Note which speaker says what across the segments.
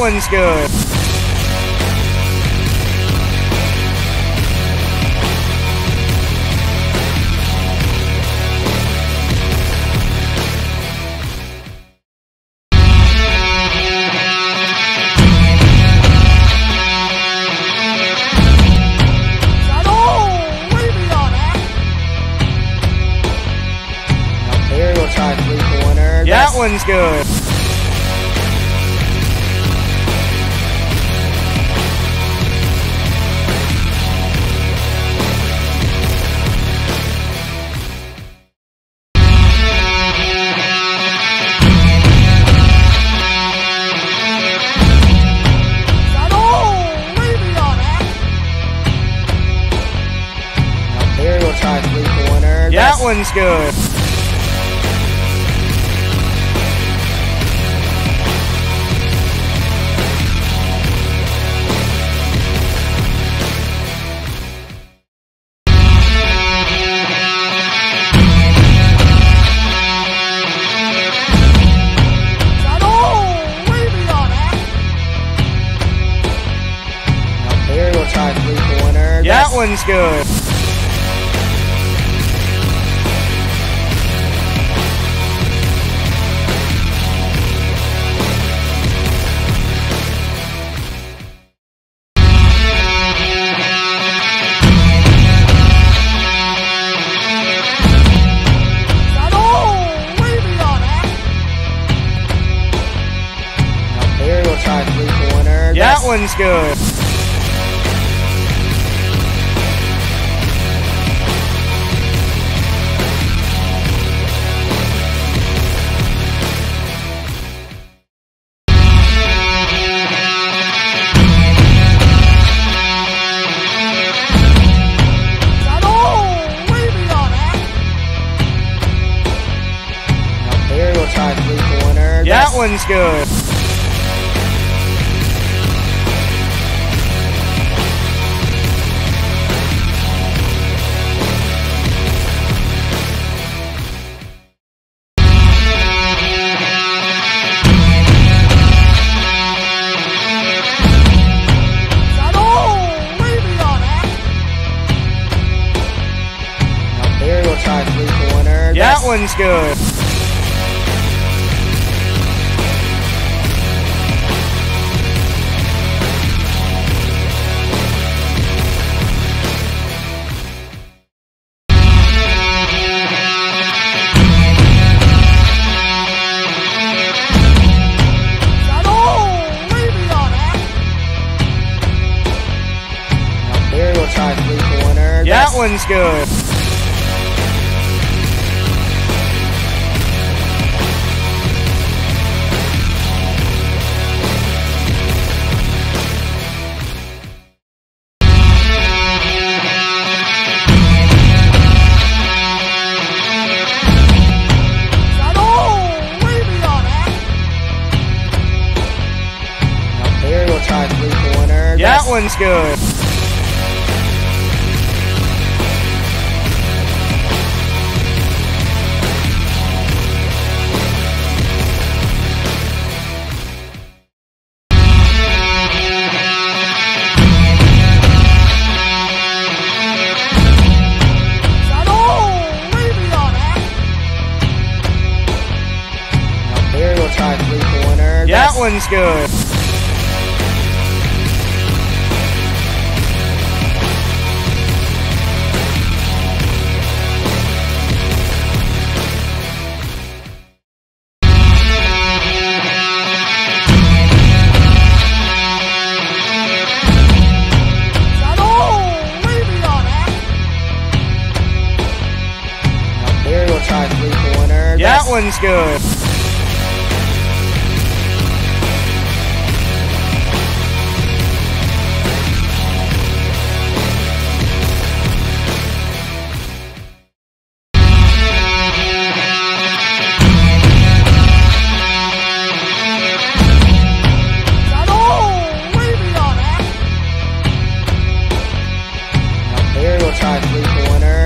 Speaker 1: one's good. That one's good. That one's good. That one's good. That one's good. That one's good. That one's good. That one's good. That one's good. That one's good. That one's good.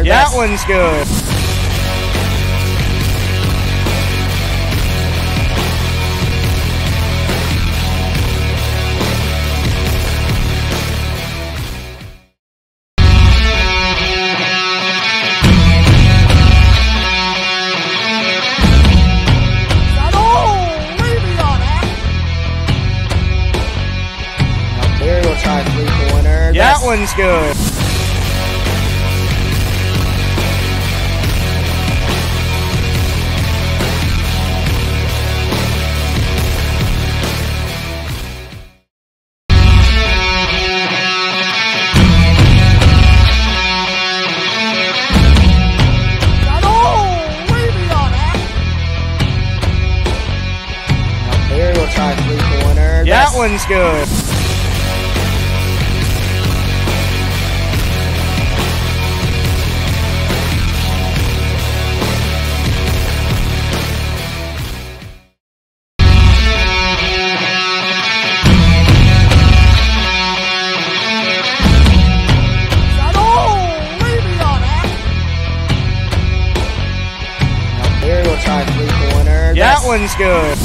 Speaker 1: That one's good. one's good. That one's good. That one's good.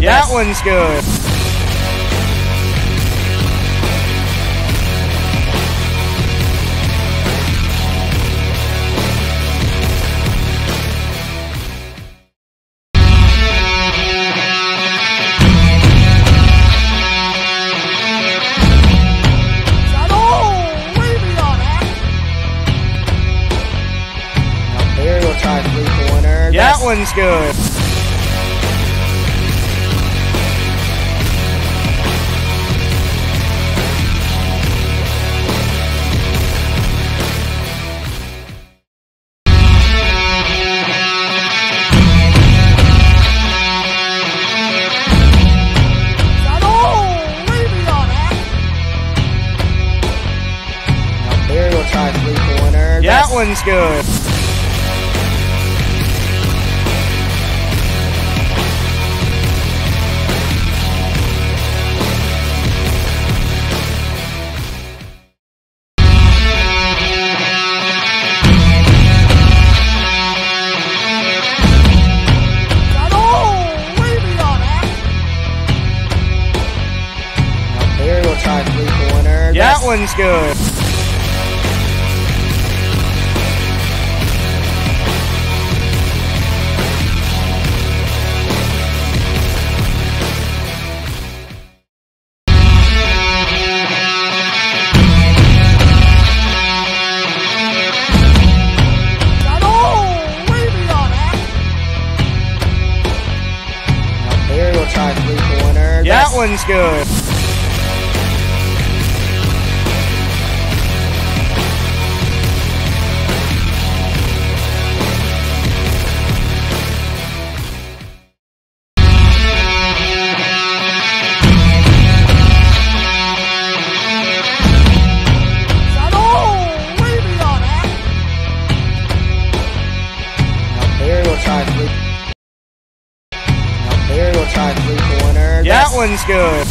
Speaker 1: That one's good. That one's good. That one's good. That one's good. That one's good. That one's good.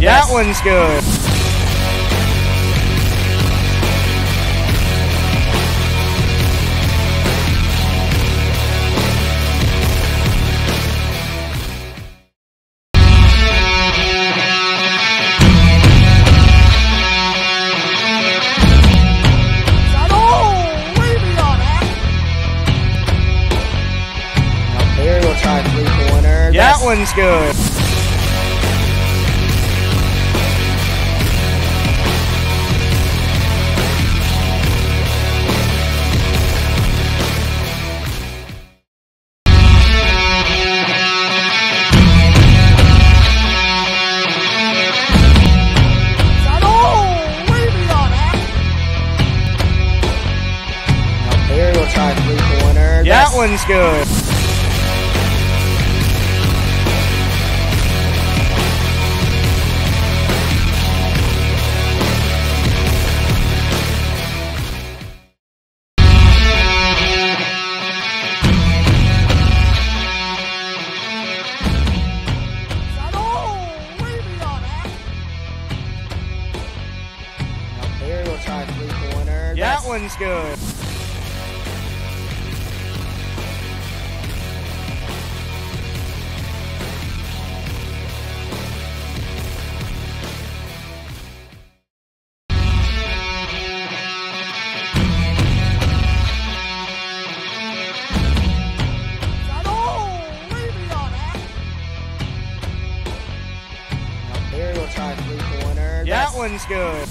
Speaker 1: That one's good. That one's good. That one's good. one's good. Marion try three-pointer. That one's good.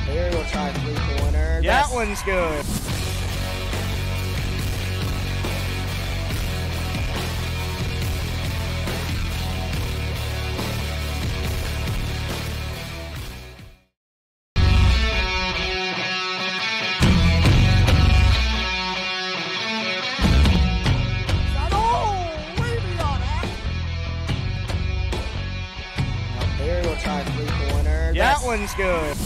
Speaker 1: Marion try three-pointer. That one's good. Marion try three-pointer. That one's good.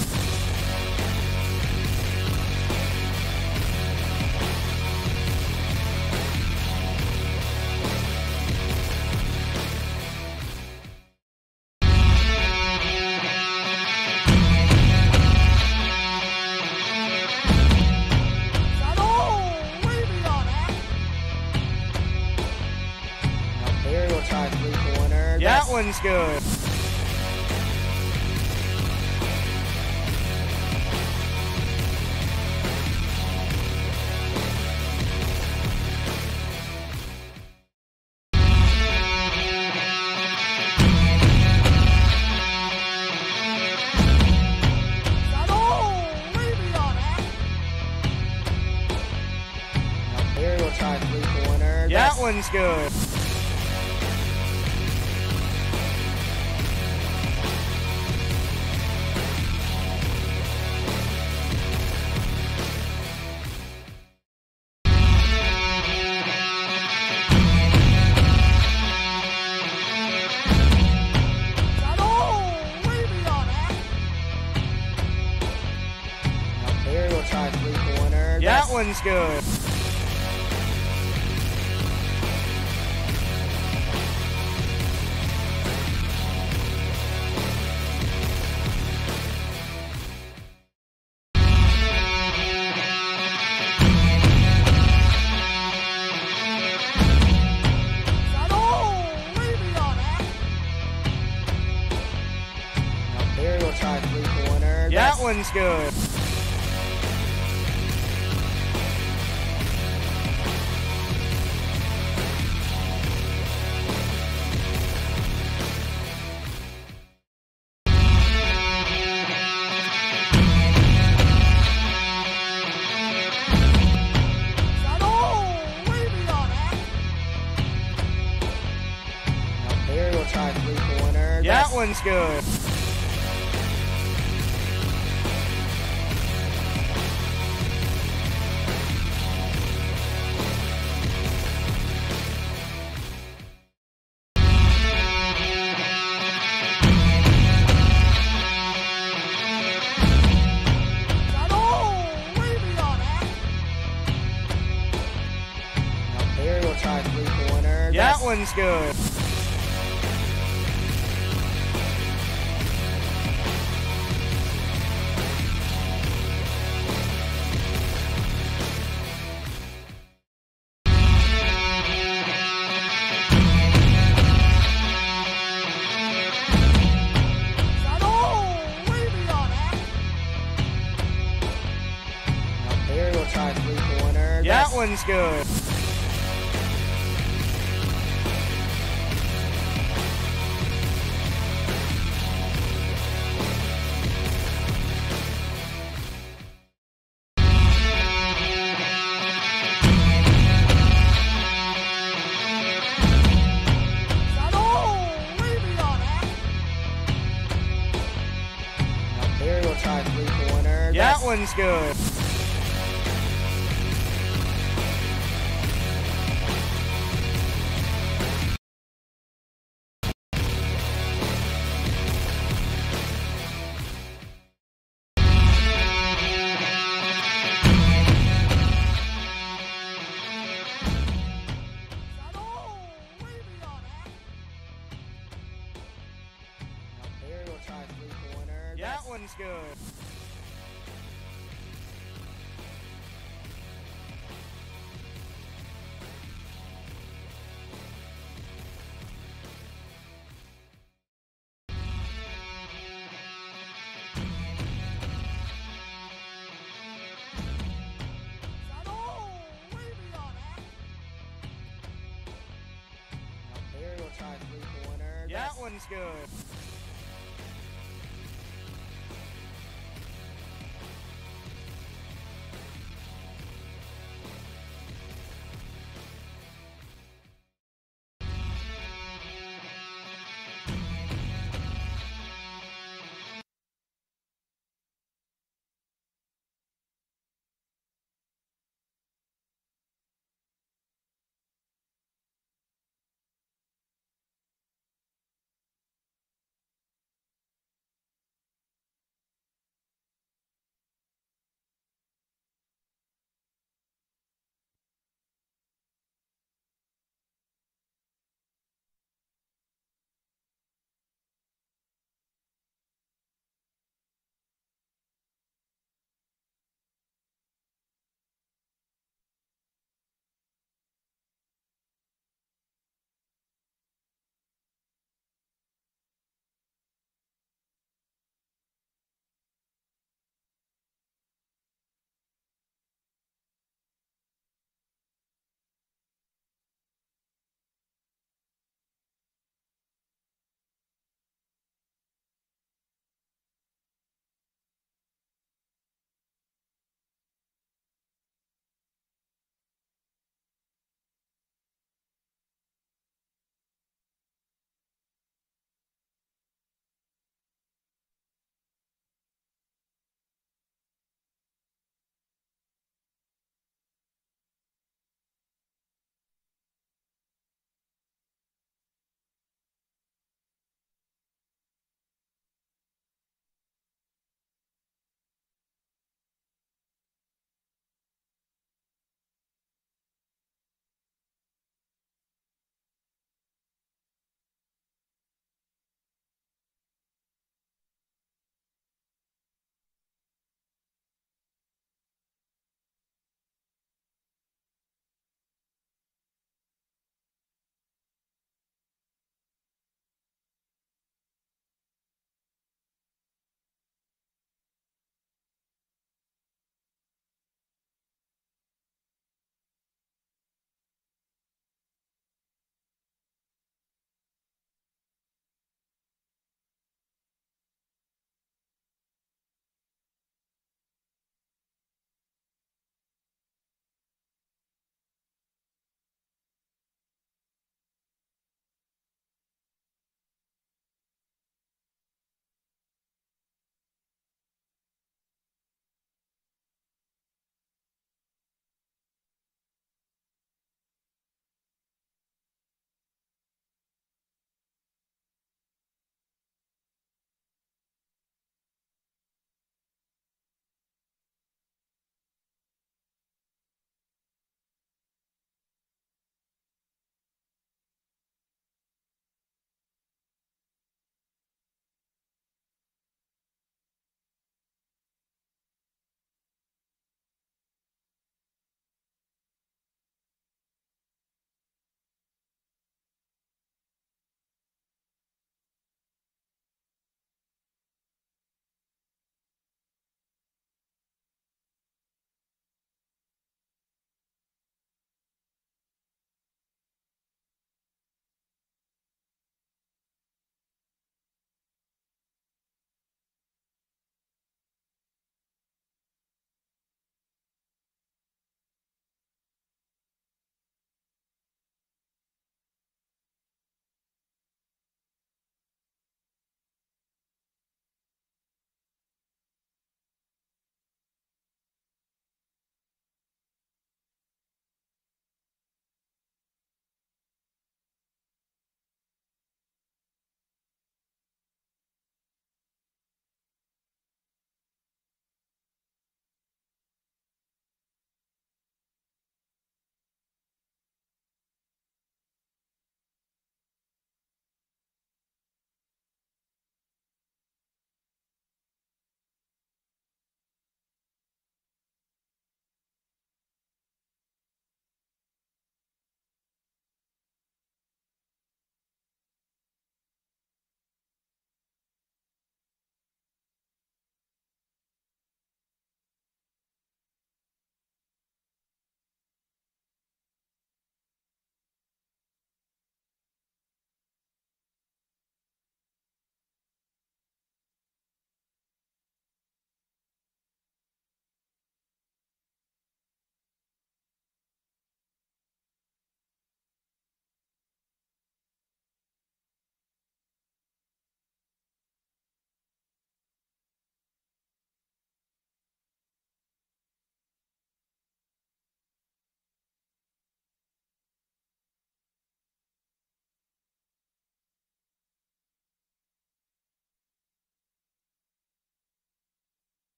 Speaker 1: Marion try three-pointer. That one's good. Marion try three-pointer. That one's good. Marion try three-pointer. That one's good. Marion try three-pointer. That one's good. Marion try three-pointer. That one's good. Marion try three-pointer. That one's good. Marion try three-pointer. That one's good. Marion try three-pointer. That one's good. one's good. Marion try three-pointer. That one's good.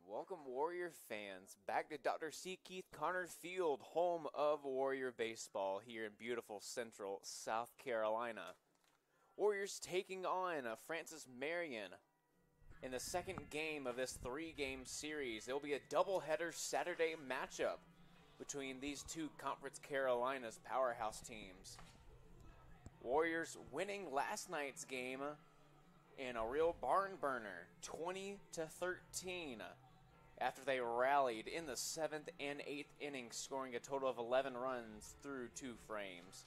Speaker 2: Welcome, Warrior fans, back to Dr. C. Keith Connor Field, home of Warrior baseball here in beautiful central South Carolina. Warriors taking on Francis Marion in the second game of this three-game series. It will be a doubleheader Saturday matchup between these two Conference Carolinas powerhouse teams. Warriors winning last night's game in a real barn burner, 20-13. After they rallied in the 7th and 8th innings, scoring a total of 11 runs through 2 frames.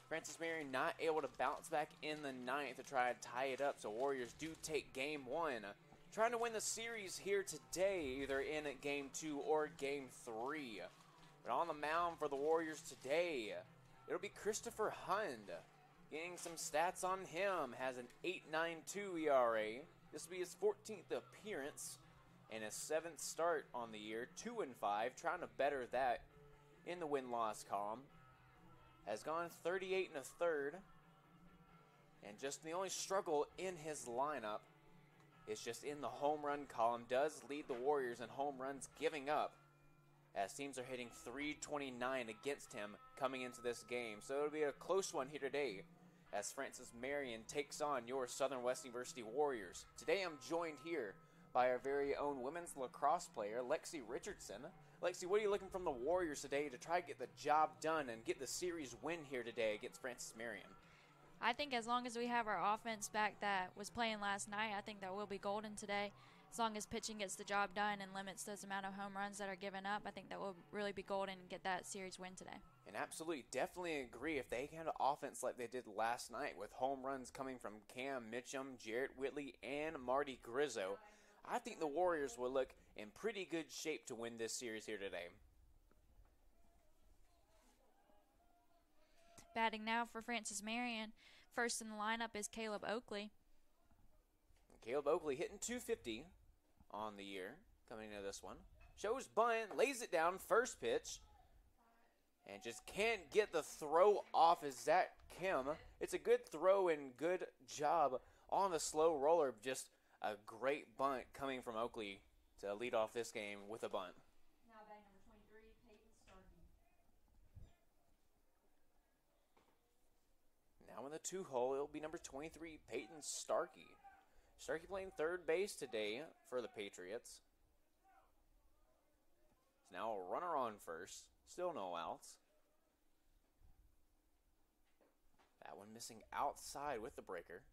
Speaker 2: Francis Marion not able to bounce back in the 9th to try to tie it up, so Warriors do take Game 1. Trying to win the series here today, either in Game 2 or Game 3. But on the mound for the Warriors today, it'll be Christopher Hund. Getting some stats on him, has an 8.92 ERA. This will be his 14th appearance and his 7th start on the year, 2-5, trying to better that in the win-loss column. Has gone 38 1/3, and just the only struggle in his lineup is just in the home run column. Does lead the Warriors in home runs giving up, as teams are hitting .329 against him coming into this game. So it'll be a close one here today as Francis Marion takes on your Southern West University Warriors. Today I'm joined here by our very own women's lacrosse player, Lexi Richardson. Lexi, what are you looking from the Warriors today to try to get the job done and get the series win here today against Francis Marion?
Speaker 3: I think as long as we have our offense back that was playing last night, I think that we'll be golden today. As long as pitching gets the job done and limits those amount of home runs that are given up, I think that we'll really be golden and get that series win today.
Speaker 2: And absolutely, definitely agree. If they had an offense like they did last night with home runs coming from Cam Mitchum, Jarrett Whitley, and Marty Grizzo, I think the Warriors will look in pretty good shape to win this series here today.
Speaker 3: Batting now for Francis Marion. First in the lineup is Caleb Oakley.
Speaker 2: Caleb Oakley hitting .250 on the year coming into this one. Shows bunt, lays it down, first pitch, and just can't get the throw off as Zach Kim. It's a good throw and good job on the slow roller. Just a great bunt coming from Oakley to lead off this game with a bunt.
Speaker 3: Now batting number 23, Peyton Starkey.
Speaker 2: Now in the 2-hole, it'll be number 23, Peyton Starkey. Starkey playing third base today for the Patriots. It's now a runner on first. Still no outs. That one missing outside with the breaker.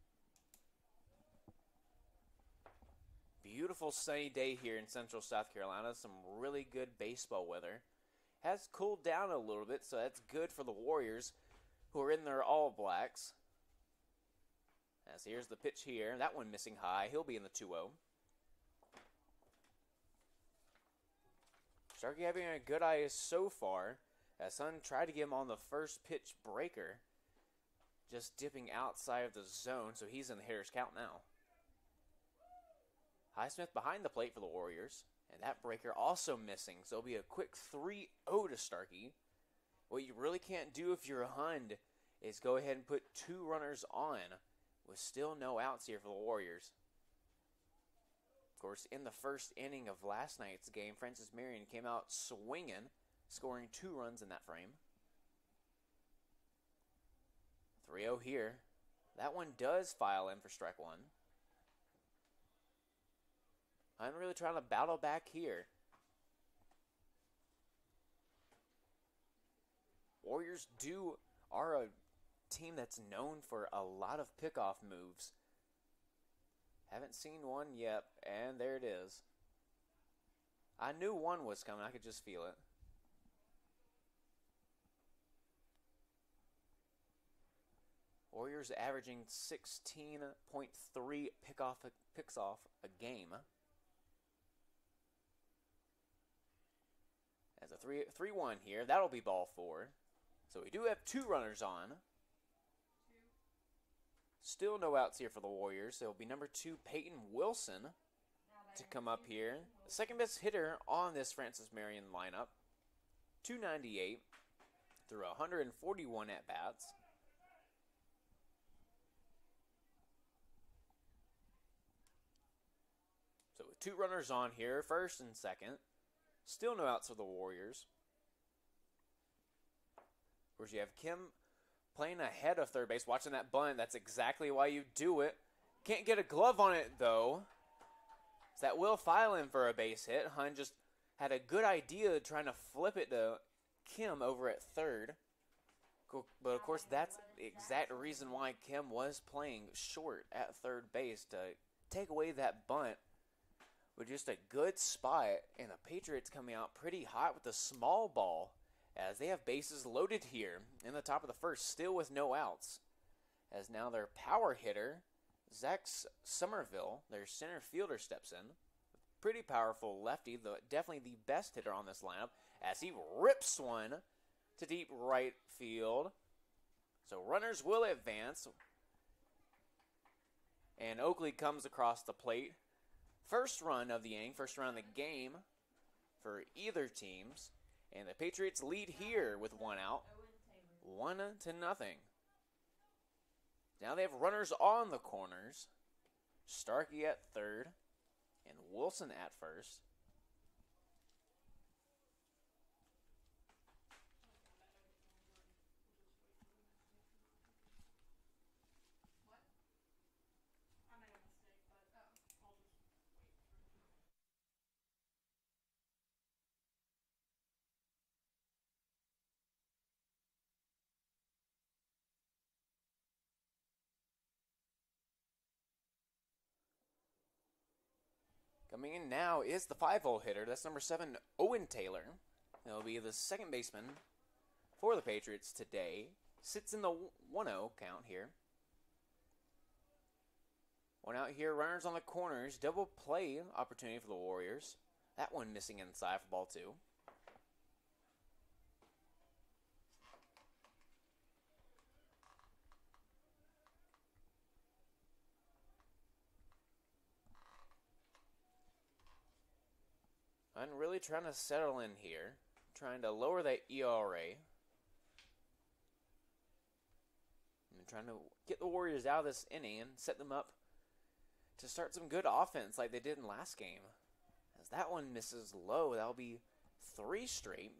Speaker 2: Beautiful sunny day here in central South Carolina. Some really good baseball weather. Has cooled down a little bit, so that's good for the Warriors, who are in their all blacks. As here's the pitch here. That one missing high. He'll be in the 2-0. Starkey having a good eye so far, as Sun tried to get him on the first pitch breaker. Just dipping outside of the zone, so he's in the hitter's count now. Highsmith behind the plate for the Warriors, and that breaker also missing, so it'll be a quick 3-0 to Starkey. What you really can't do if you're a Hund is go ahead and put 2 runners on with still no outs here for the Warriors. Of course, in the first inning of last night's game, Francis Marion came out swinging, scoring 2 runs in that frame. 3-0 here. That one does file in for strike 1. I'm really trying to battle back here. Warriors are a team that's known for a lot of pickoff moves. Haven't seen one yet, and there it is. I knew one was coming. I could just feel it. Warriors averaging 16.3 picks off a game. As a 3-1 here, that'll be ball 4. So we do have 2 runners on. Still no outs here for the Warriors. So it'll be number 2, Peyton Wilson, to come up here. The second best hitter on this Francis Marion lineup. 298 through 141 at-bats. So With 2 runners on here, first and second. Still no outs for the Warriors. Of course, you have Kim playing ahead of third base, watching that bunt. That's exactly why you do it. Can't get a glove on it, though. So that will file in for a base hit. Hun just had a good idea trying to flip it to Kim over at third. But, of course, that's the exact reason why Kim was playing short at third base, to take away that bunt with just a good spot. And the Patriots coming out pretty hot with a small ball, as they have bases loaded here in the top of the first, still with no outs. As now their power hitter, Zach Somerville, their center fielder, steps in. Pretty powerful lefty, though definitely the best hitter on this lineup, as he rips one to deep right field. So runners will advance. And Oakley comes across the plate. First run of the inning, first run of the game for either teams. And the Patriots lead here with 1 out, 1-0. Now they have runners on the corners. Starkey at third and Wilson at first. Coming in now is the 5-hole hitter. That's number 7, Owen Taylor. He'll be the second baseman for the Patriots today. Sits in the 1-0 count here. 1 out here, runners on the corners. Double play opportunity for the Warriors. That one missing inside for ball 2. I'm really trying to settle in here, trying to lower that ERA. And trying to get the Warriors out of this inning and set them up to start some good offense like they did in last game. As that one misses low, that'll be 3 straight.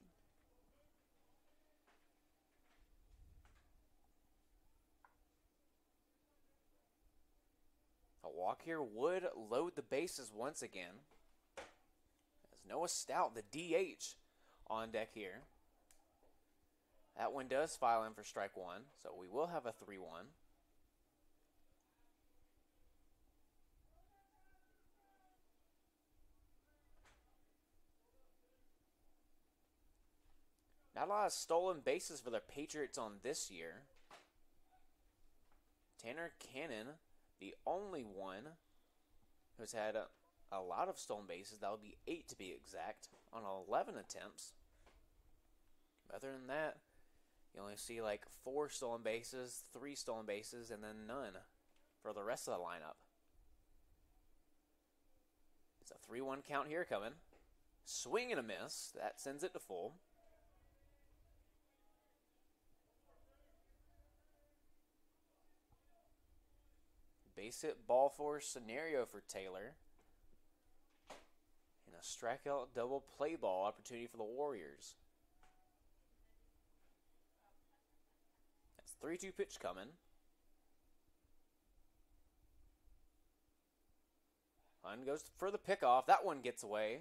Speaker 2: A walk here would load the bases once again. Noah Stout, the DH, on deck here. That one does file in for strike 1, so we will have a 3-1. Not a lot of stolen bases for the Patriots on this year. Tanner Cannon, the only one who's had a lot of stolen bases. That would be 8 to be exact, on 11 attempts. Other than that, you only see like 4 stolen bases, 3 stolen bases, and then none for the rest of the lineup. It's a 3-1 count here coming. Swing and a miss. That sends it to full. Base hit ball 4 scenario for Taylor. And a strikeout double play ball opportunity for the Warriors. That's 3-2 pitch coming. Hunt goes for the pickoff. That one gets away.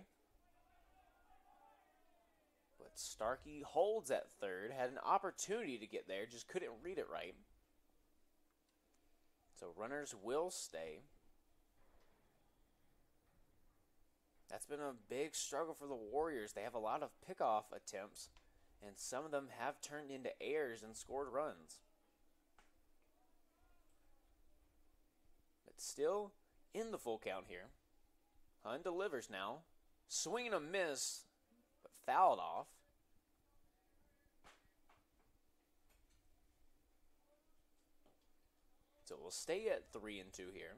Speaker 2: But Starkey holds at third. Had an opportunity to get there, just couldn't read it right. So runners will stay. That's been a big struggle for the Warriors. They have a lot of pickoff attempts, and some of them have turned into errors and scored runs. But still in the full count here. Hunt delivers now. Swing and a miss, but fouled off. So we'll stay at 3-2 here.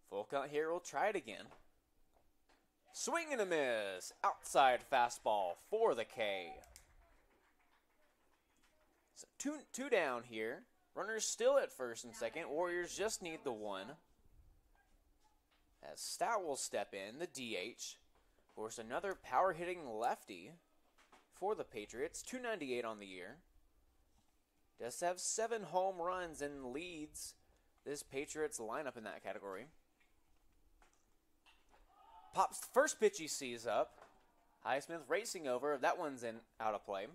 Speaker 2: Full count here, we'll try it again. Swing and a miss. Outside fastball for the K. So two down here. Runners still at first and second. Warriors just need the one. As Stout will step in, the DH. Force another power-hitting lefty for the Patriots. 298 on the year. Does have 7 home runs and leads this Patriots lineup in that category. Pops the first pitch he sees up. Highsmith racing over. That one's out of play.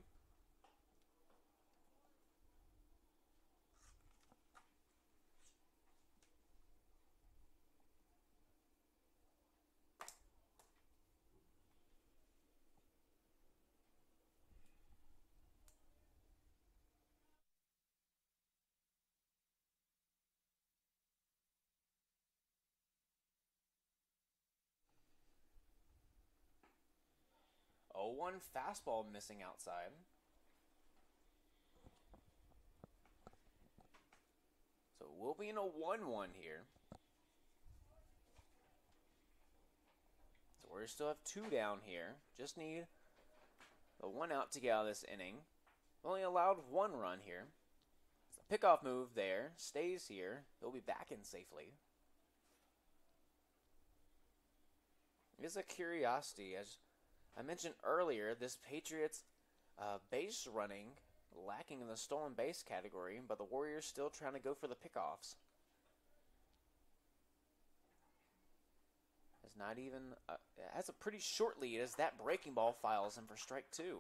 Speaker 2: One fastball missing outside. So we'll be in a 1-1 here. So we still have 2 down here. Just need the 1 out to get out of this inning. Only allowed 1 run here. So the pickoff move there. Stays here. He'll be back in safely. It is a curiosity, as I mentioned earlier, this Patriots base running lacking in the stolen base category, but the Warriors still trying to go for the pickoffs. It's not even, it has a pretty short lead as that breaking ball files him for strike 2.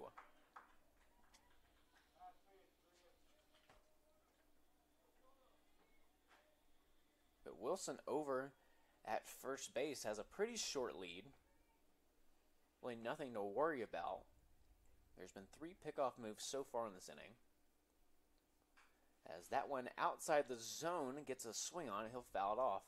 Speaker 2: But Wilson over at first base has a pretty short lead. Really nothing to worry about. There's been 3 pickoff moves so far in this inning. As that one outside the zone gets a swing on it, he'll foul it off.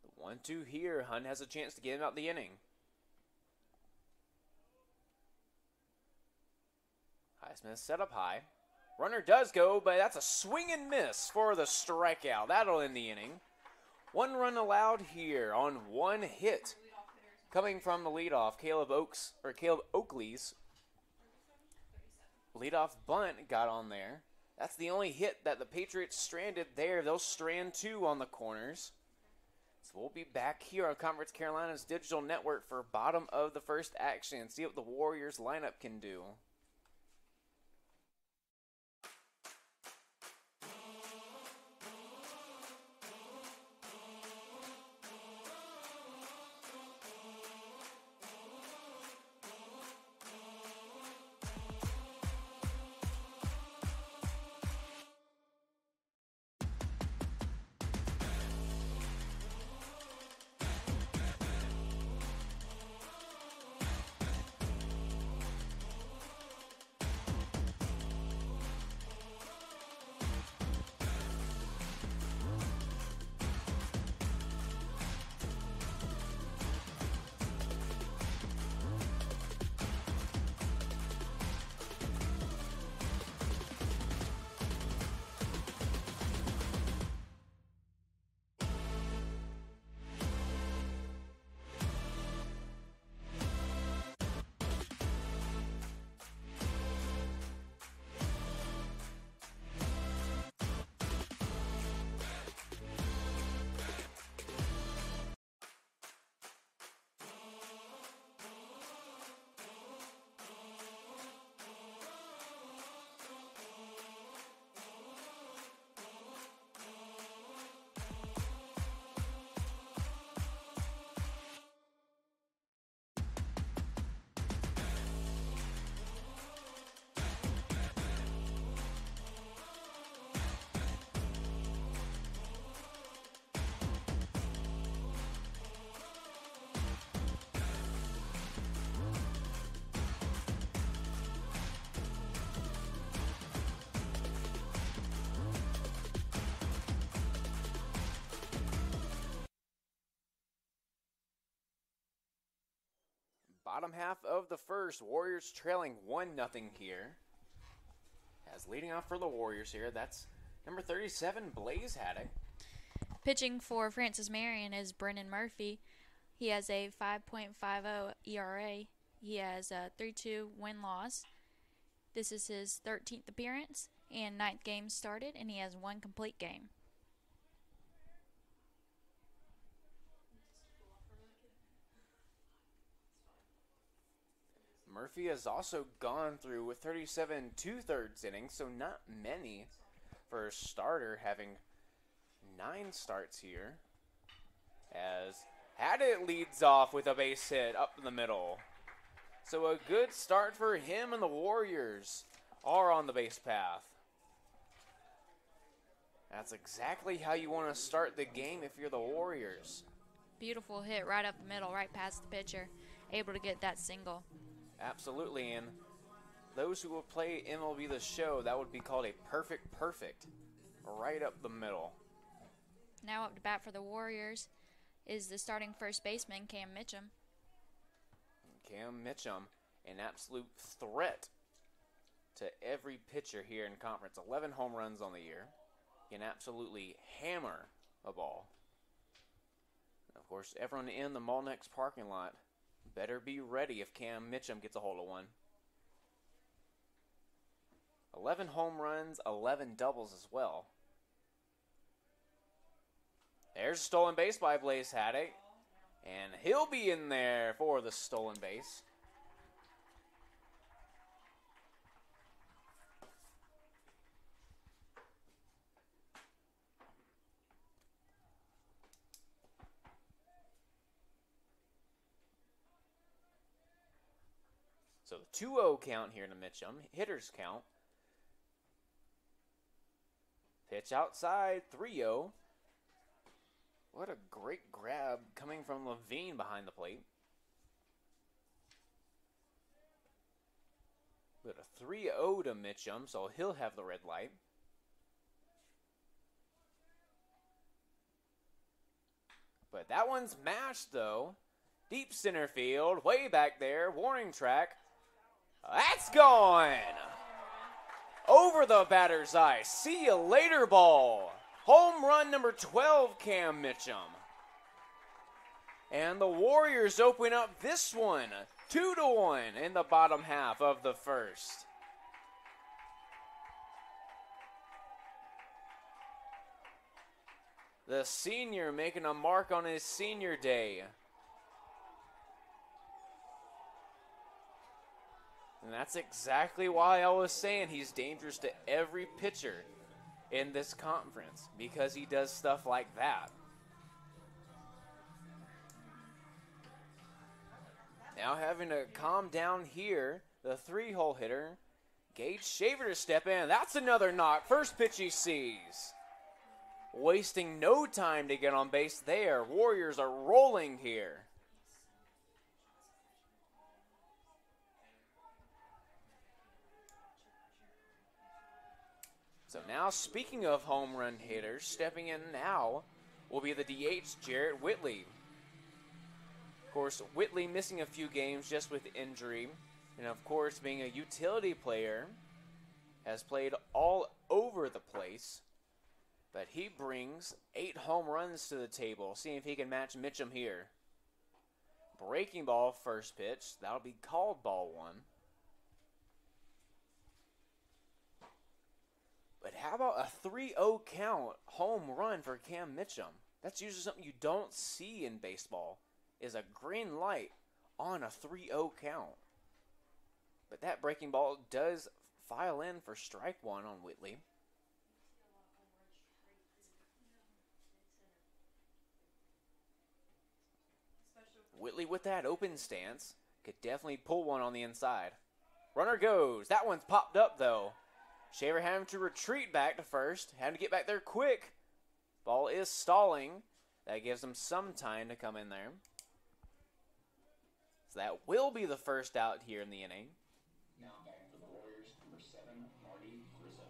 Speaker 2: The 1-2 here. Hunt has a chance to get him out the inning. Highsmith set up high. Runner does go, but that's a swing and miss for the strikeout. That'll end the inning. 1 run allowed here on 1 hit. Coming from the leadoff, Caleb Oakley's leadoff bunt got on there. That's the only hit that the Patriots stranded there. They'll strand 2 on the corners. So we'll be back here on Conference Carolina's digital network for bottom of the first action. See what the Warriors lineup can do. Bottom half of the first, Warriors trailing 1-0 here. As leading off for the Warriors here, that's number 37, Blaze Haddock.
Speaker 3: Pitching for Francis Marion is Brennan Murphy. He has a 5.50 ERA. He has a 3-2 win-loss. This is his 13th appearance and 9th game started, and he has 1 complete game.
Speaker 2: Murphy has also gone through with 37 2/3 innings, so not many for a starter, having 9 starts here. As Haddock leads off with a base hit up the middle. So a good start for him, and the Warriors are on the base path. That's exactly how you want to start the game if you're the Warriors.
Speaker 3: Beautiful hit right up the middle, right past the pitcher. Able to get that single.
Speaker 2: Absolutely, and those who will play MLB The Show, that would be called a perfect, right up the middle.
Speaker 3: Now up to bat for the Warriors is the starting first baseman, Cam Mitchum.
Speaker 2: Cam Mitchum, an absolute threat to every pitcher here in conference. 11 home runs on the year. He can absolutely hammer a ball. Of course, everyone in the Molnex parking lot better be ready if Cam Mitchum gets a hold of one. 11 home runs, 11 doubles as well. There's a stolen base by Blaze Haddock, and he'll be in there for the stolen base. So the 2-0 count here to Mitchum. Hitters count. Pitch outside, 3-0. What a great grab coming from Levine behind the plate. But a 3-0 to Mitchum, so he'll have the red light. But that one's mashed, though. Deep center field, way back there, warning track. That's gone! Over the batter's eye. See you later, ball. Home run number 12, Cam Mitchum. And the Warriors open up this one, 2-1 in the bottom half of the first. The senior making a mark on his senior day. And that's exactly why I was saying he's dangerous to every pitcher in this conference, because he does stuff like that. Now having to calm down here, the 3-hole hitter, Gage Shaver, to step in. That's another knock. First pitch he sees. Wasting no time to get on base there. Warriors are rolling here. So now, speaking of home run hitters, stepping in now will be the DH, Jarrett Whitley. Of course, Whitley missing a few games just with injury. And of course, being a utility player, has played all over the place. But he brings 8 home runs to the table. Seeing if he can match Mitchum here. Breaking ball, first pitch. That'll be called ball 1. But how about a 3-0 count home run for Cam Mitchum? That's usually something you don't see in baseball, is a green light on a 3-0 count. But that breaking ball does file in for strike 1 on Whitley. Whitley with that open stance could definitely pull one on the inside. Runner goes. That one's popped up, though. Shaver having to retreat back to first. Having to get back there quick. Ball is stalling. That gives him some time to come in there. So that will be the first out here in the inning.
Speaker 4: Now back for the Warriors, number 7, Marty Rizzo.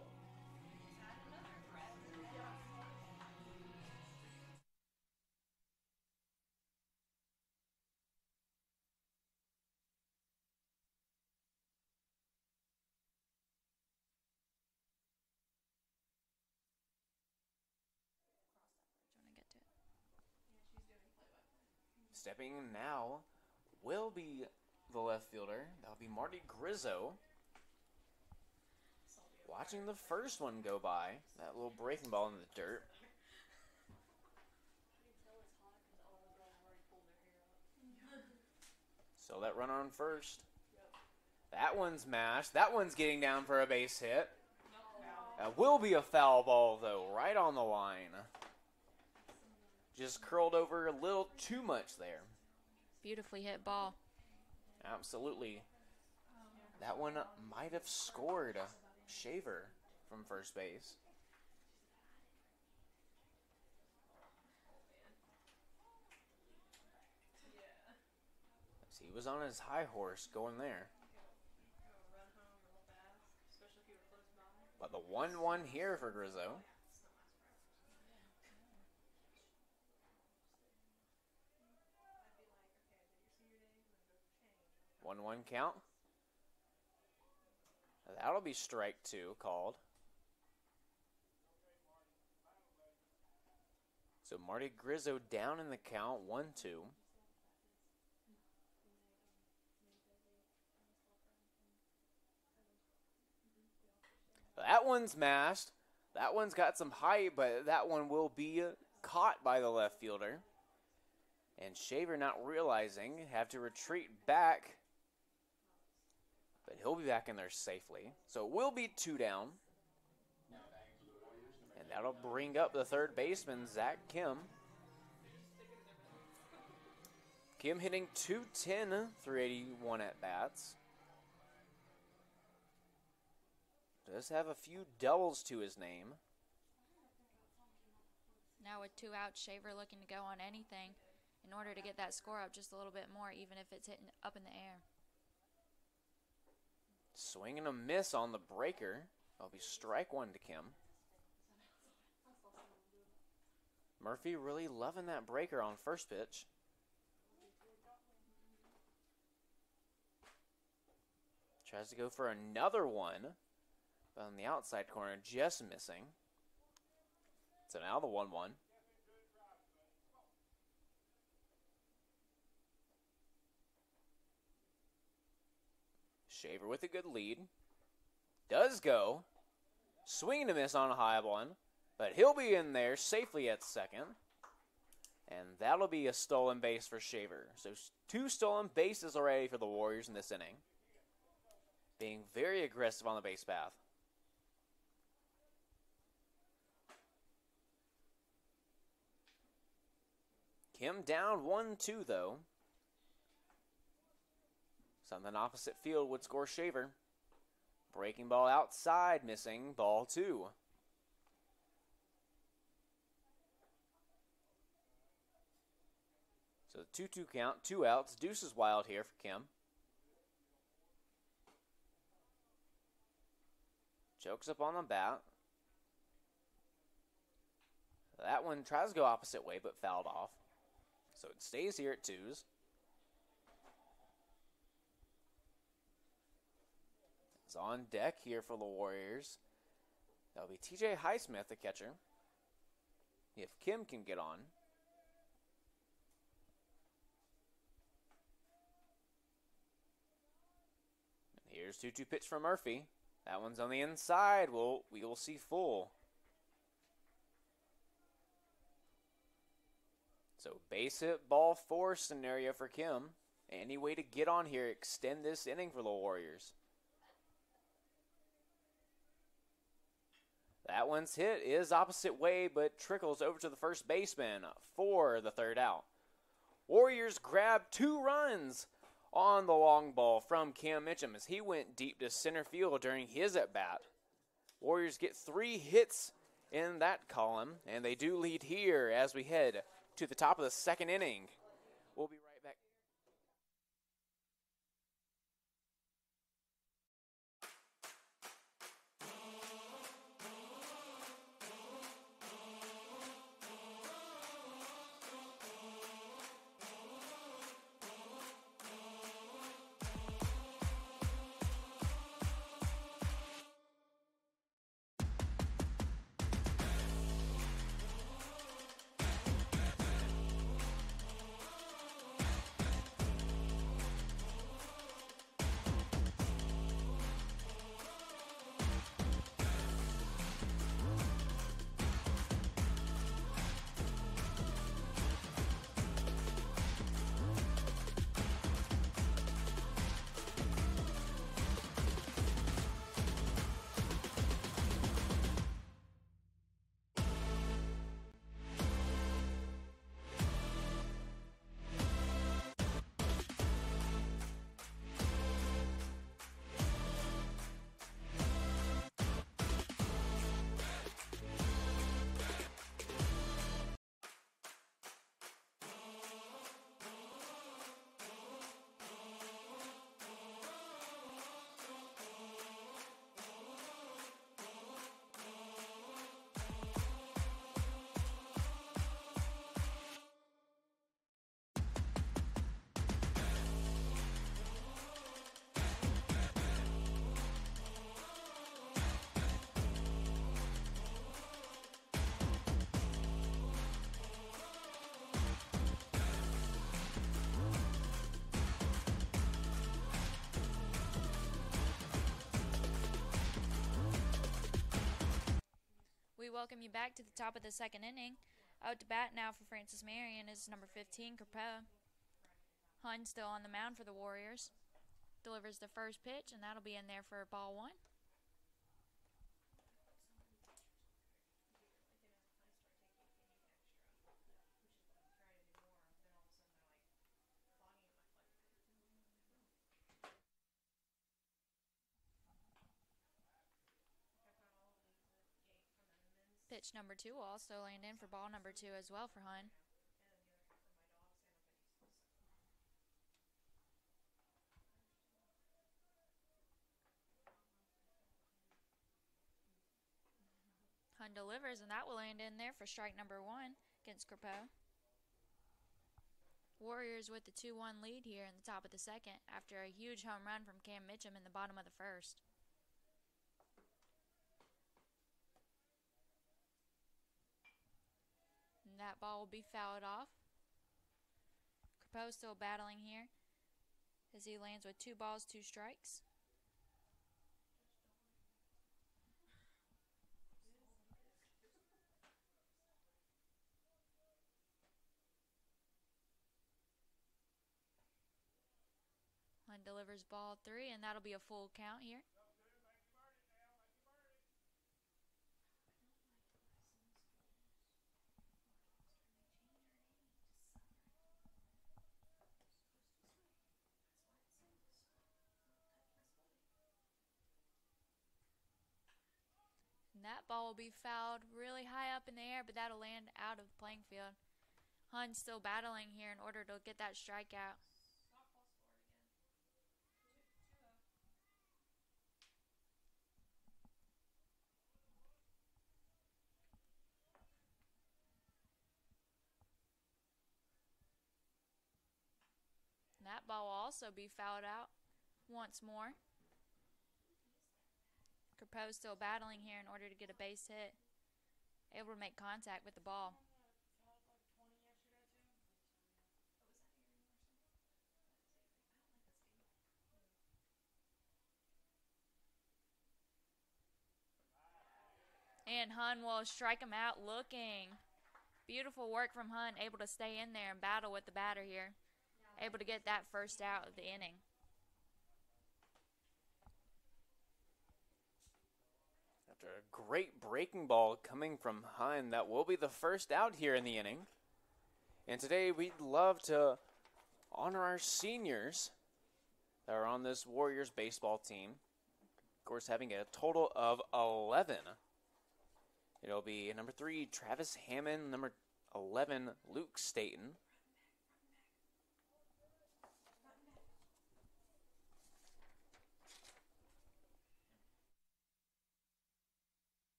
Speaker 2: Stepping in now will be the left fielder. That'll be Marty Grizzo. Watching the first one go by. That little breaking ball in the dirt. So that runner on first. That one's mashed. That one's getting down for a base hit. That will be a foul ball, though, right on the line. Just curled over a little too much there.
Speaker 3: Beautifully hit ball.
Speaker 2: Absolutely. That one might have scored Shaver from first base. He was on his high horse going there. But the 1-1 here for Grizzo. 1-1 count. That'll be strike 2 called. So Marty Grizzo down in the count, 1-2. That one's mashed. That one's got some height, but that one will be caught by the left fielder. And Shaver, not realizing, have to retreat back. But he'll be back in there safely. So it will be 2 down. And that'll bring up the third baseman, Zach Kim. Kim hitting .210 through 81 at-bats. Does have a few doubles to his name.
Speaker 3: Now with 2 outs, Shaver looking to go on anything in order to get that score up just a little bit more, even if it's hitting up in the air.
Speaker 2: Swing and a miss on the breaker. That'll be strike 1 to Kim. Murphy really loving that breaker on first pitch. Tries to go for another one. But on the outside corner, just missing. So now the 1-1. Shaver with a good lead. Does go. Swing and a miss on a high one. But he'll be in there safely at second. And that'll be a stolen base for Shaver. So 2 stolen bases already for the Warriors in this inning. Being very aggressive on the base path. Kim down 1-2 though. Something opposite field would score Shaver. Breaking ball outside, missing, ball 2. So the 2-2 count, 2 outs. Deuce is wild here for Kim. Chokes up on the bat. That one tries to go opposite way but fouled off. So it stays here at 2s. It's on deck here for the Warriors. That'll be TJ Highsmith, the catcher. If Kim can get on. And here's 2-2 pitch from Murphy. That one's on the inside. We will see full. So base hit, ball 4 scenario for Kim. Any way to get on here, extend this inning for the Warriors. That one's hit is opposite way, but trickles over to the first baseman for the 3rd out. Warriors grab 2 runs on the long ball from Cam Mitchum as he went deep to center field during his at-bat. Warriors get 3 hits in that column, and they do lead here as we head to the top of the 2nd inning. We'll be right back.
Speaker 3: welcome you back to the top of the second inning. Out to bat now for Francis Marion is number 15, Crepeau. Hun still on the mound for the Warriors. Delivers the first pitch, and that'll be in there for ball one. Pitch number 2 will also land in for ball number 2 as well for Hun. Hun delivers, and that will land in there for strike number 1 against Crepeau. Warriors with the 2-1 lead here in the top of the second after a huge home run from Cam Mitchum in the bottom of the first. And that ball will be fouled off. Crepeau still battling here as he lands with 2 balls, 2 strikes. Hun delivers ball 3, and that'll be a full count here. And that ball will be fouled really high up in the air, but that'll land out of the playing field. Hun's still battling here in order to get that strikeout. And that ball will also be fouled out once more. Crepeau still battling here in order to get a base hit. Able to make contact with the ball. And Hun will strike him out looking. Beautiful work from Hun, able to stay in there and battle with the batter here. Able to get that first out of the inning.
Speaker 2: After a great breaking ball coming from Hun, that will be the first out here in the inning. And today we'd love to honor our seniors that are on this Warriors baseball team. Of course, having a total of 11. It'll be number 3, Travis Hammond, number 11, Luke Staten.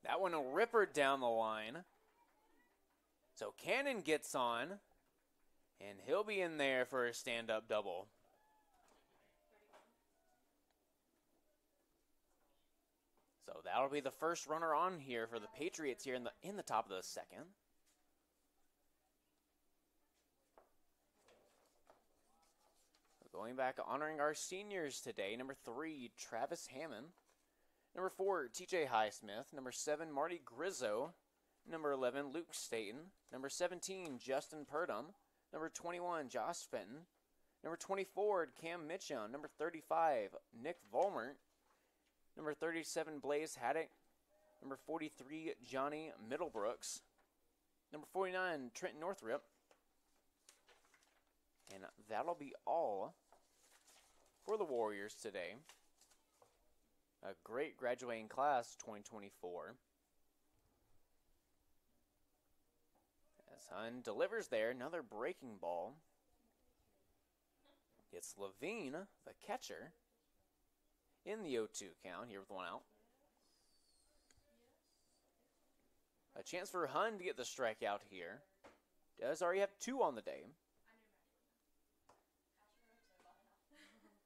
Speaker 2: That one a ripper down the line. So Cannon gets on, and he'll be in there for a stand-up double. So that'll be the first runner on here for the Patriots here in the top of the second. Going back, honoring our seniors today. Number 3, Travis Hammond. Number 4, TJ Highsmith. Number 7, Marty Grizzo. Number 11, Luke Staten. Number 17, Justin Purdom. Number 21, Josh Fenton. Number 24, Cam Mitchum. Number 35, Nick Volmert. Number 37, Blaze Haddock. Number 43, Johnny Middlebrooks. Number 49, Trent Northrop. And that'll be all for the Warriors today. A great graduating class, 2024. As Hun delivers there, another breaking ball. It's Levine, the catcher, in the 0-2 count here with one out. A chance for Hun to get the strikeout here. Does already have 2 on the day.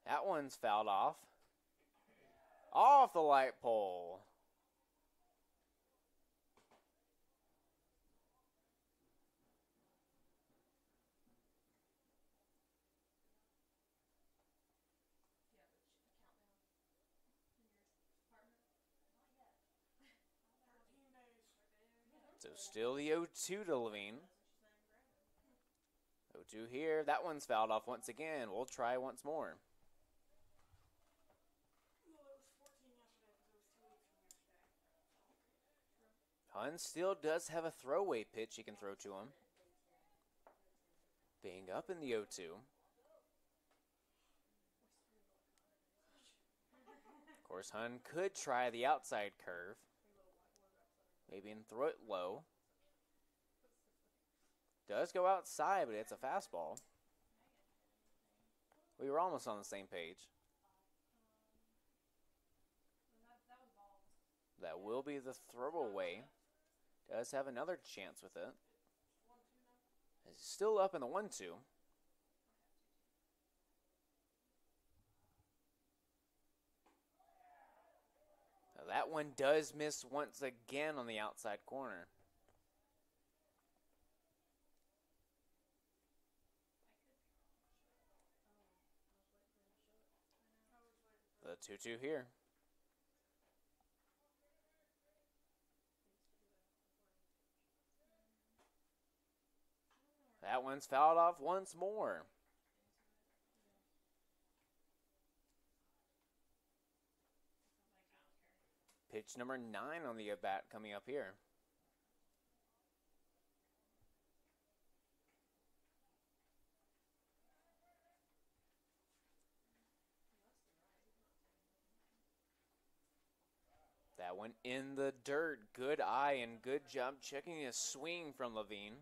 Speaker 2: That one's fouled off. Off the light pole. So still the 0-2 to Levine. 0-2 here. That one's fouled off once again. We'll try once more. Hun still does have a throwaway pitch he can throw to him. Being up in the 0-2. Of course, Hun could try the outside curve. Maybe and throw it low. Does go outside, but it's a fastball. We were almost on the same page. That will be the throwaway. Does have another chance with it. It's still up in the 1-2. Now that one does miss once again on the outside corner. The 2-2 here. That one's fouled off once more. Pitch number 9 on the at-bat coming up here. That one in the dirt. Good eye and good job checking a swing from Levine.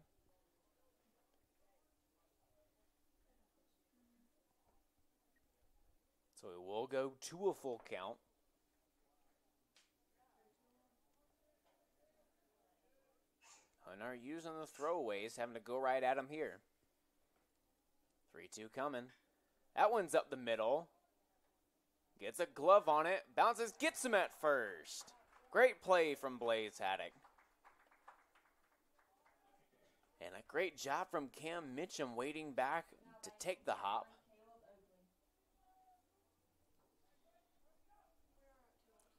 Speaker 2: So it will go to a full count. Hunter using the throwaways, having to go right at him here. 3-2 coming. That one's up the middle. Gets a glove on it. Bounces, gets him at first. Great play from Blaze Haddock. And a great job from Cam Mitchum waiting back to take the hop.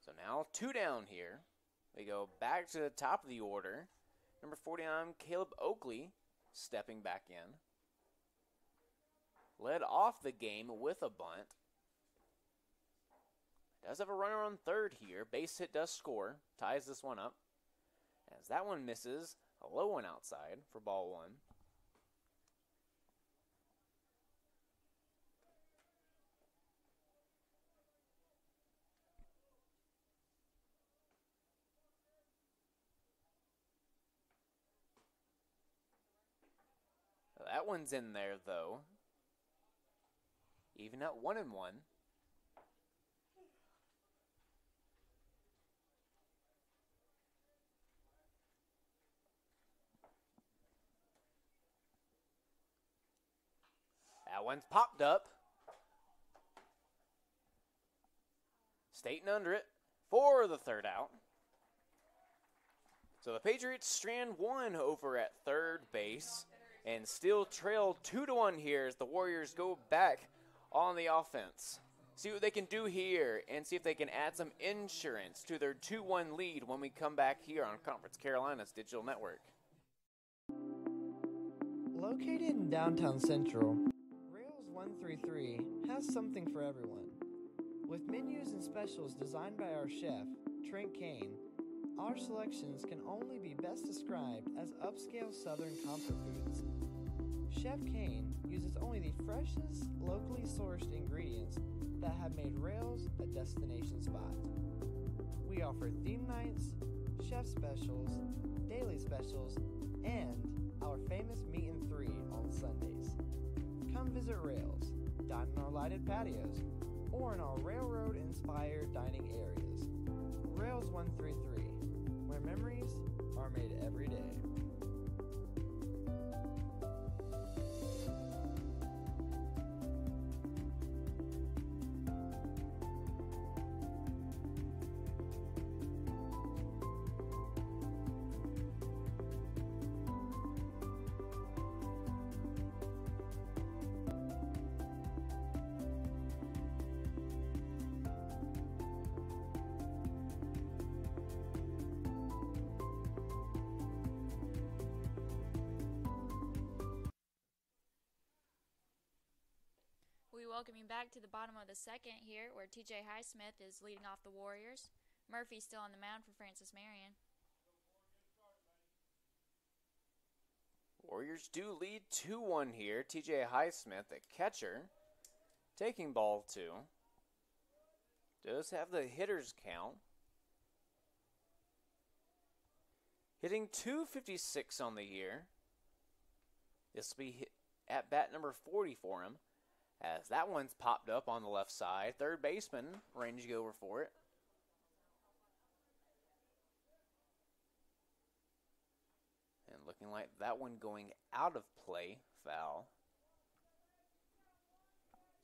Speaker 2: So now 2 down here. We go back to the top of the order. Number 49, Caleb Oakley, stepping back in. Led off the game with a bunt. Does have a runner on third here. Base hit does score. Ties this one up. As that one misses, a low one outside for ball 1. That one's in there, though. Even at 1-1. That one's popped up. Staten under it for the third out. So the Patriots strand 1 over at third base. And still trail 2-1 here as the Warriors go back on the offense. See what they can do here and see if they can add some insurance to their 2-1 lead when we come back here on Conference Carolina's digital network.
Speaker 5: Located in downtown Central, Rails 133 has something for everyone. With menus and specials designed by our chef, Trent Kane, our selections can only be best described as upscale Southern comfort foods. Chef Kane uses only the freshest, locally sourced ingredients that have made Rails a destination spot. We offer theme nights, chef specials, daily specials, and our famous Meat and 3 on Sundays. Come visit Rails, dine in our lighted patios, or in our railroad-inspired dining areas. Rails 133, where memories are made every day.
Speaker 3: welcome you back to the bottom of the second here, where TJ Highsmith is leading off the Warriors. Murphy's still on the mound for Francis Marion.
Speaker 2: Warriors do lead 2-1 here. TJ Highsmith, the catcher, taking ball 2. Does have the hitter's count. Hitting .256 on the year. This will be at bat number 40 for him, as that one's popped up on the left side. Third baseman ranging over for it. And looking like that one going out of play, foul.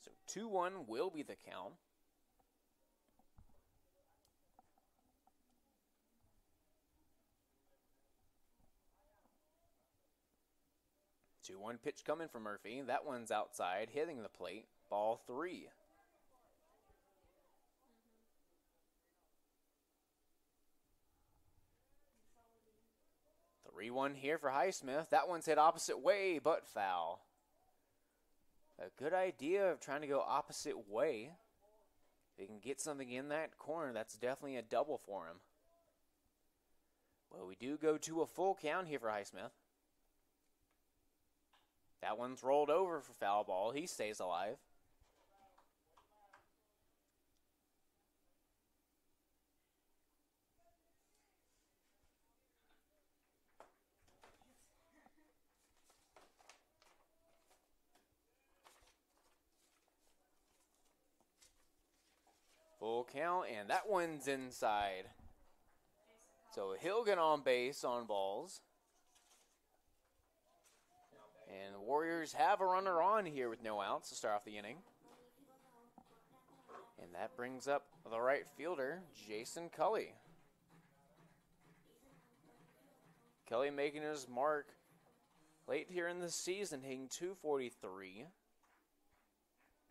Speaker 2: So 2-1 will be the count. Two-one pitch coming from Murphy. That one's outside, hitting the plate. Ball 3. The 3-1 here for Highsmith. That one's hit opposite way, but foul. A good idea of trying to go opposite way. If he can get something in that corner, that's definitely a double for him. Well, we do go to a full count here for Highsmith. That one's rolled over for foul ball. He stays alive. Full count, and that one's inside. So he'll get on base on balls. And the Warriors have a runner on here with no outs to start off the inning. And that brings up the right fielder, Jason Cully. Cully making his mark late here in the season, hitting .243.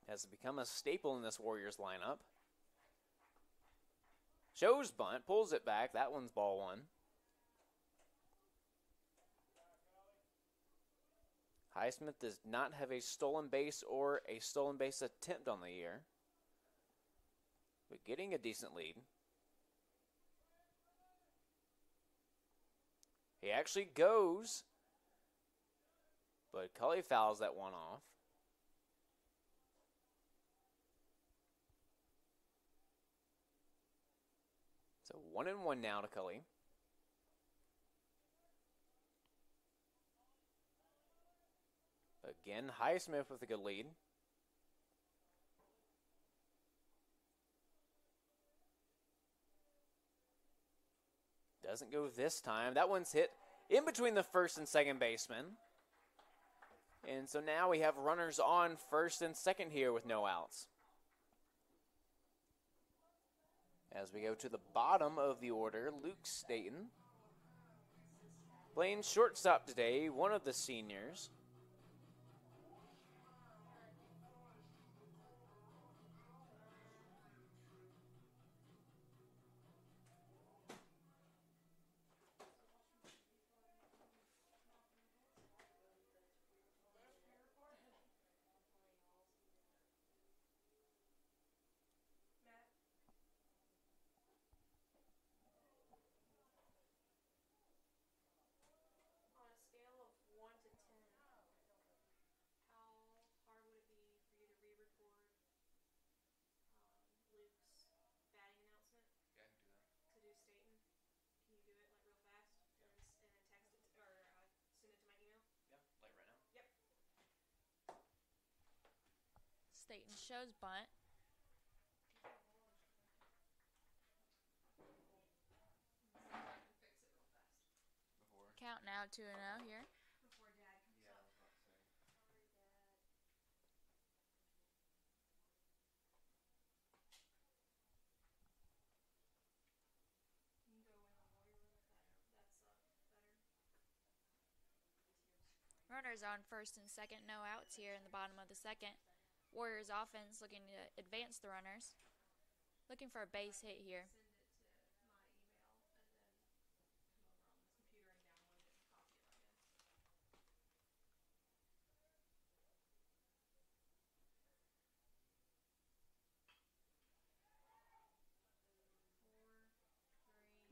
Speaker 2: Has become a staple in this Warriors lineup. Shows bunt, pulls it back. That one's ball 1. Highsmith does not have a stolen base or a stolen base attempt on the year, but getting a decent lead. He actually goes, but Cully fouls that one off. So 1-1 now to Cully. Again, Highsmith with a good lead. Doesn't go this time. That one's hit in between the first and second baseman. And so now we have runners on first and second here with no outs. As we go to the bottom of the order, Luke Staten. Playing shortstop today, one of the seniors.
Speaker 3: Staten shows bunt. Count now 2-0 here. Runners on first and second, no outs here in the bottom of the second. Warriors offense looking to advance the runners. Looking for a base hit here.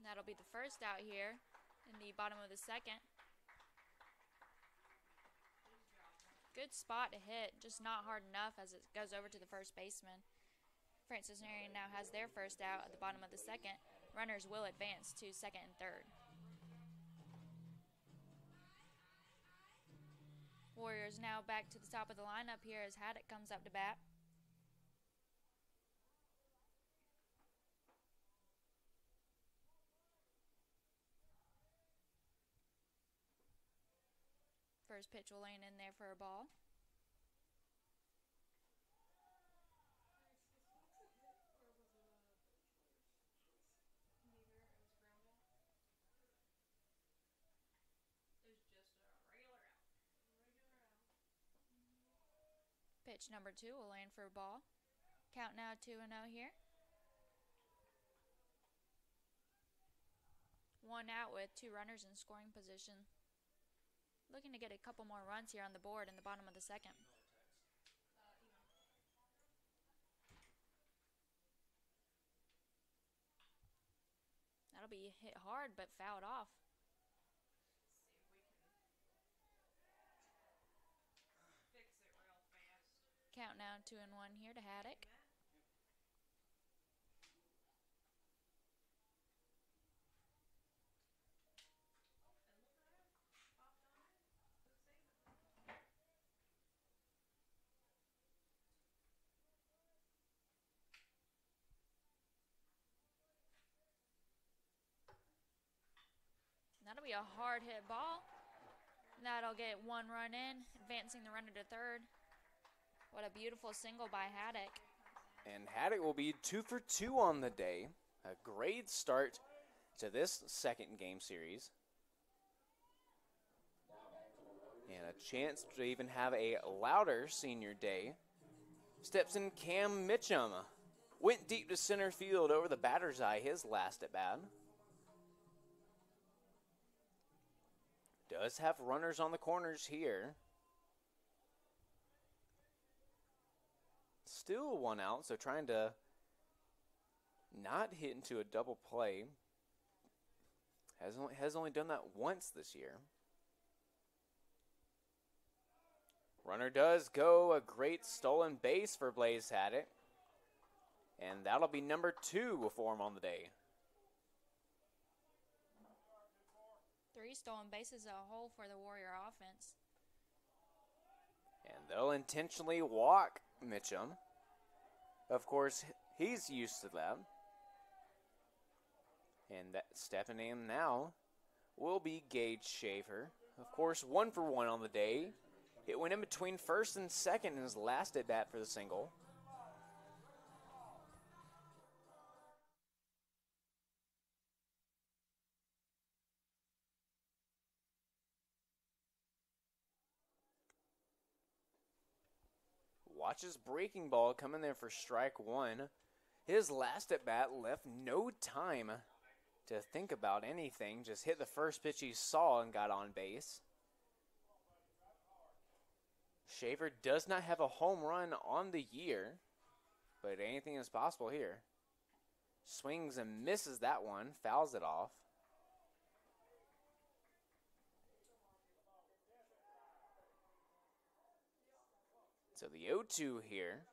Speaker 3: That'll be the first out here in the bottom of the second. Good spot to hit, just not hard enough as it goes over to the first baseman. Francis Marion now has their first out at the bottom of the second. Runners will advance to second and third. Warriors now back to the top of the lineup here as Haddock comes up to bat. First pitch will land in there for a ball. Pitch number 2 will land for a ball. Count now 2-0 here. 1 out with 2 runners in scoring position. Looking to get a couple more runs here on the board in the bottom of the second. That'll be hit hard but fouled off. Count now 2-1 here to Haddock. That'll be a hard hit ball. That'll get 1 run in, advancing the runner to third. What a beautiful single by Haddock.
Speaker 2: And Haddock will be 2 for 2 on the day. A great start to this second game series. And a chance to even have a louder senior day. Steps in Cam Mitchum. Went deep to center field over the batter's eye, his last at bat. Does have runners on the corners here. Still 1 out, so trying to not hit into a double play. Has only done that once this year. Runner does go, a great stolen base for Blaze Haddock. And that'll be number 2 for him on the day.
Speaker 3: 3 stolen bases a whole for the Warrior offense.
Speaker 2: And they'll intentionally walk Mitchum. Of course, he's used to that. And that stepping in now will be Gage Schaefer. Of course, 1 for 1 on the day. It went in between first and second in his last at bat for the single. Watches breaking ball come in there for strike 1. His last at bat left no time to think about anything. Just hit the first pitch he saw and got on base. Shaver does not have a home run on the year, but anything is possible here. Swings and misses that one, fouls it off. So the 0-2 here.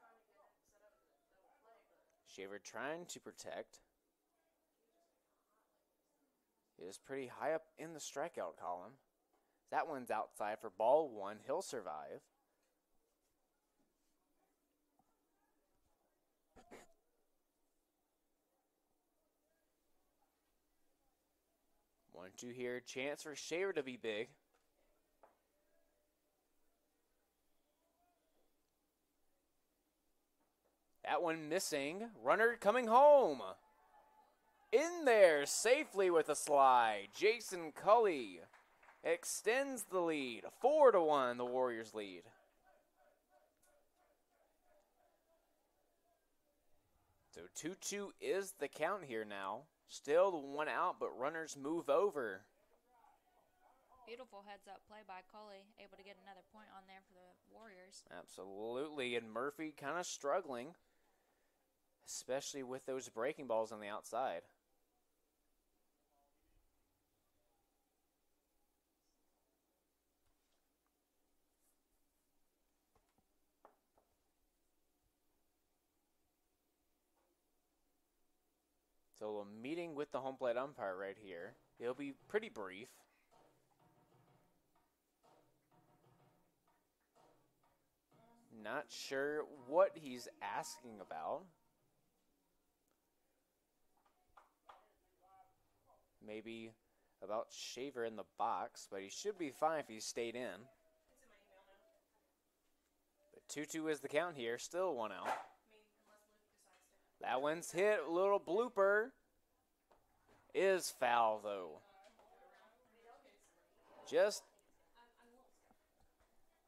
Speaker 2: Shaver trying to protect. Is pretty high up in the strikeout column. That one's outside for ball 1. He'll survive. One, two here. Chance for Shaver to be big. That one missing. Runner coming home. In there safely with a slide. Jason Cully extends the lead. 4-1, the Warriors lead. So 2-2 is the count here now. Still the 1 out, but runners move over.
Speaker 3: Beautiful heads-up play by Cully, able to get another point on there for the Warriors.
Speaker 2: Absolutely, and Murphy kind of struggling, especially with those breaking balls on the outside. So a meeting with the home plate umpire right here. It'll be pretty brief. Not sure what he's asking about. Maybe about Shaver in the box, but he should be fine if he stayed in. But 2-2 is the count here. Still 1 out. That one's hit. A little blooper. Is foul, though. Just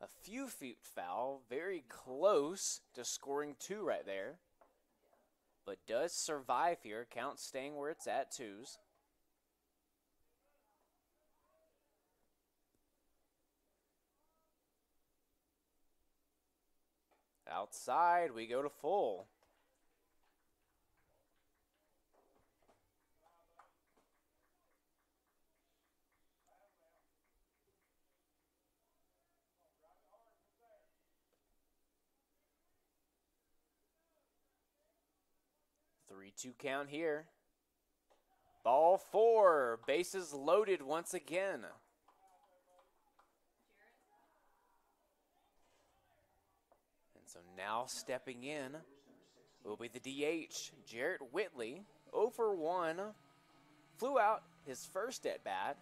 Speaker 2: a few feet foul. Very close to scoring 2 right there. But does survive here. Count staying where it's at, 2s. Outside, we go to full. Three-two count here. Ball 4. Bases loaded once again. So now stepping in will be the DH, Jarrett Whitley, 0 for 1. Flew out his first at-bat.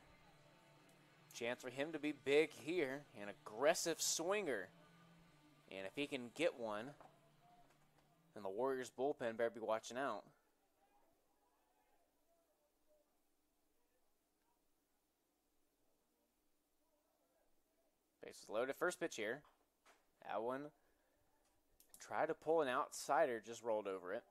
Speaker 2: Chance for him to be big here, an aggressive swinger. And if he can get one, then the Warriors bullpen better be watching out. Bases loaded, first pitch here. That one tried to pull an outsider, just rolled over it.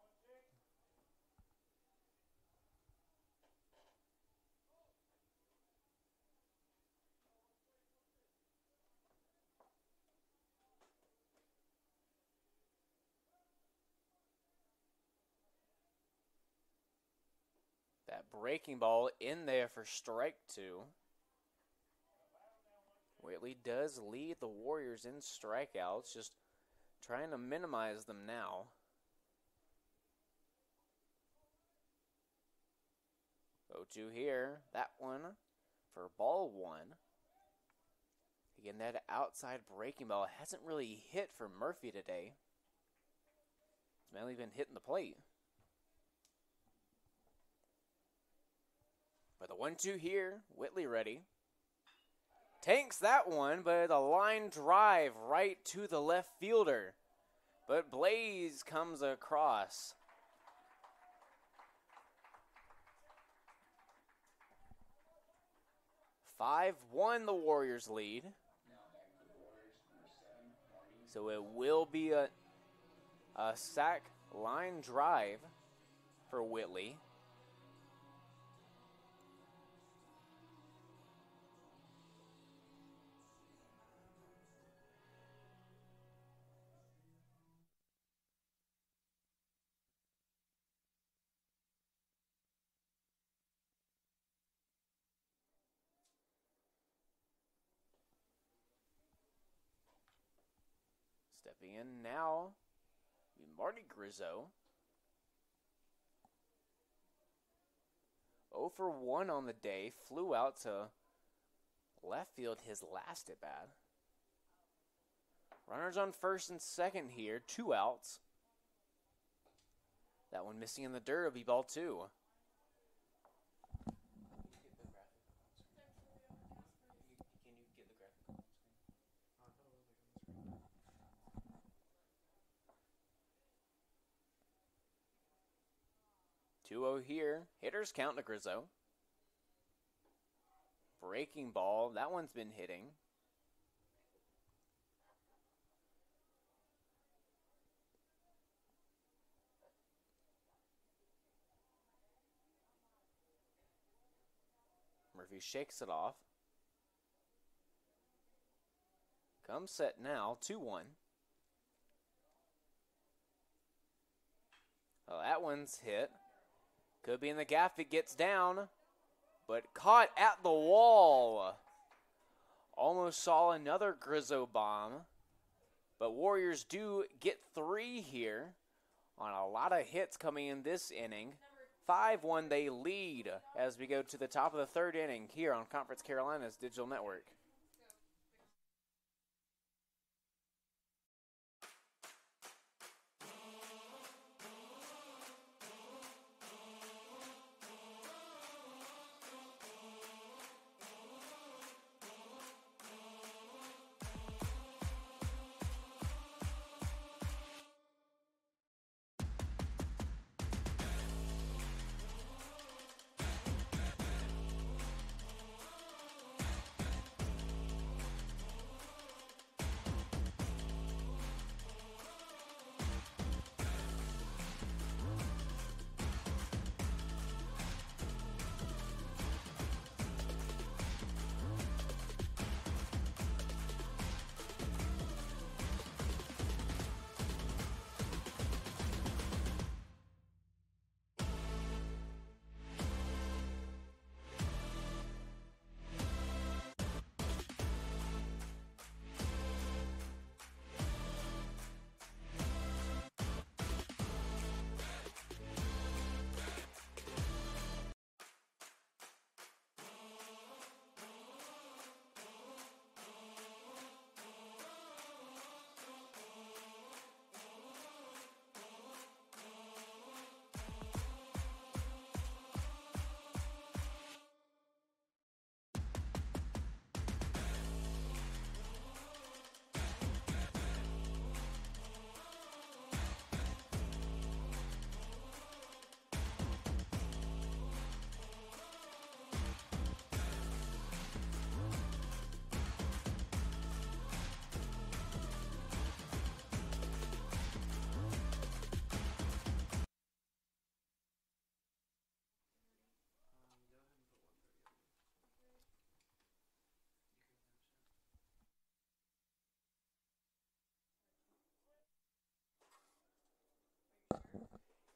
Speaker 2: That breaking ball in there for strike 2. Whitley does lead the Warriors in strikeouts, just trying to minimize them now. Go to here. That one for ball 1. Again, that outside breaking ball hasn't really hit for Murphy today. It's mainly been hitting the plate. But the 1-2 here. Whitley ready. Tanks that one, but a line drive right to the left fielder. But Blaze comes across. "5-1" the Warriors lead. So it will be a sac line drive for Whitley. Stepping in now, Marty Grizzo. 0 for 1 on the day. Flew out to left field his last at bat. Runners on first and second here. 2 outs. That one missing in the dirt will be ball 2. 2-0 here. Hitters count to Grizzo. Breaking ball. That one's been hitting. Murphy shakes it off. Come set now. 2-1. Oh, that one's hit. Could be in the gap if it gets down, but caught at the wall. Almost saw another Grizzo bomb, but Warriors do get 3 here on a lot of hits coming in this inning. 5-1 they lead as we go to the top of the third inning here on Conference Carolina's digital network.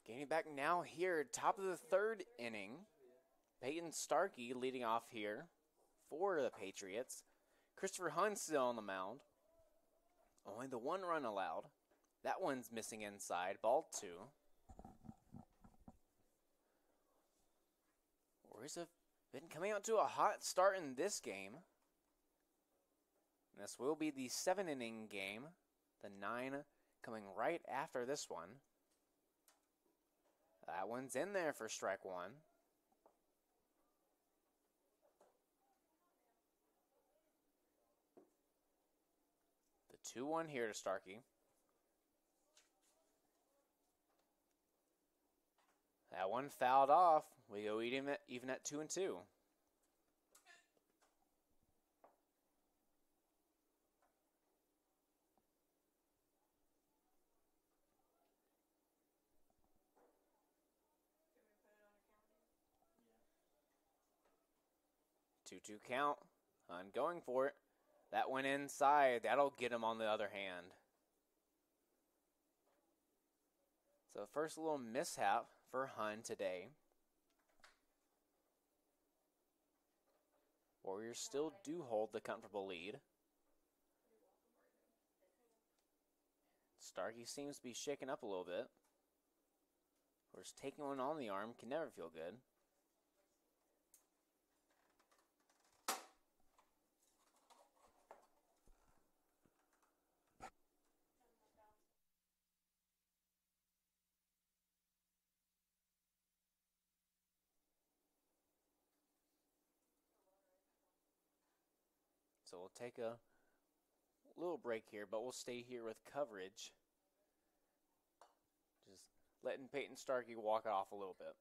Speaker 2: Gaining back now here, top of the third inning. Peyton Starkey leading off here for the Patriots. Christopher Hunt still on the mound. Only the one run allowed. That one's missing inside. Ball 2. Warriors have been coming out to a hot start in this game. And this will be the 7-inning game. The 9 coming right after this one. That one's in there for strike 1. The 2-1 here to Starkey. That one fouled off. We go even at 2-2. Yeah. 2-2 count. Hunt going for it. That went inside. That'll get him on the other hand. So first little mishap for Hunt today. Warriors still do hold the comfortable lead. Starkey seems to be shaken up a little bit. Of course, taking one on the arm can never feel good. So we'll take a little break here, but we'll stay here with coverage. Just letting Peyton Starkey walk off a little bit.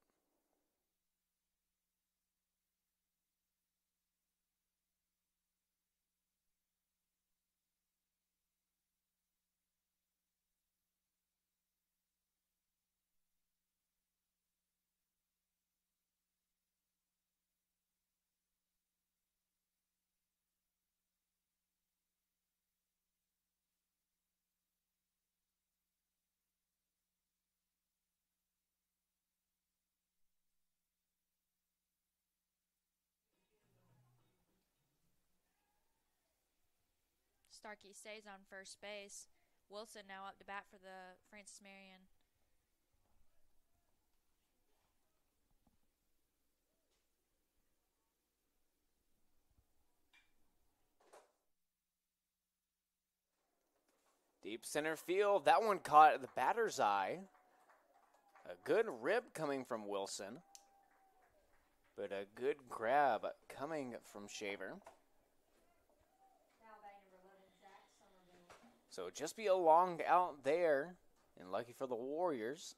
Speaker 3: Starkey stays on first base. Wilson now up to bat for the Francis Marion.
Speaker 2: Deep center field. That one caught the batter's eye. A good rib coming from Wilson. But a good grab coming from Shaver. So just be a long out there. And lucky for the Warriors,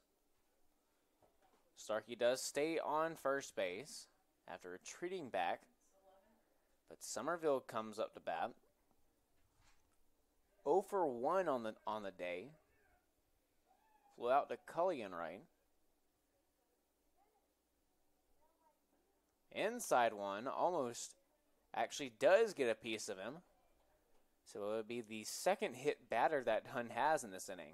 Speaker 2: Starkey does stay on first base after retreating back. But Somerville comes up to bat. 0 for 1 on the day. Flew out to Cullion right. Inside one, almost actually does get a piece of him. So it would be the second hit batter that Hun has in this inning.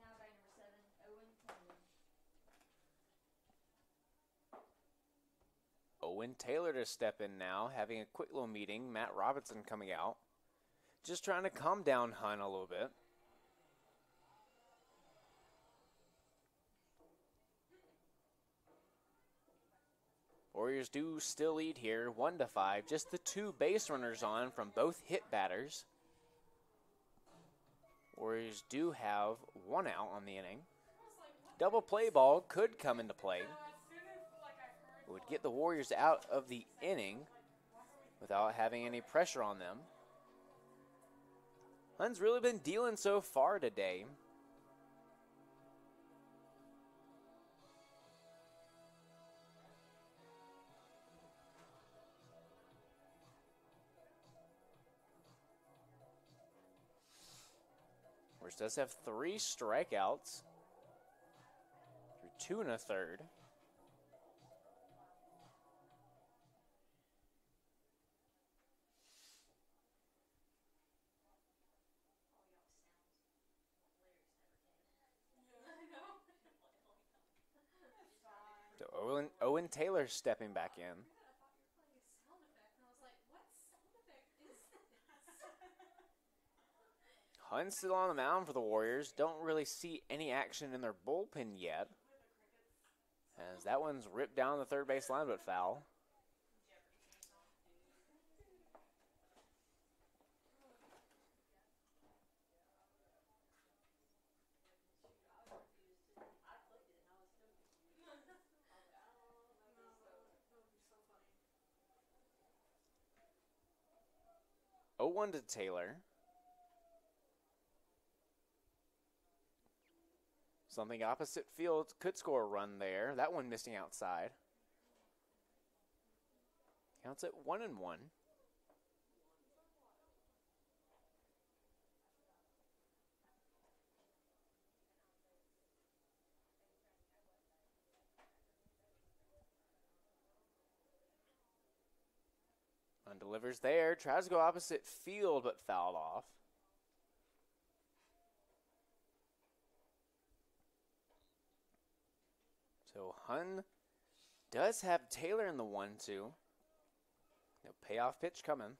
Speaker 3: Now batting number 7,
Speaker 2: Owen Taylor to step in now, having a quick little meeting. Matt Robinson coming out. Just trying to calm down Hun a little bit. Warriors do still lead here, 1-5. Just the 2 base runners on from both hit batters. Warriors do have 1 out on the inning. Double play ball could come into play. It would get the Warriors out of the inning without having any pressure on them. Hun's really been dealing so far today. Warriors does have 3 strikeouts through 2 1/3. So Owen Taylor stepping back in. Hun's still on the mound for the Warriors. Don't really see any action in their bullpen yet, as that one's ripped down the third base line but foul. Oh, 1 to Taylor. Something opposite field could score a run there. That one missing outside. Counts at 1-1. Hun delivers there. Tries to go opposite field but fouled off. So Hun does have Taylor in the 1-2. No payoff pitch coming.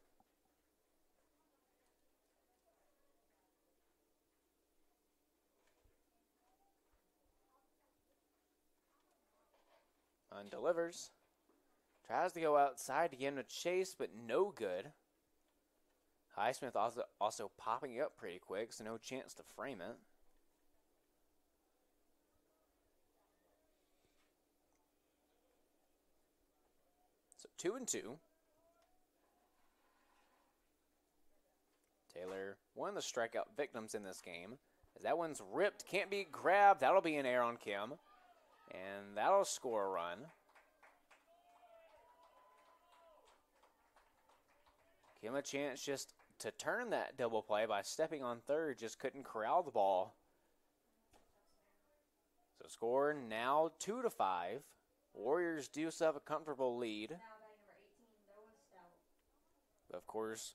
Speaker 2: Hun delivers. Tries to go outside to get him to chase, but no good. Highsmith also popping up pretty quick, so no chance to frame it. So 2-2. Taylor, one of the strikeout victims in this game. As that one's ripped, can't be grabbed. That'll be an error on Kim. And that'll score a run. Give him a chance just to turn that double play by stepping on third. Just couldn't corral the ball. So score now 2-5. Warriors do still have a comfortable lead. Of course,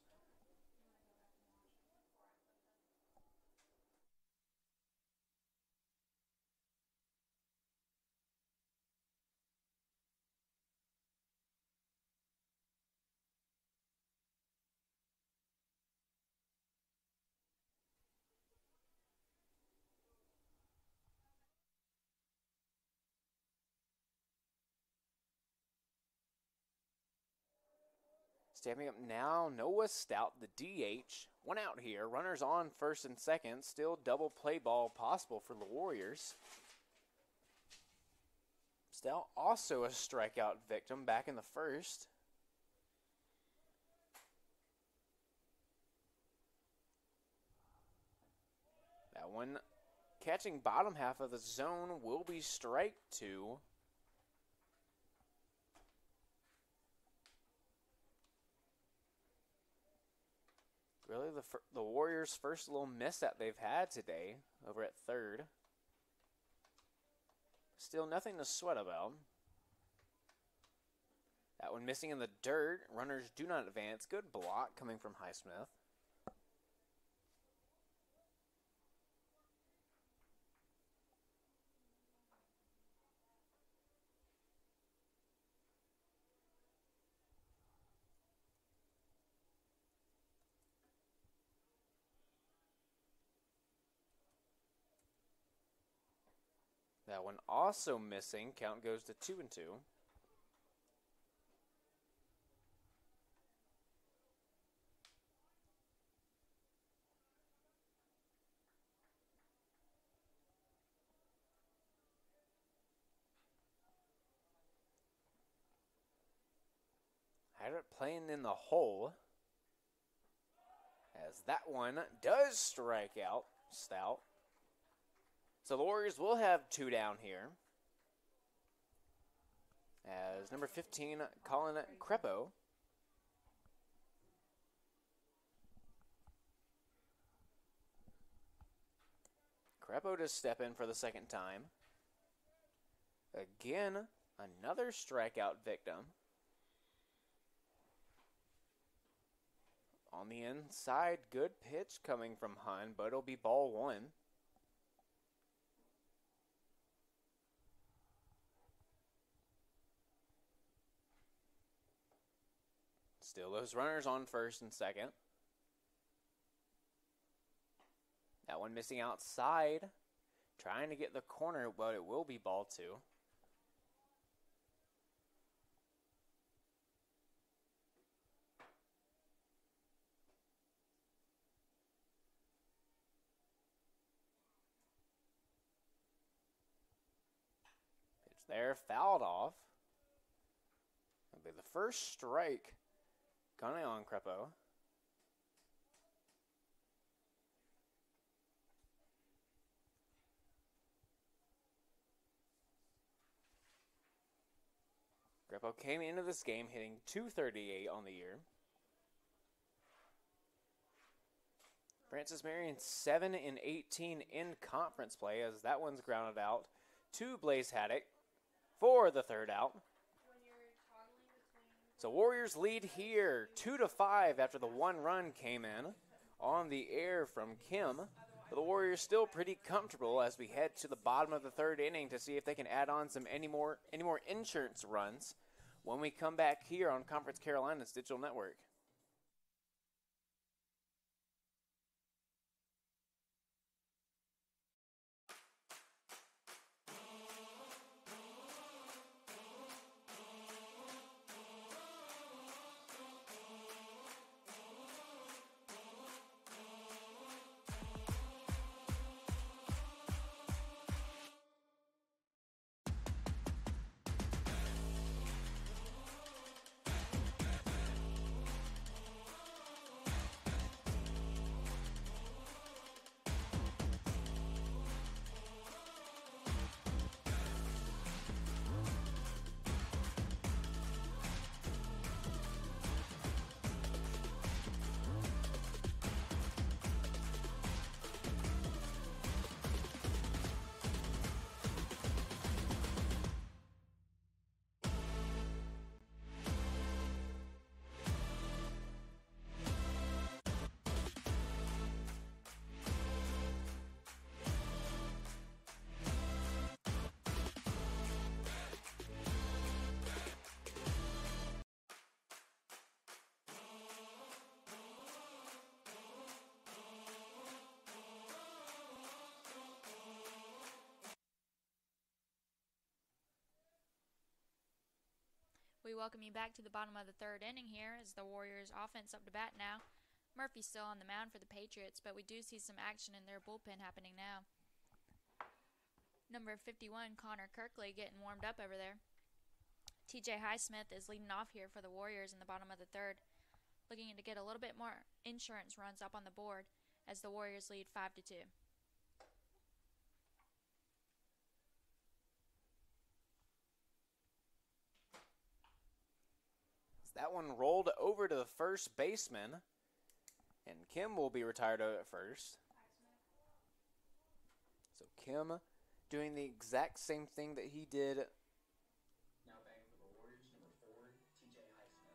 Speaker 2: Stepping up now, Noah Stout, the DH. One out here. Runners on first and second. Still double play ball possible for the Warriors. Stout also a strikeout victim back in the first. That one catching bottom half of the zone will be strike two. Really the Warriors' first little miss that they've had today over at third. Still nothing to sweat about. That one missing in the dirt. Runners do not advance. Good block coming from Highsmith. That one also missing. Count goes to 2-2. Had it playing in the hole. As that one does strike out Stout. So the Warriors will have two down here. As number 15, Colin Crepo. Crepo to step in for the second time. Again, another strikeout victim. On the inside, good pitch coming from Hun, but it'll be ball one. Still those runners on first and second. That one missing outside. Trying to get the corner, but it will be ball two. Pitch there, fouled off. That'll be the first strike coming on Crepo. Crepo came into this game hitting .238 on the year. Francis Marion 7 in 18 in conference play as that one's grounded out to Blaze Haddock for the third out. So Warriors lead here 2-5 after the one run came in on the air from Kim. But the Warriors still pretty comfortable as we head to the bottom of the third inning to see if they can add on any more insurance runs when we come back here on Conference Carolina's digital network.
Speaker 3: We welcome you back to the bottom of the third inning here as the Warriors offense up to bat now. Murphy's still on the mound for the Patriots, but we do see some action in their bullpen happening now. Number 51, Connor Kirkley, getting warmed up over there. TJ Highsmith is leading off here for the Warriors in the bottom of the third, looking to get a little bit more insurance runs up on the board as the Warriors lead 5-2.
Speaker 2: That one rolled over to the first baseman, and Kim will be retired at first. So Kim doing the exact same thing that he did.
Speaker 4: Now batting for the Warriors, number 4, TJ Highsmith.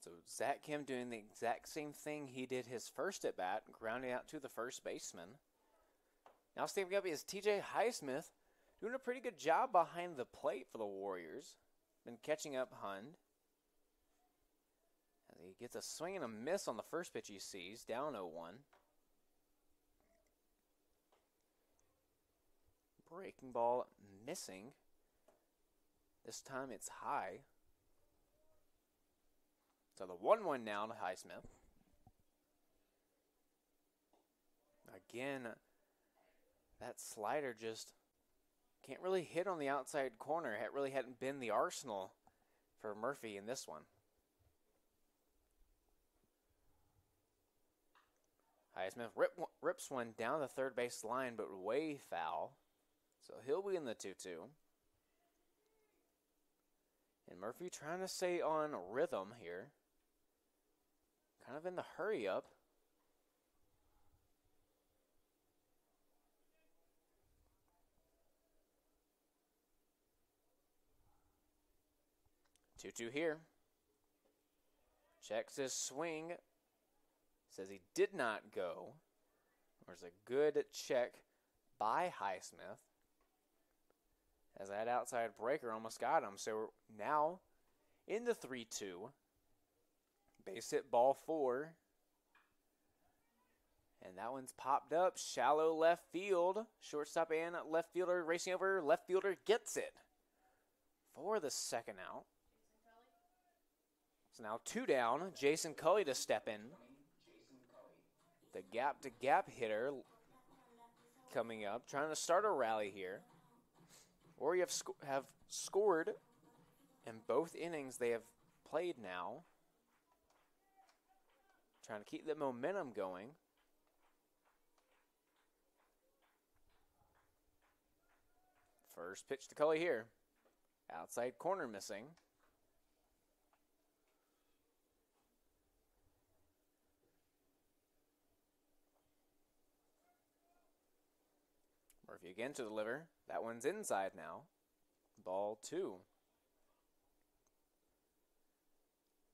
Speaker 2: So Zach Kim doing the exact same thing he did his first at bat, grounding out to the first baseman. Now stepping up is TJ Highsmith, doing a pretty good job behind the plate for the Warriors. Been catching up Hund. As he gets a swing and a miss on the first pitch he sees, down 0-1. Breaking ball missing. This time it's high. So the 1-1 now to Highsmith. Again, that slider just can't really hit on the outside corner. It really hadn't been the arsenal for Murphy in this one. Highsmith rips one down the third base line, but way foul. So he'll be in the 2-2. And Murphy trying to stay on rhythm here. Kind of in the hurry up. Two here. Checks his swing. Says he did not go. There's a good check by Highsmith. As that outside breaker almost got him. So now in the 3-2. Base hit ball 4. And that one's popped up. Shallow left field. Shortstop and left fielder racing over. Left fielder gets it for the second out. So now 2 down. Jason Cully to step in. The gap-to-gap hitter coming up. Trying to start a rally here. Or you have scored in both innings they have played now. Trying to keep the momentum going. First pitch to Cully here. Outside corner missing. Murphy again to deliver. That one's inside now. Ball 2.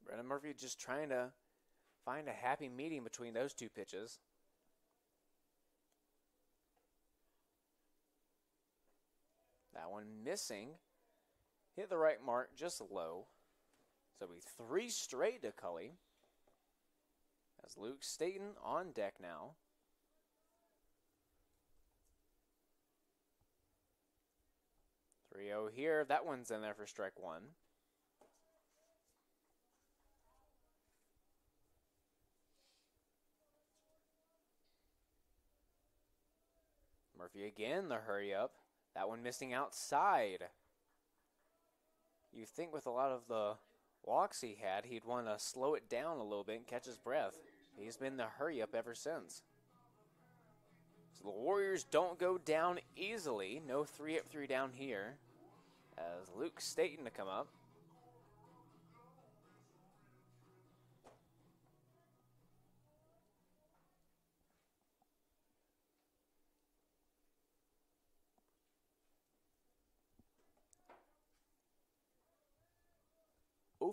Speaker 2: Brennan Murphy just trying to find a happy medium between those two pitches. That one missing. Hit the right mark, just low. So we 3 straight to Cully. As Luke Staten on deck now. .3-0 here. That one's in there for strike 1. Murphy again, the hurry up. That one missing outside. You think with a lot of the walks he had, he'd want to slow it down a little bit and catch his breath. He's been the hurry up ever since. So the Warriors don't go down easily. No 3-up, 3 down here. As Luke Staten to come up.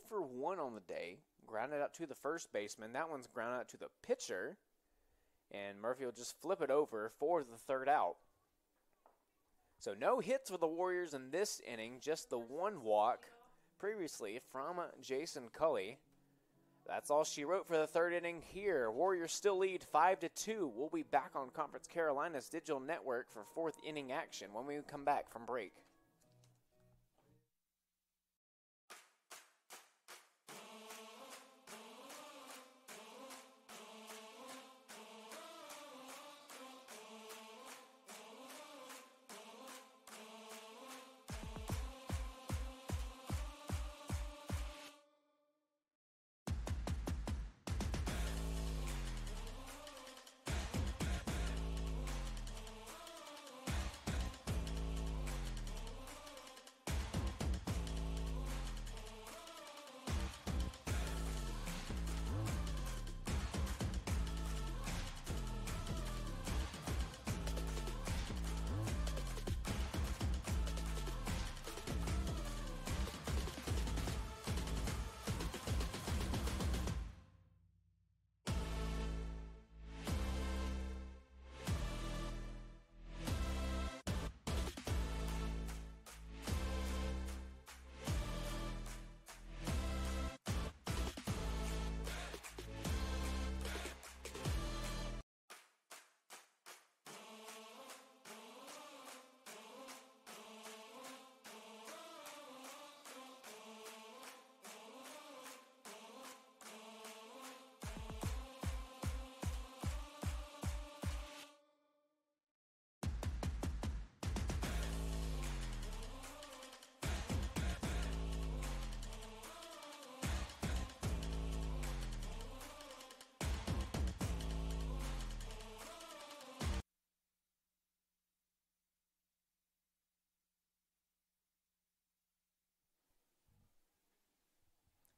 Speaker 2: For 1 on the day, grounded out to the first baseman. That one's grounded out to the pitcher, and Murphy will just flip it over for the third out. So no hits for the Warriors in this inning, just the 1 walk previously from Jason Cully. That's all she wrote for the third inning here. Warriors still lead 5-2. We'll be back on Conference Carolina's digital network for fourth inning action when we come back from break.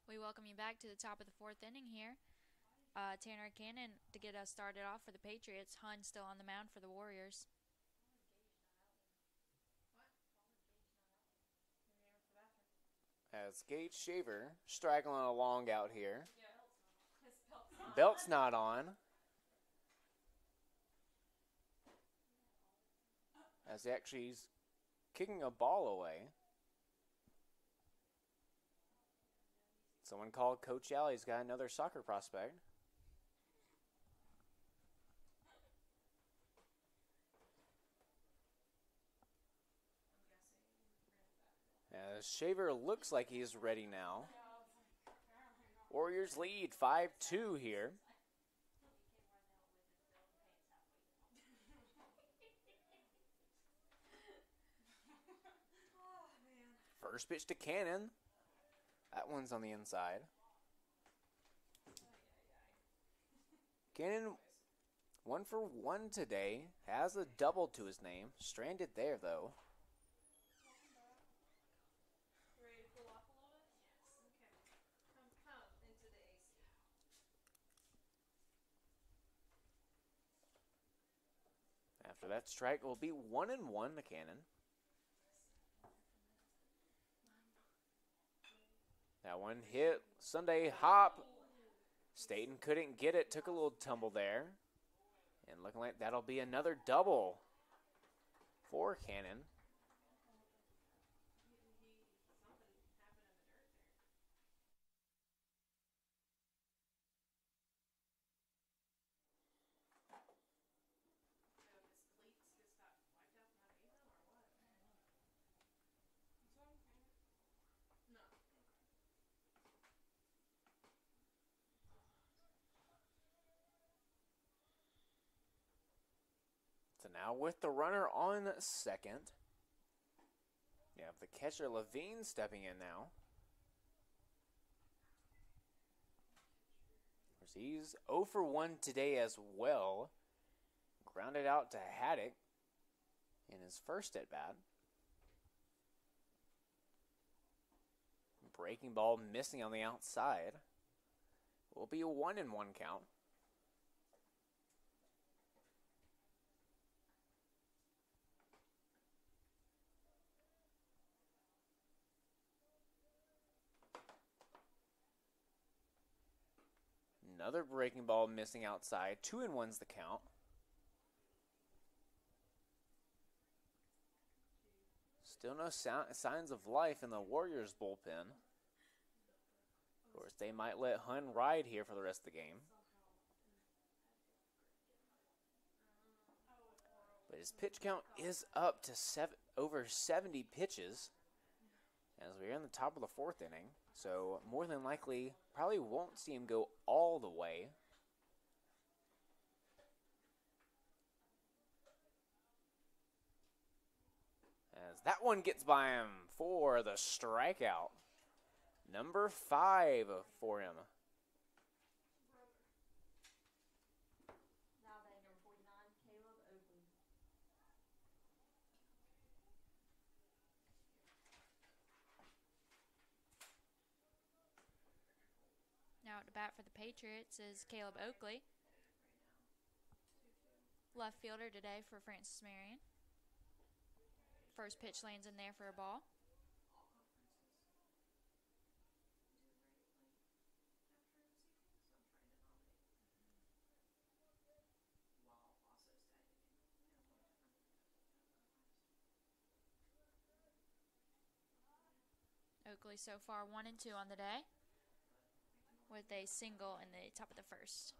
Speaker 3: We welcome you back to the top of the fourth inning here. Tanner Cannon to get us started off for the Patriots. Hun still on the mound for the Warriors.
Speaker 2: As Gage Shaver straggling along out here. Belt's not on. As he actually is kicking a ball away. Someone called Coach Alley's got another soccer prospect. As Shaver looks like he's ready now. Warriors lead 5-2 here. First pitch to Cannon. That one's on the inside. Cannon 1 for 1 today. Has a double to his name. Stranded there, though.
Speaker 6: Ready to cool off a little bit? Yes. Okay. Come into the AC.
Speaker 2: After that strike will be 1-1 to Cannon. That one hit. Sunday hop. Staten couldn't get it. Took a little tumble there. And looking like that'll be another double for Cannon. So now with the runner on second, you have the catcher Levine stepping in now. He's 0 for 1 today as well. Grounded out to Haddock in his first at bat. Breaking ball missing on the outside. Will be a 1-1 count. Another breaking ball missing outside. 2-1's the count. Still no signs of life in the Warriors bullpen. Of course, they might let Hun ride here for the rest of the game. But his pitch count is up to over 70 pitches as we're in the top of the 4th inning. So more than likely, probably won't see him go all the way. As that one gets by him for the strikeout. Number 5 for him.
Speaker 6: Now batting number 49, Caleb Oakley.
Speaker 3: Now at the bat for the Patriots is Caleb Oakley. Left fielder today for Francis Marion. First pitch lands in there for a ball. Oakley so far 1 and 2 on the day, with a single in the top of the 1st.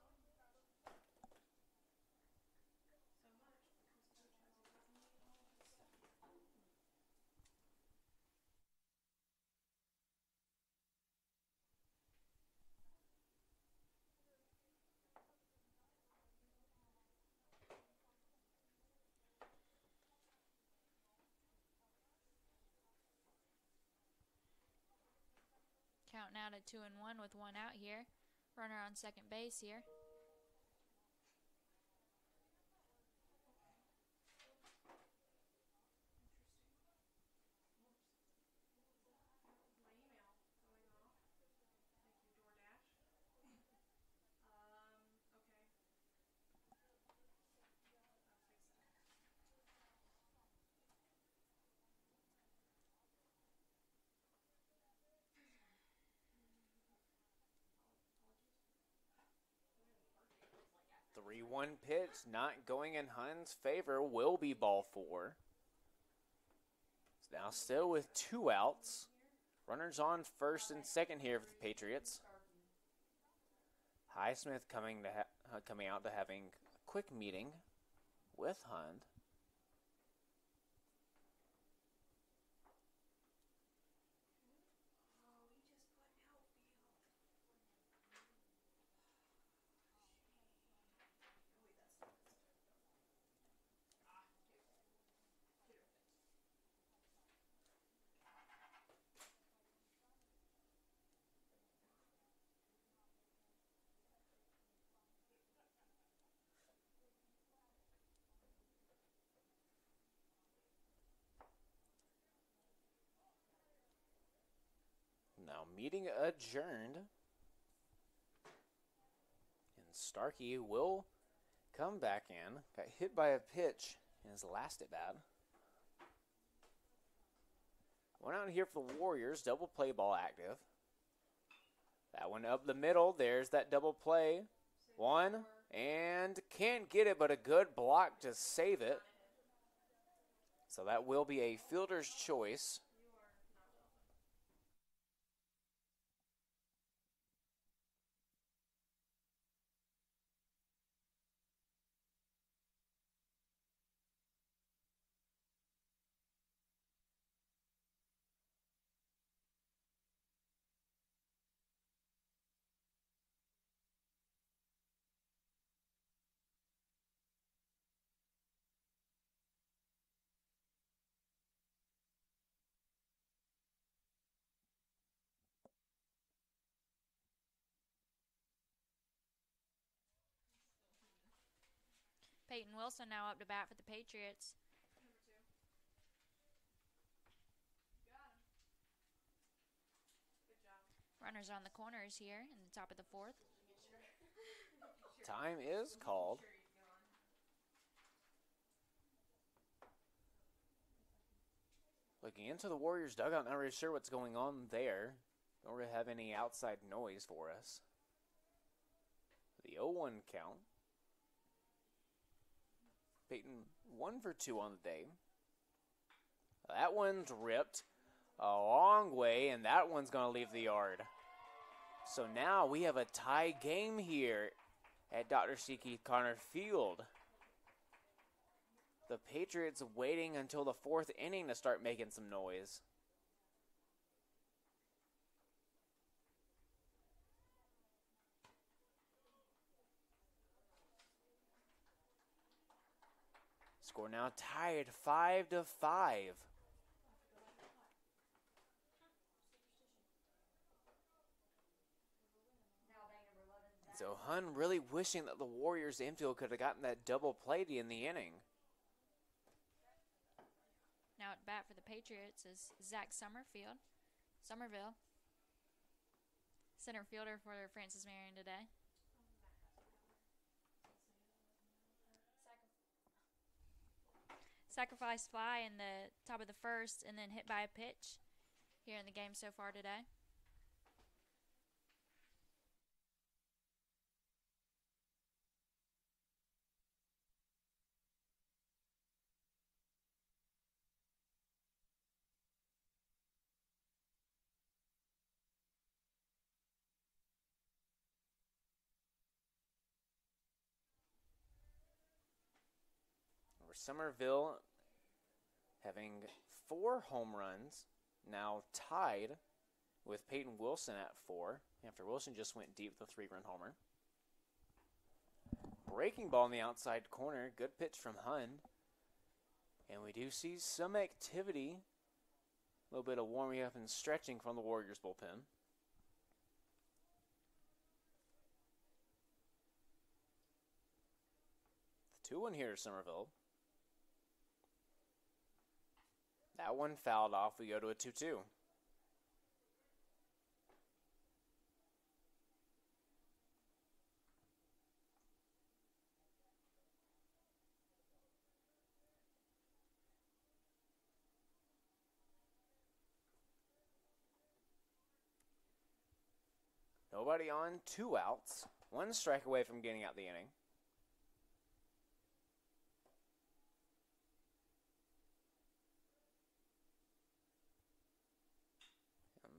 Speaker 3: Count now to 2 and 1 with 1 out here. Runner on second base here.
Speaker 6: My email going off. Thank you, DoorDash. Okay. I'll fix that.
Speaker 2: The 3-1 pitch not going in Hun's favor, will be ball 4. Now still with 2 outs. Runners on first and second here for the Patriots. Highsmith coming out to having a quick meeting with Hun. Now meeting adjourned. And Starkey will come back in. Got hit by a pitch in his last at bat. One out here for the Warriors. Double play ball active. That one up the middle. There's that double play. 1 and can't get it, but a good block to save it. So that will be a fielder's choice.
Speaker 3: Peyton Wilson now up to bat for the Patriots.
Speaker 6: Number 2. Got him. Good job.
Speaker 3: Runners on the corners here in the top of the 4th.
Speaker 2: Time is called. Looking into the Warriors dugout, not really sure what's going on there. Don't really have any outside noise for us. The 0-1 count. Peyton 1 for 2 on the day. That one's ripped a long way, and that one's going to leave the yard. So now we have a tie game here at Dr. C. Keith Connor Field. The Patriots waiting until the 4th inning to start making some noise. Score now tied 5-5. So Hun really wishing that the Warriors infield could have gotten that double play to end the inning.
Speaker 3: Now at bat for the Patriots is Zach Somerville. Center fielder for Francis Marion today. Sacrifice fly in the top of the first and then hit by a pitch here in the game so far today.
Speaker 2: Somerville having 4 home runs, now tied with Peyton Wilson at 4, after Wilson just went deep with a 3-run homer. Breaking ball in the outside corner, good pitch from Hun. And we do see some activity, a little bit of warming up and stretching from the Warriors bullpen. The 2-1 here to Somerville. That one fouled off. We go to a 2-2. Nobody on, 2 outs. 1 strike away from getting out the inning.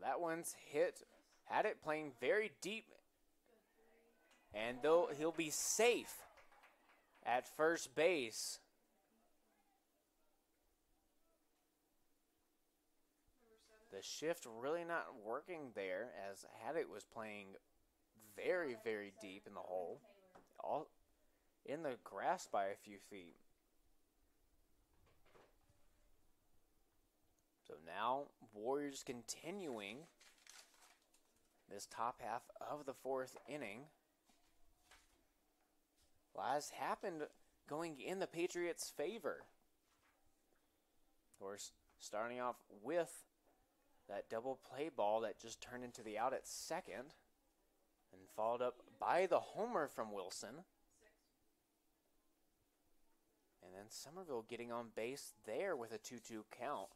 Speaker 2: That one's hit, had it playing very deep, and though he'll be safe at first base. The shift really not working there, as Haddock was playing very, very deep in the hole, all in the grass by a few feet. So now, Warriors continuing this top half of the 4th inning. Well, as happened going in the Patriots' favor. Of course, starting off with that double play ball that just turned into the out at second, and followed up by the homer from Wilson. And then Somerville getting on base there with a 2-2 count.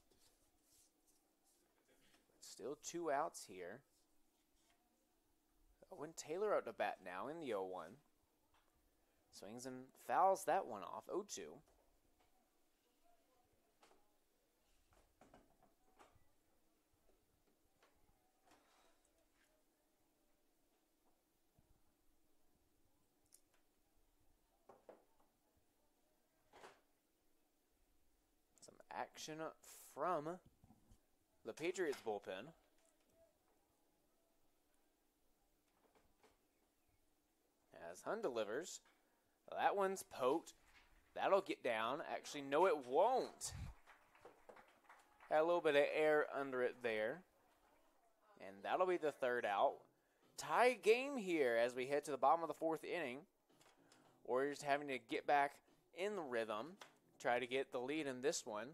Speaker 2: Still 2 outs here. Owen Taylor out to bat now in the 0-1. Swings and fouls that one off, 0-2. Some action from the Patriots bullpen. As Hun delivers. That one's poked. That'll get down. Actually, no, it won't. Had a little bit of air under it there. And that'll be the 3rd out. Tie game here as we head to the bottom of the 4th inning. Warriors having to get back in the rhythm. Try to get the lead in this one.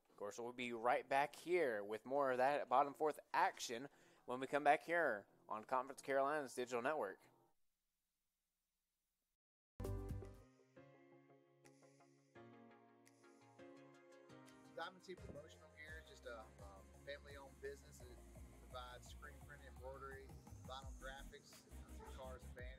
Speaker 2: Of course, we'll be right back here with more of that bottom 4th action when we come back here on Conference Carolina's Digital Network.
Speaker 7: Diamond T Promotional Gear is just a family-owned business that provides screen print embroidery, vinyl graphics, cars and banners.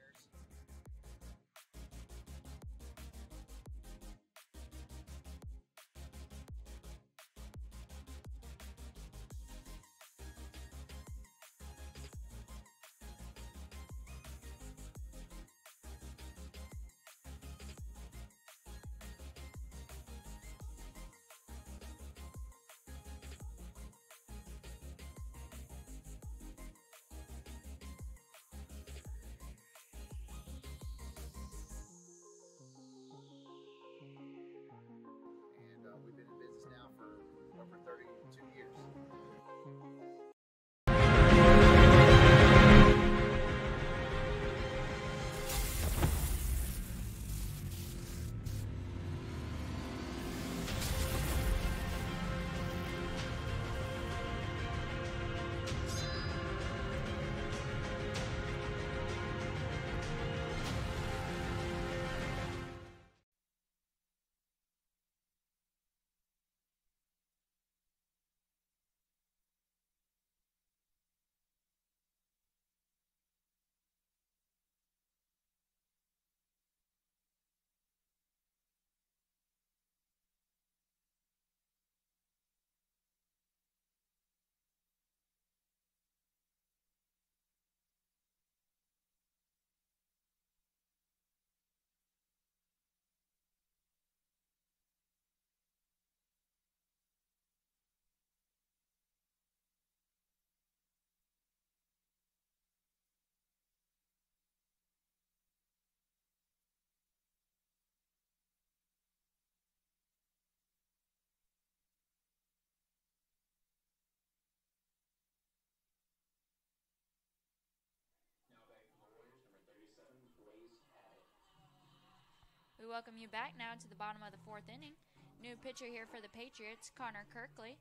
Speaker 3: We welcome you back now to the bottom of the 4th inning. New pitcher here for the Patriots, Connor Kirkley,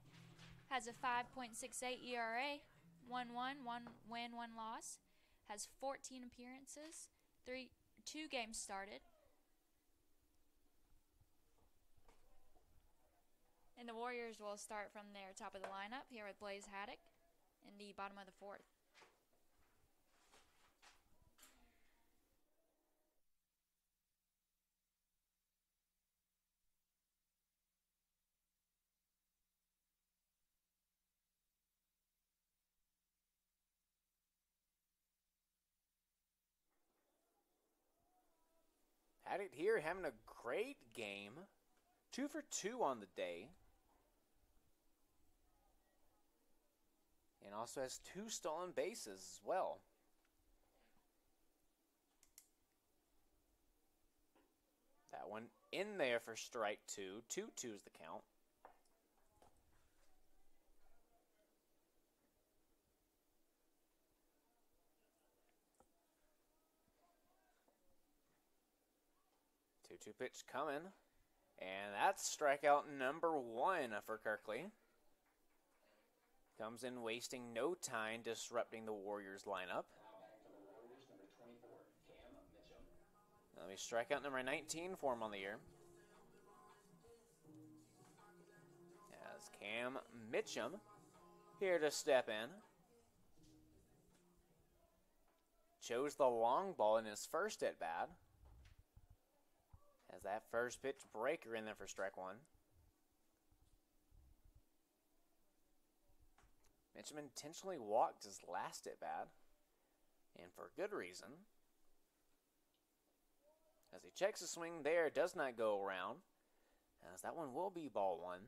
Speaker 3: has a 5.68 ERA, 1-1, 1 win, 1 loss, has 14 appearances, 2 games started. And the Warriors will start from their top of the lineup here with Blaze Haddock in the bottom of the 4th.
Speaker 2: Haddock here having a great game. 2 for 2 on the day. And also has 2 stolen bases as well. That one in there for strike 2. 2-2 is the count. Two pitch coming. And that's strikeout number 1 for Kirkley. Comes in wasting no time, disrupting the Warriors lineup. Let me strikeout number 19 for him on the year. As Cam Mitchum here to step in. Chose the long ball in his first at bat. Has that first pitch breaker in there for strike 1. Mitchum intentionally walked his last at bat, and for good reason. As he checks the swing there, does not go around, as that one will be ball 1.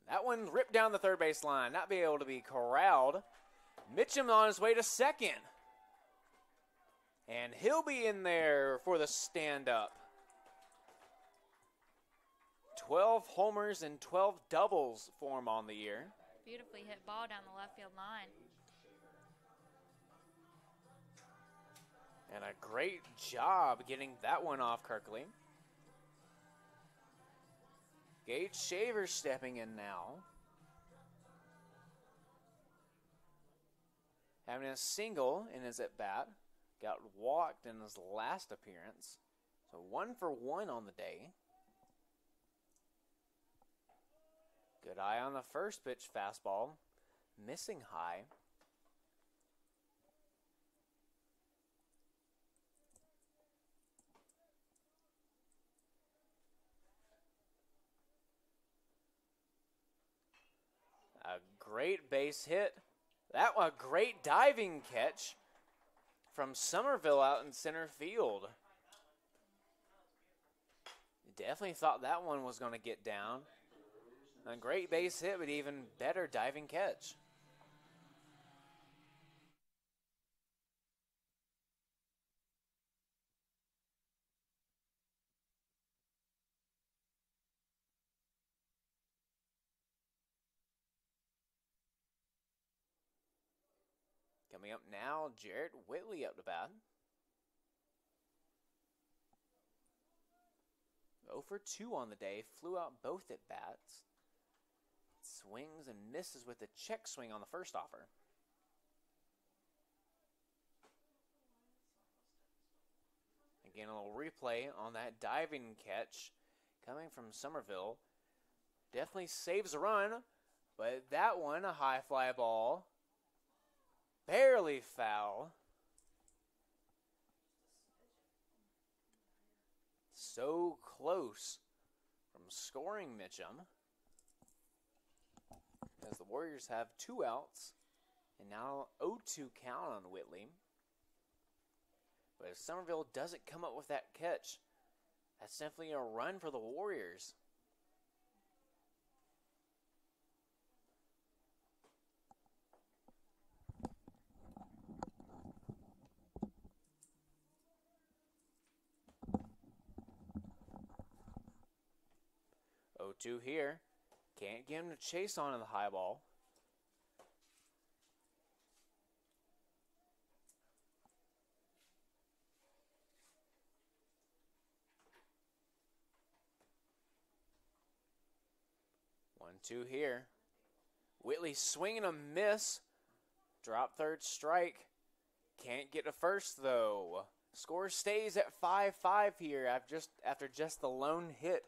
Speaker 2: That one ripped down the third base line, not be able to be corralled. Mitchum on his way to second. And he'll be in there for the stand-up. 12 homers and 12 doubles for him on the year.
Speaker 3: Beautifully hit ball down the left field line.
Speaker 2: And a great job getting that one off Kirkley. Gage Shaver stepping in now. Having a single in his at-bat. Got walked in his last appearance. So 1 for 1 on the day. Good eye on the first pitch fastball. Missing high. A great base hit. That was a great diving catch from Somerville out in center field. Definitely thought that one was going to get down. A great base hit, but even better diving catch. Coming up now, Jarrett Whitley up to bat. 0 for 2 on the day, flew out both at bats. Swings and misses with a check swing on the first offer. Again, a little replay on that diving catch coming from Somerville. Definitely saves a run, but that one, a high fly ball. Barely foul. So close from scoring Mitchum. As the Warriors have 2 outs. And now 0-2 count on Whitley. But if Somerville doesn't come up with that catch, that's definitely a run for the Warriors. Here. Can't get him to chase onto the high ball. 1-2 here. Whitley swinging a miss. Drop third strike. Can't get a first, though. Score stays at 5-5 here after just the lone hit.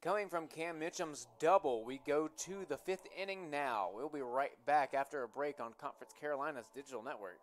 Speaker 2: Coming from Cam Mitchum's double, we go to the 5th inning now. We'll be right back after a break on Conference Carolina's digital network.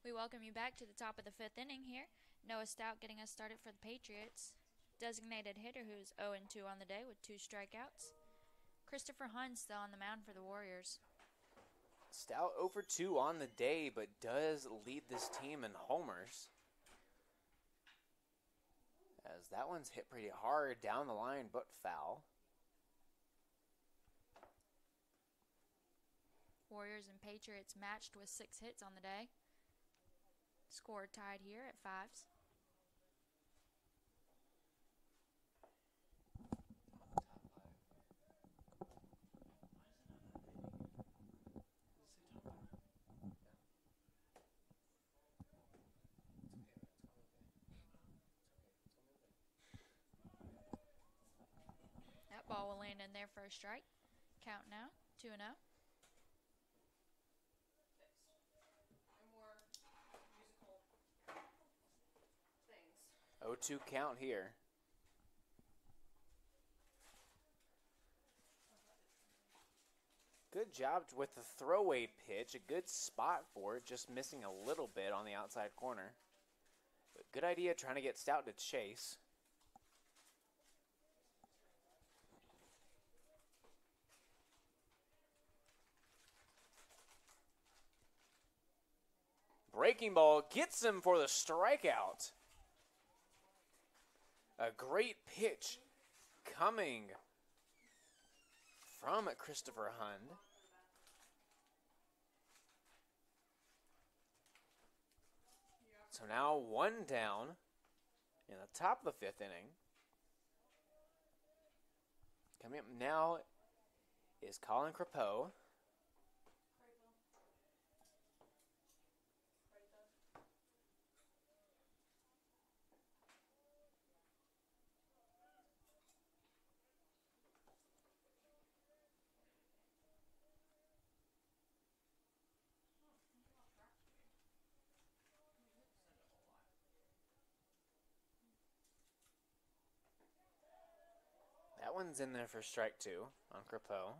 Speaker 3: We welcome you back to the top of the 5th inning here. Noah Stout getting us started for the Patriots. Designated hitter who's 0-2 on the day with 2 strikeouts. Christopher Hunt still on the mound for the Warriors.
Speaker 2: Stout 0-2 on the day, but does lead this team in homers. As that one's hit pretty hard down the line, but foul.
Speaker 3: Warriors and Patriots matched with 6 hits on the day. Score tied here at 5s. That ball will land in there for a strike. Count now, 2-0.
Speaker 2: 0-2 count here. Good job with the throwaway pitch. A good spot for it, just missing a little bit on the outside corner. But good idea trying to get Stout to chase. Breaking ball gets him for the strikeout. A great pitch coming from Christopher Hund. So now 1 down in the top of the 5th inning. Coming up now is Colin Crepeau. That one's in there for strike 2 on Crepeau.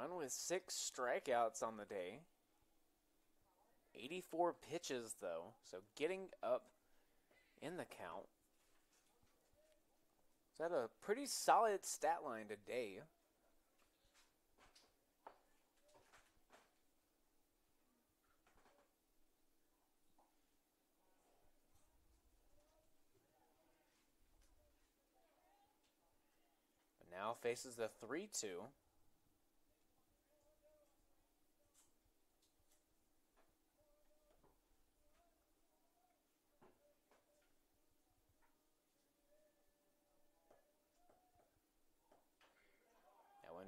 Speaker 2: Hunt with 6 strikeouts on the day. 84 pitches, though, so getting up in the count. So that's a pretty solid stat line today. But now faces the 3-2.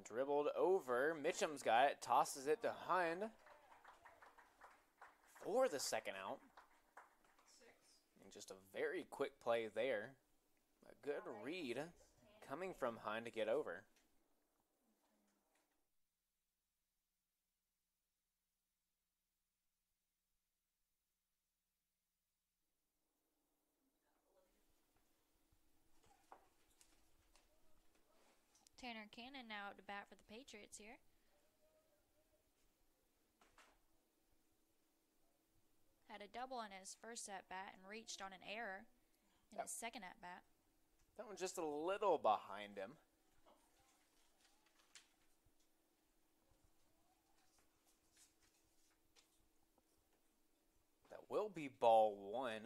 Speaker 2: Dribbled over. Mitchum's got it. Tosses it to Hunt for the second out. And just a very quick play there. A good read coming from Hunt to get over.
Speaker 3: Tanner Cannon now up to bat for the Patriots here. Had a double in his first at-bat and reached on an error in his second at-bat.
Speaker 2: That one's just a little behind him. That will be ball 1.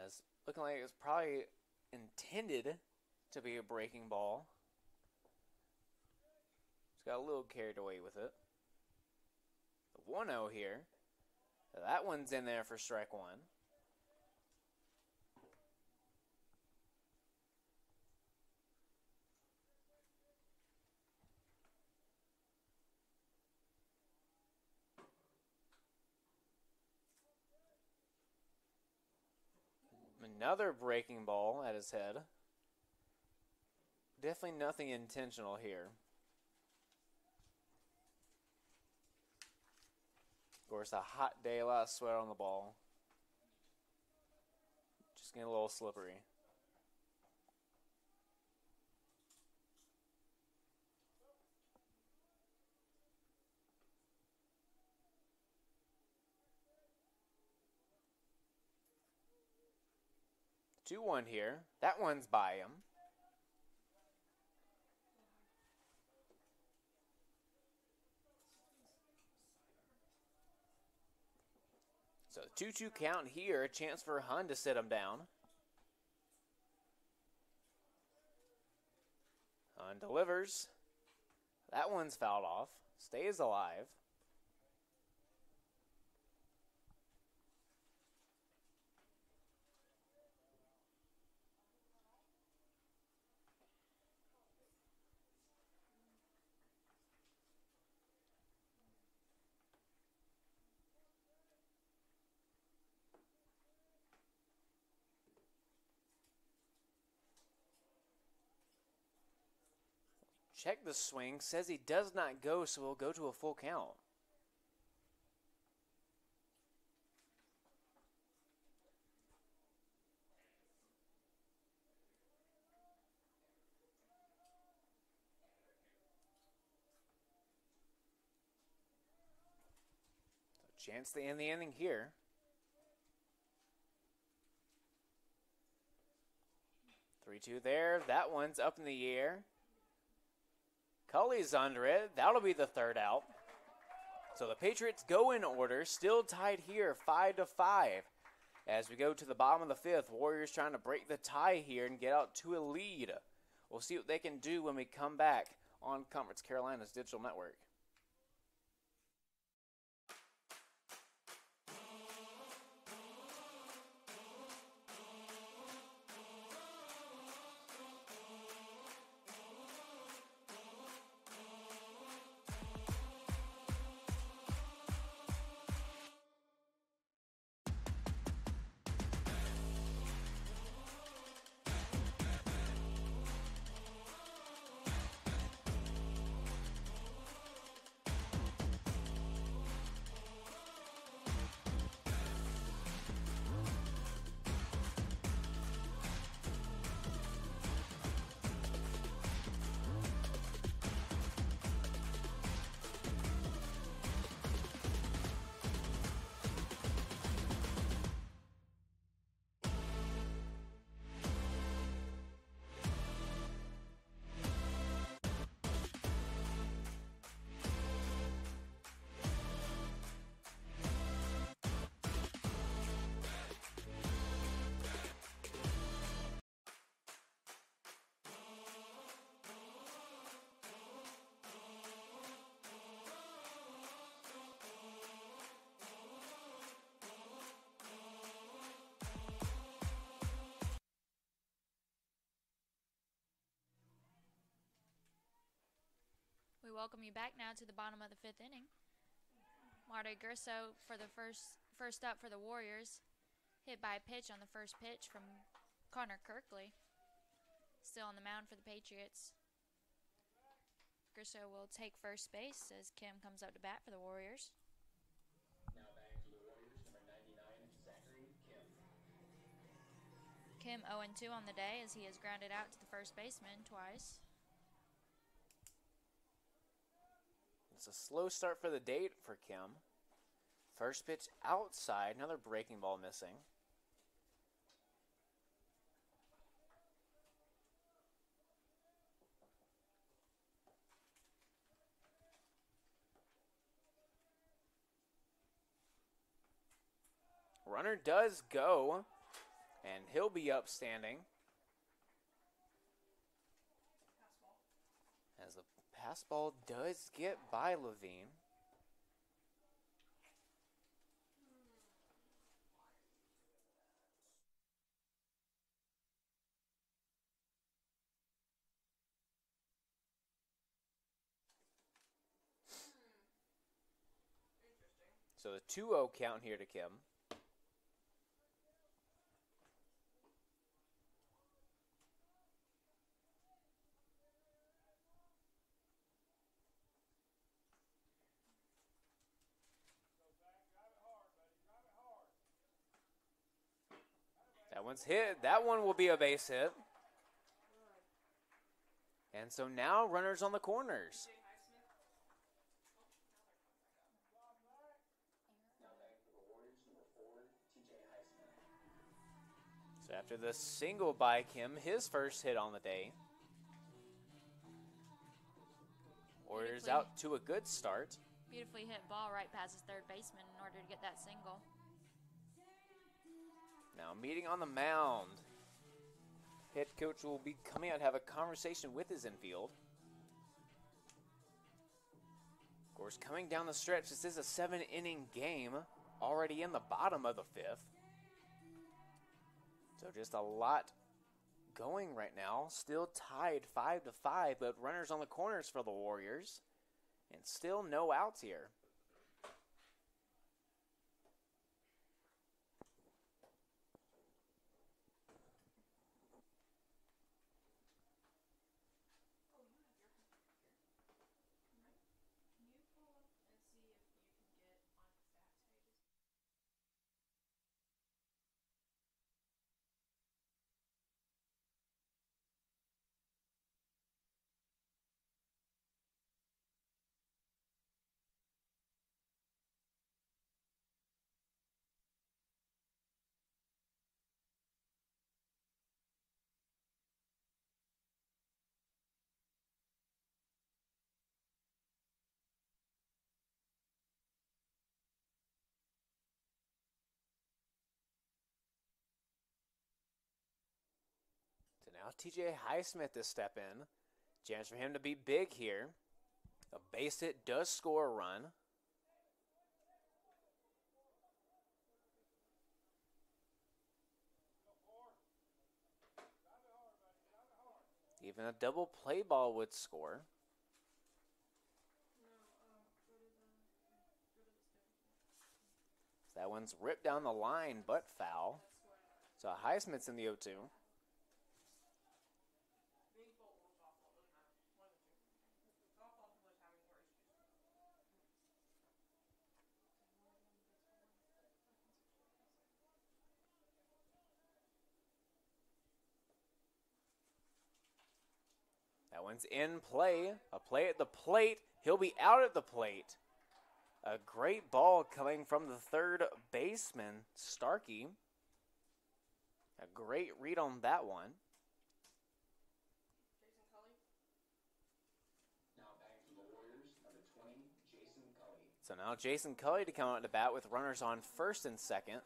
Speaker 2: As looking like it was probably intended to be a breaking ball. Got a little carried away with it. The 1-0 here. That one's in there for strike 1. Another breaking ball at his head. Definitely nothing intentional here. Of course, a hot day, a lot of sweat on the ball. Just getting a little slippery. Two 2-1 here. That one's by him. So 2-2 count here, a chance for Hunt to sit him down. Hunt delivers. That one's fouled off. Stays alive. Check the swing. Says he does not go, so we'll go to a full count. So chance to end the inning here. Three-two there. That one's up in the air. Cully's under it. That'll be the third out. So the Patriots go in order. Still tied here, 5-5. As we go to the bottom of the fifth, Warriors trying to break the tie here and get out to a lead. We'll see what they can do when we come back on Conference Carolina's digital network.
Speaker 3: welcome you back now to the bottom of the 5th inning. Marta Grisso for the first up for the Warriors. Hit by a pitch on the first pitch from Connor Kirkley. Still on the mound for the Patriots. Grisso will take first base as Kim comes up to bat for the Warriors.
Speaker 4: Now back to the Warriors, number 99, Zachary Kim.
Speaker 3: Kim 0-2 on the day as he has grounded out to the first baseman twice.
Speaker 2: It's a slow start for the day for Kim. First pitch outside, another breaking ball missing. Runner does go, and he'll be upstanding. As the pass ball does get by Levine. So the 2-0 count here to Kim. That one's hit. That one will be a base hit. And so now runners on the corners.
Speaker 4: Now back to the Warriors, number 4, TJ Highsmith.
Speaker 2: So after the single by Kim, his first hit on the day. Warriors out to a good start.
Speaker 3: Beautifully hit ball right past his third baseman in order to get that single.
Speaker 2: Now meeting on the mound. Head coach will be coming out to have a conversation with his infield. Of course, coming down the stretch, this is a 7-inning game, already in the bottom of the 5th. So just a lot going right now. Still tied 5-5, but runners on the corners for the Warriors. And still no outs here. So now TJ Highsmith to step in. Chance for him to be big here. A base hit does score a run. Even a double play ball would score. That one's ripped down the line, but foul. So Highsmith's in the 0-2. That one's in play. A play at the plate. He'll be out at the plate. A great ball coming from the third baseman, Starkey. A great read on that one.
Speaker 4: Now back to the Warriors, number 20, Jason Cully.
Speaker 2: So now Jason Cully to come out to bat with runners on first and second.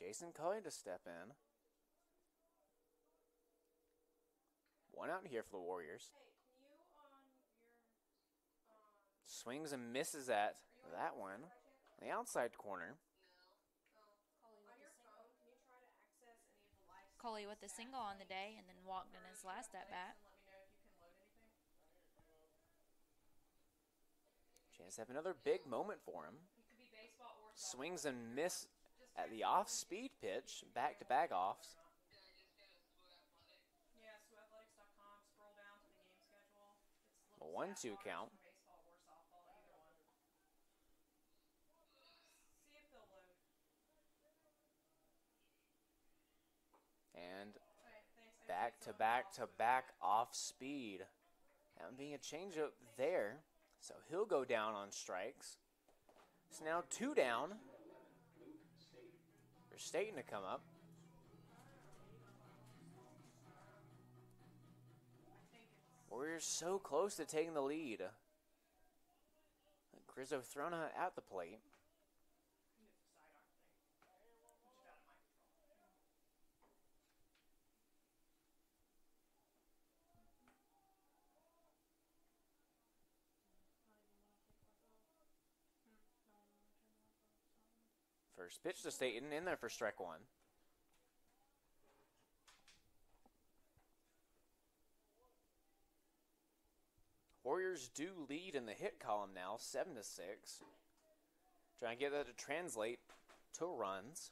Speaker 2: Jason Cully to step in. 1 out here for the Warriors. Swings and misses at that one. The outside corner.
Speaker 3: Cully with the single on the day and then walked in his last at bat.
Speaker 2: Chance to have another big moment for him. Swings and miss at the off-speed pitch. Back-to-back offs. A 1-2 count. And back-to-back off speed. That one being a changeup there. So he'll go down on strikes. It's now 2 down. For Staten to come up. Warriors so close to taking the lead. Grizzo thrown at the plate. First pitch to Staten, in there for strike 1. Warriors do lead in the hit column now, 7-6. Trying to get that to translate to runs.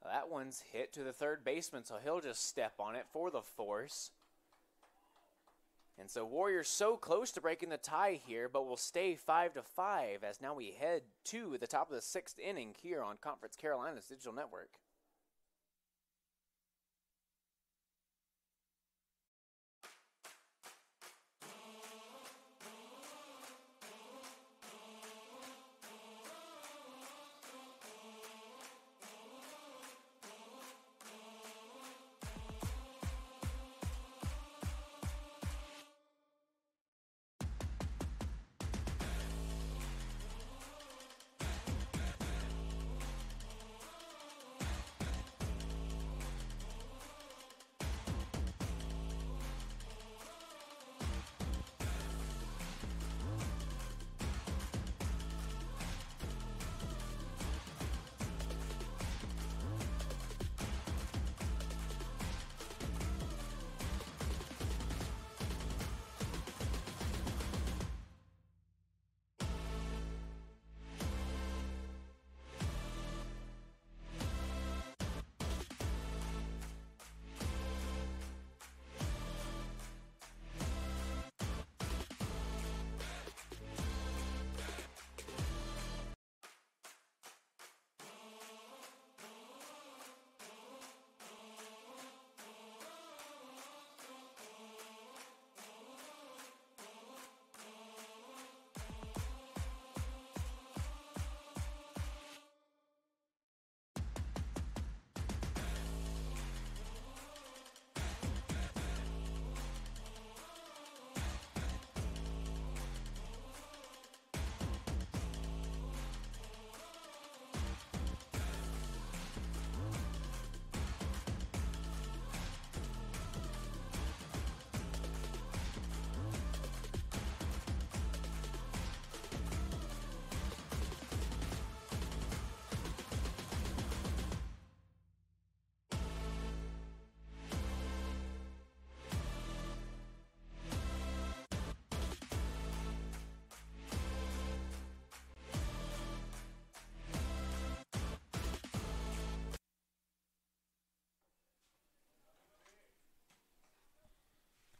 Speaker 2: That one's hit to the third baseman, so he'll just step on it for the force. And so Warriors so close to breaking the tie here, but will stay 5-5 as now we head to the top of the 6th inning here on Conference Carolina's digital network.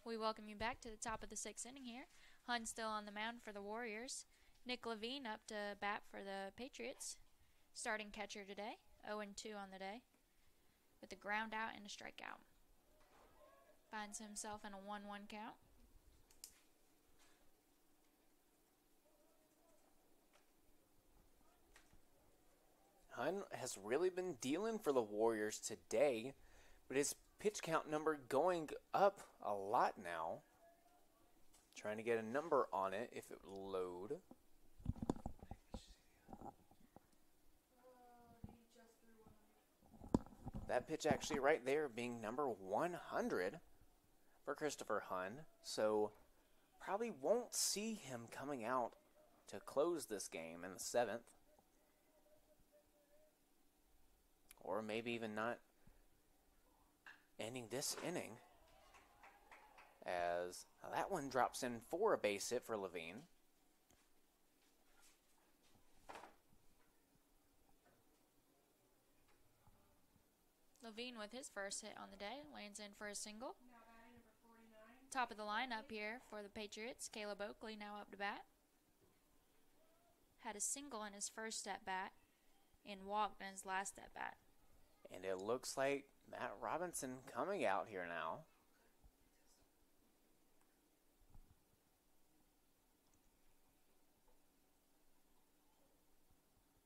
Speaker 3: We welcome you back to the top of the 6th inning here. Hun still on the mound for the Warriors. Nick Levine up to bat for the Patriots. Starting catcher today, 0-2 on the day, with a ground out and a strikeout. Finds himself in a 1-1 count.
Speaker 2: Hun has really been dealing for the Warriors today, but his pitch count number going up a lot now. Trying to get a number on it if it will load. That pitch actually right there being number 100 for Christopher Hunn. So probably won't see him coming out to close this game in the 7th. Or maybe even not ending this inning, as that one drops in for a base hit for Levine.
Speaker 3: Levine with his first hit on the day lands in for a single. Top of the lineup here for the Patriots, Caleb Oakley now up to bat. Had a single in his first at bat and walked in his last at bat.
Speaker 2: And it looks like Matt Robinson coming out here now.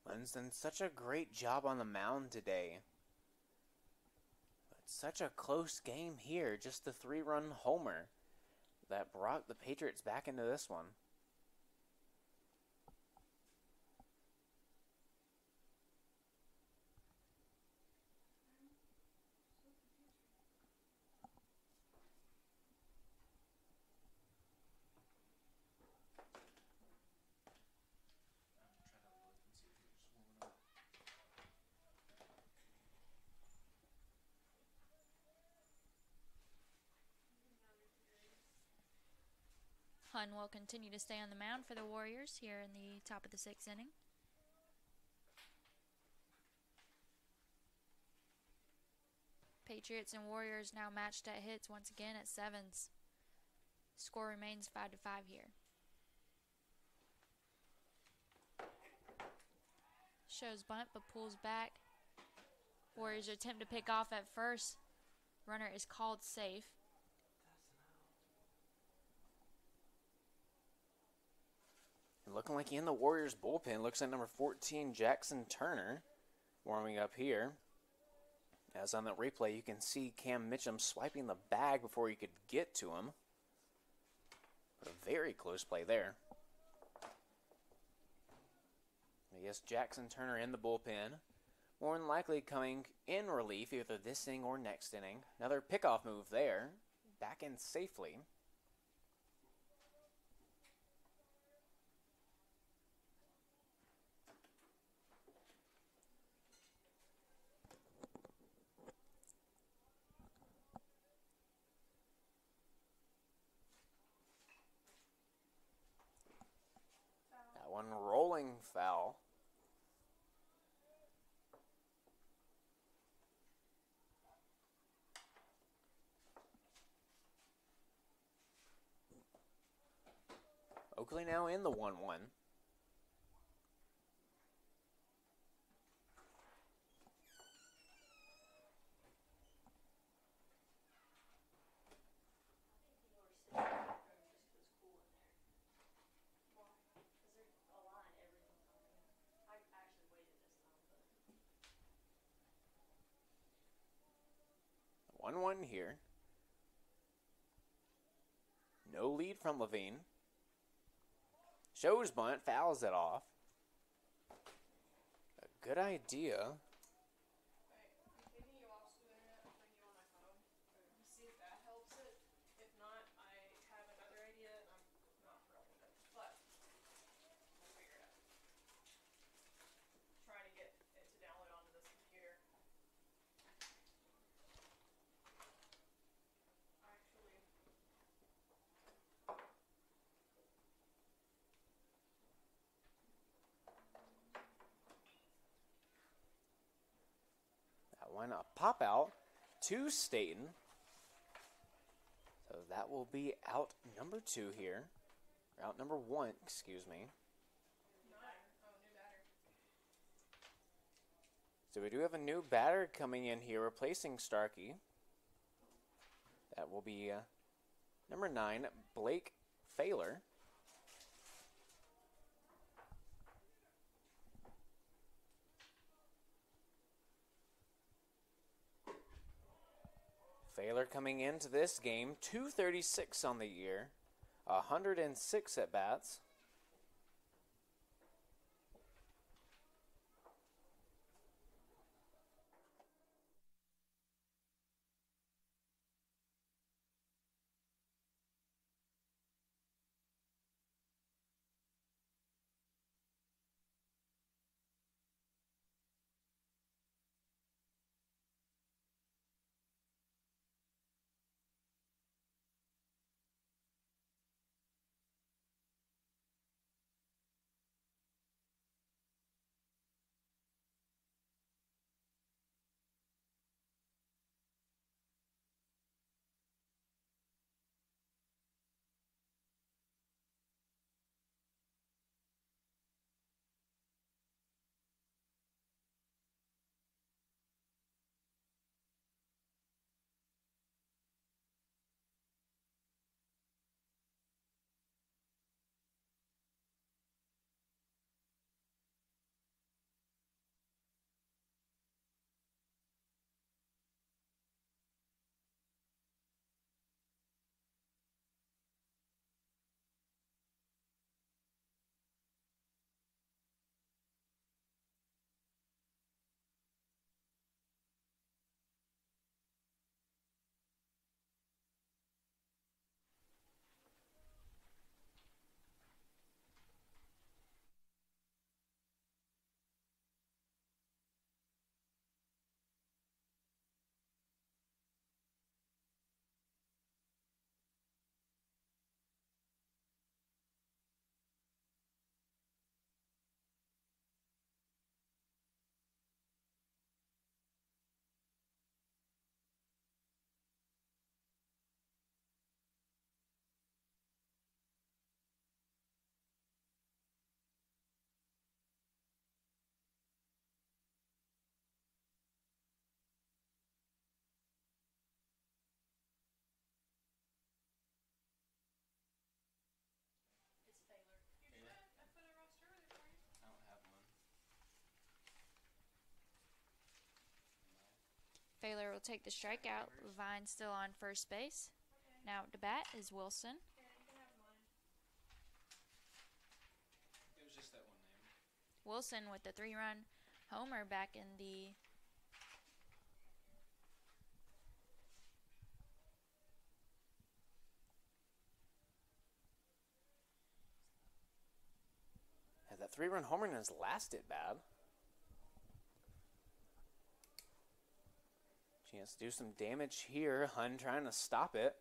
Speaker 2: Lynn's done such a great job on the mound today. But such a close game here. Just the 3-run homer that brought the Patriots back into this one.
Speaker 3: Hunn will continue to stay on the mound for the Warriors here in the top of the 6th inning. Patriots and Warriors now matched at hits once again at 7s. Score remains 5-5 here. Shows bunt but pulls back. Warriors attempt to pick off at first. Runner is called safe.
Speaker 2: Looking like in the Warriors bullpen, looks like number 14, Jackson Turner, warming up here. As on that replay, you can see Cam Mitchum swiping the bag before he could get to him. But a very close play there. Yes, Jackson Turner in the bullpen. More than likely coming in relief either this inning or next inning. Another pickoff move there. Back in safely. One rolling foul. Oakley now in the 1-1. One here. No lead from Levine. Shows bunt, fouls it off. A good idea. A pop out to Staten. So that will be out number 2 here. Or out number 1, excuse me. So we do have a new batter coming in here replacing Starkey. That will be number 9, Blake Failer. Failer coming into this game, 236 on the year, 106 at bats.
Speaker 3: Baylor will take the strikeout. Vine still on first base. Now to bat is Wilson.
Speaker 2: It was just that one name.
Speaker 3: Wilson with the 3-run homer back in the
Speaker 2: That 3-run homer in his last at bat. Chance to do some damage here. Hun trying to stop it,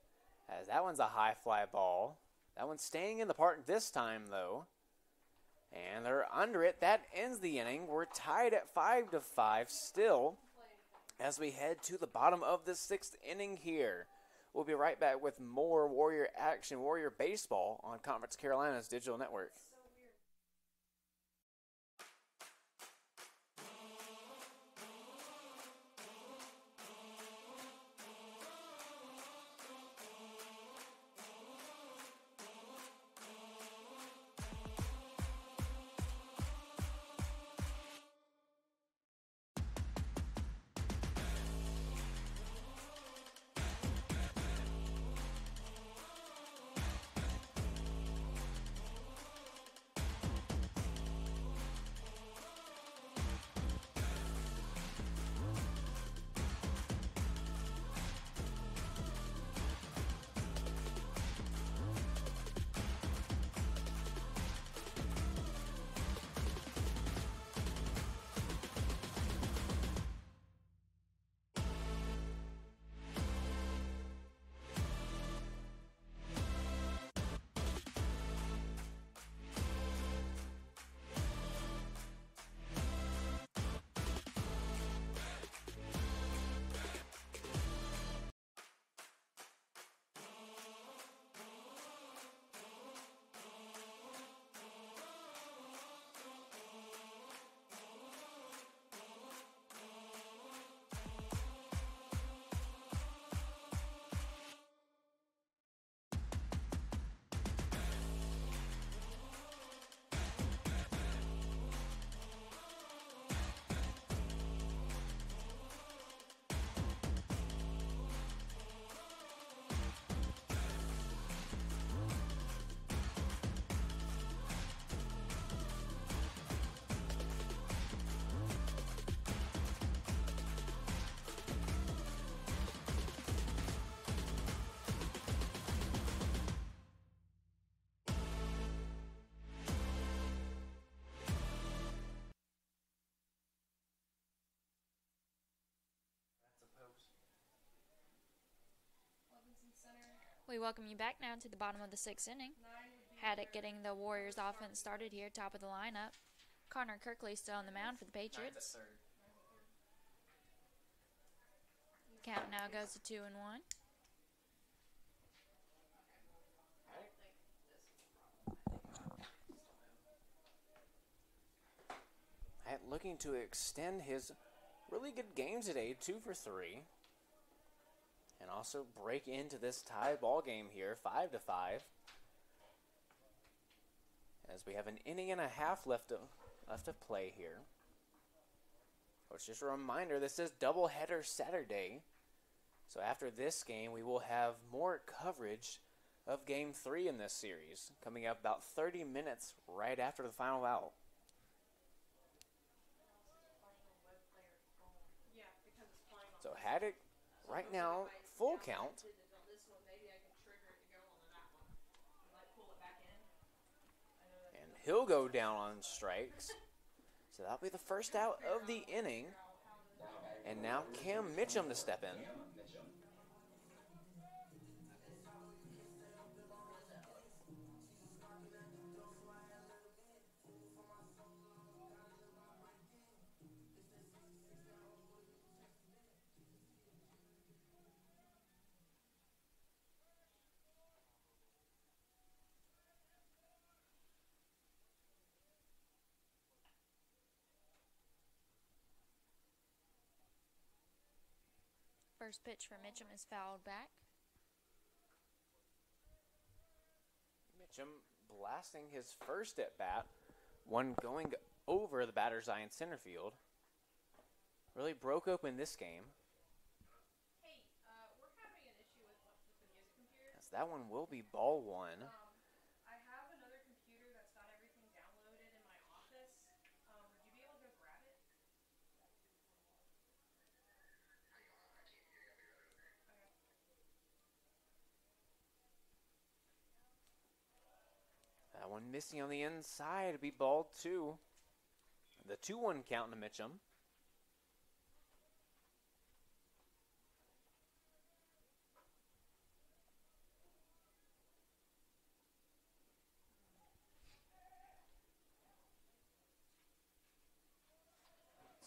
Speaker 2: as that one's a high fly ball. That one's staying in the park this time, though. And they're under it. That ends the inning. We're tied at 5-5 still as we head to the bottom of the 6th inning here. We'll be right back with more Warrior action, Warrior baseball on Conference Carolina's digital network.
Speaker 3: We welcome you back now to the bottom of the 6th inning. Haddock getting the Warriors offense started here, top of the lineup. Connor Kirkley still on the mound for the Patriots. Count now goes to 2-1.
Speaker 2: Looking to extend his really good game today, 2 for 3. And also break into this tie ball game here, 5-5. As we have an inning and a half left to play here. Which, just a reminder, this is doubleheader Saturday. So after this game, we will have more coverage of Game 3 in this series, coming up about 30 minutes right after the final out. So Haddock, right now, full count. And he'll go down on strikes. So that'll be the first out of the inning. And now Cam Mitchum to step in.
Speaker 3: First pitch for Mitchum is fouled back.
Speaker 2: Mitchum blasting his first at bat, one going over the batter's eye in center field. Really broke open this game. that one will be ball one.
Speaker 6: I have another computer that's got everything downloaded in my office. Would you be able to go grab it?
Speaker 2: That one missing on the inside to be ball two. The 2-1 count to Mitchum.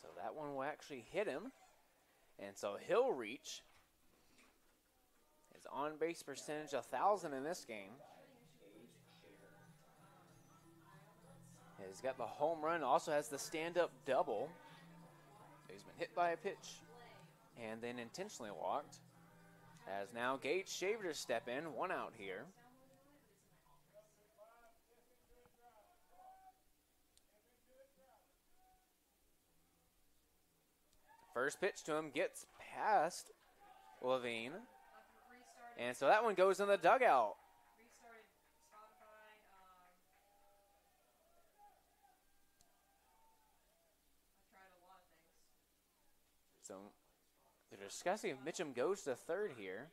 Speaker 2: So that one will actually hit him. And so he'll reach his on-base percentage 1,000 in this game. He's got the home run, also has the stand-up double. He's been hit by a pitch and then intentionally walked. As now Gage Shaver to step in, 1 out here. First pitch to him gets past Levine. And so that one goes in the dugout. So they're discussing if Mitchum goes to third here.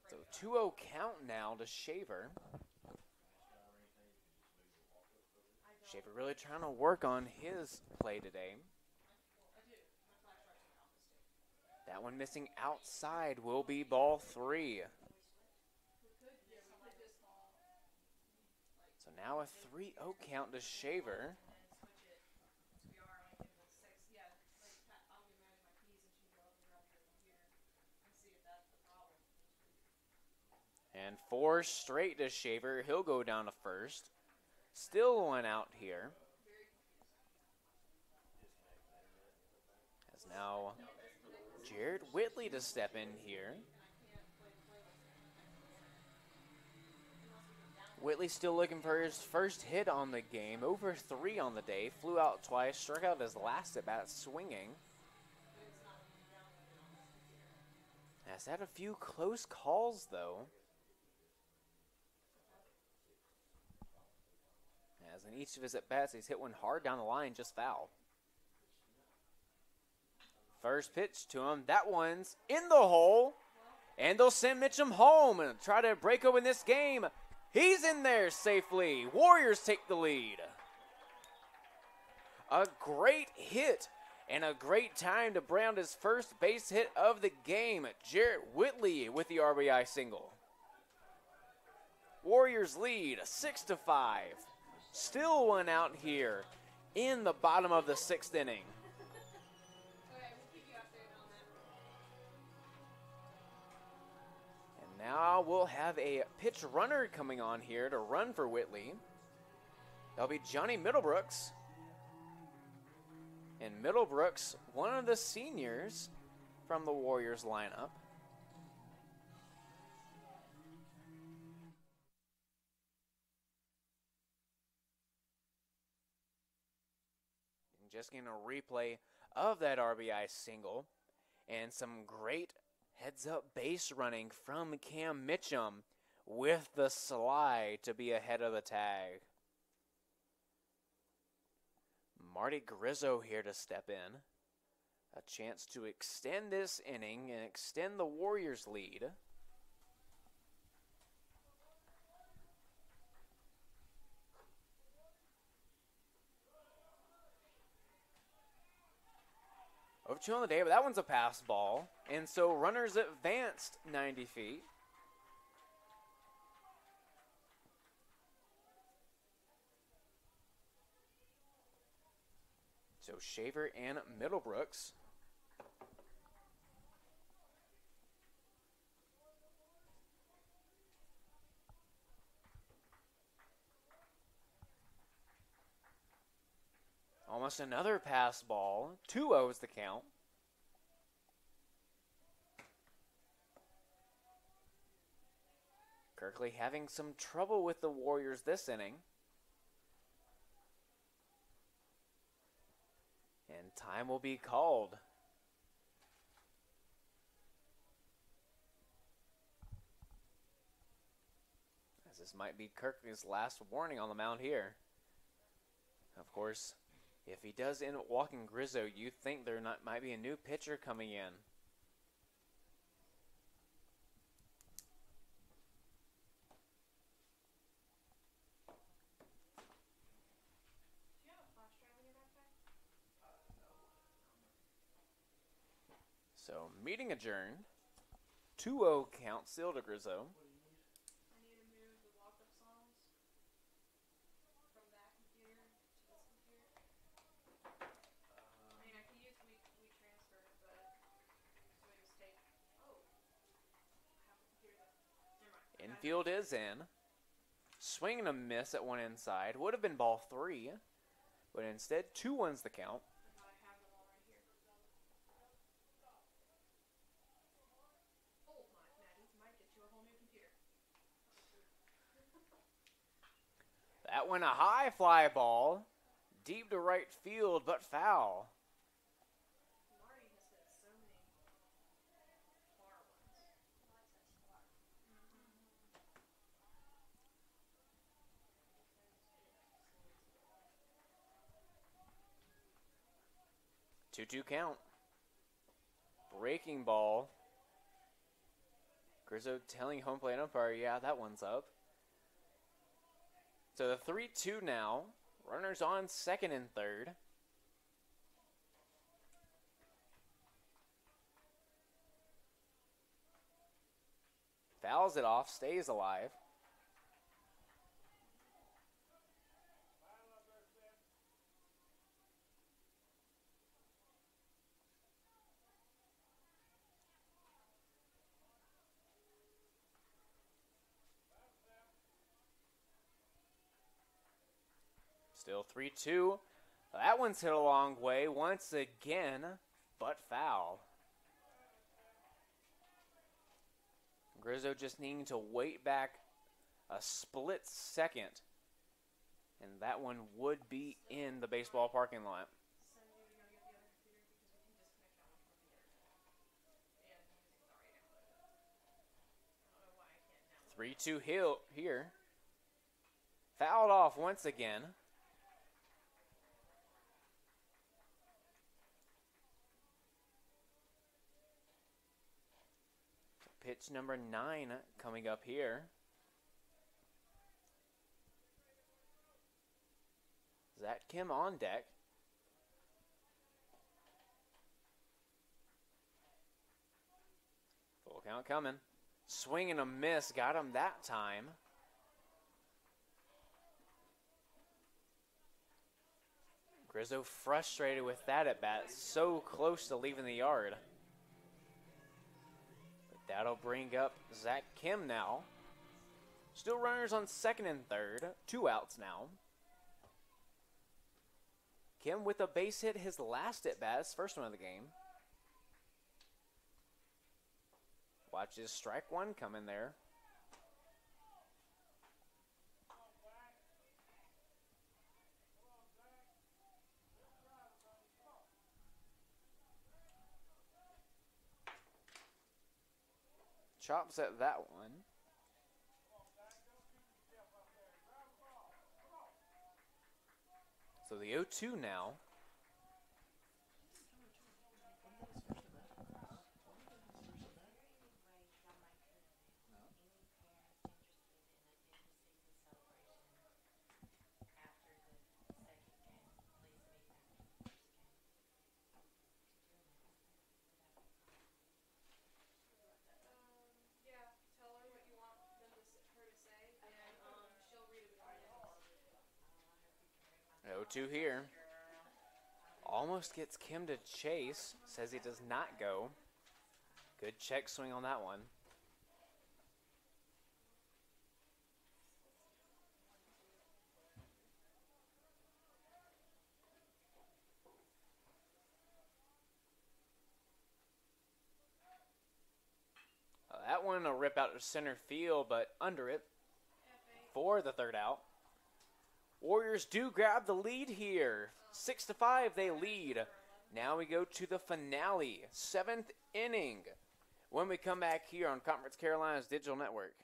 Speaker 2: So 2-0 count now to Shaver. Shaver really trying to work on his play today. That one missing outside will be ball 3. So now a 3-0 count to Shaver. And 4 straight to Shaver. He'll go down to first. Still 1 out here. As now Jared Whitley to step in here. Whitley still looking for his first hit on the game. Over 3 on the day. Flew out twice. Struck out his last at bat swinging. Has had a few close calls though. As in each of his at-bats, he's hit one hard down the line, just foul. First pitch to him. That one's in the hole. And they'll send Mitchum home and try to break open this game. He's in there safely. Warriors take the lead. A great hit and a great time to Brown his first base hit of the game. Jarrett Whitley with the RBI single. Warriors lead 6-5. Still 1 out here in the bottom of the 6th inning. And now we'll have a pitch runner coming on here to run for Whitley. That'll be Johnny Middlebrooks. And Middlebrooks, one of the seniors from the Warriors lineup. Just getting a replay of that RBI single and some great heads-up base running from Cam Mitchum with the slide to be ahead of the tag. Marty Grizzo here to step in. A chance to extend this inning and extend the Warriors' lead. Over 2 on the day, but that one's a pass ball. And so runners advanced 90 feet. So Shaver and Middlebrooks. Almost another pass ball. 2-0 is the count. Kirkley having some trouble with the Warriors this inning. And time will be called. As this might be Kirkley's last warning on the mound here. Of course, if he does end up walking Grizzo, you think there might be a new pitcher coming in. So, meeting adjourned. 2-0 count still to Grizzo.
Speaker 6: I need to move the walk-up songs from that computer to this computer. I mean, I can use we transfer, but so we just take. Oh, I have the computer there. Never mind.
Speaker 2: Infield is in. Swing and a miss at one inside. Would have been ball 3. But instead, 2-1's the count.
Speaker 6: I have them all right here. Oh, Maddie, might get you a whole new computer.
Speaker 2: That one a high fly ball. Deep to right field, but foul.
Speaker 6: Marion has hit so many far ones.
Speaker 2: Mm-hmm. 2-2 count. Breaking ball. Grizzo telling home plate umpire, yeah, that one's up. So the 3-2 now. Runners on second and third. Fouls it off, stays alive. Still 3-2. That one's hit a long way once again, but foul. Grizzo just needing to wait back a split second. And that one would be in the baseball parking lot.
Speaker 6: Send you to go get the other computer because we can disconnect that one from the internet. And the music's already downloaded. I don't know why I can't download
Speaker 2: 3-2 hill here. Fouled off once again. Pitch number 9 coming up here. Zach Kim on deck. Full count coming. Swing and a miss. Got him that time. Grizzo frustrated with that at bat. So close to leaving the yard. But that'll bring up Zach Kim now. Still runners on second and third. 2 outs now. Kim with a base hit, his last at bat, his first one of the game. Watch his strike one come in there. Chops at that one. So the 0-2 now.
Speaker 6: Yeah, tell her what you want her to say, and she'll read it before the end of the
Speaker 2: 0-2 here. Almost gets Kim to chase. Says he does not go. Good check swing on that one. That one will rip out to center field, but under it for the third out. Warriors do grab the lead here. 6-5, they lead. Now we go to the finale, 7th inning. When we come back here on Conference Carolina's Digital Network.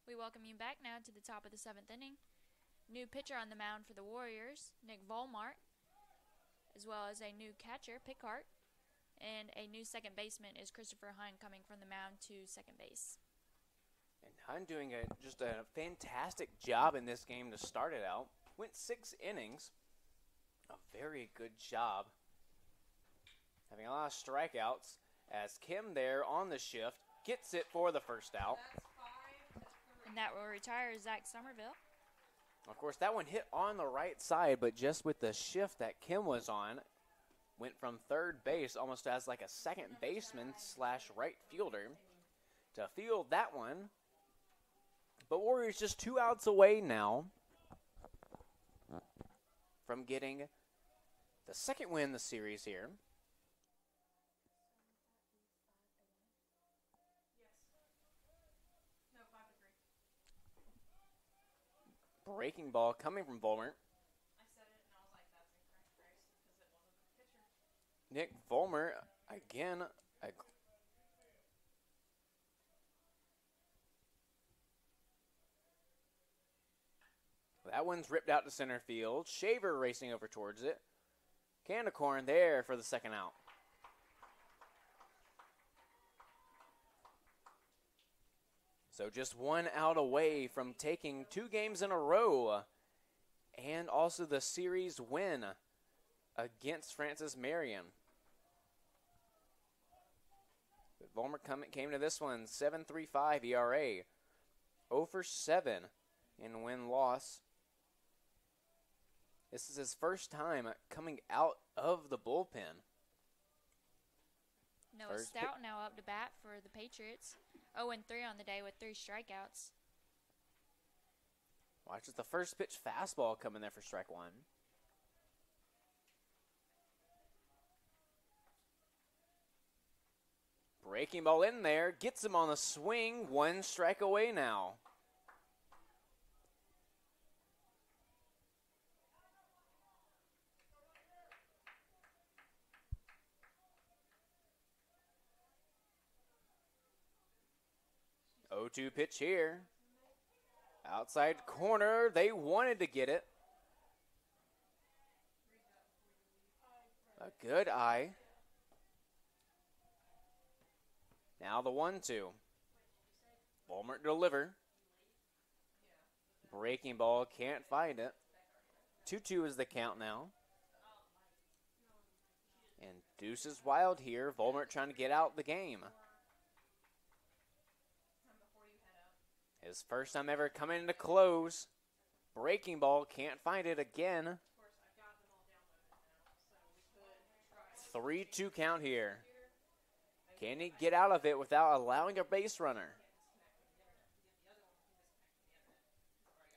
Speaker 3: We welcome you back now to the top of the 7th inning. New pitcher on the mound for the Warriors, Nick Volmart, as well as a new catcher, Pickhart, and a new second baseman is Christopher Hunt coming from the mound to second base.
Speaker 2: And Hunt doing just a fantastic job in this game to start it out. Went 6 innings. A very good job. Having a lot of strikeouts as Kim there on the shift gets it for the first out.
Speaker 3: And that will retire Zach Somerville.
Speaker 2: Of course, that one hit on the right side, but just with the shift that Kim was on, went from third base almost as like a second baseman / right fielder to field that one. But Warriors just 2 outs away now from getting the second win in the series here. Breaking ball coming from Volmart.
Speaker 6: I said it and I was like, that's incorrect.
Speaker 2: Nick Vollmer again. That one's ripped out to center field. Shaver racing over towards it. Candicorn there for the second out. So just one out away from taking 2 games in a row and also the series win against Francis Marion. But Vollmer came to this one 7.35 ERA, 0 for 7 in win-loss. This is his first time coming out of the bullpen.
Speaker 3: Noah Stout now up to bat for the Patriots. 0-3 on the day with 3 strikeouts.
Speaker 2: Watch as the first pitch fastball coming there for strike 1. Breaking ball in there, gets him on the swing, 1 strike away now. O2 pitch here. Outside corner, they wanted to get it. A good eye. Now the 1-2. Vollmer deliver. Breaking ball, can't find it. 2-2 is the count now. And Deuce is wild here. Vollmer trying to get out the game. His first time ever coming into close. Breaking ball, can't find it again. 3-2 count here. Can he get out of it without allowing a base runner?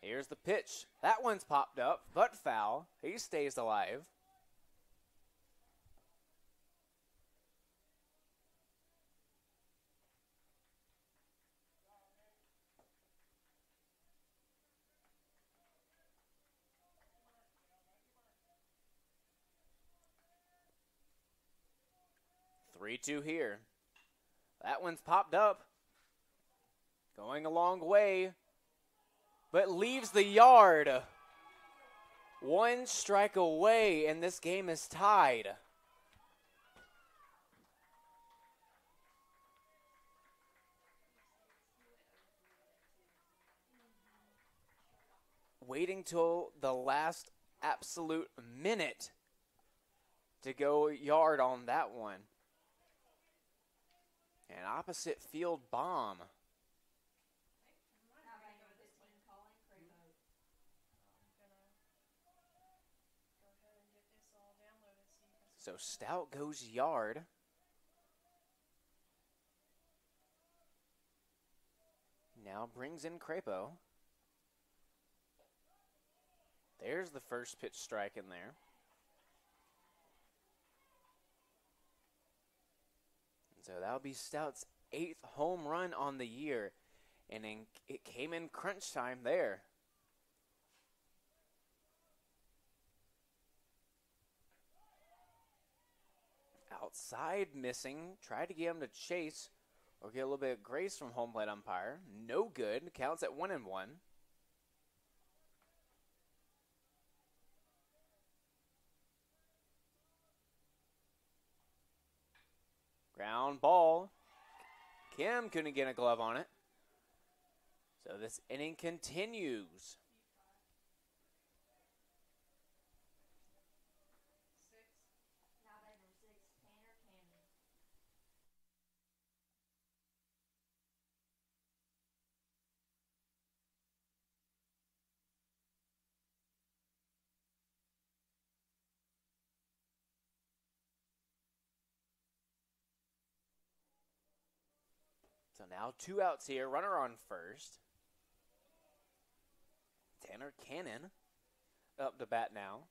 Speaker 2: Here's the pitch. That one's popped up, but foul. He stays alive. Three-two here. That one's popped up. Going a long way, but leaves the yard. 1 strike away, and this game is tied. Waiting till the last absolute minute to go yard on that one. An opposite field bomb. So Stout goes yard. Now brings in Crapo. There's the first pitch strike in there. So that'll be Stout's 8th home run on the year. And it came in crunch time there. Outside missing. Tried to get him to chase or get a little bit of grace from home plate umpire. No good. Counts at 1-1. Ground ball. Kim couldn't get a glove on it. So this inning continues. So now 2 outs here. Runner on first. Tanner Cannon up to bat now.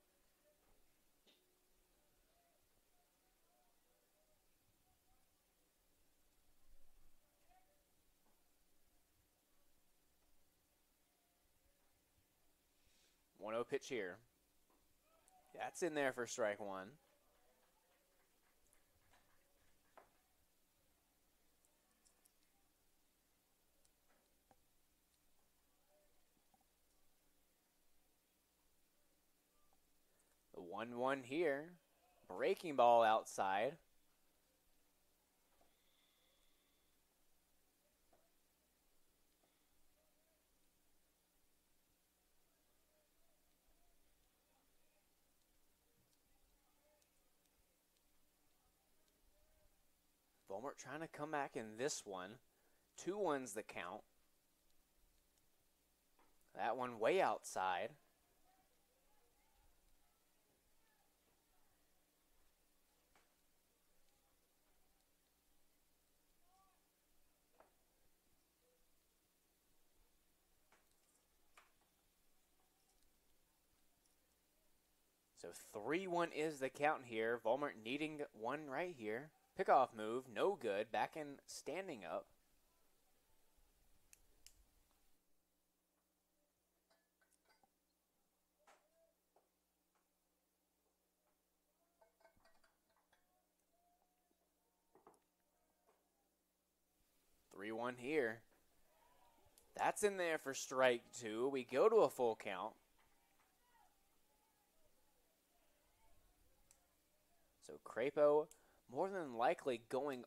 Speaker 2: One-0 pitch here. That's in there for strike 1. 1-1 here. Breaking ball outside. Vollmer trying to come back in this one. 2-1's the count. That one way outside. So 3-1 is the count here. Vollmer needing one right here. Pickoff move, no good. Back in standing up. Three one here. That's in there for strike two. We go to a full count. So Crapo more than likely going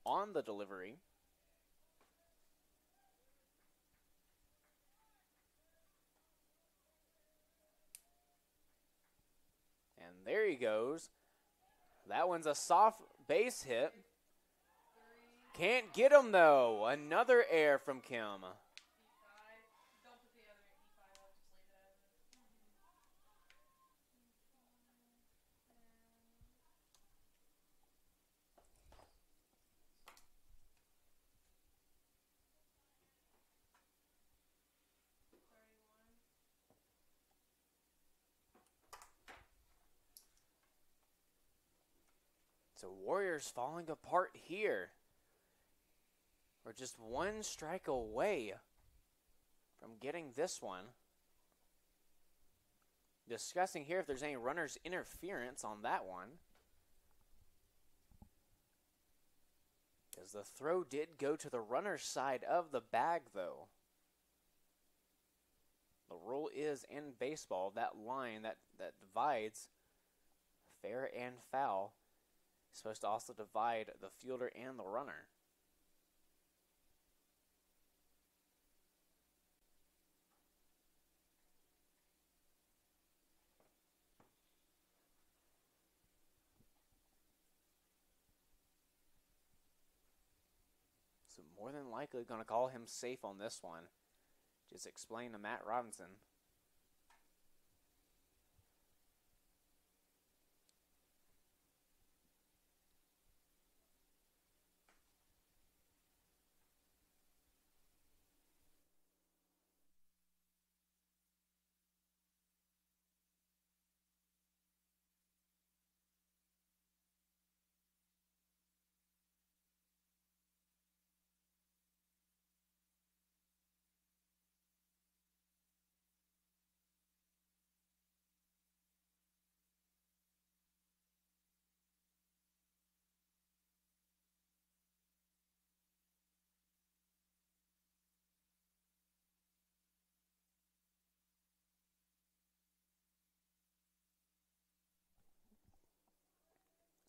Speaker 2: on the delivery. And there he goes. That one's a soft base hit. Can't get him though. Another error from Kim.
Speaker 6: E5. Don't put the other E5 up, just leave it as is.
Speaker 2: So Warriors falling apart here. We're just one strike away from getting this one. Discussing here if there's any runner's interference on that one. As the throw did go to the runner's side of the bag, though. The rule is in baseball, that line that divides fair and foul is supposed to also divide the fielder and the runner. So more than likely going to call him safe on this one. Just explain to Matt Robinson.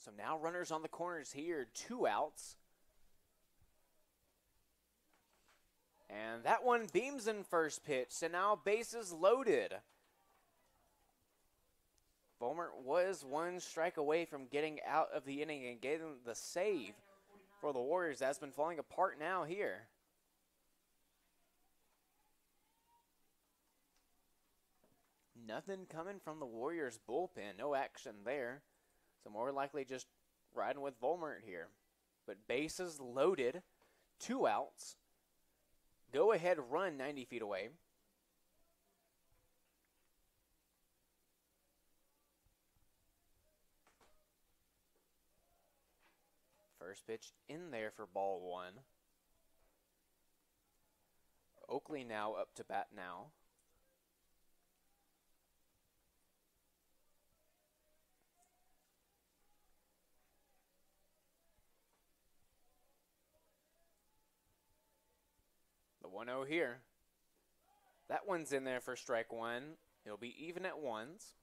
Speaker 2: So now runners on the corners here, 2 outs. And that one beams in first pitch, so now bases loaded. Vollmer was one strike away from getting out of the inning and getting the save for the Warriors. That's been falling apart now here. Nothing coming from the Warriors bullpen, no action there. So more likely just riding with Vollmer here. But bases loaded, 2 outs. Go ahead run 90 feet away. First pitch in there for ball 1. Oakley now up to bat now. The 1-0 here. That one's in there for strike 1. He'll be even at ones.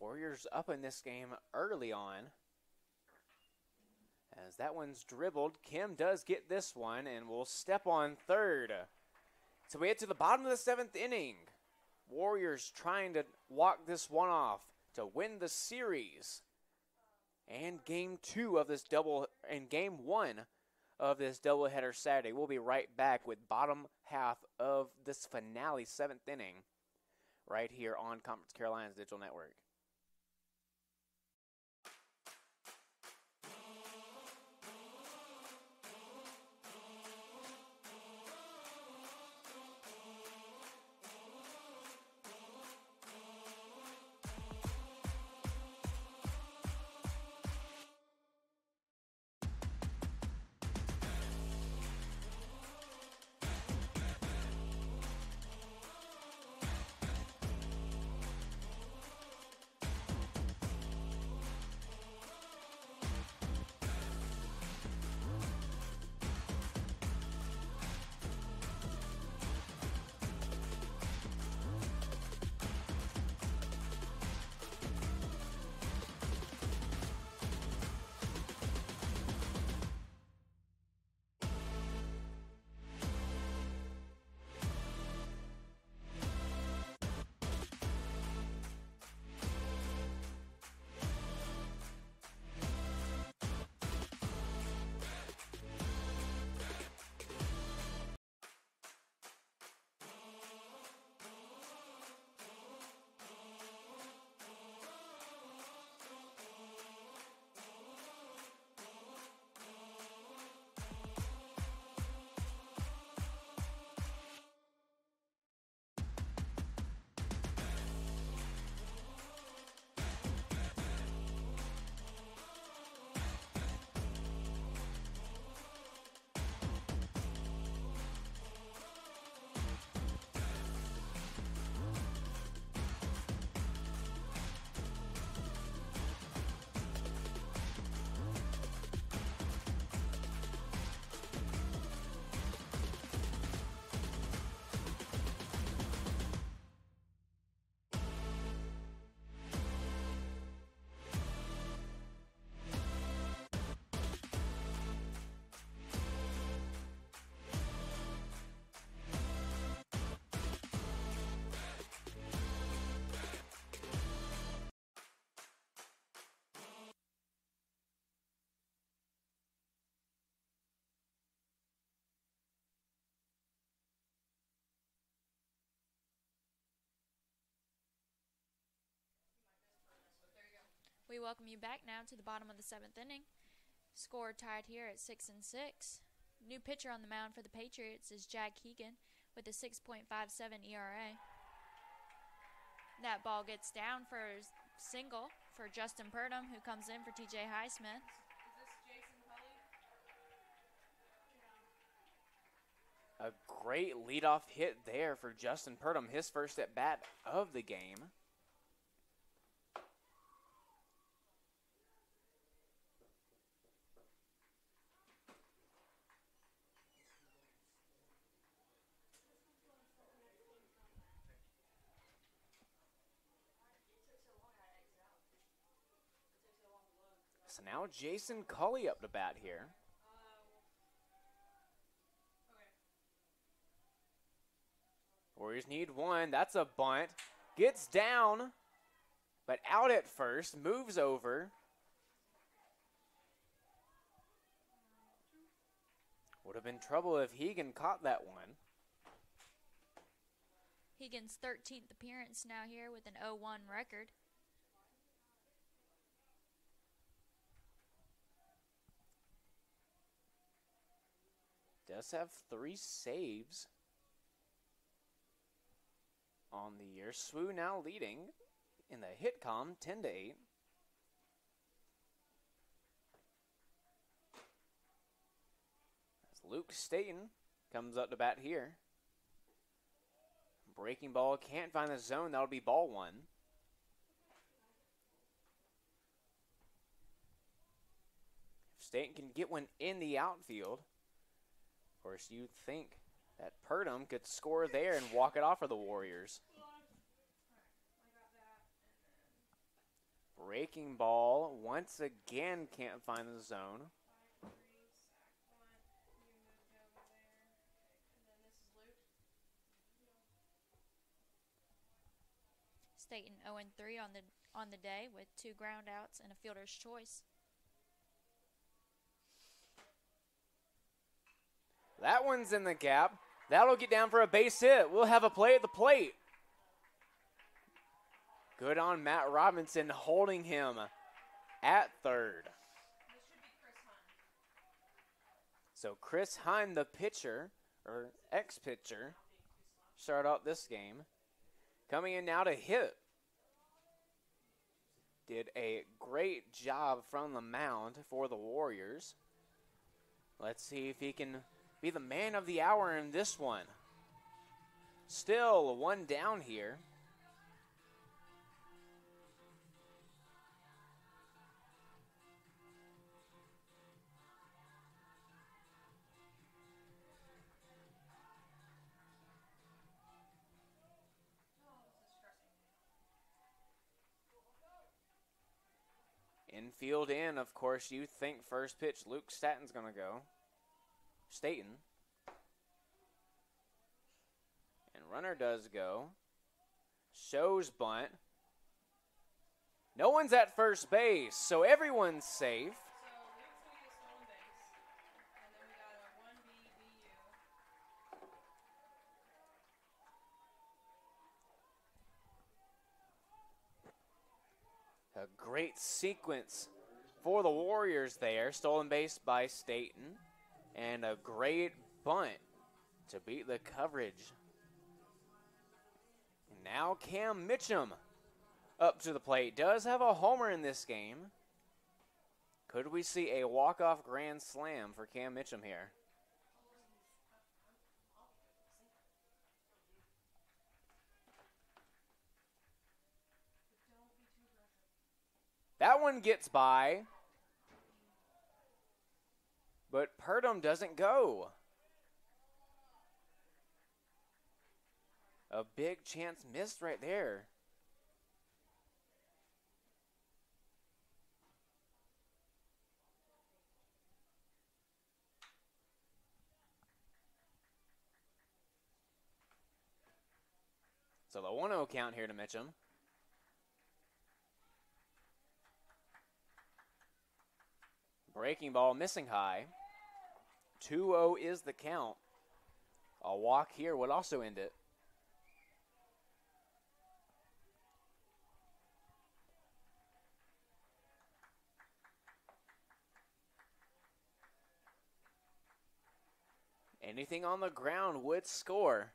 Speaker 2: Warriors up in this game early on. As that one's dribbled, Kim does get this one and will step on third. So we get to the bottom of the 7th inning. Warriors trying to walk this one off to win the series. And game 2 of this game 1 of this doubleheader Saturday. We'll be right back with bottom half of this finale 7th inning right here on Conference Carolina's Digital Network.
Speaker 3: We welcome you back now to the bottom of the 7th inning. Score tied here at 6-6. New pitcher on the mound for the Patriots is Jack Keegan with a 6.57 ERA. That ball gets down for a single for Justin Purdom, who comes in for TJ Highsmith.
Speaker 2: A great leadoff hit there for Justin Purdom, his first at bat of the game. So now Jason Culley up to bat here. Warriors need one. That's a bunt. Gets down, but out at first. Moves over. Would have been trouble if Hegan caught that one.
Speaker 3: Hegan's 13th appearance now here with an 0-1 record.
Speaker 2: Does have 3 saves on the year. SWU now leading in the hit column 10-8. As Luke Staten comes up to bat here. Breaking ball, can't find the zone. That'll be ball 1. If Staten can get one in the outfield, of course, you'd think that Purdom could score there and walk it off for the Warriors. Breaking ball once again can't find the zone.
Speaker 3: Staten 0-3 on the day with 2 ground outs and a fielder's choice.
Speaker 2: That one's in the gap. That'll get down for a base hit. We'll have a play at the plate. Good on Matt Robinson holding him at third. So Chris Hine, the pitcher, or ex-pitcher, started out this game. Coming in now to hit. Did a great job from the mound for the Warriors. Let's see if he can be the man of the hour in this one. Still one down here. Infield in, of course, you think first pitch Luke Staten's going to go. Staten. And runner does go. Shows bunt. No one's at first base, so everyone's safe. A great sequence for the Warriors there. Stolen base by Staten. And a great bunt to beat the coverage. Now Cam Mitchum up to the plate. Does have a homer in this game. Could we see a walk-off grand slam for Cam Mitchum here? That one gets by, but Purdom doesn't go. A big chance missed right there. So the 1-0 count here to Mitchum. Breaking ball missing high. 2-0 is the count. A walk here would also end it. Anything on the ground would score.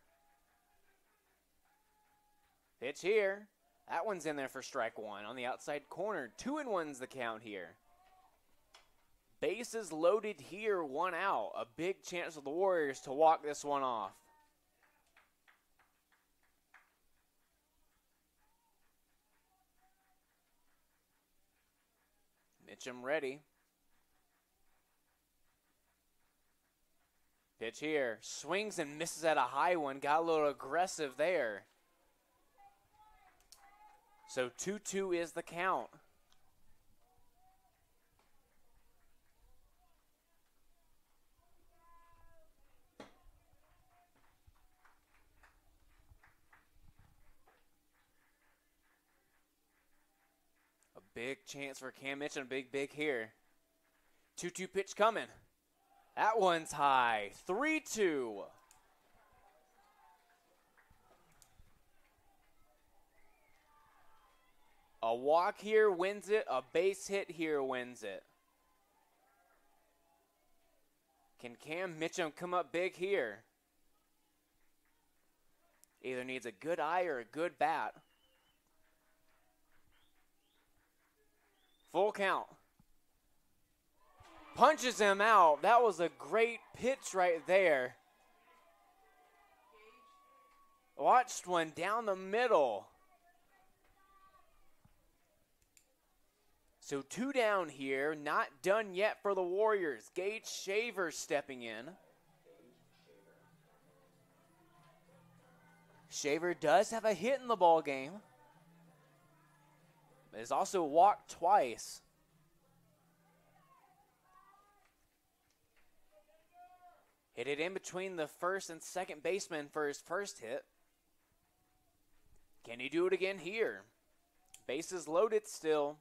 Speaker 2: Pitch here. That one's in there for strike one on the outside corner. 2-1's the count here. Bases loaded here, 1 out. A big chance for the Warriors to walk this one off. Mitchum ready. Pitch here. Swings and misses at a high one. Got a little aggressive there. So 2-2 is the count. A big chance for Cam Mitchum. Big here. 2-2 pitch coming. That one's high. 3-2. A walk here wins it. A base hit here wins it. Can Cam Mitchum come up big here? Either needs a good eye or a good bat. Full count. Punches him out. That was a great pitch right there. Watched one down the middle. So 2 down here. Not done yet for the Warriors. Gage Shaver stepping in. Shaver does have a hit in the ball game. Has also walked twice. Hit it in between the first and second baseman for his first hit. Can he do it again here? Bases loaded still.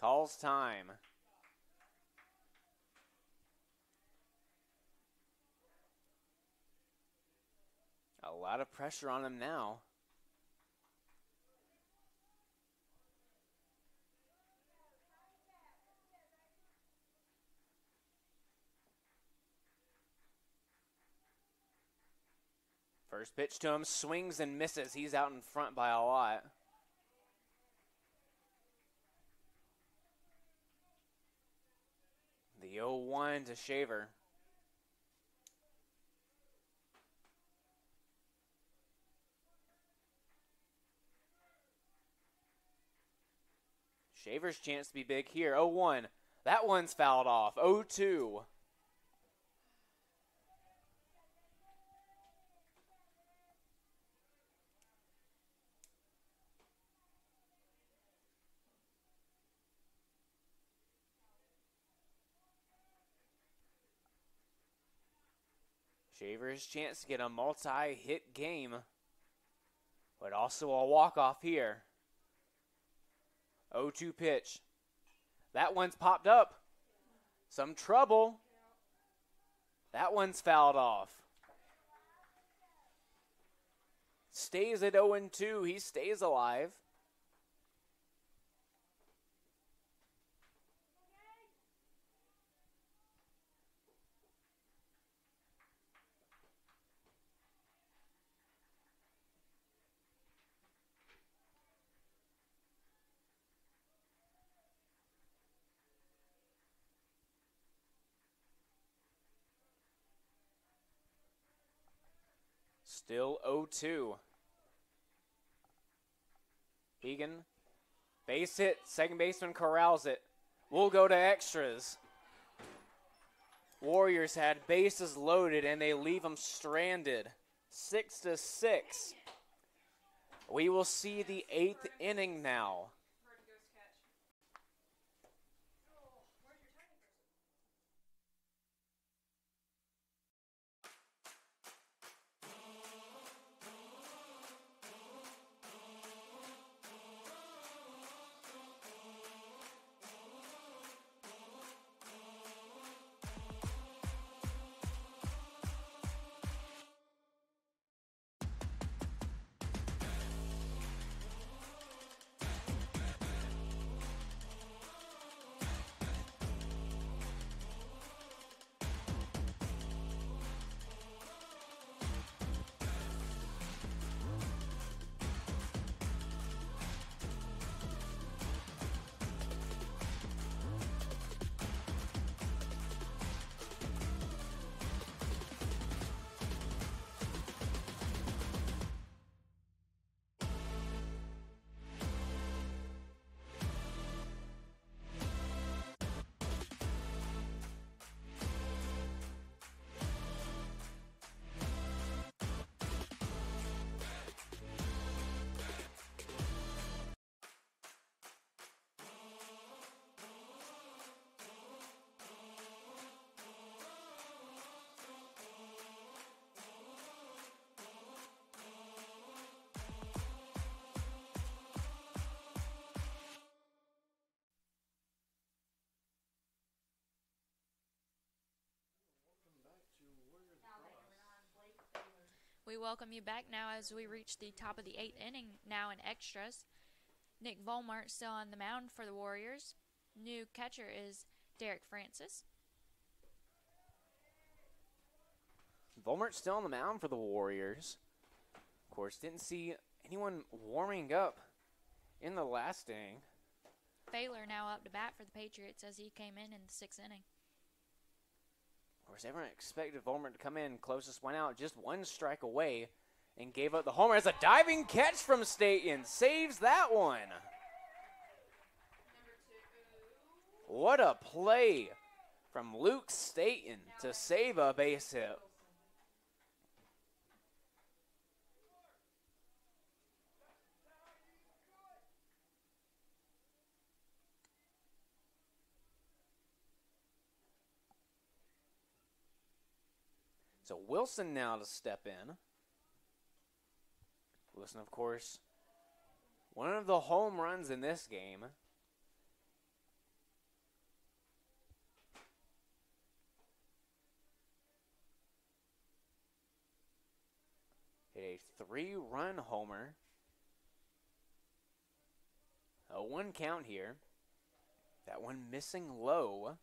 Speaker 2: Calls time. A lot of pressure on him now. First pitch to him, swings and misses. He's out in front by a lot. The 0-1 to Shaver. Shaver's chance to be big here. 0-1. That one's fouled off. 0-2. Shaver's chance to get a multi-hit game, but also a walk-off here. 0-2 pitch. That one's popped up. Some trouble. That one's fouled off. Stays at 0-2. He stays alive. Still 0-2. Egan, base hit. Second baseman corrals it. We'll go to extras. Warriors had bases loaded and they leave them stranded. 6-6. We will see the 8th inning now.
Speaker 3: We welcome you back now as we reach the top of the 8th inning now in extras. Nick Volmart still on the mound for the Warriors. New catcher is Derek Francis.
Speaker 2: Volmart still on the mound for the Warriors. Of course, didn't see anyone warming up in the last inning.
Speaker 3: Baylor now up to bat for the Patriots as he came in the 6th inning.
Speaker 2: Of course, everyone expected Volmart to come in. Closest went out just one strike away and gave up the homer. As a diving catch from Staten. Saves that one. What a play from Luke Staten to save a base hit. So Wilson now to step in. Wilson, of course, one of the home runs in this game. Hit a 3-run homer. A 1 count here. That one missing low.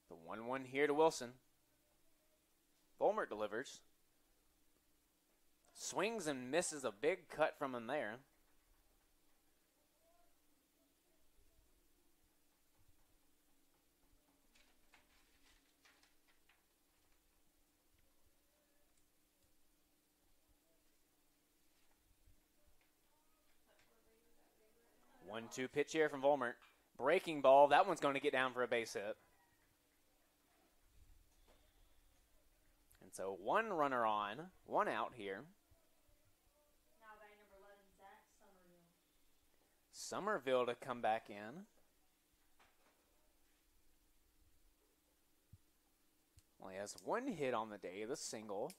Speaker 2: The 1-1 here to Wilson. Volmert delivers. Swings and misses a big cut from him there. One-two pitch here from Volmert. Breaking ball. That one's going to get down for a base hit. And so 1 runner on, 1 out here.
Speaker 6: Now batting number 11, Zach Somerville.
Speaker 2: Somerville to come back in. Well, he has 1 hit on the day, the single.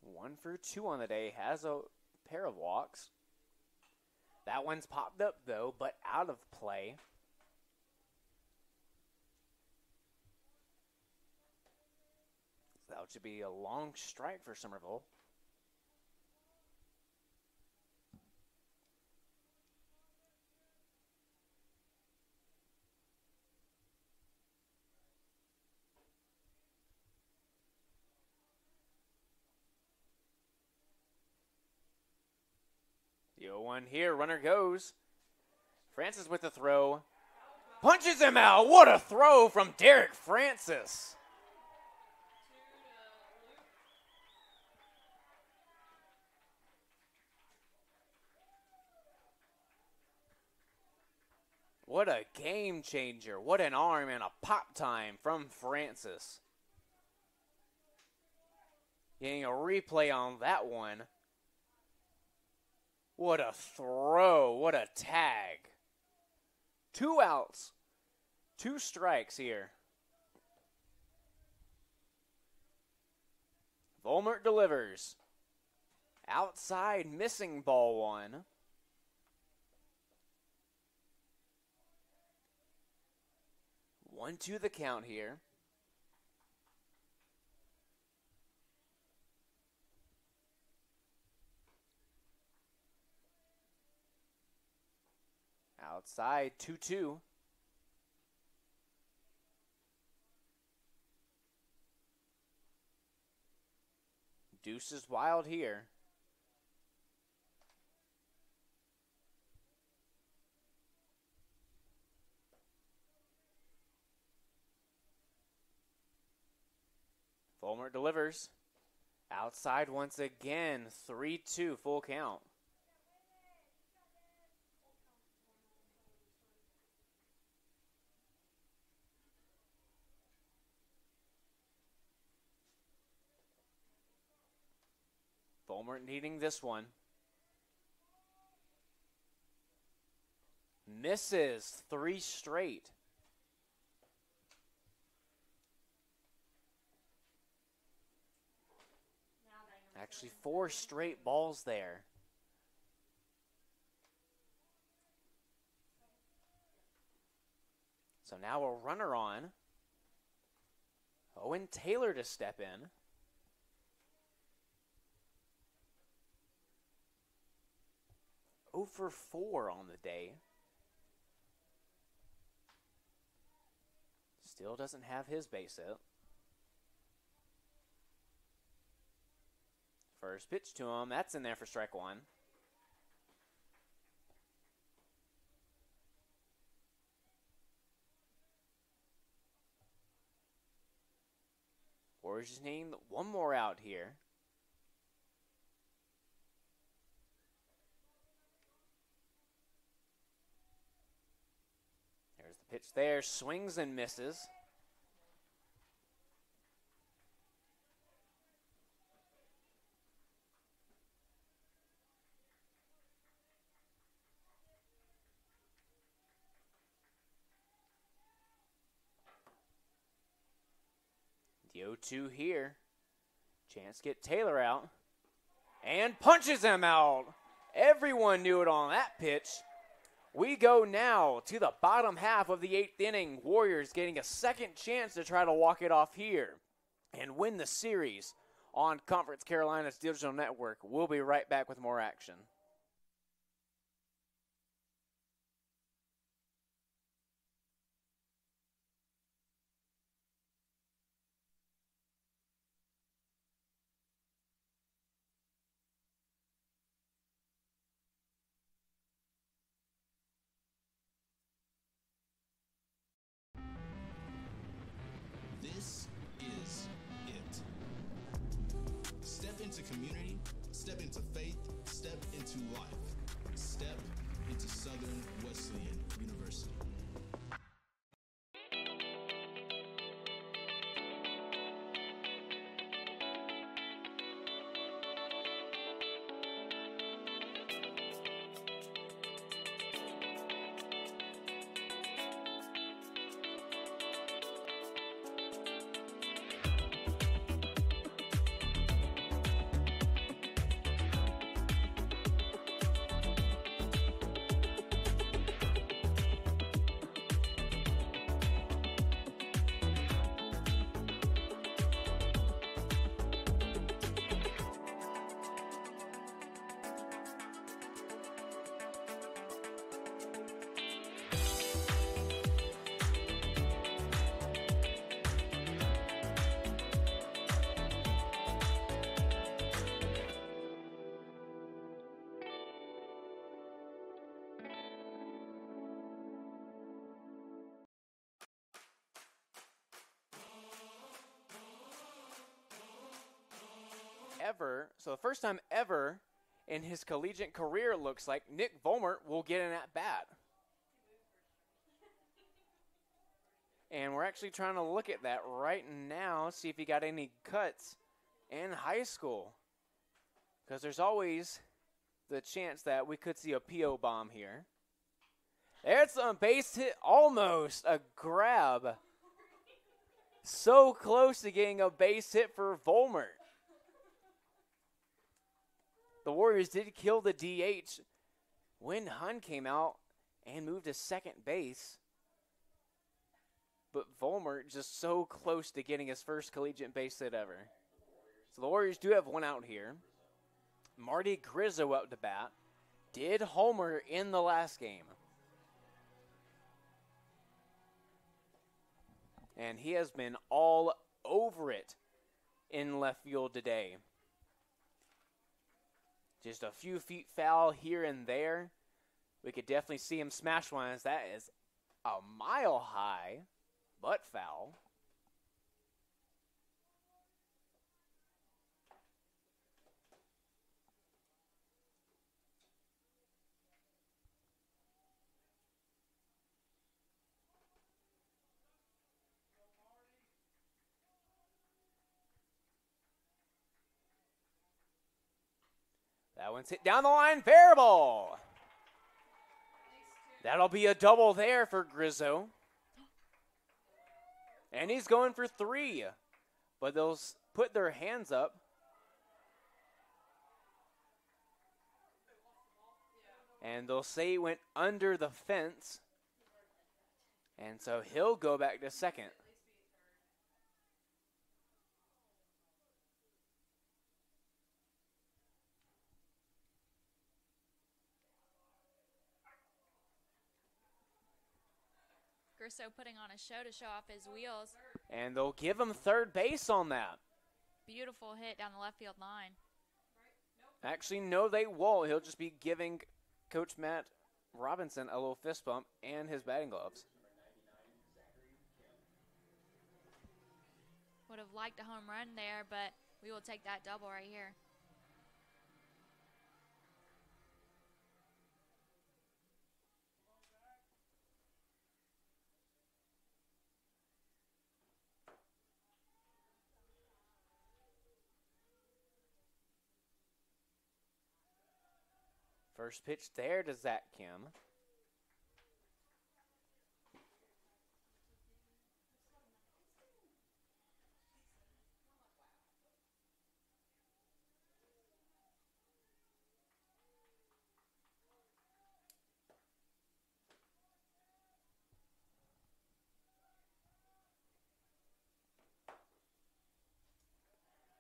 Speaker 2: One for 2 on the day, has a pair of walks. That one's popped up though, but out of play. So that should be a long strike for Somerville. The 0-1 here, runner goes. Francis with the throw. Punches him out. What a throw from Derek Francis. What a game changer. What an arm and a pop time from Francis. Getting a replay on that one. What a throw. What a tag. 2 outs. 2 strikes here. Volmert delivers. Outside, missing ball 1. One to the count here. Outside, 2-2. Deuce is wild here. Volmert delivers. Outside once again, 3-2, full count. Volmert needing this one. Misses 3 straight. Actually, 4 straight balls there. So now a runner on. Owen Taylor to step in. For 4 on the day. Still doesn't have his base hit. First pitch to him. That's in there for strike 1. Warriors just need one more out here. Pitch there, swings and misses. The 0-2 here. Chance to get Taylor out. And punches him out. Everyone knew it on that pitch. We go now to the bottom half of the 8th inning. Warriors getting a second chance to try to walk it off here and win the series on Conference Carolina's digital network. We'll be right back with more action.
Speaker 8: This is it. Step into community, step into faith, step into life. Step into Southern Wesleyan University.
Speaker 2: So the first time ever in his collegiate career, it looks like Nick Volmert will get an at-bat. And we're actually trying to look at that right now, see if he got any cuts in high school. Because there's always the chance that we could see a PO bomb here. There's a base hit, almost a grab. So close to getting a base hit for Volmert. The Warriors did kill the DH when Hun came out and moved to second base. But Volmert just so close to getting his first collegiate base hit ever. So the Warriors do have one out here. Marty Grizzo up to bat. Did homer in the last game. And he has been all over it in left field today. Just a few feet foul here and there. We could definitely see him smash one as that is a mile high, but foul. That one's hit down the line, fair ball. That'll be a double there for Grizzo. And he's going for 3. But they'll put their hands up. And they'll say he went under the fence. And so he'll go back to second.
Speaker 3: Grisso putting on a show to show off his wheels.
Speaker 2: And they'll give him third base on that.
Speaker 3: Beautiful hit down the left field line.
Speaker 2: Actually, no, they won't. He'll just be giving Coach Matt Robinson a little fist bump and his batting gloves.
Speaker 3: Would have liked a home run there, but we will take that double right here.
Speaker 2: First pitch there to Zach Kim.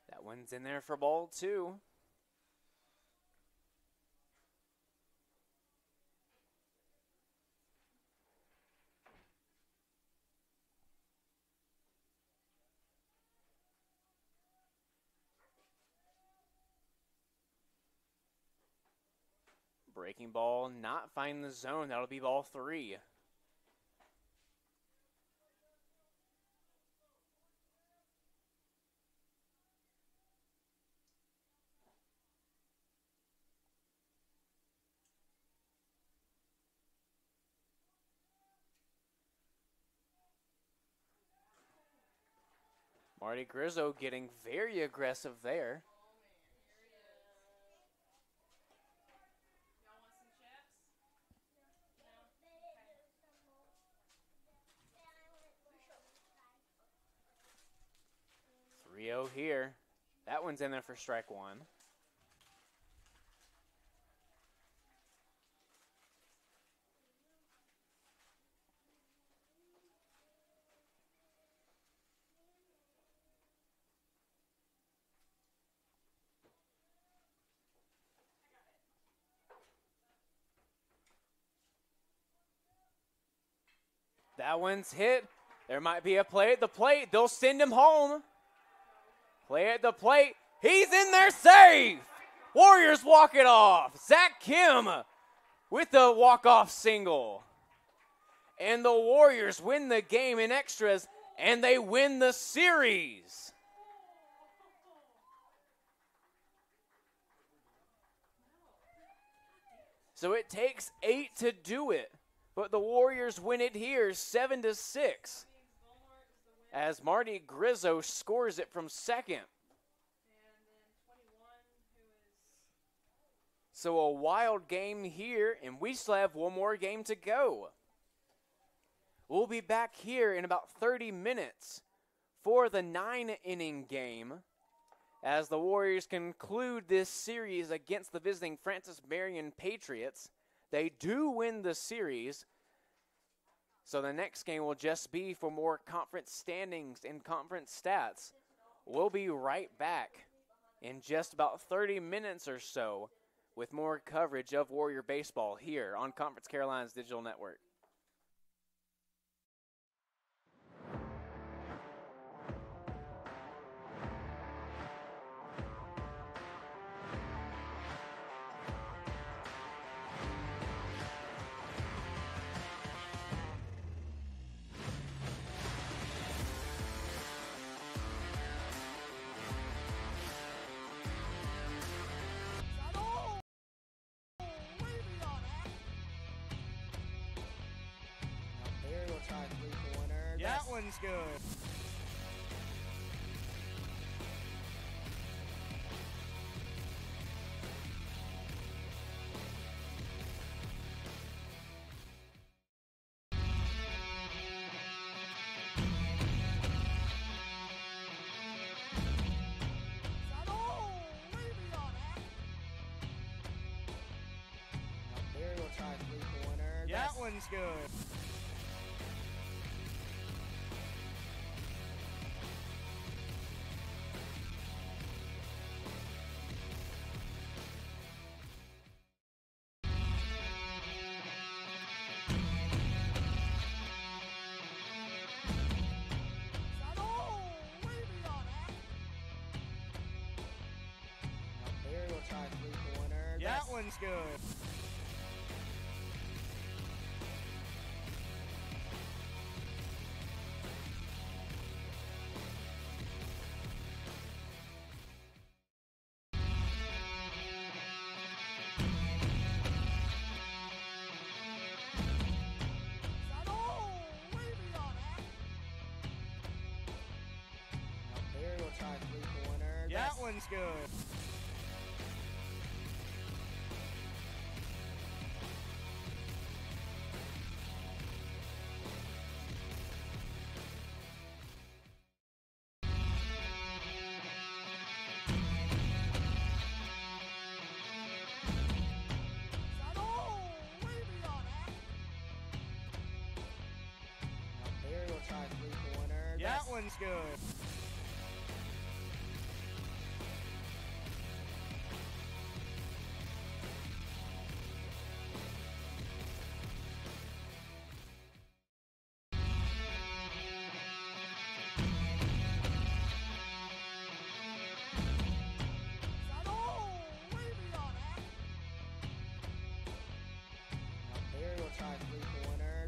Speaker 2: That one's in there for ball 2. Breaking ball not finding the zone. That'll be ball 3. Marty Grizzo getting very aggressive there.
Speaker 6: Y'all want some chips? No?
Speaker 2: 3-0 here. That one's in there for strike 1. That one's hit. There might be a play at the plate. They'll send him home. Play at the plate. He's in there safe. Warriors walk it off. Zach Kim with the walk-off single. And the Warriors win the game in extras, and they win the series. So it takes 8 to do it. But the Warriors win it here, 7-6, as Marty Grizzo scores it from second. So a wild game here, and we still have one more game to go. We'll be back here in about 30 minutes for the 9-inning game as the Warriors conclude this series against the visiting Francis Marion Patriots. They do win the series, so the next game will just be for more conference standings and conference stats. We'll be right back in just about 30 minutes or so with more coverage of Warrior baseball here on Conference Carolina's digital network.
Speaker 1: That one's good. That one's good. That one's good. That one's good. one's good. Marion tries three-pointer.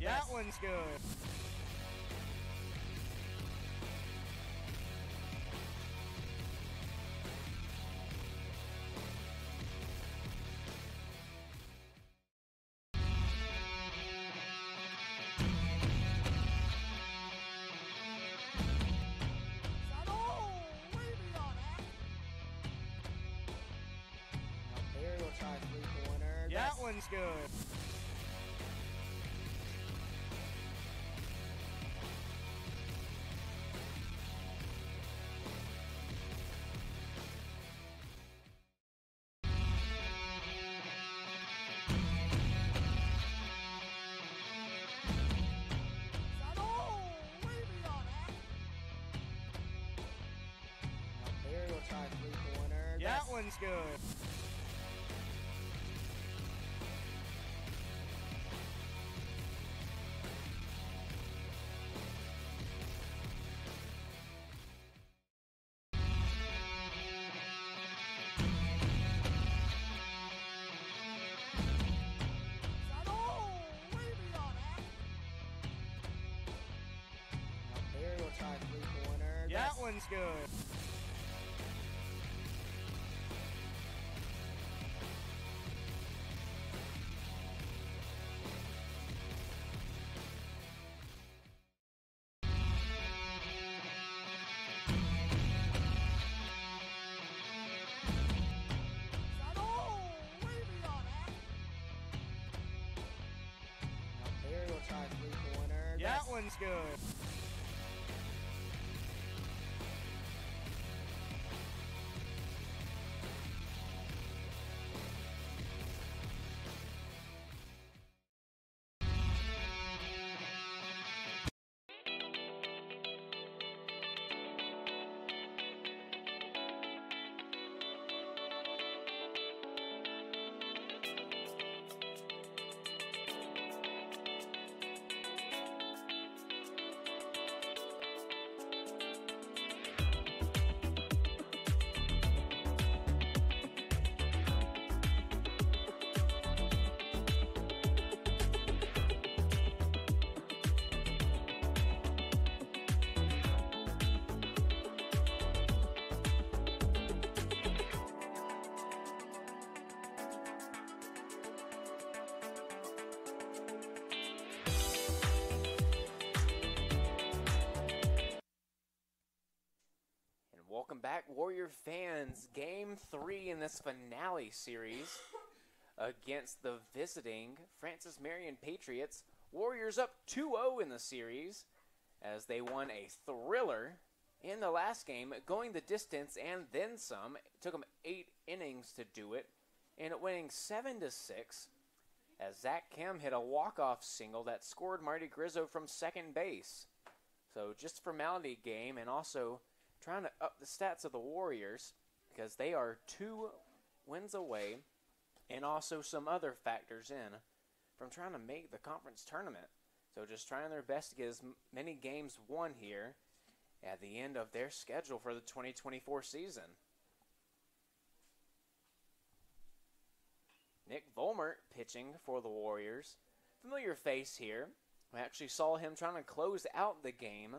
Speaker 1: That one's good. Marion tries three-pointer. That one's good. Marion tries three-pointer. That one's good. Marion tries three-pointer. That one's good. Marion tries three-pointer. That one's good.
Speaker 2: Welcome back, Warrior fans. Game 3 in this finale series against the visiting Francis Marion Patriots. Warriors up 2-0 in the series as they won a thriller in the last game, going the distance and then some. It took them 8 innings to do it, and it winning 7-6 as Zach Kim hit a walk-off single that scored Marty Grizzo from second base. So just a formality game, and also trying to up the stats of the Warriors because they are 2 wins away, and also some other factors in from trying to make the conference tournament. So just trying their best to get as many games won here at the end of their schedule for the 2024 season. Nick Vollmer pitching for the Warriors. Familiar face here. I actually saw him trying to close out the game.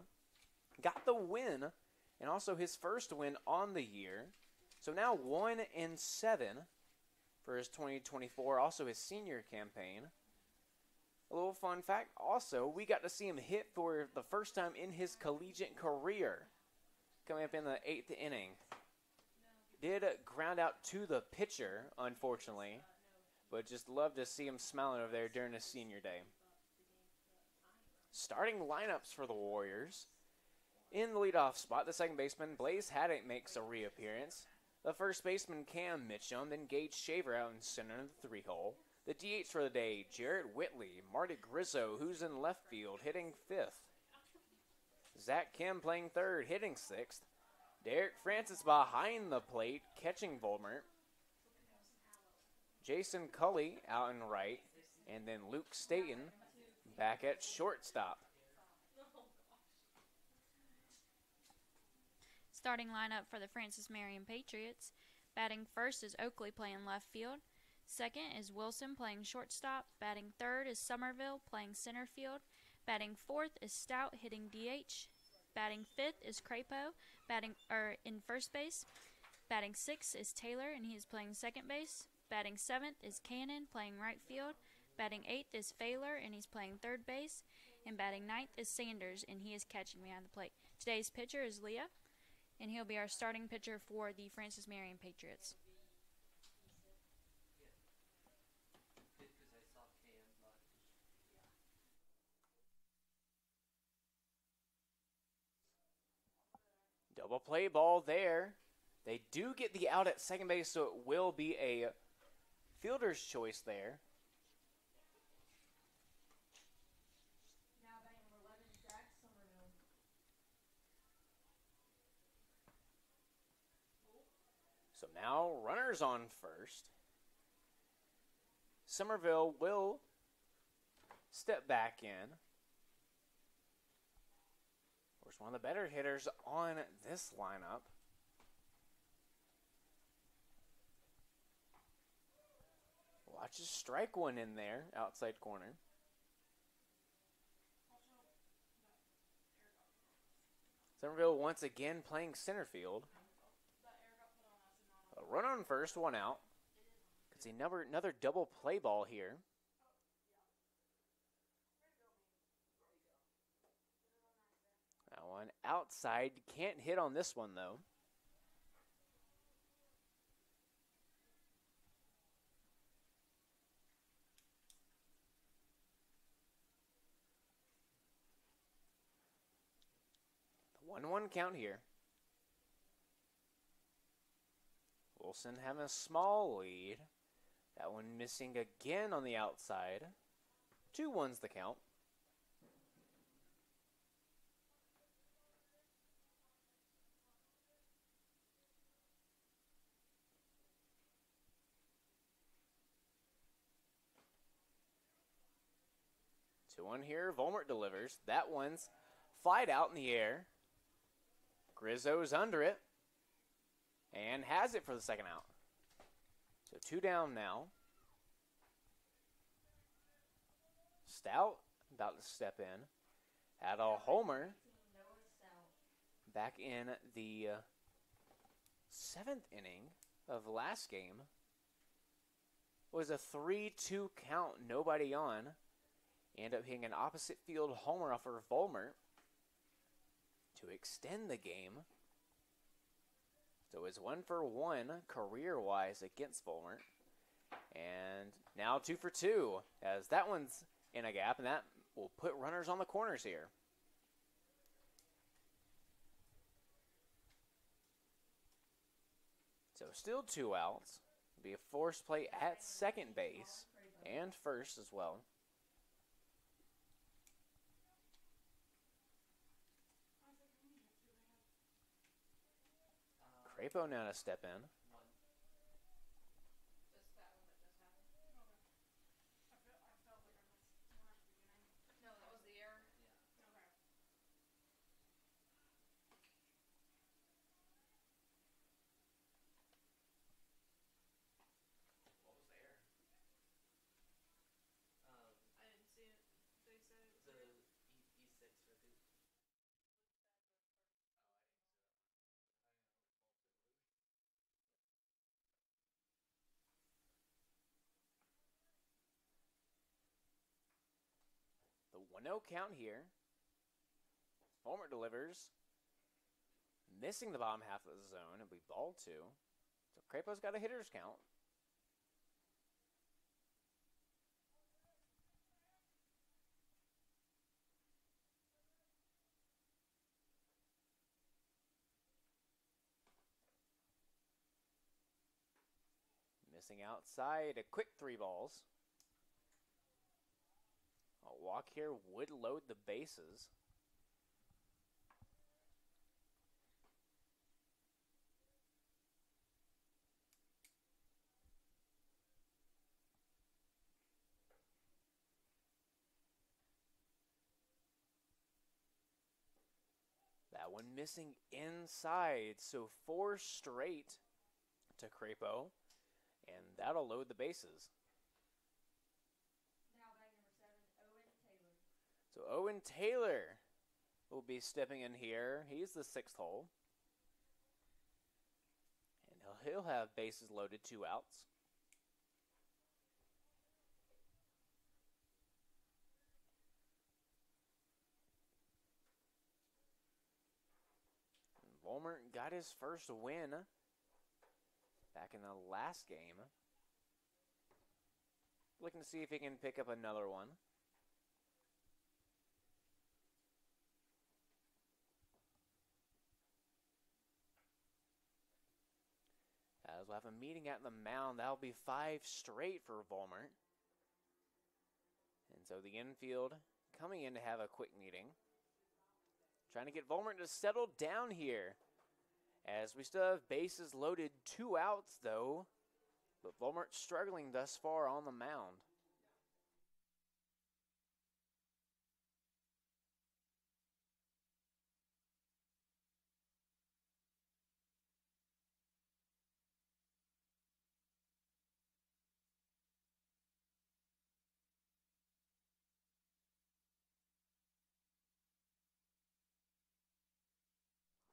Speaker 2: Got the win, and also his first win on the year. So now 1-7 for his 2024, also his senior campaign. A little fun fact, also, we got to see him hit for the first time in his collegiate career, coming up in the 8th inning. Did ground out to the pitcher, unfortunately, but just love to see him smiling over there during his senior day. Starting lineups for the Warriors. In the leadoff spot, the second baseman, Blaze Haddock, makes a reappearance. The first baseman, Cam Mitchum, then Gage Shaver out in center of the 3-hole. The DH for the day, Jarrett Whitley, Marty Grizzo, who's in left field, hitting 5th. Zach Kim playing third, hitting sixth. Derek Francis behind the plate, catching Volmert. Jason Cully out in right, and then Luke Staten back at shortstop.
Speaker 3: Starting lineup for the Francis Marion Patriots. Batting first is Oakley playing left field. Second is Wilson playing shortstop. Batting third is Somerville playing center field. Batting fourth is Stout hitting DH. Batting fifth is Crapo in first base. Batting sixth is Taylor and he is playing second base. Batting seventh is Cannon playing right field. Batting eighth is Failer and he's playing third base. And batting ninth is Sanders and he is catching behind the plate. Today's pitcher is Leah, and he'll be our starting pitcher for the Francis Marion Patriots.
Speaker 2: Double play ball there. They do get the out at second base, so it will be a fielder's choice there.
Speaker 6: Now batting number 11, Zach Somerville.
Speaker 2: So now runners on first. Somerville will step back in. Of course, one of the better hitters on this lineup. Watch us strike one in there, outside corner. Somerville once again playing center field. A run on first, one out. Could see another double play ball here. That one outside. Can't hit on this one, though. The 1-1 count here. Wilson having a small lead. That one missing again on the outside. 2-1's the count. Two on here. Volmert delivers. That one's flied out in the air. Grizzo's under it. And has it for the second out. So 2 down now. Stout about to step in. Had a homer back in the 7th inning of last game. It was a 3-2 count, nobody on. End up hitting an opposite field homer off of Volmert to extend the game. So it's 1-for-1 career-wise against Volmert. And now 2-for-2 as that one's in a gap, and that will put runners on the corners here. So still 2 outs. Be a forced play at second base and first as well. Crapo now to step in.
Speaker 6: Just that one that just happened. Okay. I felt like I missed one at the beginning. No, that was the error. Yeah. Okay.
Speaker 9: What was the error?
Speaker 6: I didn't see it. They said it was
Speaker 9: The
Speaker 6: weird.
Speaker 9: E6 for Duke.
Speaker 2: The 1-0 count here. Volmert delivers. Missing the bottom half of the zone. It'll be ball 2. So Crapo's got a hitter's count. Missing outside. A quick 3 balls. A walk here would load the bases. missing inside. So 4 straight to Crapo, and that'll load the bases.
Speaker 3: Now bag number 7, Owen Taylor.
Speaker 2: So Owen Taylor will be stepping in here. He's the 6th hole. And he'll have bases loaded, 2 outs. Volmer got his first win back in the last game. Looking to see if he can pick up another one. As we'll have a meeting at the mound, that'll be 5 straight for Volmer. And so the infield coming in to have a quick meeting. Trying to get Volmer to settle down here. As we still have bases loaded, 2 outs though. But Volmer struggling thus far on the mound.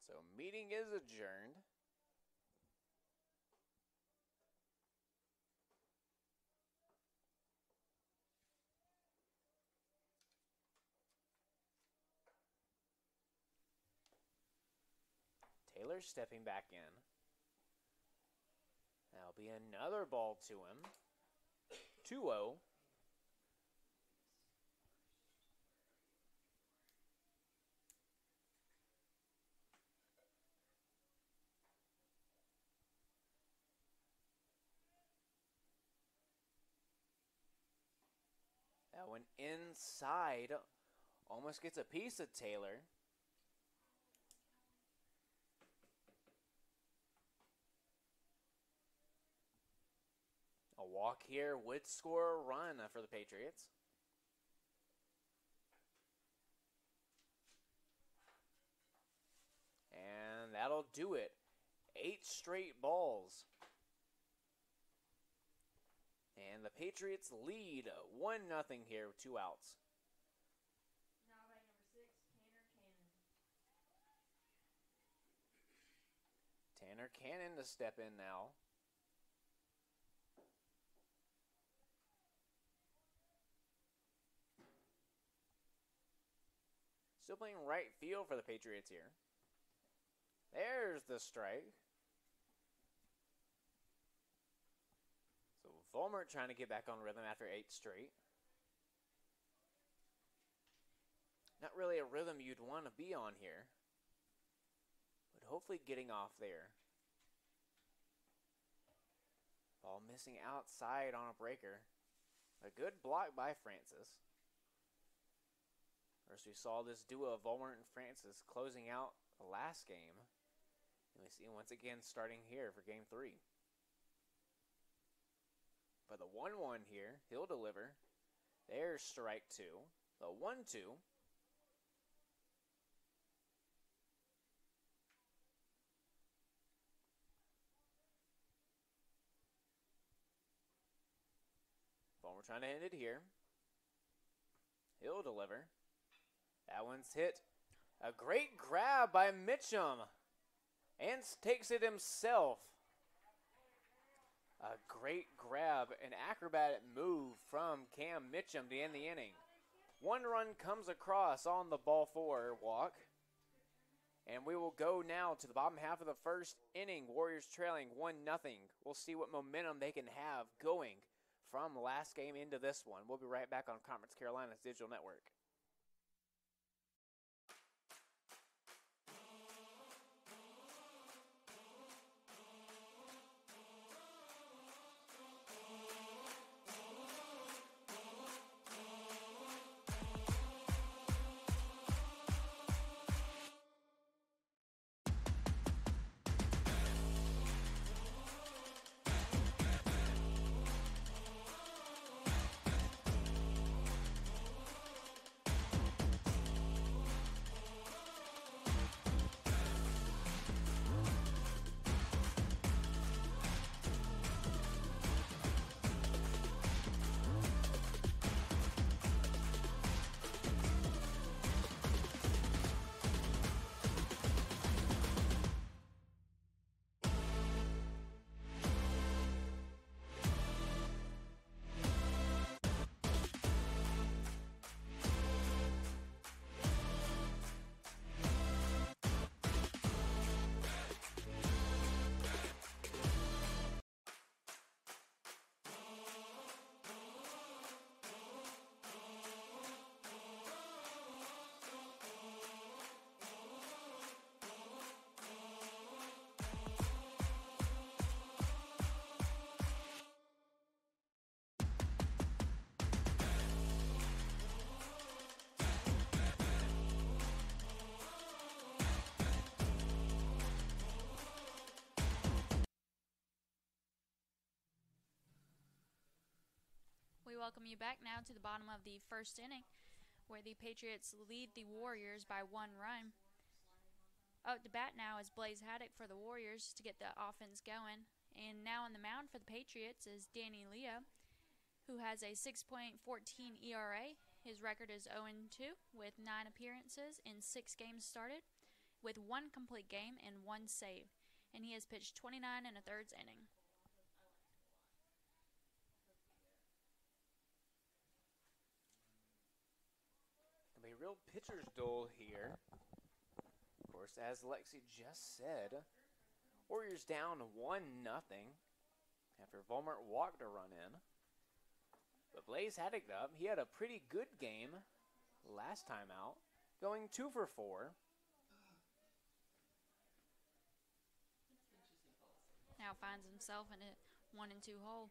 Speaker 2: So meeting is adjourned. Taylor stepping back in. That'll be another ball to him. 2-0. That one inside. Almost gets a piece of Taylor. A walk here would score a run for the Patriots. And that'll do it. 8 straight balls. And the Patriots lead 1-0 here with 2 outs.
Speaker 3: Now bag number 6, Tanner Cannon.
Speaker 2: Tanner Cannon to step in now. Still playing right field for the Patriots here. There's the strike. So Volmer trying to get back on rhythm after 8 straight. Not really a rhythm you'd want to be on here, but hopefully getting off there. Ball missing outside on a breaker. A good block by Francis. First, we saw this duo of Volmer and Francis closing out the last game. And we see once again starting here for game 3. But the 1-1 here, he'll deliver. There's strike 2. The 1-2. Volmer trying to end it here. He'll deliver. That one's hit. A great grab by Mitchum. And takes it himself. A great grab, an acrobatic move from Cam Mitchum to end the inning. 1 run comes across on the ball 4 walk. And we will go now to the bottom half of the first inning. Warriors trailing 1-0. We'll see what momentum they can have going from last game into this one. We'll be right back on Conference Carolina's digital network.
Speaker 3: welcome you back now to the bottom of the first inning, where the Patriots lead the Warriors by 1 run. Up to bat now is Blaze Haddock for the Warriors to get the offense going. And now on the mound for the Patriots is Danny Leo, who has a 6.14 ERA. His record is 0-2 with 9 appearances in 6 games started, with 1 complete game and 1 save. And he has pitched 29 1/3 inning.
Speaker 2: A real pitcher's duel here. Of course, as Lexi just said, Warriors down 1-0 after Volmert walked a run in. But Blaze had it up. He had a pretty good game last time out, going 2 for 4.
Speaker 3: Now finds himself in a 1-2 hole.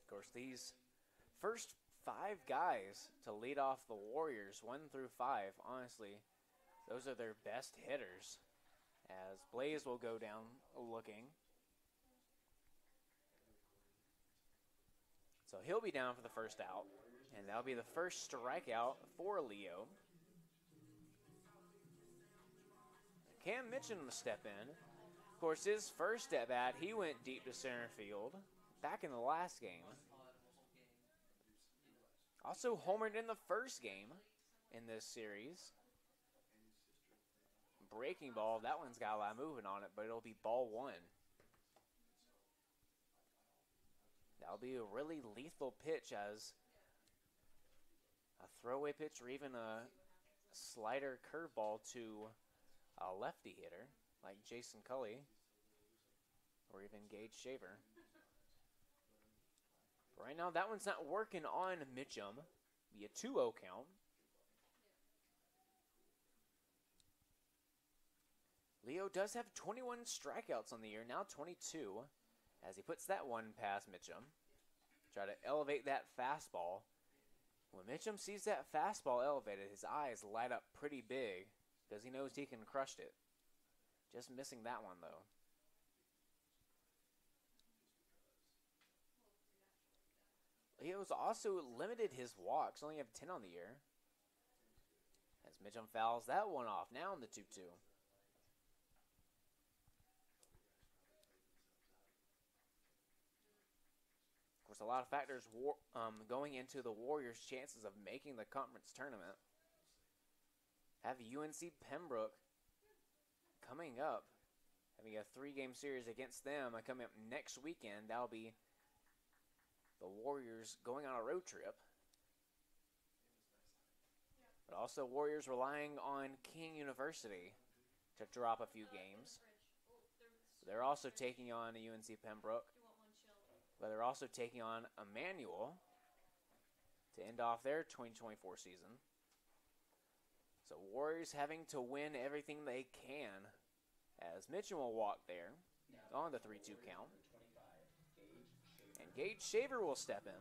Speaker 2: Of course, these first 5 guys to lead off the Warriors, 1 through 5, honestly, those are their best hitters, as Blaze will go down looking. So he'll be down for the first out, and that'll be the first strikeout for Leo. Cam Mitchum will step in. Of course, his first at bat, he went deep to center field back in the last game. Also homered in the first game in this series. Breaking ball, that one's got a lot of movement on it, but it'll be ball 1. That'll be a really lethal pitch, as a throwaway pitch or even a slider curveball to a lefty hitter like Jason Cully or even Gage Shaver. Right now, that one's not working on Mitchum. Be a 2-0 count. Leo does have 21 strikeouts on the year, now 22, as he puts that one past Mitchum. Try to elevate that fastball. When Mitchum sees that fastball elevated, his eyes light up pretty big because he knows he can crush it. Just missing that one, though. Leo's also limited his walks, only have 10 on the year. As Mitchum fouls that one off, now in the 2-2. Of course, a lot of factors going into the Warriors' chances of making the conference tournament. Have UNC Pembroke coming up, having a 3-game series against them coming up next weekend. That'll be the Warriors going on a road trip. But also Warriors relying on King University to drop a few games. They're also taking on UNC Pembroke. But they're also taking on Emmanuel to end off their 2024 season. So Warriors having to win everything they can, as Mitchum will walk there on the 3-2 count. And Gage Shaver will step in.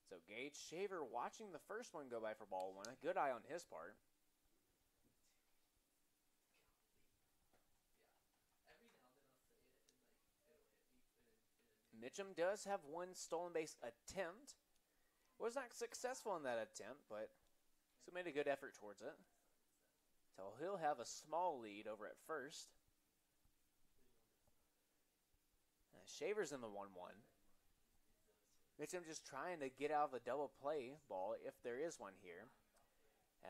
Speaker 2: So Gage Shaver watching the first one go by for ball 1. A good eye on his part. Mitchum does have 1 stolen base attempt. Was not successful in that attempt, but still made a good effort towards it. So he'll have a small lead over at first. Shaver's in the 1-1. Mitchum just trying to get out of the double play ball, if there is one here.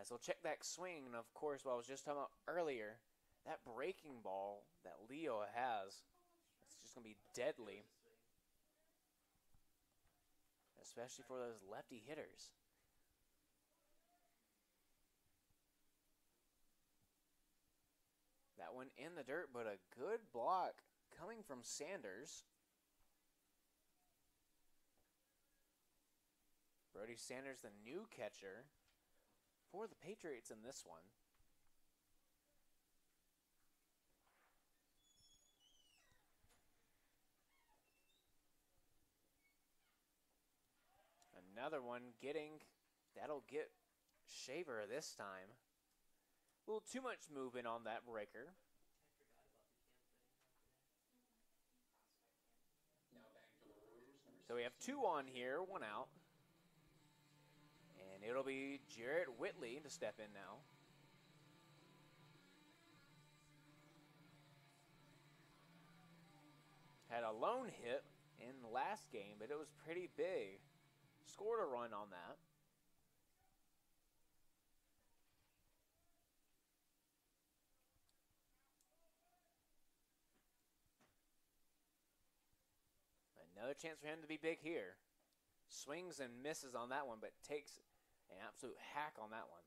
Speaker 2: As we'll check that swing, and of course, what I was just talking about earlier, that breaking ball that Leo has, it's just going to be deadly. Especially for those lefty hitters. That one in the dirt, but a good block coming from Sanders. Brody Sanders, the new catcher for the Patriots in this one. Another one that'll get Shaver this time. A little too much movement on that breaker. So we have 2 on here, 1 out. And it'll be Jarrett Whitley to step in now. Had a lone hit in the last game, but it was pretty big. Scored a run on that. Another chance for him to be big here. Swings and misses on that one, but takes an absolute hack on that one.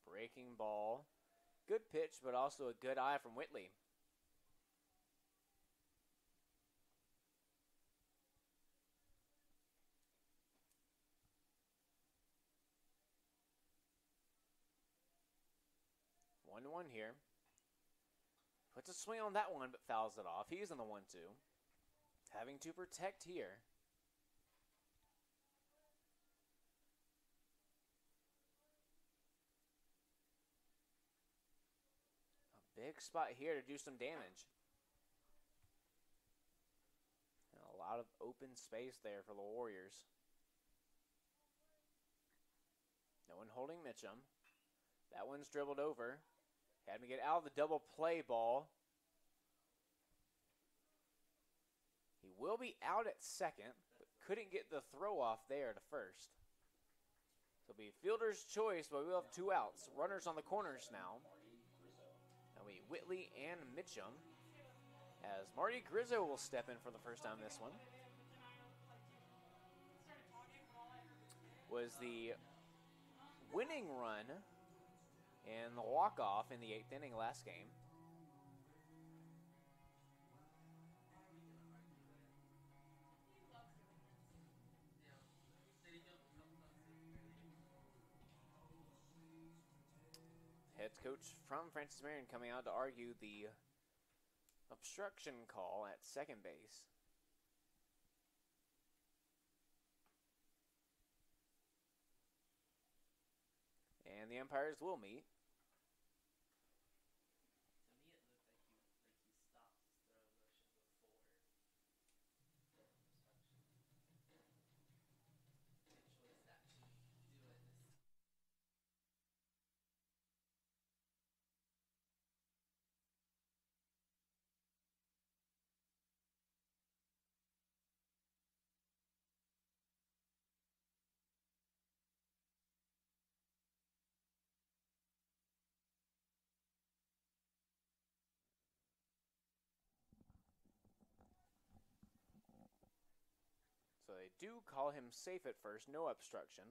Speaker 2: Breaking ball. Good pitch, but also a good eye from Whitley. One here. Puts a swing on that one, but fouls it off. He's on the 1-2. Having to protect here. A big spot here to do some damage. And a lot of open space there for the Warriors. No one holding Mitchum. That one's dribbled over. Had to get out of the double play ball. He will be out at second, but couldn't get the throw off there to first. So it'll be fielder's choice, but we'll have 2 outs. Runners on the corners now. That'll be Whitley and Mitchum. As Marty Grizzo will step in for the first time this one. Was the winning run and the walk-off in the 8th inning last game. Head coach from Francis Marion coming out to argue the obstruction call at second base. And the umpires will meet. So they do call him safe at first, no obstruction.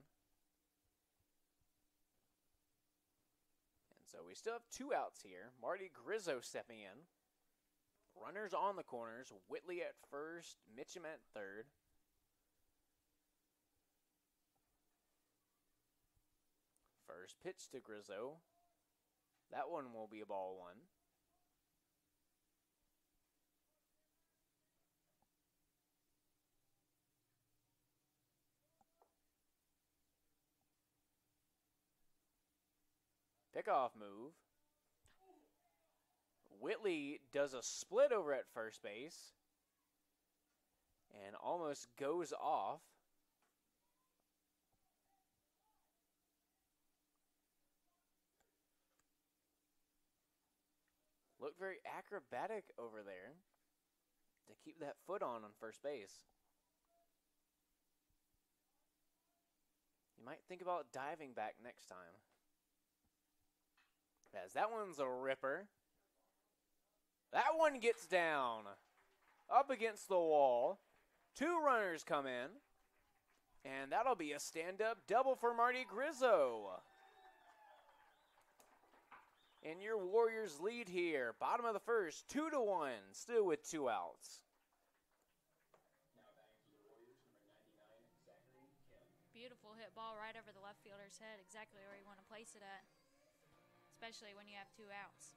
Speaker 2: And so we still have 2 outs here. Marty Grizzo stepping in. Runners on the corners. Whitley at first, Mitchum at third. First pitch to Grizzo. That one will be a ball 1. Pickoff move. Whitley does a split over at first base and almost goes off. Looked very acrobatic over there to keep that foot on first base. You might think about diving back next time. As that one's a ripper. That one gets down. Up against the wall. 2 runners come in. And that'll be a stand-up double for Marty Grizzo. And your Warriors lead here. Bottom of the first, 2-1. Still with 2 outs.
Speaker 3: Beautiful hit ball right over the left fielder's head, exactly where you want to place it at, especially when you have 2 outs.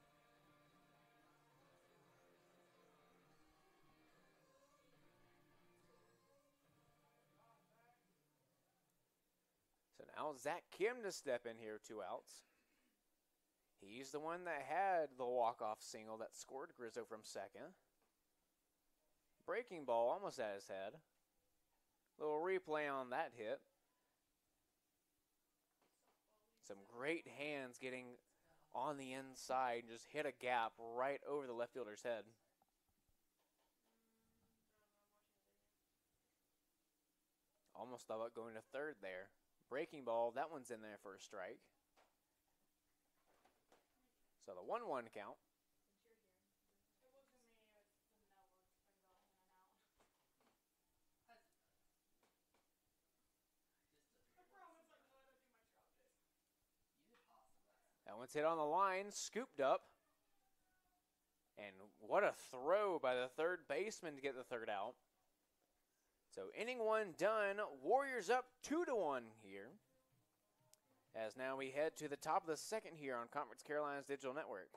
Speaker 2: So now Zach Kim to step in here, 2 outs. He's the one that had the walk-off single that scored Grizzo from second. Breaking ball almost at his head. Little replay on that hit. Some great hands getting on the inside and just hit a gap right over the left fielder's head. Almost thought about going to third there. Breaking ball, that one's in there for a strike. So the 1-1 count. That one's hit on the line, scooped up. And what a throw by the third baseman to get the third out. So inning 1 done. Warriors up 2-1 here. As now we head to the top of the second here on Conference Carolinas Digital Network.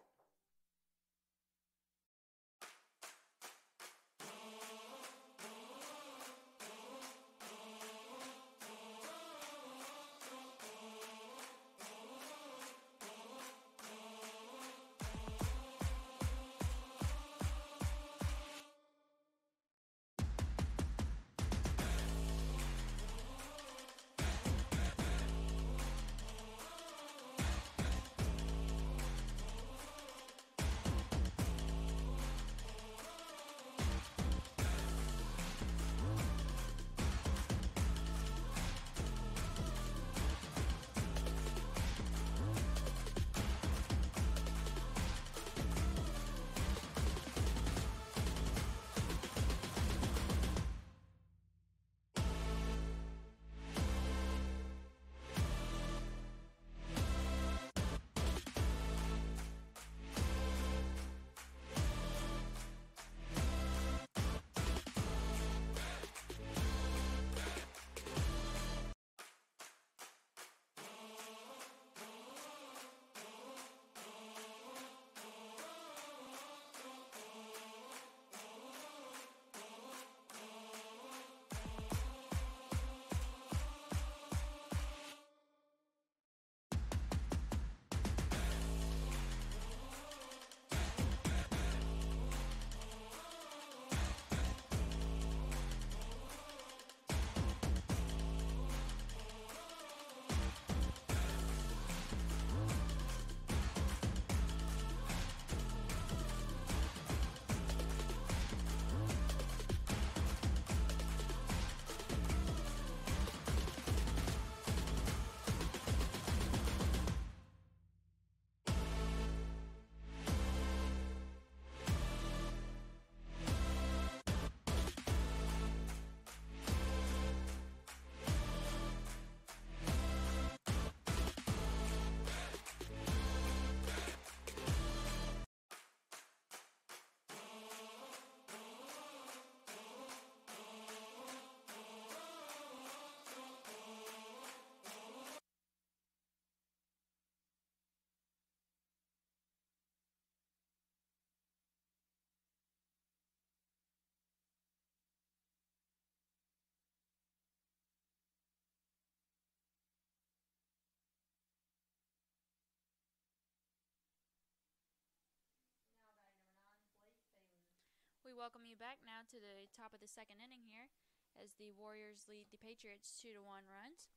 Speaker 3: We welcome you back now to the top of the second inning here as the Warriors lead the Patriots 2-1 runs.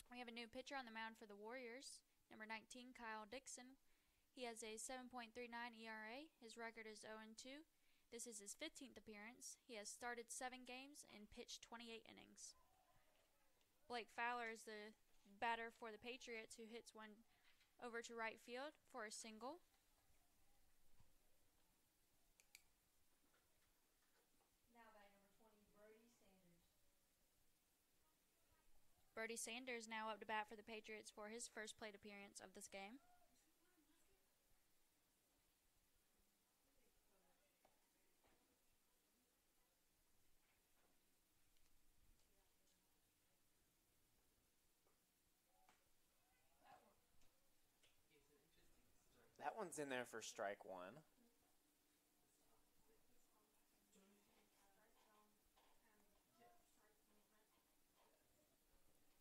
Speaker 3: We have a new pitcher on the mound for the Warriors, number 19, Kyle Dixon. He has a 7.39 ERA. His record is 0-2. This is his 15th appearance. He has started 7 games and pitched 28 innings. Blake Fowler is the batter for the Patriots, who hits one over to right field for a single. Brody Sanders now up to bat for the Patriots for his first plate appearance of this game.
Speaker 2: one's in there for strike one.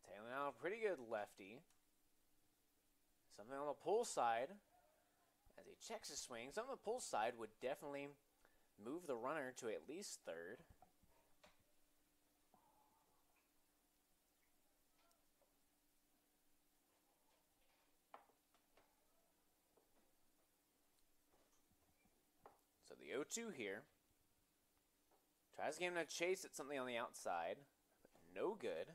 Speaker 2: Tailing out a pretty good lefty. Something on the pull side. As he checks his swing, something on the pull side would definitely move the runner to at least third. So the 0-2 here. Tries to get him to chase at something on the outside, but no good.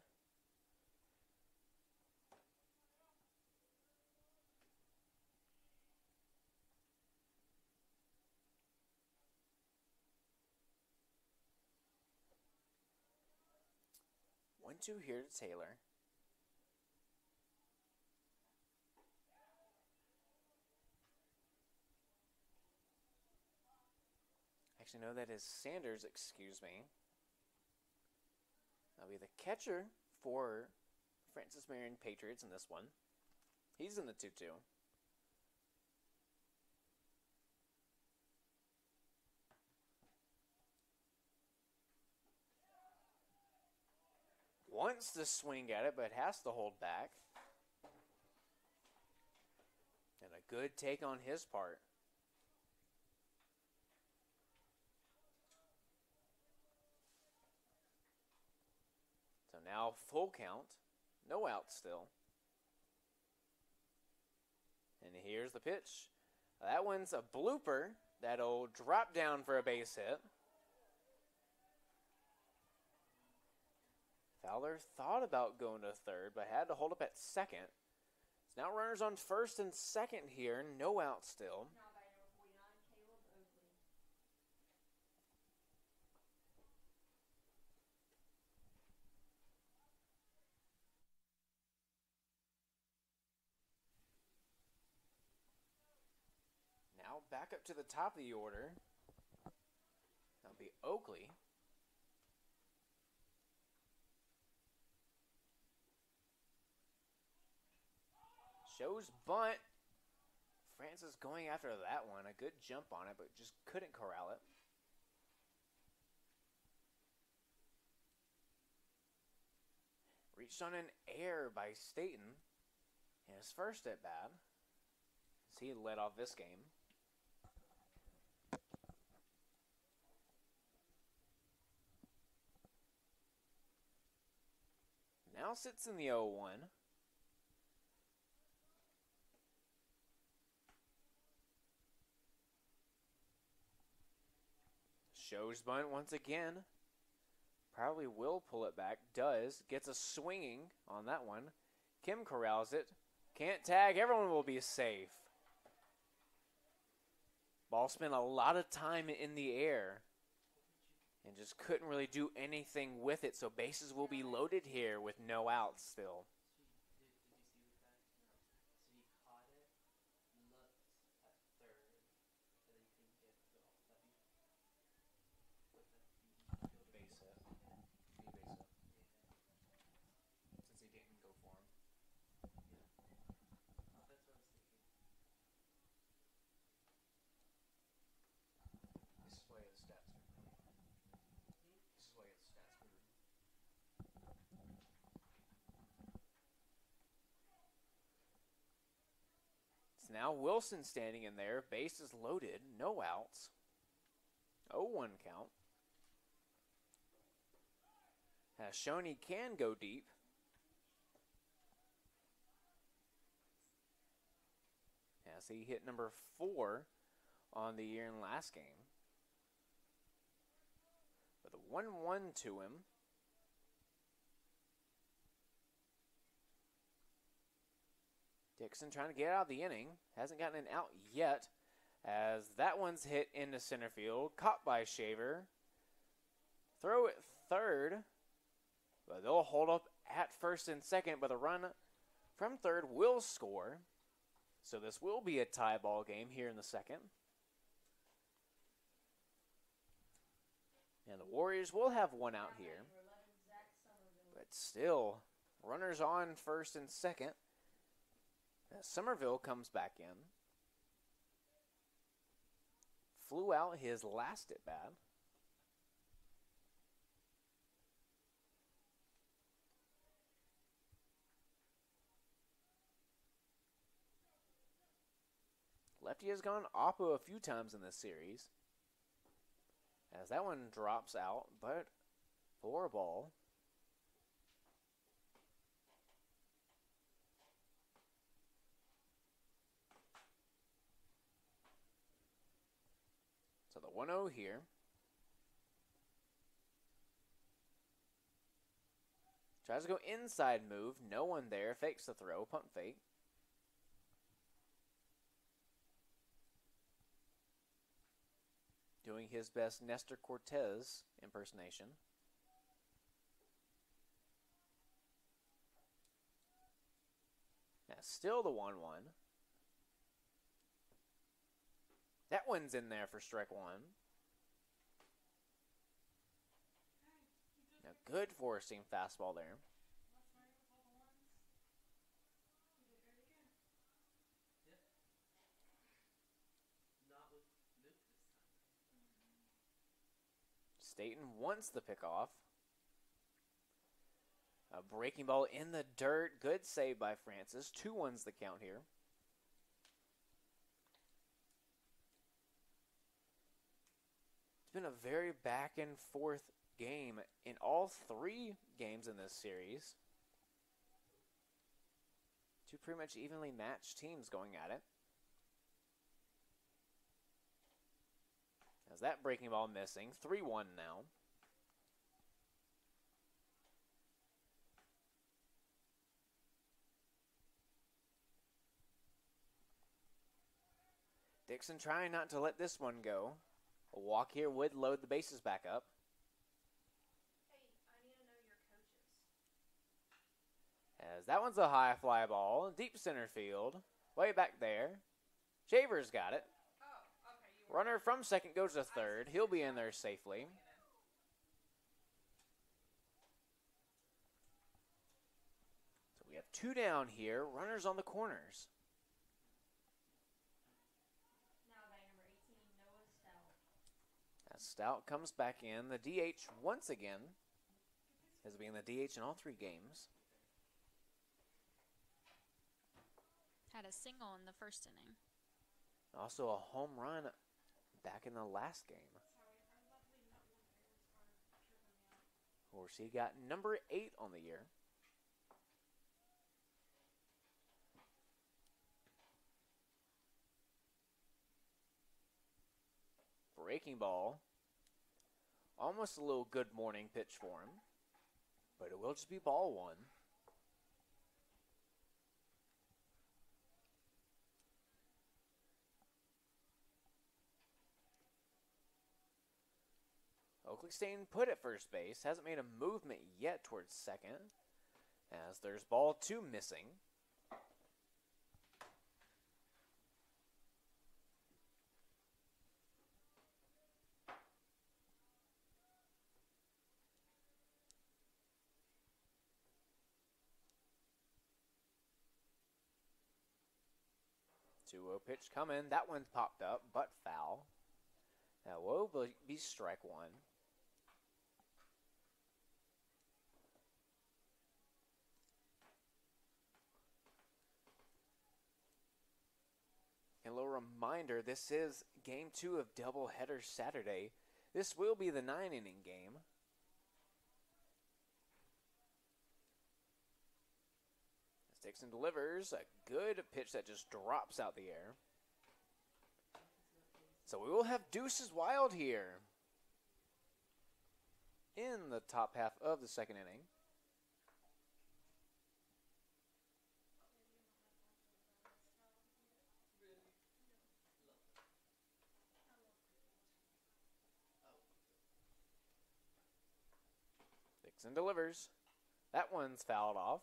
Speaker 2: One, two here to Taylor. Actually, no, that is Sanders, excuse me. That'll be the catcher for Francis Marion Patriots in this one. He's in the 2-2. Wants to swing at it, but has to hold back. And a good take on his part. So now full count. No out still. And here's the pitch. That one's a blooper. That'll drop down for a base hit. Fowler thought about going to third, but had to hold up at second. So now runners on first and second here. No out still.
Speaker 6: Now by number 49, Caleb Oakley.
Speaker 2: Now back up to the top of the order. That'll be Oakley. Shows bunt. Francis going after that one. A good jump on it, but just couldn't corral it. Reached on an error by Staten in his first at bat, as he led off this game. Now sits in the 0-1. Shows bunt once again. Probably will pull it back. Does. Gets a swinging on that one. Kim corrals it. Can't tag. Everyone will be safe. Ball spent a lot of time in the air and just couldn't really do anything with it. So bases will be loaded here with no outs still.
Speaker 9: Did you see the fact? So he caught it, looked at third, and then he couldn't get the base hit.
Speaker 2: Base hit. Yeah. Since he didn't go for him.
Speaker 9: That's what I was thinking.
Speaker 2: This is why his stats are good. This is why his stats are good. It's now Wilson standing in there. Bases loaded. No outs. 0-1 count. Has shown he can go deep. As he hit number 4 on the year in last game. With a 1-1 to him. Dixon trying to get out of the inning. Hasn't gotten an out yet. As that one's hit into center field. Caught by Shaver. Throw it third. But they'll hold up at first and second. But the run from third will score. So this will be a tie ball game here in the second. And the Warriors will have one out here. But still, runners on first and second. As Somerville comes back in. flew out his last at bat. Lefty has gone oppo a few times in this series, as that one drops out, but for a ball. So the 1-0 here. Tries to go inside move. No one there. Fakes the throw. Punt fake. Doing his best Nestor Cortez impersonation. Now still the 1-1. That one's in there for strike one. Now good four-seam fastball there. Staten wants the pickoff. A breaking ball in the dirt. Good save by Francis. 2-1's the count here. It's been a very back and forth game in all three games in this series. Two pretty much evenly matched teams going at it. As that breaking ball missing. 3-1 now. Dixon trying not to let this one go. A walk here would load the bases back up.
Speaker 6: Hey, I need to know your coaches.
Speaker 2: As that one's a high fly ball. Deep center field. Way back there. Shaver's got it. Runner from second goes to third. He'll be in there safely. So we have two down here. Runners on the corners. As Stout comes back in. The DH once again has been the DH in all three games.
Speaker 3: Had a single in the first inning.
Speaker 2: Also a home run back in the last game. Of course, he got number 8 on the year. Breaking ball. Almost a little good morning pitch for him. But it will just be ball one. Oakley staying put at first base. Hasn't made a movement yet towards second. As there's ball 2 missing. Two-0 pitch coming. That one's popped up, but foul. That will be strike one. And a little reminder, this is game 2 of doubleheader Saturday. This will be the 9-inning game. As Dixon delivers a good pitch that just drops out the air. So we will have Deuces Wild here in the top half of the second inning. Dixon delivers. That one's fouled off.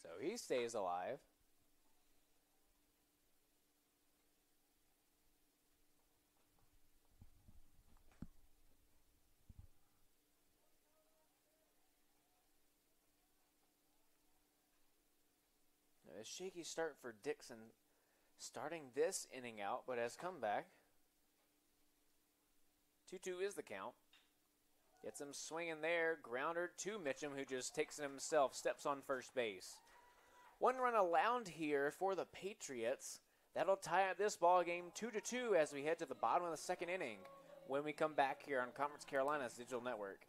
Speaker 2: So he stays alive. A shaky start for Dixon starting this inning out, but has come back. 2-2 is the count. Gets him swinging there. Grounder to Mitchum, who just takes it himself, steps on first base. 1 run allowed here for the Patriots. That'll tie up this ball game 2-2 as we head to the bottom of the 2nd inning when we come back here on Conference Carolina's digital network.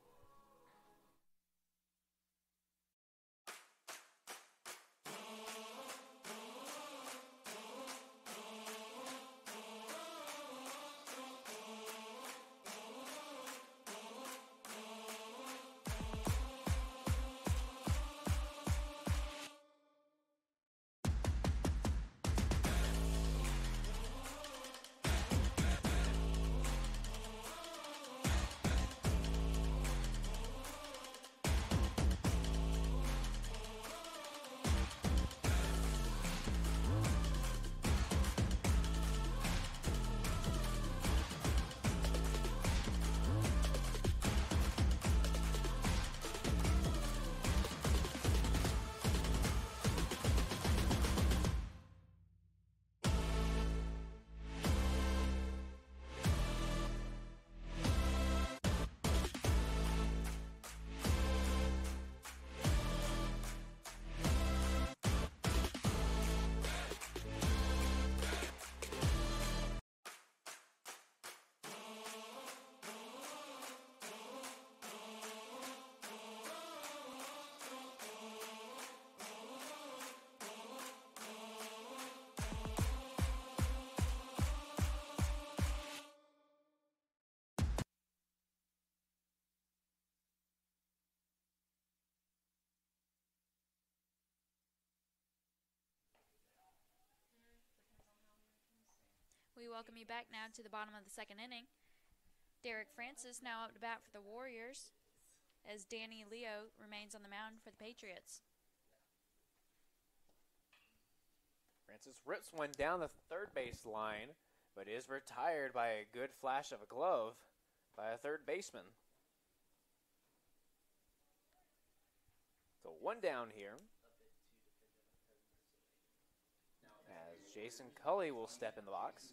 Speaker 3: We welcome you back now to the bottom of the 2nd inning. Derek Francis now up to bat for the Warriors as Danny Leo remains on the mound for the Patriots.
Speaker 2: Francis rips one down the third base line, but is retired by a good flash of a glove by a third baseman. So 1 down here as Jason Cully will step in the box.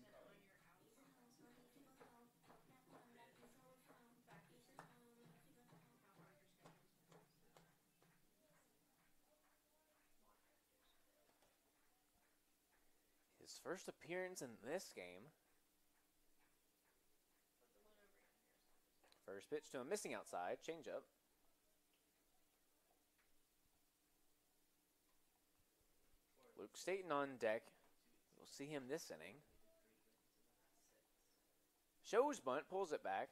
Speaker 2: His first appearance in this game. First pitch to a missing outside, changeup. Luke Staten on deck. We'll see him this inning. Shows bunt, pulls it back,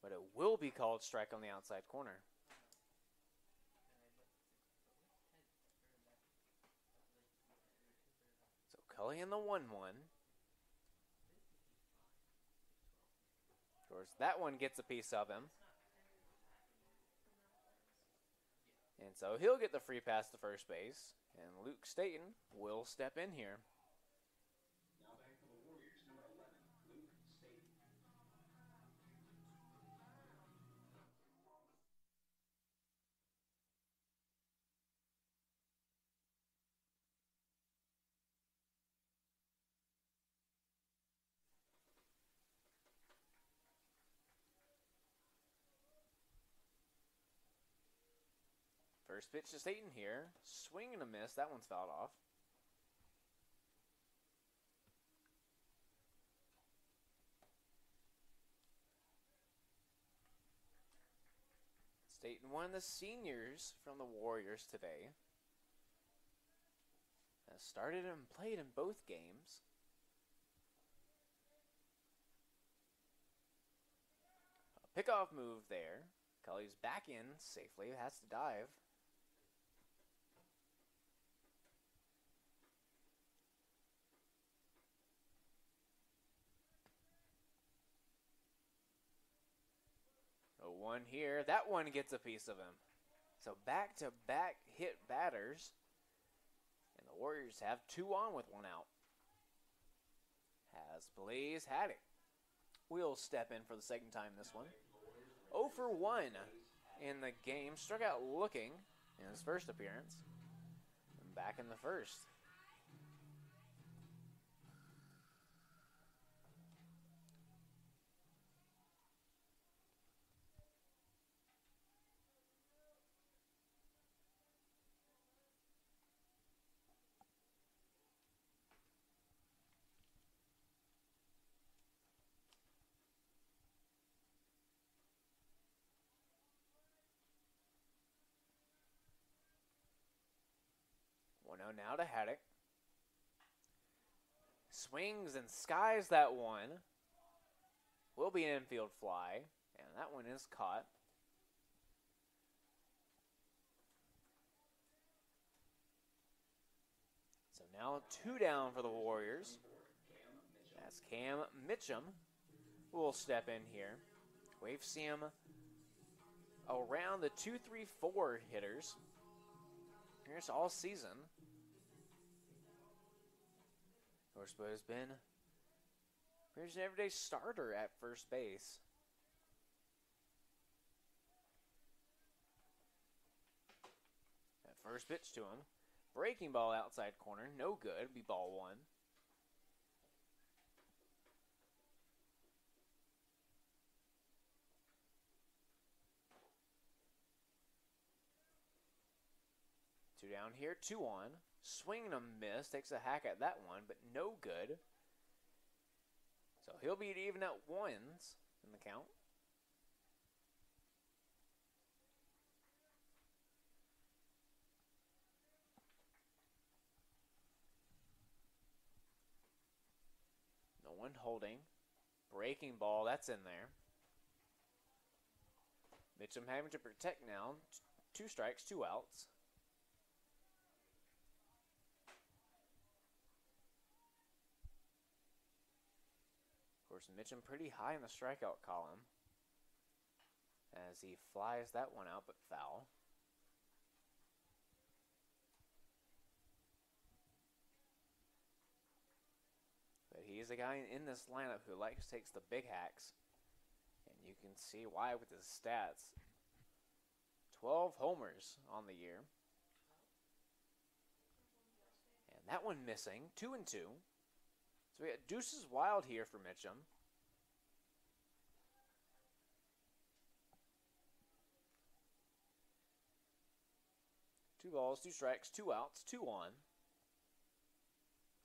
Speaker 2: but it will be called strike on the outside corner. So Cully in the 1-1. Of course, that one gets a piece of him. And so he'll get the free pass to first base, and Luke Staten will step in here.
Speaker 4: Now back for the Warriors, number 11, Luke Staten.
Speaker 2: First pitch to Staten here. Swing and a miss. That one's fouled off. Staten, one of the seniors from the Warriors today, has started and played in both games. A pickoff move there. Cully's back in safely. Has to dive. One here. That one gets a piece of him. So back-to-back hit batters. And the Warriors have 2 on with 1 out. Has Blaze had it. We'll step in for the second time this one. 0 for 1 in the game. Struck out looking in his first appearance. And back in the first. now to Haddock. Swings and skies that one. Will be an infield fly, and that one is caught. So now 2 down for the Warriors. That's Cam Mitchum who will step in here. We've seen him around the 2, 3, 4 hitters. Here's all season. Of course, but has been pretty much an everyday starter at first base. That first pitch to him. Breaking ball outside corner. No good. Be ball 1. Two down here, 2 on. Swing and a miss. Takes a hack at that one, but no good. So he'll be even at 1s in the count. No one holding. Breaking ball, that's in there. Mitchum having to protect now. 2 strikes, 2 outs. Of course, Mitchum pretty high in the strikeout column as he flies that one out, but foul. But he is a guy in this lineup who takes the big hacks, and you can see why with his stats. 12 homers on the year. And that one missing, 2 and 2. So we got deuces wild here for Mitchum. Two balls, 2 strikes, 2 outs, 2 on.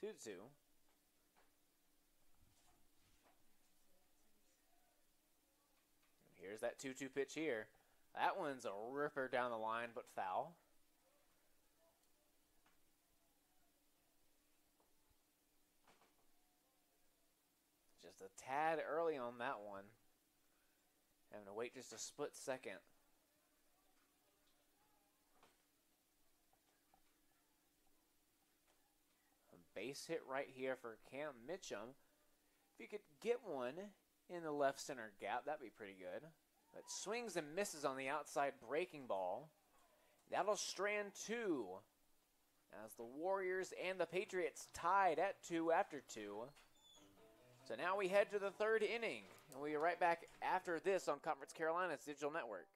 Speaker 2: 2-2. And here's that 2-2 pitch here. That one's a ripper down the line, but foul. Just a tad early on that one. Having to wait just a split second. A base hit right here for Cam Mitchum. If you could get one in the left center gap, that'd be pretty good. But swings and misses on the outside breaking ball. That'll strand 2. As the Warriors and the Patriots tied at 2 after 2. So now we head to the 3rd inning, and we'll be right back after this on Conference Carolina's digital network.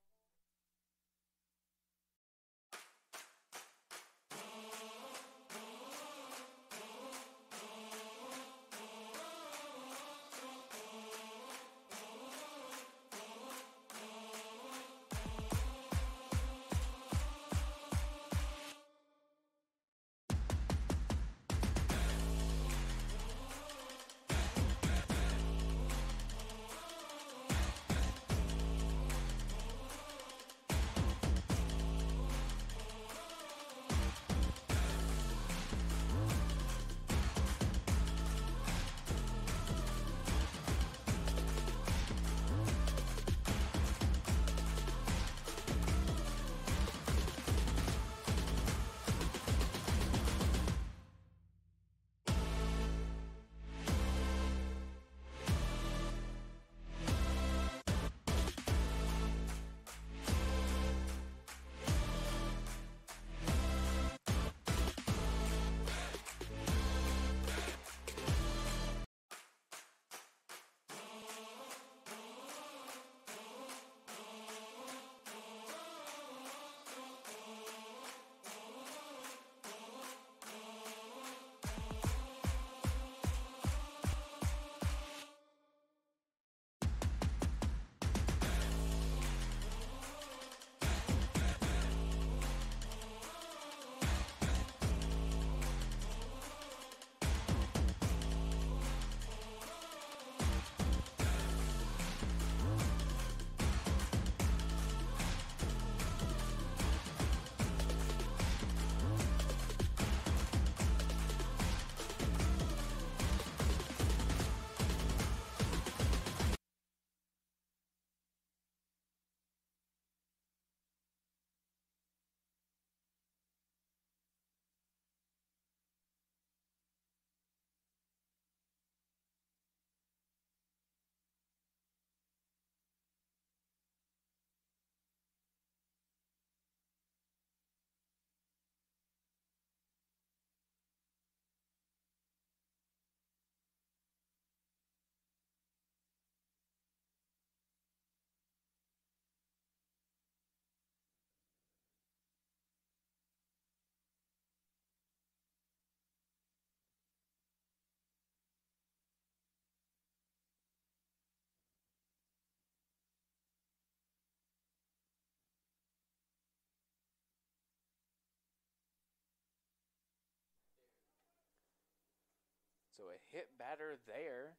Speaker 2: So a hit batter there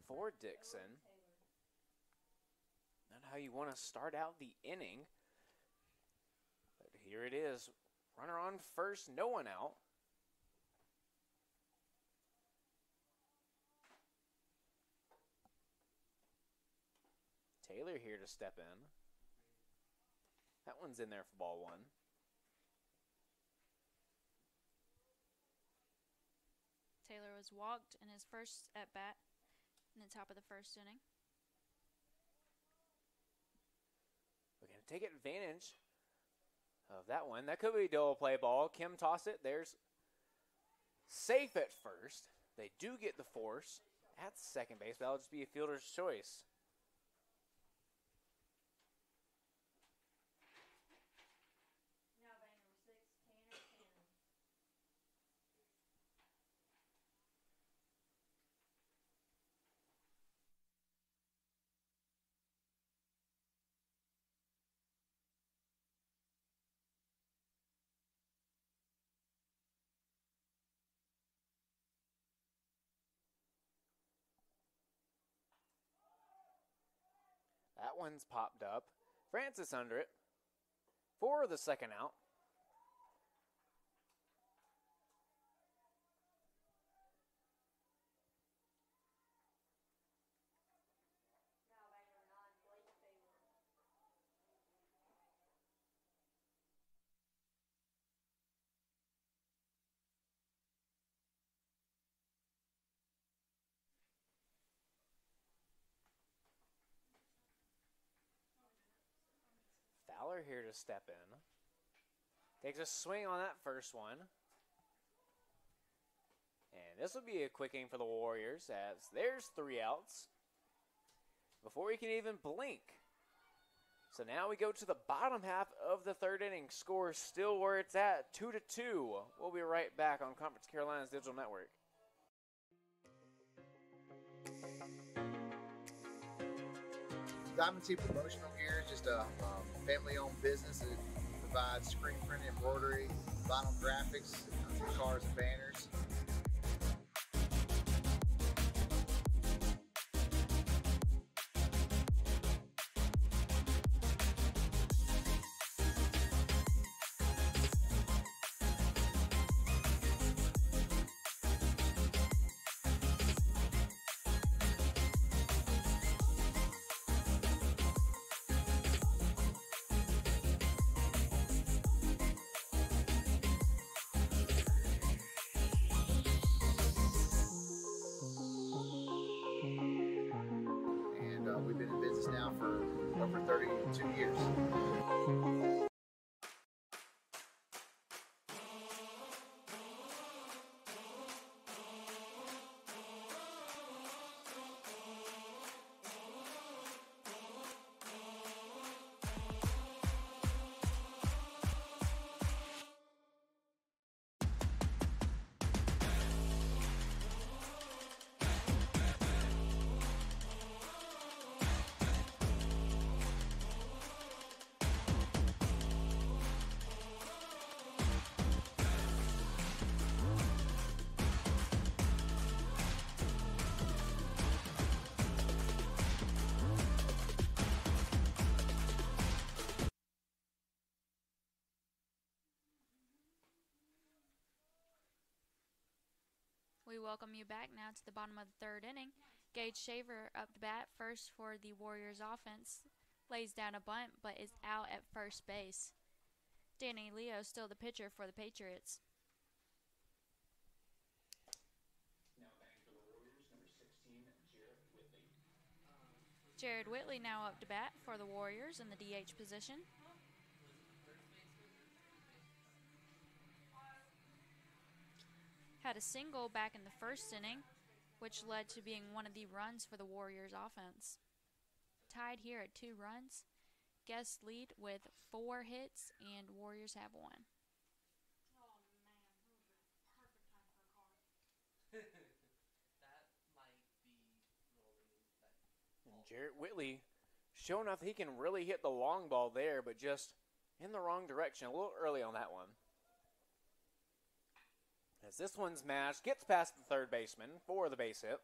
Speaker 2: for Dixon. Not how you want to start out the inning. But here it is. Runner on first, no one out. Taylor here to step in. That one's in there for ball one.
Speaker 3: Taylor was walked in his first at bat in the top of the first inning.
Speaker 2: We're going to take advantage of that one. That could be a double play ball. Kim toss it. There's safe at first. They do get the force at second base. That'll just be a fielder's choice. That one's popped up. Francis under it for the second out. Fowler here to step in. Takes a swing on that first one. And this will be a quick inning for the Warriors as there's 3 outs before he can even blink. So now we go to the bottom half of the third inning. Score still where it's at, 2-2. We'll be right back on Conference Carolina's Digital Network.
Speaker 7: Diamond T Promotional Gear is just a family-owned business that provides screen printing, embroidery, vinyl graphics, cars and banners. We've been in business now for over 32 years.
Speaker 3: We welcome you back now to the bottom of the third inning. Gage Shaver up to bat first for the Warriors offense. Lays down a bunt but is out at first base. Danny Leo still the pitcher for the Patriots.
Speaker 4: Now batting for the Warriors, number 16, Jared Whitley.
Speaker 3: Jared Whitley now up to bat for the Warriors in the DH position. Had a single back in the first inning, which led to being one of the runs for the Warriors offense. Tied here at 2 runs. Guests lead with 4 hits, and Warriors have 1.
Speaker 9: That might be really
Speaker 2: And Jarrett Whitley showing off that he can really hit the long ball there, but just in the wrong direction a little early on that one. As this one's matched, gets past the third baseman for the base hit.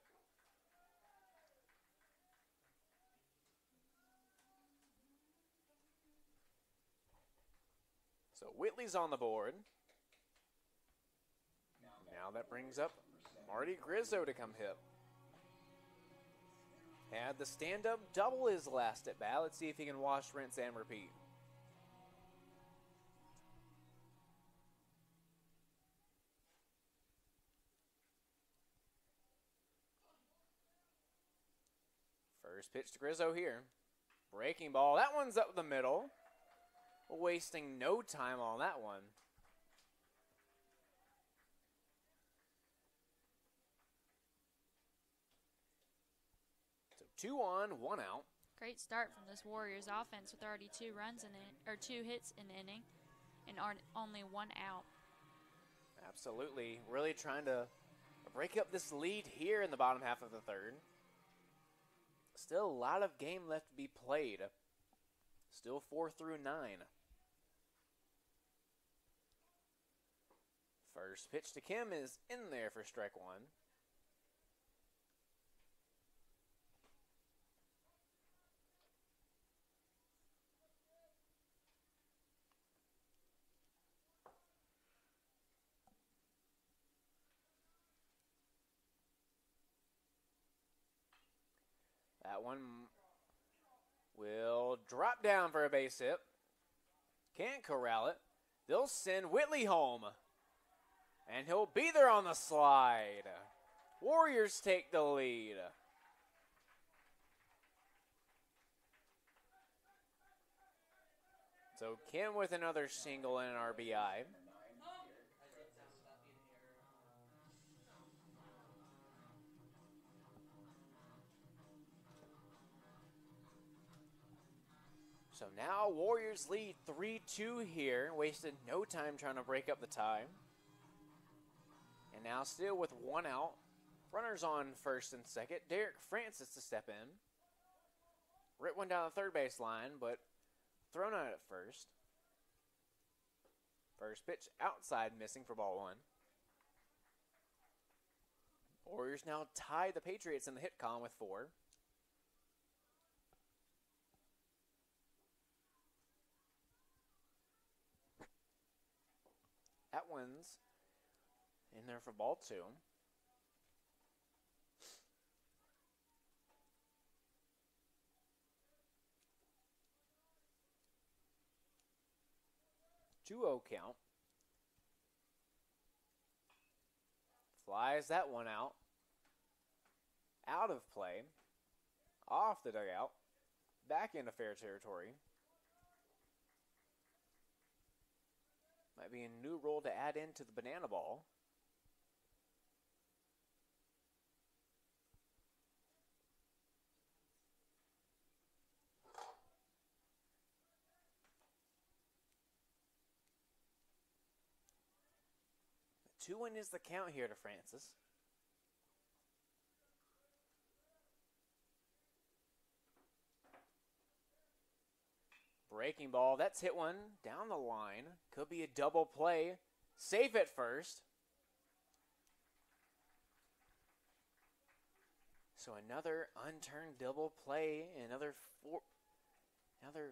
Speaker 2: So Whitley's on the board. Now that brings up Marty Grizzo to come hit. Had the stand-up double his last at bat. Let's see if he can wash, rinse, and repeat. First pitch to Grizzo here. Breaking ball. That one's up the middle. Wasting no time on that one. So 2 on, 1 out.
Speaker 3: Great start from this Warriors offense with already 2 runs in it, or 2 hits in the inning, and only 1 out.
Speaker 2: Absolutely. Really trying to break up this lead here in the bottom half of the third. Still a lot of game left to be played. Still 4 through 9. First pitch to Kim is in there for strike 1. That one will drop down for a base hit. Can't corral it. They'll send Whitley home. And he'll be there on the slide. Warriors take the lead. So Kim with another single and an RBI. So now Warriors lead 3-2 here. Wasted no time trying to break up the tie. And now still with 1 out. Runners on first and second. Derek Francis to step in. Ripped one down the third base line, but thrown out at first. First pitch outside, missing for ball 1. Warriors now tie the Patriots in the hit column with 4. That one's in there for ball 2. Two-0 count. Flies that one out. Out of play. Off the dugout. Back into fair territory. Might be a new rule to add into the banana ball. The 2-1 is the count here to Francis. Breaking ball, that's hit one down the line. Could be a double play. Safe at first. So another unturned double play, another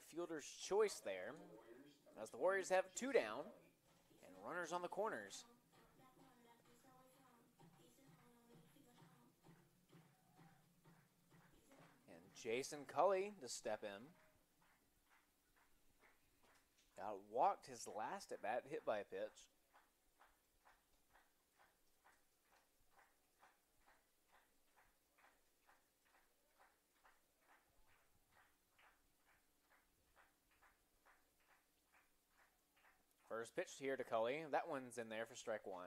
Speaker 2: fielder's choice there. As the Warriors have 2 down and runners on the corners. And Jason Cully to step in. Got walked his last at bat, hit by a pitch. First pitch here to Cully. That one's in there for strike 1.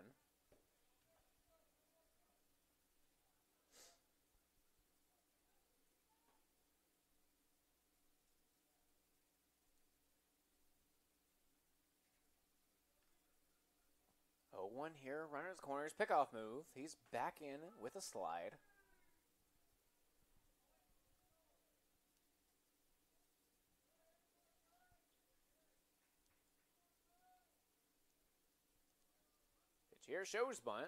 Speaker 2: One here, runner's corners, pickoff move. He's back in with a slide. Pitch here, shows bunt.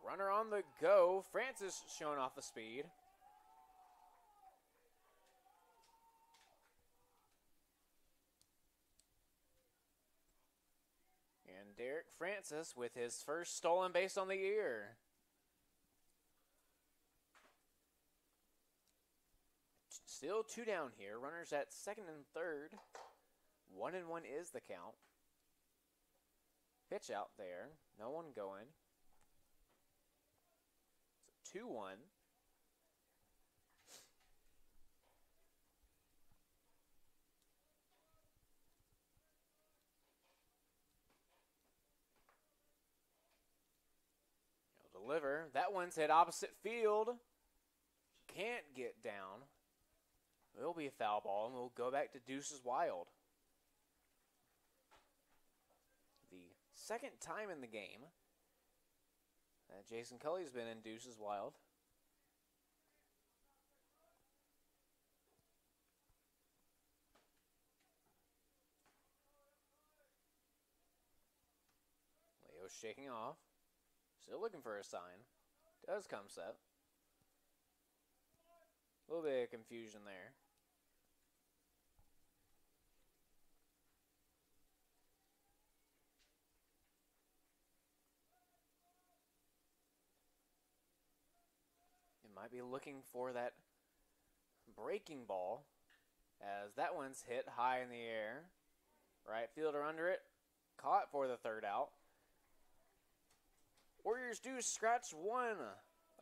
Speaker 2: Runner on the go. Francis showing off the speed. And Derek Francis with his first stolen base on the year. Still 2 down here. Runners at second and third. 1-1 is the count. Pitch out there. No one going. So 2-1. He'll deliver. That one's hit opposite field. Can't get down. It'll be a foul ball, and we'll go back to Deuces Wild. The second time in the game that Jason Cully's been in Deuces Wild. Leo's shaking off. Still looking for a sign. Does come set. A little bit of confusion there. Might be looking for that breaking ball, as that one's hit high in the air. Right fielder under it, caught for the third out. Warriors do scratch one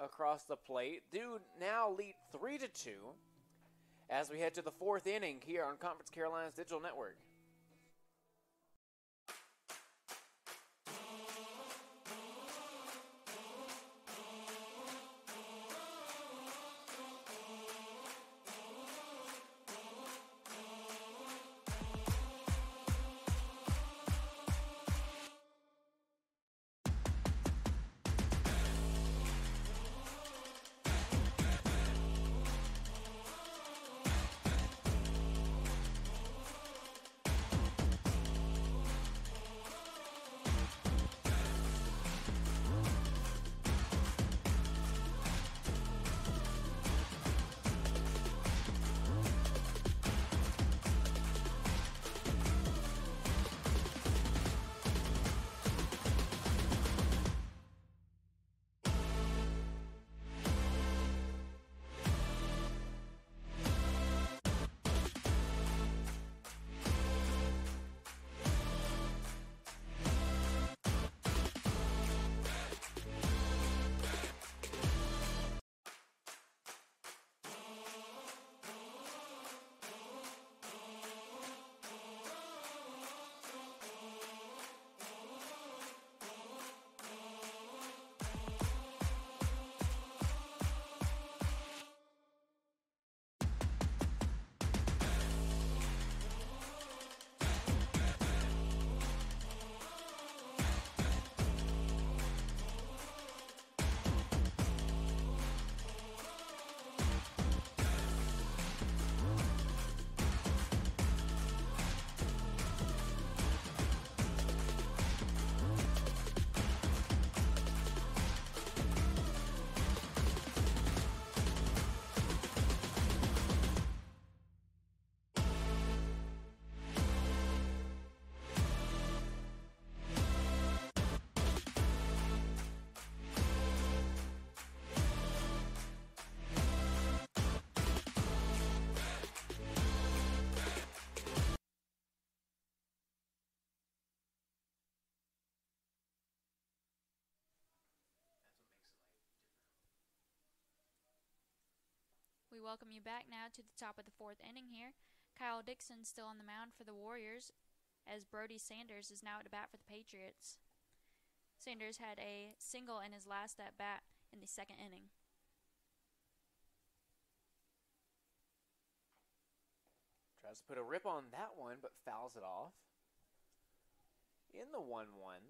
Speaker 2: across the plate, do now lead 3-2 as we head to the 4th inning here on Conference Carolina's Digital Network.
Speaker 3: We welcome you back now to the top of the 4th inning here. Kyle Dixon still on the mound for the Warriors, as Brody Sanders is now at the bat for the Patriots. Sanders had a single in his last at bat in the 2nd inning.
Speaker 2: Tries to put a rip on that one, but fouls it off. In the 1-1.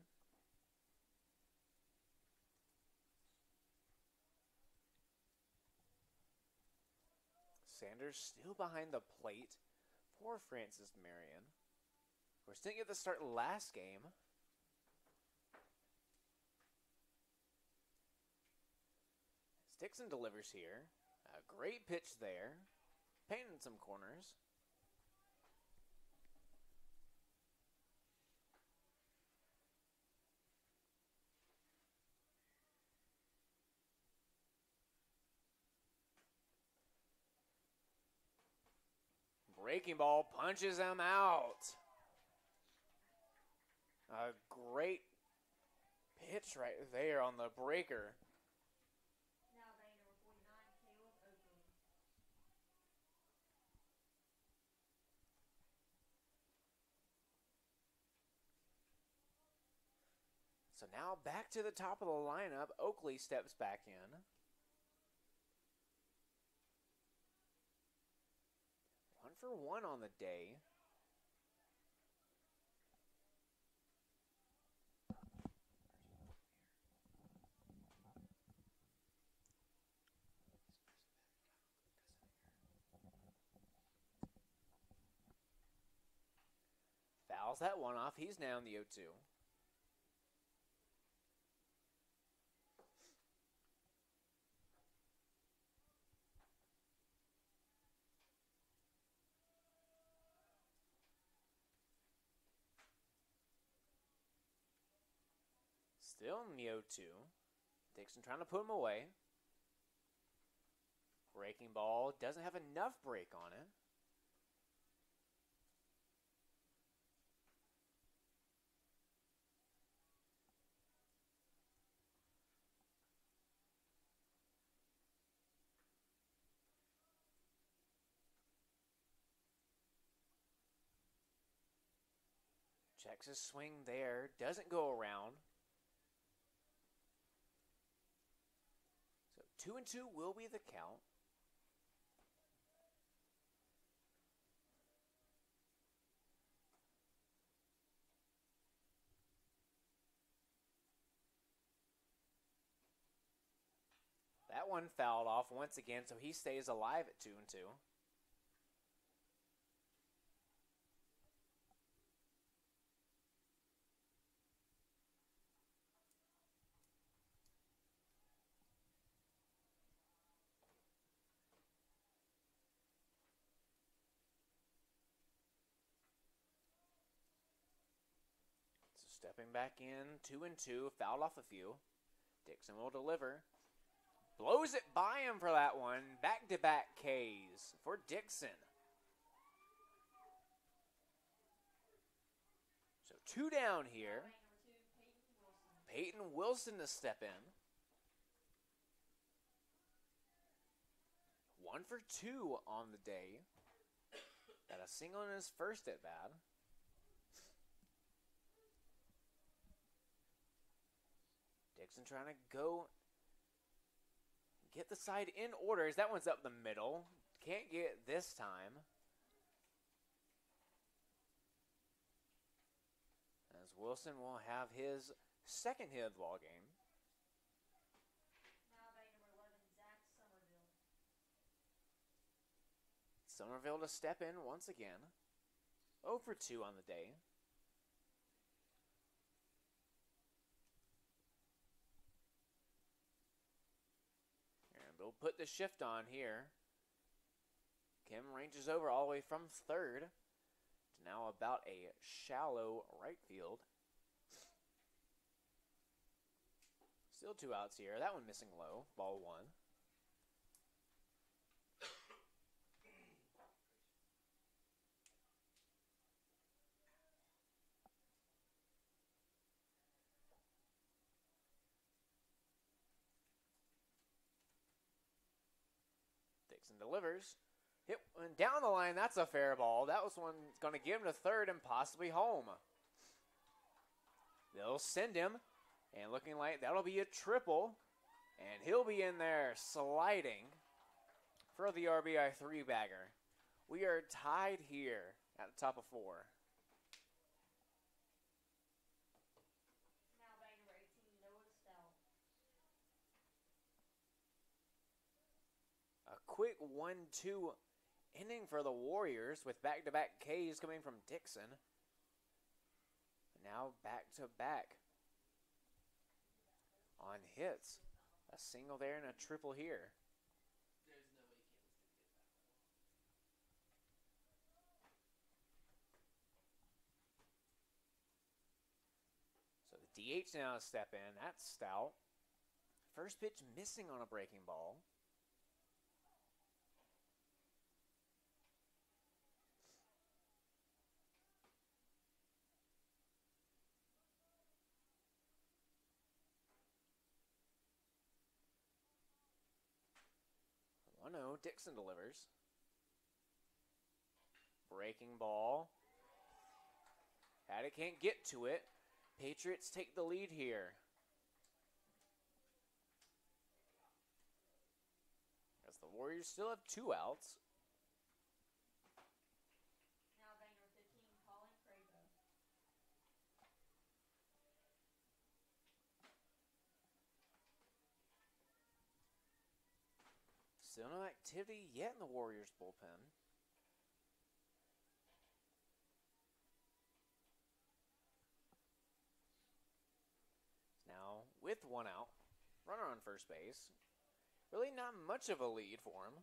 Speaker 2: Sanders still behind the plate for Francis Marion. Of course, didn't get the start last game. Dixon delivers here. A great pitch there. Painting some corners. Breaking ball punches him out. A great pitch right there on the breaker.
Speaker 6: Now batting number 49, Caleb Oakley.
Speaker 2: So now back to the top of the lineup. Oakley steps back in. 1 for 1 on the day. Fouls that one off. He's now in the 0-2. Still in the 0-2. Dixon trying to put him away. Breaking ball. Doesn't have enough break on it. Checks his swing there. Doesn't go around. So 2-2 will be the count. That one fouled off once again, so he stays alive at 2-2. Stepping back in, 2-2, fouled off a few. Dixon will deliver. Blows it by him for that one. Back-to-back Ks for Dixon. So 2 down here. Peyton Wilson to step in. 1 for 2 on the day. Got a single in his first at bat. Dixon trying to go get the side in order. That one's up the middle. Can't get it this time. As Wilson will have his second hit of the ball game.
Speaker 6: Now batting number 11, Zach Somerville.
Speaker 2: Somerville to step in once again. 0 for 2 on the day. They'll put the shift on here. Kim ranges over all the way from third to now about a shallow right field. Still 2 outs here. That one missing low. Ball 1. Dixon delivers. Hit one down the line. That's a fair ball. That was one going to give him to third and possibly home. They'll send him. And looking like that'll be a triple. And he'll be in there sliding for the RBI 3-bagger. We are tied here at the top of 4.
Speaker 6: Now batting number 18, Noah Stell.
Speaker 2: A quick 1-2 inning for the Warriors with back-to-back Ks coming from Dixon. Now back-to-back on hits. A single there and a triple here.
Speaker 9: There's no way Kansas could get that low.
Speaker 2: So the DH now step in. That's Stout. First pitch missing on a breaking ball. No, Dixon delivers. Breaking ball. Hattie can't get to it. Patriots take the lead here. As the Warriors still have 2 outs.
Speaker 3: Now batting number 15, Colin Cravo.
Speaker 2: Still no activity yet in the Warriors bullpen. Now with 1 out, runner on first base. Really not much of a lead for him.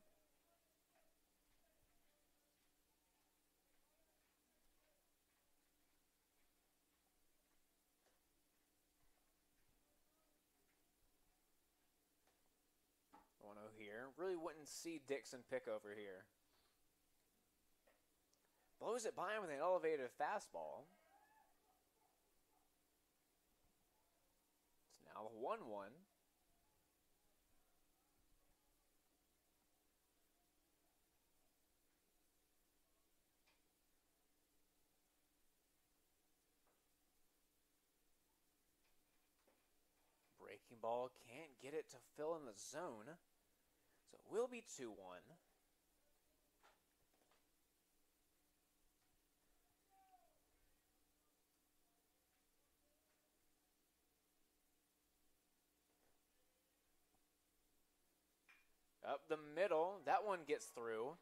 Speaker 2: Here. Really wouldn't see Dixon pick over here. Blows it by him with an elevated fastball. It's now 1-1. Breaking ball can't get it to fill in the zone. So it will be 2-1. Up the middle. That one gets through.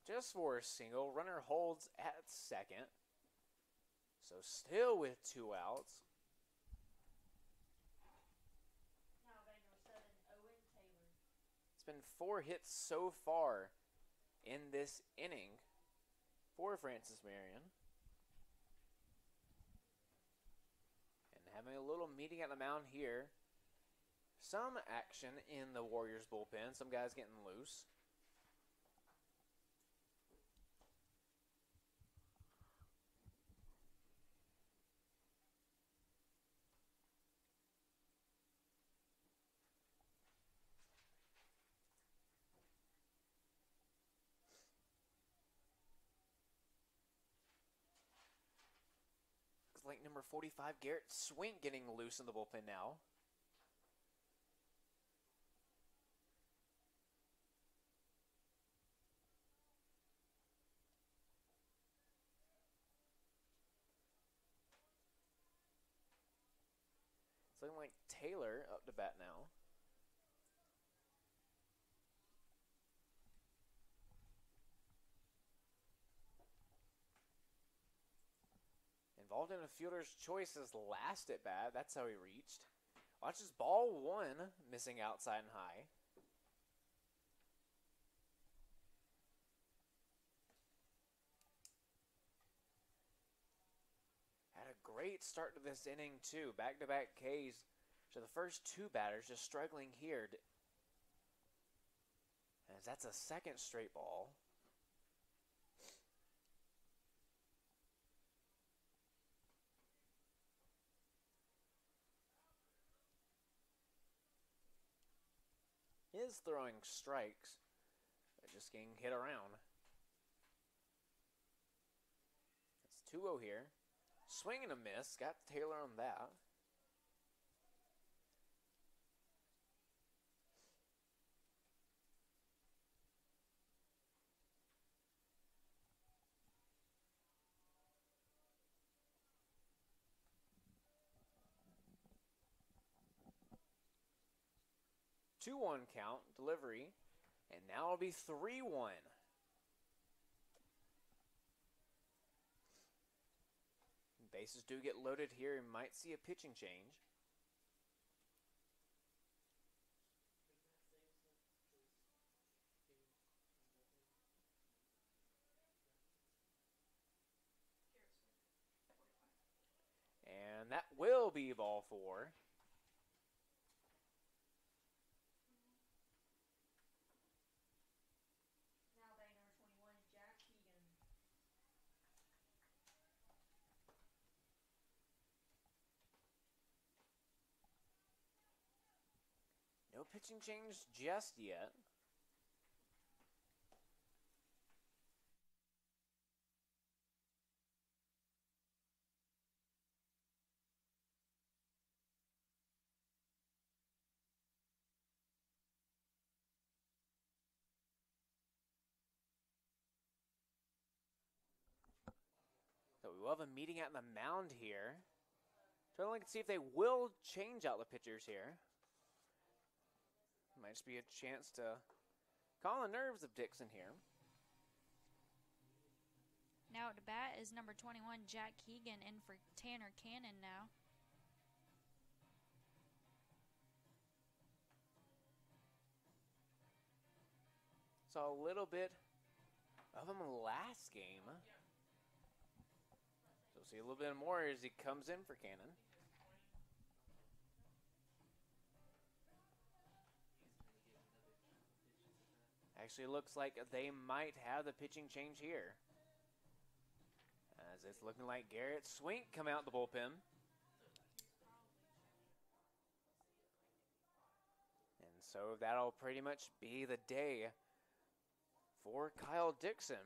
Speaker 2: Just for a single. Runner holds at second. So still with 2 outs. It's been 4 hits so far in this inning for Francis Marion. And having a little meeting at the mound here. Some action in the Warriors bullpen. Some guys getting loose. Like number 45, Garrett Swink getting loose in the bullpen now. It's looking like Taylor up to bat now. Involved in a fielder's choice his last at bat. That's how he reached. Watches ball 1, missing outside and high. Had a great start to this inning too. Back-to-back Ks. So the first 2 batters just struggling here. As that's a second straight ball. Is throwing strikes, but just getting hit around. It's 2-0 here. Swing and a miss. Got Taylor on that. Two-one count, delivery, and now it'll be 3-1. Bases do get loaded here and might see a pitching change. be ball 4.
Speaker 3: Now batting number 21, Jack Keegan.
Speaker 2: No pitching change just yet. So we will have a meeting at the mound here. Trying to look and see if they will change out the pitchers here. Might just be a chance to calm the nerves of Dixon here.
Speaker 3: Now at the bat is number 21, Jack Keegan, in for Tanner Cannon now.
Speaker 2: Saw a little bit of him last game. So we'll see a little bit more as he comes in for Cannon. Actually looks like they might have the pitching change here, as it's looking like Garrett Swink come out the bullpen. And so that'll pretty much be the day for Kyle Dixon.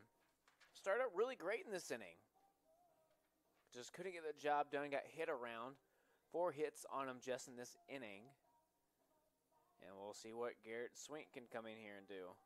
Speaker 2: Started out really great in this inning. Just couldn't get the job done, got hit around. 4 hits on him just in this inning. And we'll see what Garrett Swink can come in here and do.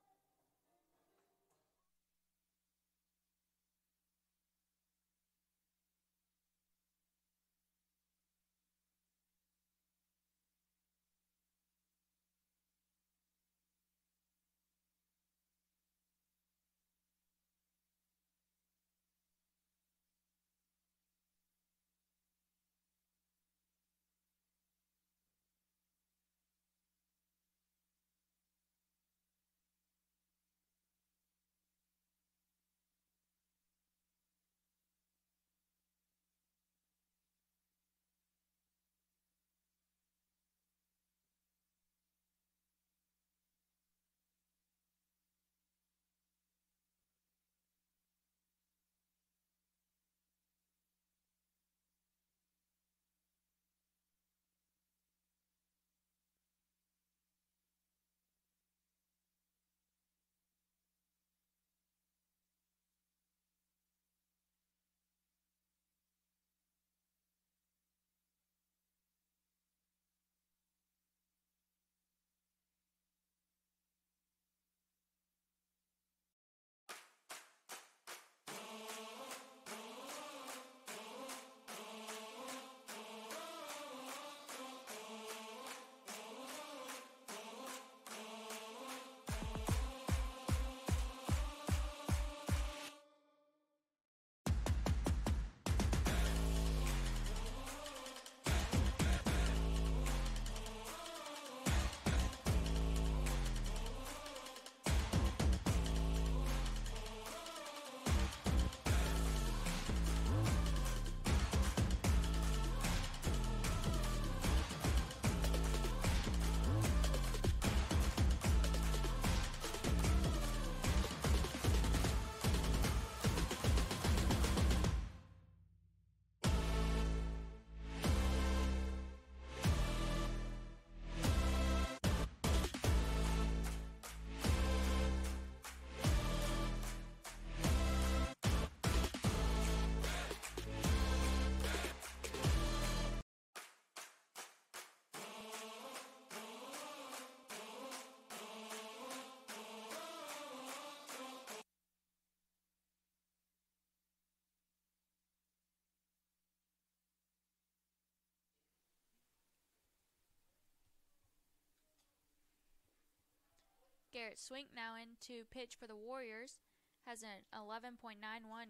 Speaker 3: Garrett Swink now in to pitch for the Warriors. Has an 11.91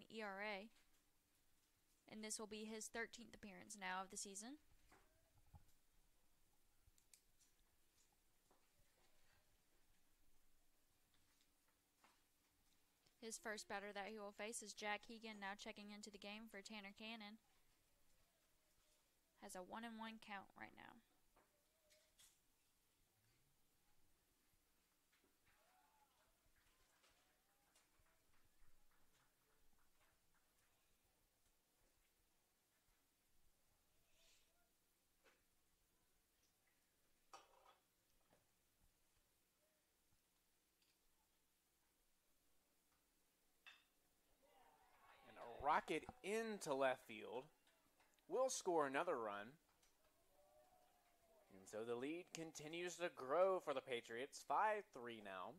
Speaker 3: ERA. And this will be his 13th appearance now of the season. His first batter that he will face is Jack Keegan, now checking into the game for Tanner Cannon. has a 1-1 count right now.
Speaker 2: And a rocket into left field will score another run. And so the lead continues to grow for the Patriots, 5-3 now.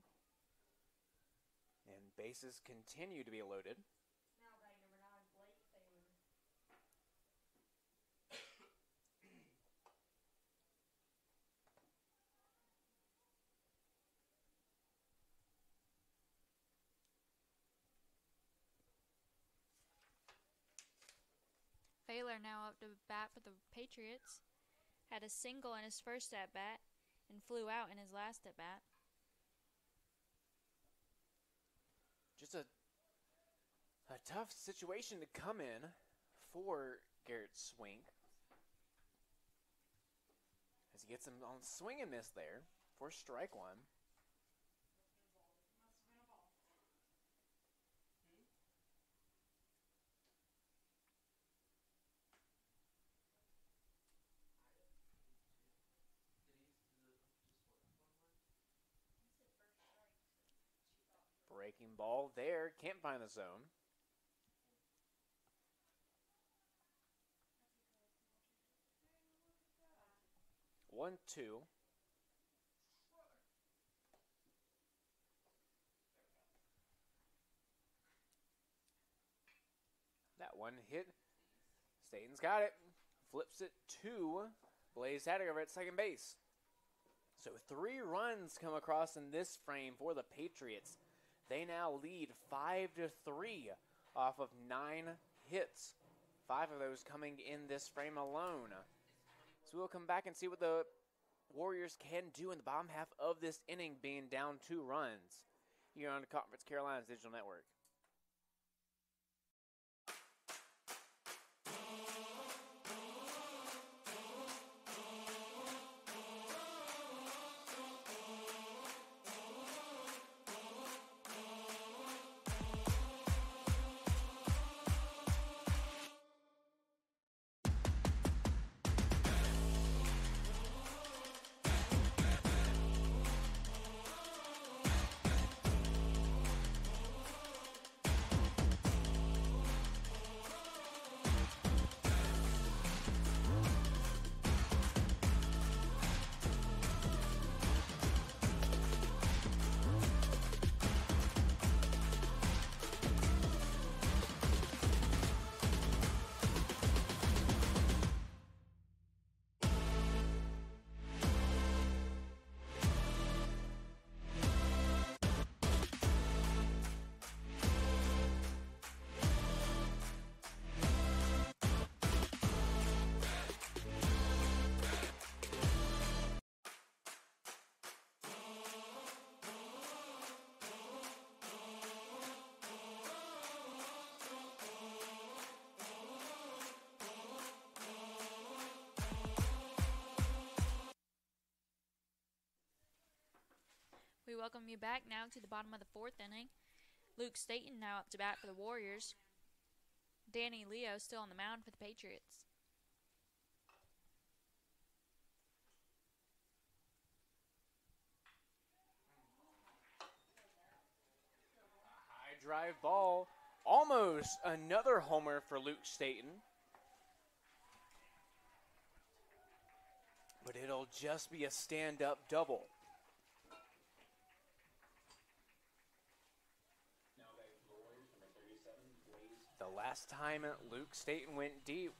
Speaker 2: And bases continue to be loaded.
Speaker 6: Now bag number 9, Blake Taylor.
Speaker 3: Baylor now up to bat for the Patriots. Had a single in his first at-bat and flew out in his last at-bat.
Speaker 2: Just a tough situation to come in for Garrett Swink. As he gets him on swing and miss there for strike one. Breaking ball there, can't find the zone. One, two. That one hit. Staten's got it. Flips it to Blaze Hattiger at second base. So 3 runs come across in this frame for the Patriots. They now lead 5-3 off of 9 hits. 5 of those coming in this frame alone. So we'll come back and see what the Warriors can do in the bottom half of this inning, being down 2 runs here on the Conference Carolinas Digital Network.
Speaker 3: We welcome you back now to the bottom of the 4th inning. Luke Staten now up to bat for the Warriors. Danny Leo still on the mound for the Patriots.
Speaker 2: A high drive ball. Almost another homer for Luke Staten. But it'll just be a stand-up double. The last time Luke Staten went deep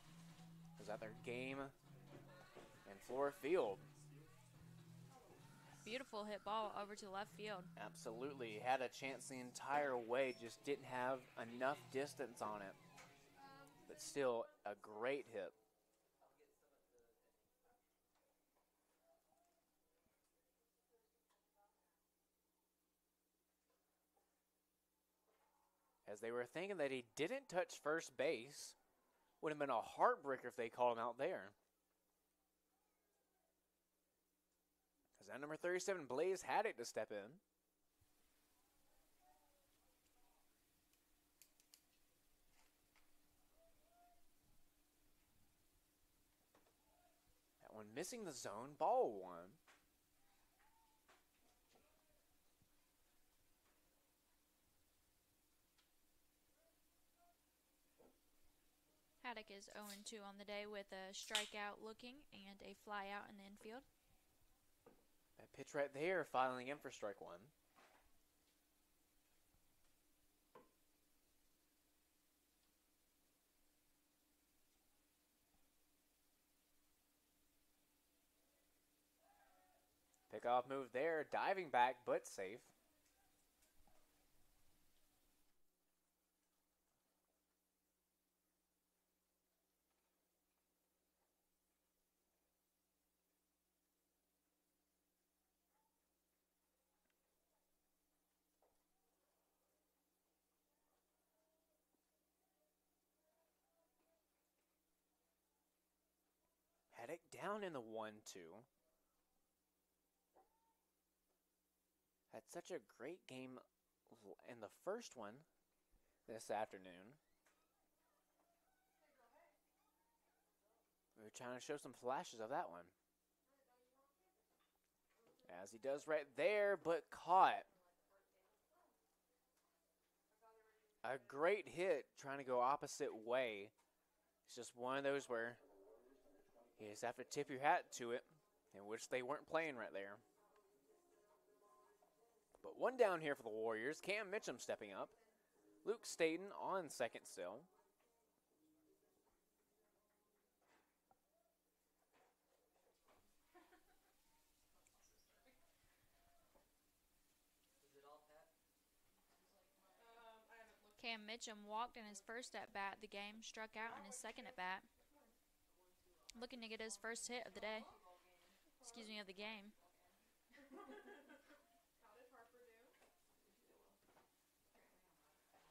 Speaker 2: was at their game in Flora Field.
Speaker 3: Beautiful hit ball over to left field.
Speaker 2: Absolutely. Had a chance the entire way, just didn't have enough distance on it. But still a great hit. As they were thinking that he didn't touch first base. Would have been a heartbreaker if they called him out there. As that number 37, Blaze Haddock to step in. That one missing the zone, ball one.
Speaker 3: Haddock is 0-2 on the day with a strikeout looking and a fly out in the infield.
Speaker 2: That pitch right there, filing in for strike one. Pickoff move there, diving back, but safe. Haddock down in the 1-2. Had such a great game in the first one this afternoon. We were trying to show some flashes of that one. As he does right there, but caught. A great hit trying to go opposite way. It's just one of those where you just have to tip your hat to it, in which they weren't playing right there. But one down here for the Warriors. Cam Mitchum stepping up. Luke Staten on second still.
Speaker 9: Is it all Pat?
Speaker 3: Cam Mitchum walked in his first at-bat of the game, struck out in his second at-bat. Looking to get his first hit of the day. Excuse me, of the game.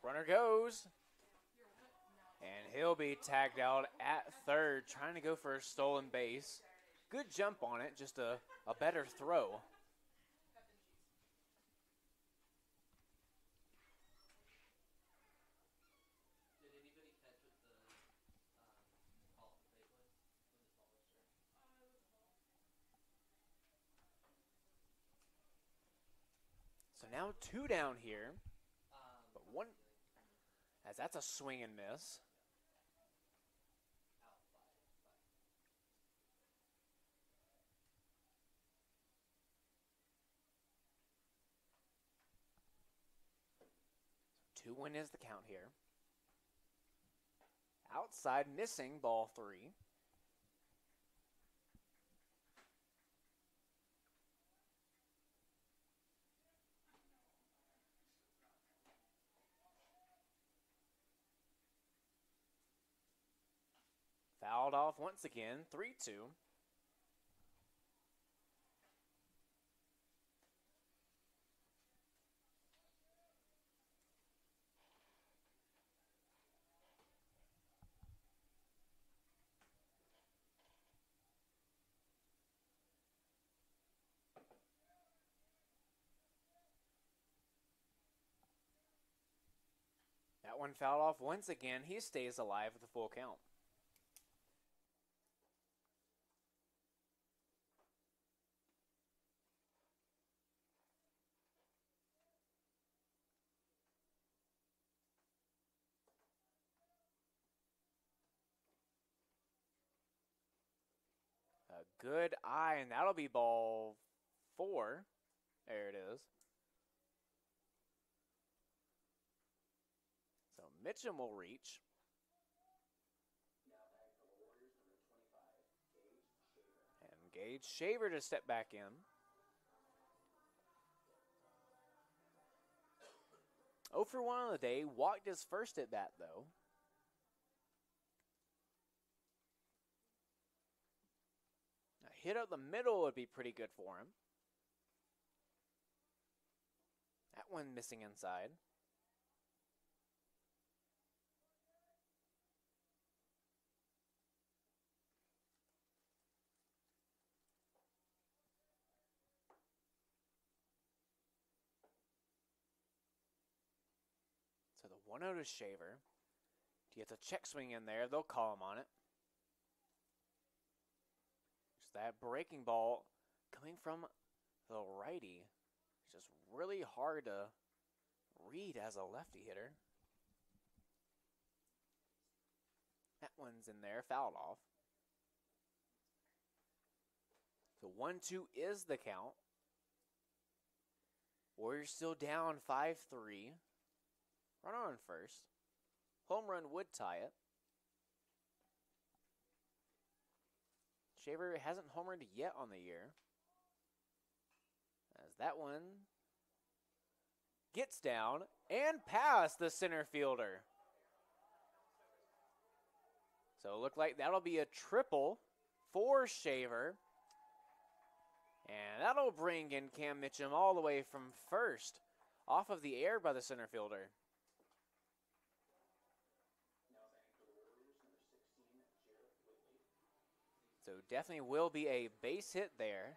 Speaker 2: Runner goes. And he'll be tagged out at third, trying to go for a stolen base. Good jump on it, just a better throw.
Speaker 9: Did anybody catch what the call at the plate was when this ball was struck?
Speaker 2: So now two down here. But one,
Speaker 9: Like,
Speaker 2: as that's a swing and miss.
Speaker 9: out by.
Speaker 2: So 2-1 is the count here. Outside, missing ball three. Fouled off once again, 3-2. That one fouled off once again. He stays alive with a full count. A good eye, and that'll be ball four. There it is. So Mitchum will reach.
Speaker 4: Now back for the Warriors, number 25, Gage Shaver.
Speaker 2: And Gage Shaver to step back in. 0 for 1 on the day. Walked his first at bat, though. A hit up the middle would be pretty good for him. That one missing inside. 1-0 to Shaver. To get the check swing in there, they'll call him on it. Just that breaking ball coming from the righty. It's just really hard to read as a lefty hitter. That one's in there, fouled off. So 1-2 is the count. Warriors still down 5-3. Runner on first. Home run would tie it. Shaver hasn't homered yet on the year. As that one gets down and past the center fielder. So it looked like that'll be a triple for Shaver. And that'll bring in Cam Mitchum all the way from first, off of the air by the center fielder. So definitely will be a base hit there.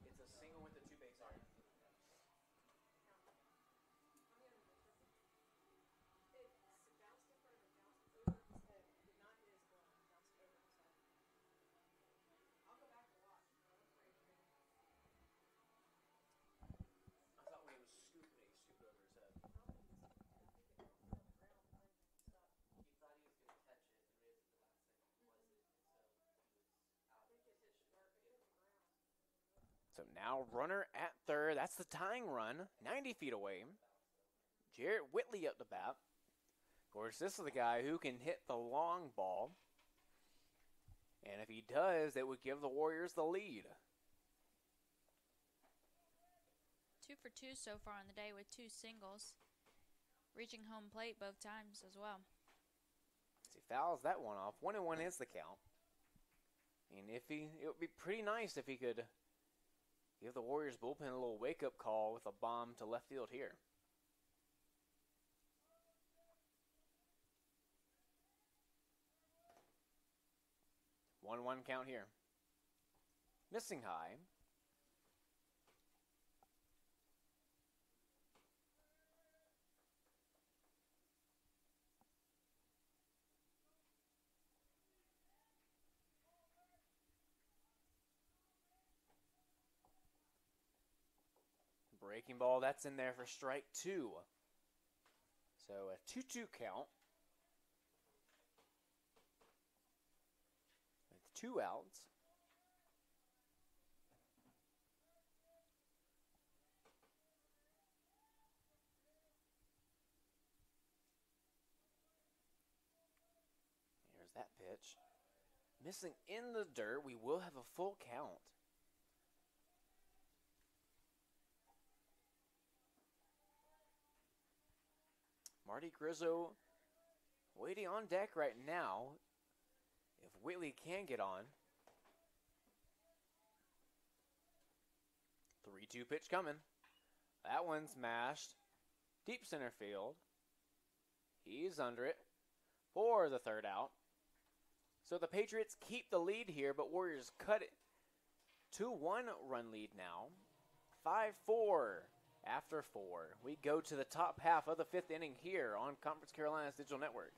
Speaker 2: It's a single with the two base hit. So now runner at third. That's the tying run, 90 feet away. Jarrett Whitley up the bat. Of course, this is the guy who can hit the long ball. And if he does, it would give the Warriors the lead.
Speaker 3: 2 for 2 so far on the day with 2 singles. Reaching home plate both times as well.
Speaker 2: As he fouls that one off. 1-1 is the count. And it would be pretty nice if he could give the Warriors bullpen a little wake-up call with a bomb to left field here. One count here. Missing high. Breaking ball, that's in there for strike 2. So a 2-2 count. With 2 outs. Here's that pitch. Missing in the dirt, we will have a full count. Marty Grizzo waiting on deck right now. If Whitley can get on. 3-2 pitch coming. That one's mashed. Deep center field. He's under it for the third out. So the Patriots keep the lead here, but Warriors cut it to 1 run lead now. 5-4. After 4, we go to the top half of the 5th inning here on Conference Carolina's Digital Network.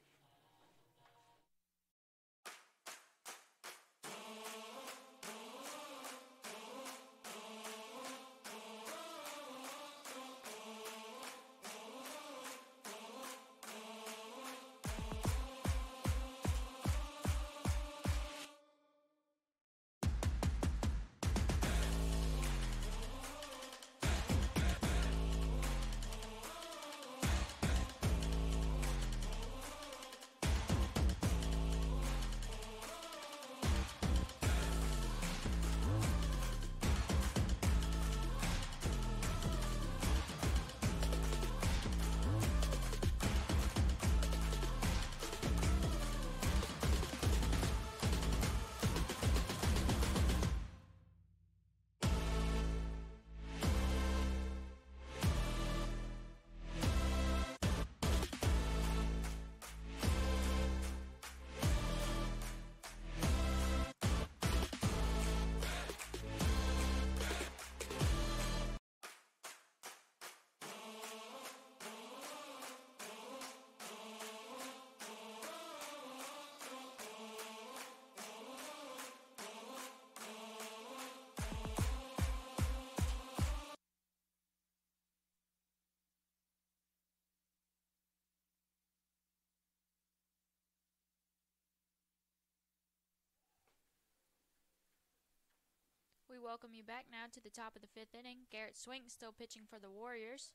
Speaker 3: welcome you back now to the top of the 5th inning. Garrett Swink still pitching for the Warriors.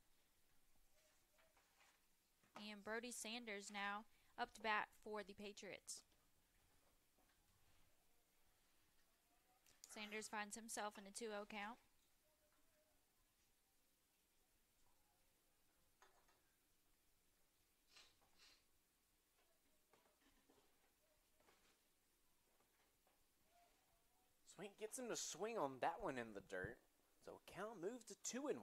Speaker 3: And Brody Sanders now up to bat for the Patriots. Sanders finds himself in a 2-0 count.
Speaker 2: Swink gets him to swing on that one in the dirt. So count moves to 2-1.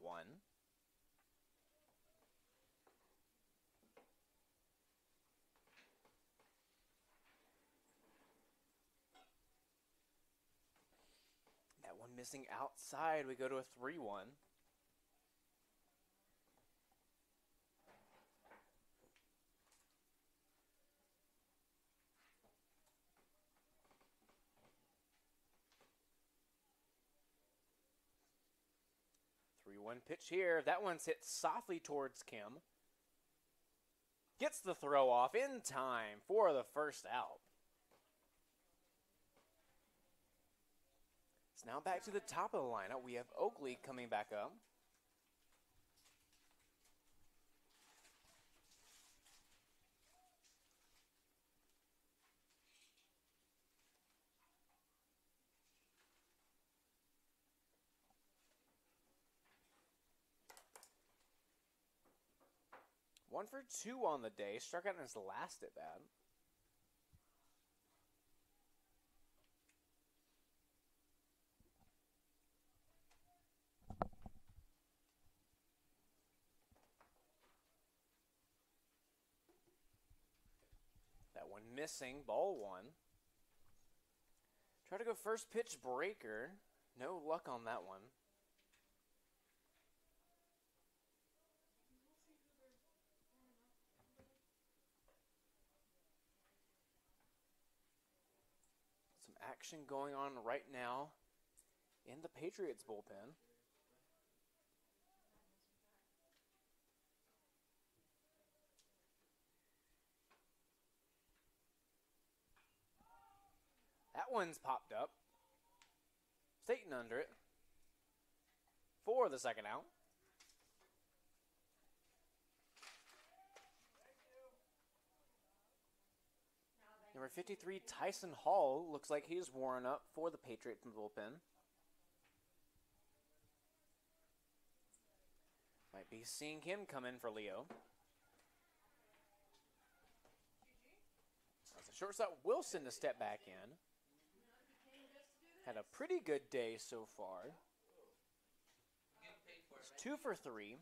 Speaker 2: That one missing outside. We go to a 3-1. One pitch here. That one's hit softly towards Kim. Gets the throw off in time for the first out. It's now back to the top of the lineup. We have Oakley coming back up. One for 2 on the day. Struck out in his last at bat. That one missing. Ball 1. Try to go first pitch breaker. No luck on that one. Action going on right now in the Patriots bullpen. That one's popped up. Staten under it for the second out. Number 53, Tyson Hall, looks like he's worn up for the Patriots in the bullpen. Might be seeing him come in for Leo. That's a shortstop Wilson to step back in. Had a pretty good day so far. It's 2 for 3.
Speaker 9: I'm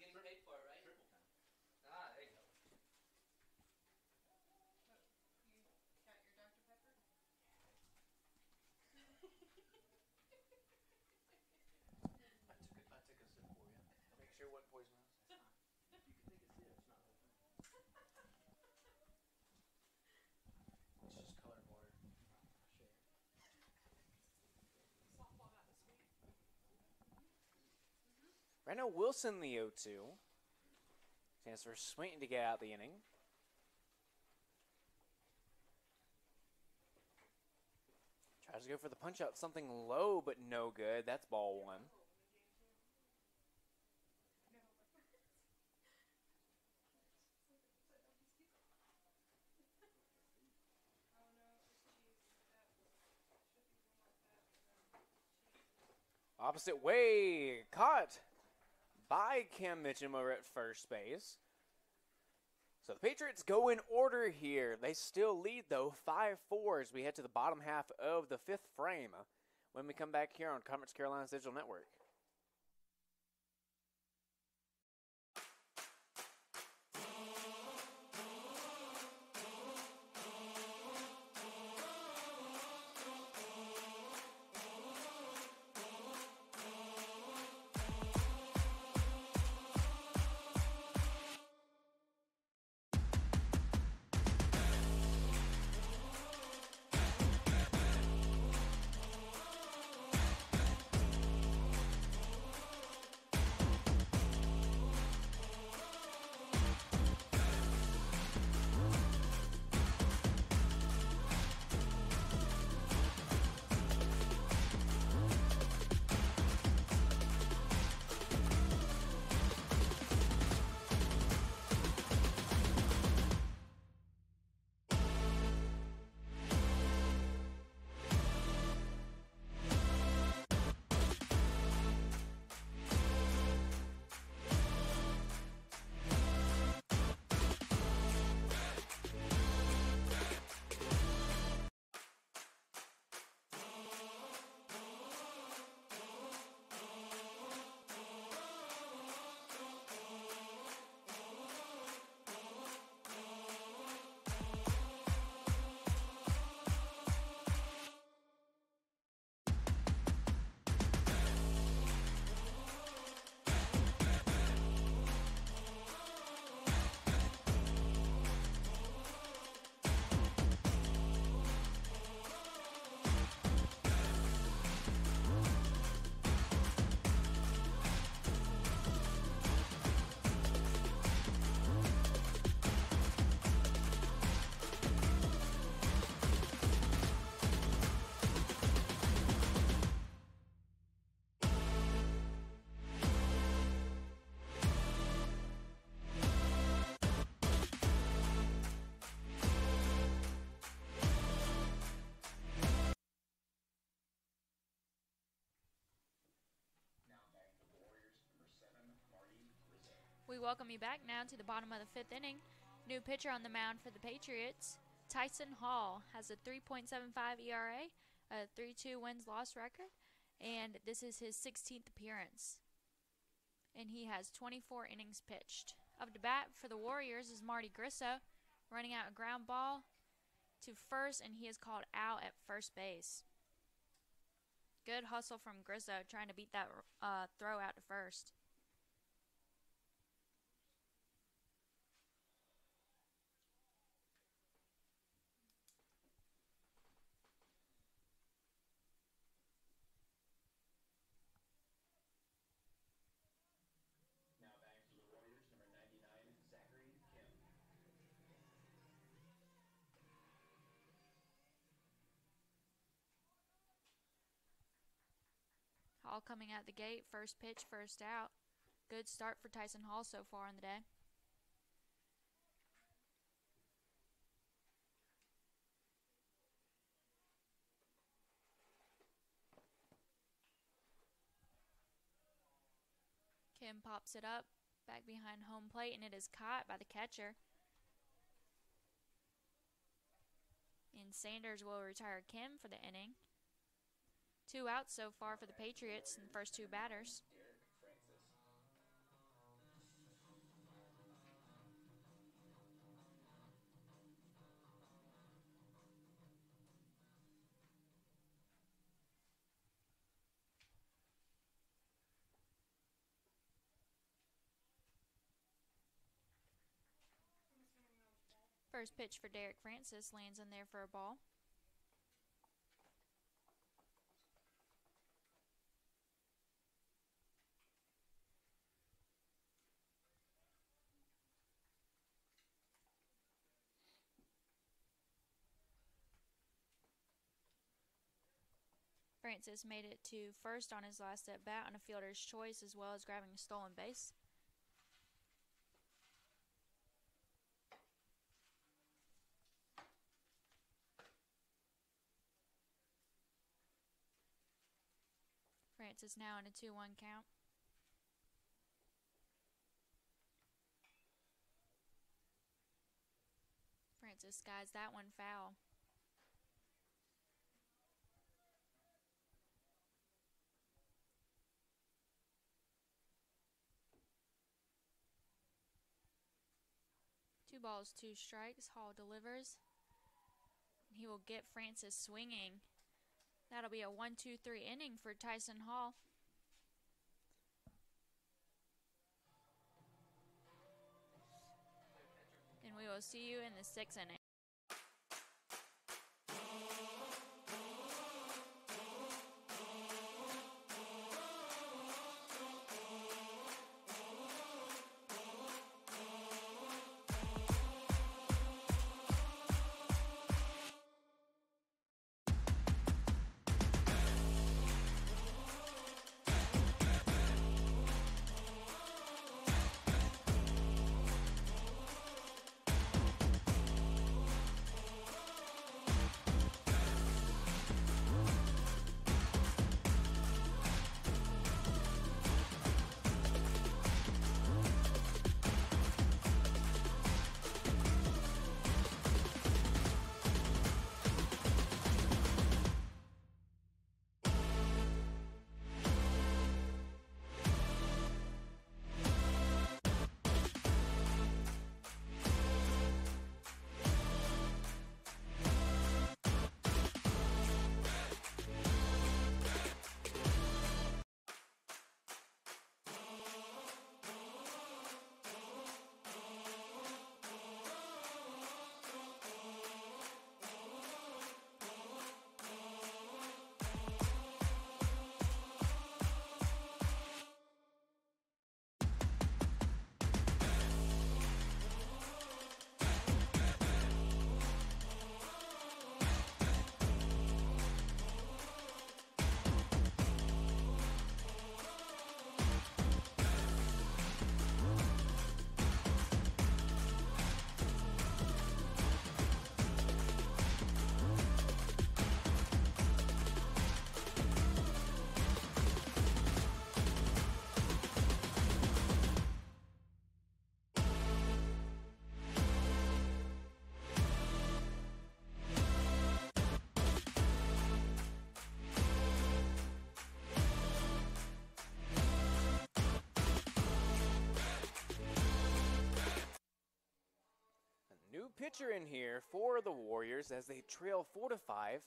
Speaker 9: getting paid for it, right? Ah, there you go.
Speaker 6: Got your Dr. Pepper?
Speaker 9: I took a sip for you.
Speaker 2: Make sure it wasn't poisonous.
Speaker 9: You can take a sip, it's not the whole thing.
Speaker 2: It's just colored water.
Speaker 9: Share.
Speaker 6: Softball got this week.
Speaker 2: Right now, Wilson the 0-2. Chance for Swain to get out the inning. Tries to go for the punch out, something low, but no good. That's ball 1. Opposite way, caught by Cam Mitchum over at first base. So the Patriots go in order here. They still lead, though, 5-4 as we head to the bottom half of the 5th frame when we come back here on Conference Carolina's Digital Network.
Speaker 3: We welcome you back now to the bottom of the 5th inning. New pitcher on the mound for the Patriots, Tyson Hall, has a 3.75 ERA, a 3.2 wins-loss record, and this is his 16th appearance. And he has 24 innings pitched. Up to bat for the Warriors is Marty Grisso, running out a ground ball to first, and he is called out at first base. Good hustle from Grisso, trying to beat that throw out to first.
Speaker 4: Now back to the Warriors, number 99, Zachary Kim.
Speaker 3: Hall coming out the gate, first pitch, first out. Good start for Tyson Hall so far in the day. Kim pops it up back behind home plate, and it is caught by the catcher. And Sanders will retire Kim for the inning. 2 outs so far for the Patriots in the first 2 batters.
Speaker 4: Derek Francis.
Speaker 3: First pitch for Derek Francis lands in there for a ball. Francis made it to first on his last at bat on a fielder's choice, as well as grabbing a stolen base. Francis now in a 2-1 count. Francis skies that one foul. Two balls, 2 strikes. Hall delivers. He will get Francis swinging. That'll be a 1-2-3 inning for Tyson Hall. And we will see you in the 6th inning.
Speaker 2: pitcher in here for the Warriors as they trail 4-5.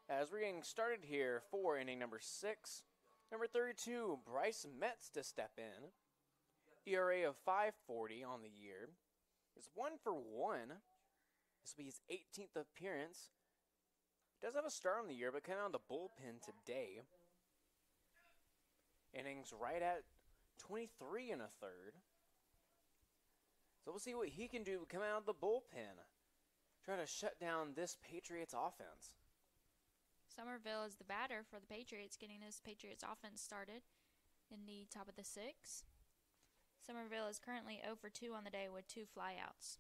Speaker 2: As we're getting started here for inning number 6. Number 32, Bryce Metz to step in. ERA of 5.40 on the year. It's 1 for 1. This will be his 18th appearance. Does have a start on the year, but kind of on the bullpen today. Innings right at 23 and a third. So we'll see what he can do coming out of the bullpen. Try to shut down this Patriots offense.
Speaker 3: Somerville is the batter for the Patriots, getting this Patriots offense started in the top of the 6th. Somerville is currently 0 for 2 on the day with 2 flyouts.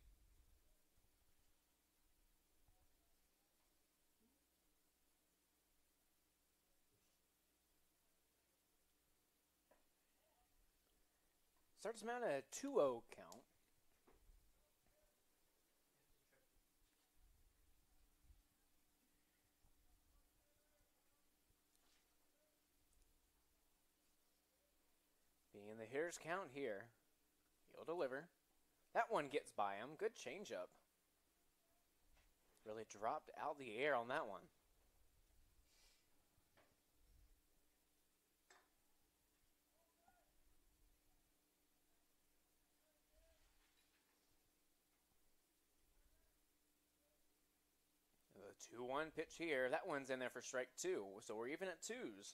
Speaker 2: Starts him out at a 2-0 count. Being the hitter's count here. He'll deliver. That one gets by him. Good changeup. Really dropped out the air on that one. The 2-1 pitch here. That one's in there for strike 2. So we're even at 2s.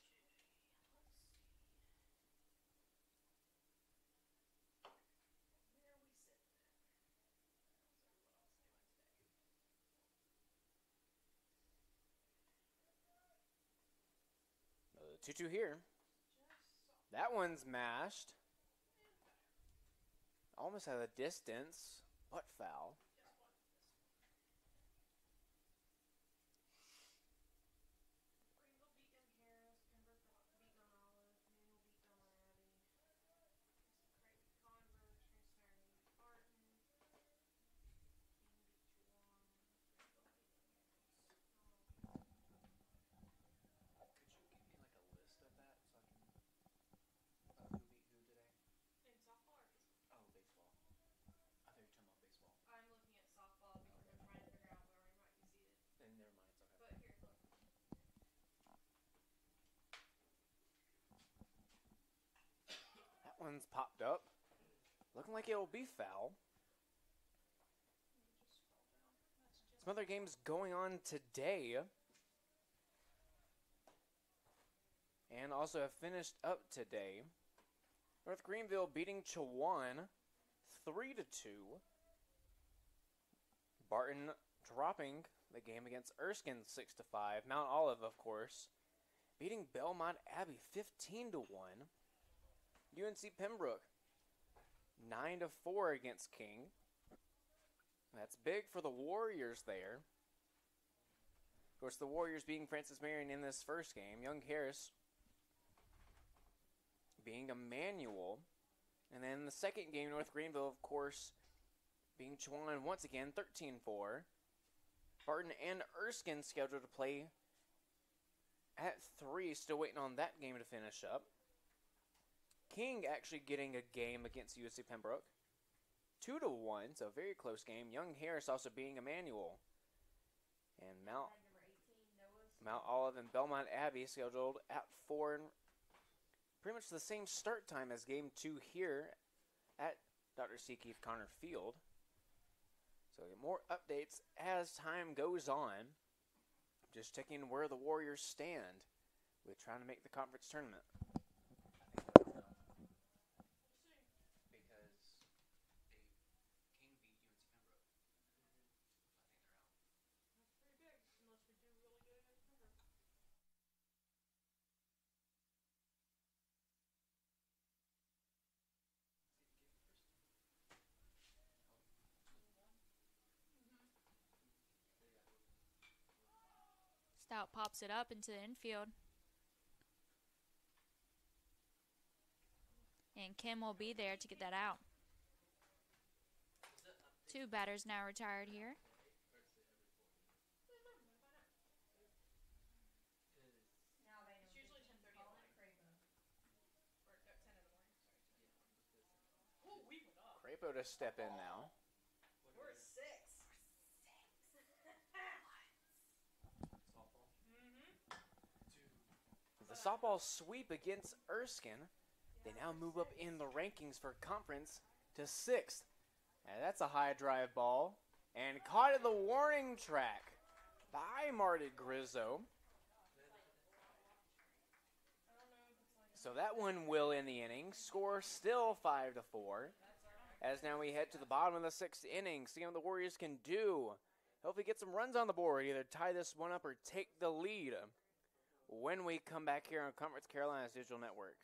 Speaker 2: The 2-2 here. That one's mashed. Almost out of the distance, but foul. One's popped up. Looking like it'll be foul. Some other games going on today. And also have finished up today. North Greenville beating Chowan 3-2. Barton dropping the game against Erskine 6-5. Mount Olive, of course, beating Belmont Abbey 15-1. UNC Pembroke 9-4 against King. That's big for the Warriors there. Of course, the Warriors beating Francis Marion in this first game. Young Harris being Emmanuel. And then the second game, North Greenville, of course, being Chowan once again 13-4. Barton and Erskine scheduled to play at 3. Still waiting on that game to finish up. King actually getting a game against USC Pembroke. 2-1, so very close game. Young Harris also being Emmanuel. And Mount Olive and Belmont Abbey scheduled at 4. And pretty much the same start time as game 2 here at Dr. C. Keith Connor Field. So we'll get more updates as time goes on. Just checking where the Warriors stand with trying to make the conference tournament.
Speaker 3: Stout pops it up into the infield. And Kim will be there to get that out. 2 batters now retired here.
Speaker 6: It's usually 10:30 in the morning. Or 10 in the morning, sorry. Oh, we went up.
Speaker 2: Crapo to step in now.
Speaker 6: We're 6.
Speaker 2: softball sweep against Erskine. They now move up in the rankings for conference to 6th. And that's a high drive ball. And caught at the warning track by Marty Grizzo. So that one will end the inning. Score still 5-4. As now we head to the bottom of the 6th inning. See what the Warriors can do. Hopefully get some runs on the board. Either tie this one up or take the lead. When we come back here on Conference Carolina's Digital Network.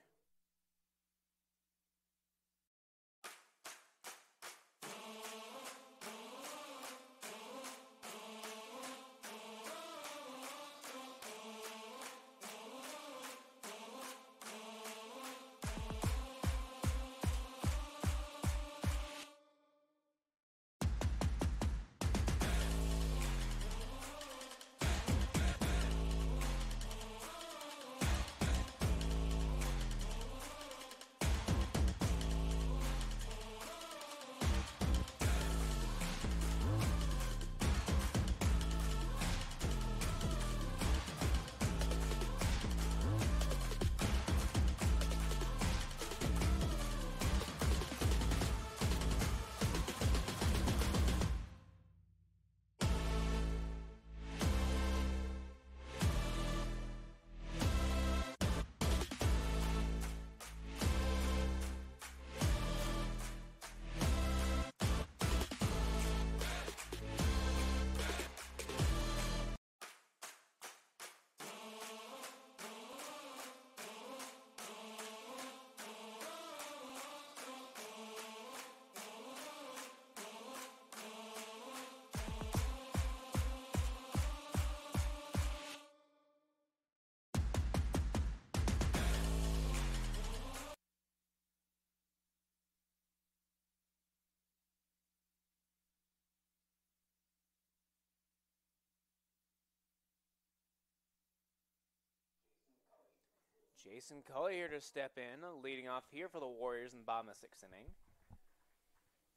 Speaker 2: Jason Cully here to step in, leading off here for the Warriors in the bottom of the 6th inning.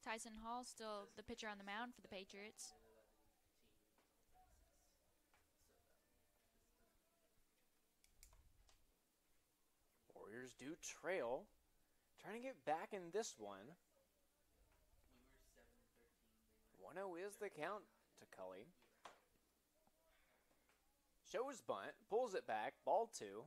Speaker 3: Tyson Hall still the pitcher on the mound for the Patriots.
Speaker 2: Warriors do trail. Trying to get back in this one. 1-0 is the count to Cully. Shows bunt, pulls it back, ball 2.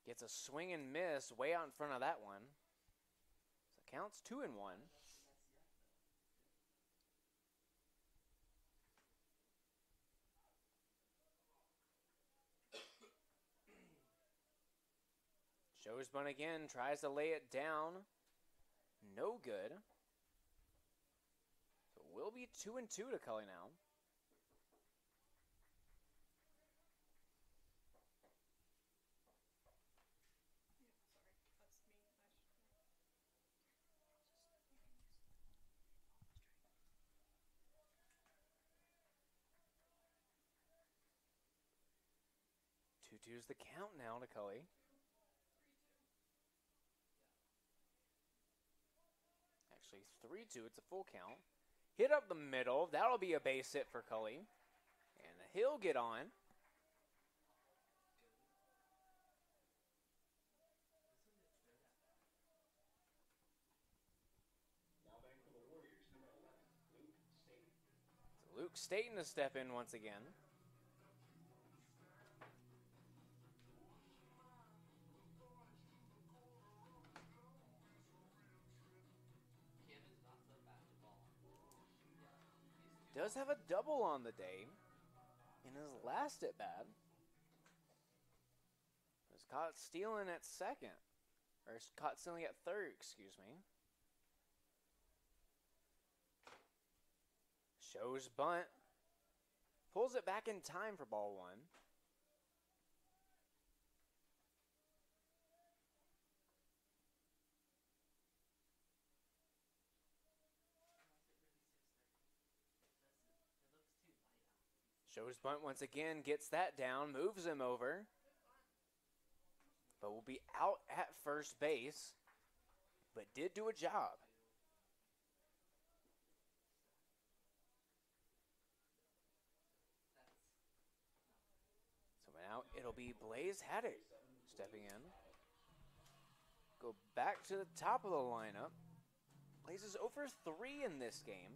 Speaker 2: Gets a swing and miss way out in front of that one. So counts 2-1. Shows bunt again, tries to lay it down. No good. So it will be 2-2 to Cully now. Two's the count now to Cully. Actually, 3-2. It's a full count. Hit up the middle. That'll be a base hit for Cully. And he'll get on.
Speaker 4: Now back for the Warriors, number 11, Luke Staten.
Speaker 2: So Luke Staten to step in once again. Does have a double on the day in his last at bat. Was caught stealing at second. Or caught stealing at third, excuse me. Shows bunt. Pulls it back in time for ball 1. Shows bunt once again, gets that down, moves him over. but will be out at first base, but did do a job. So now it'll be Blaze Haddock stepping in. Go back to the top of the lineup. Blaze is over 3 in this game.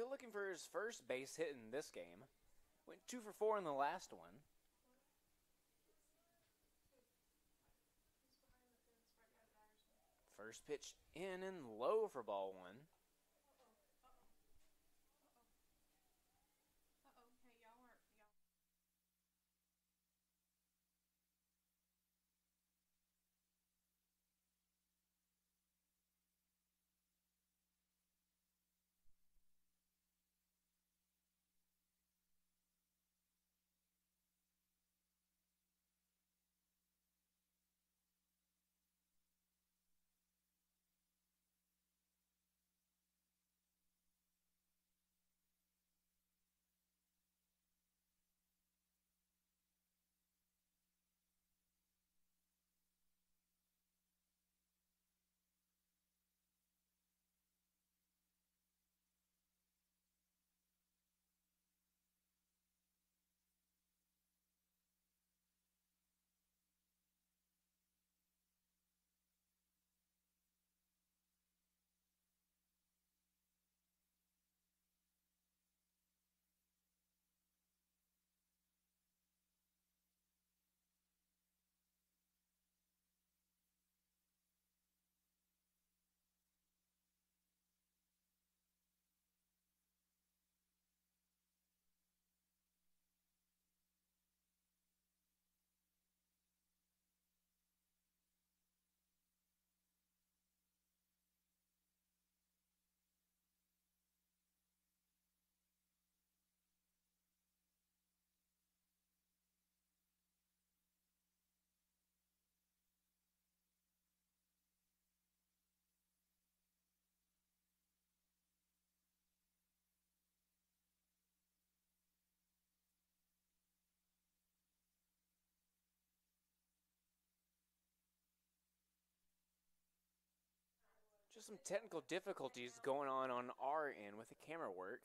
Speaker 2: Still looking for his first base hit in this game. Went 2 for 4 in the last one. First pitch in and low for ball 1. Just some technical difficulties going on our end with the camera work.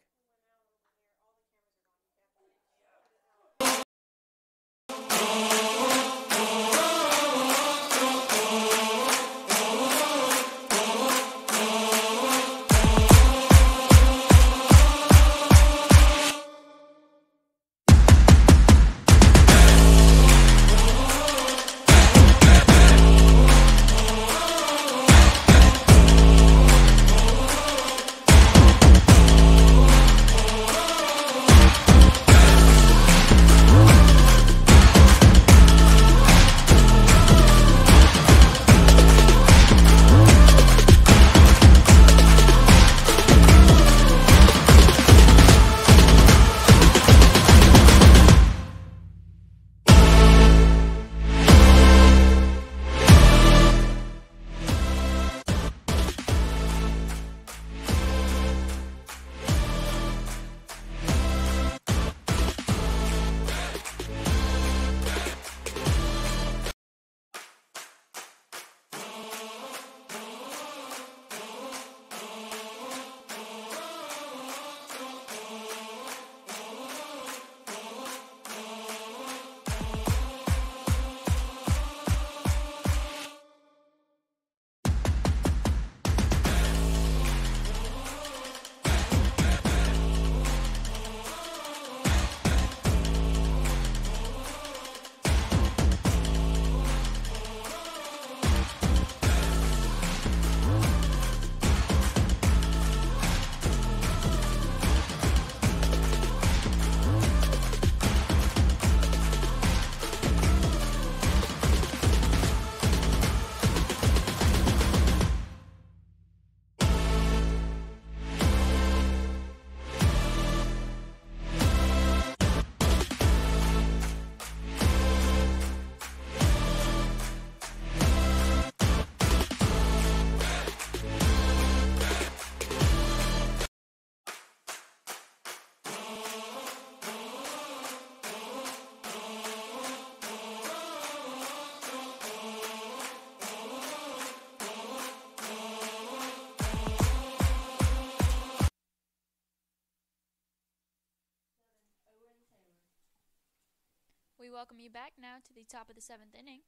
Speaker 3: welcome you back now to the top of the 7th inning.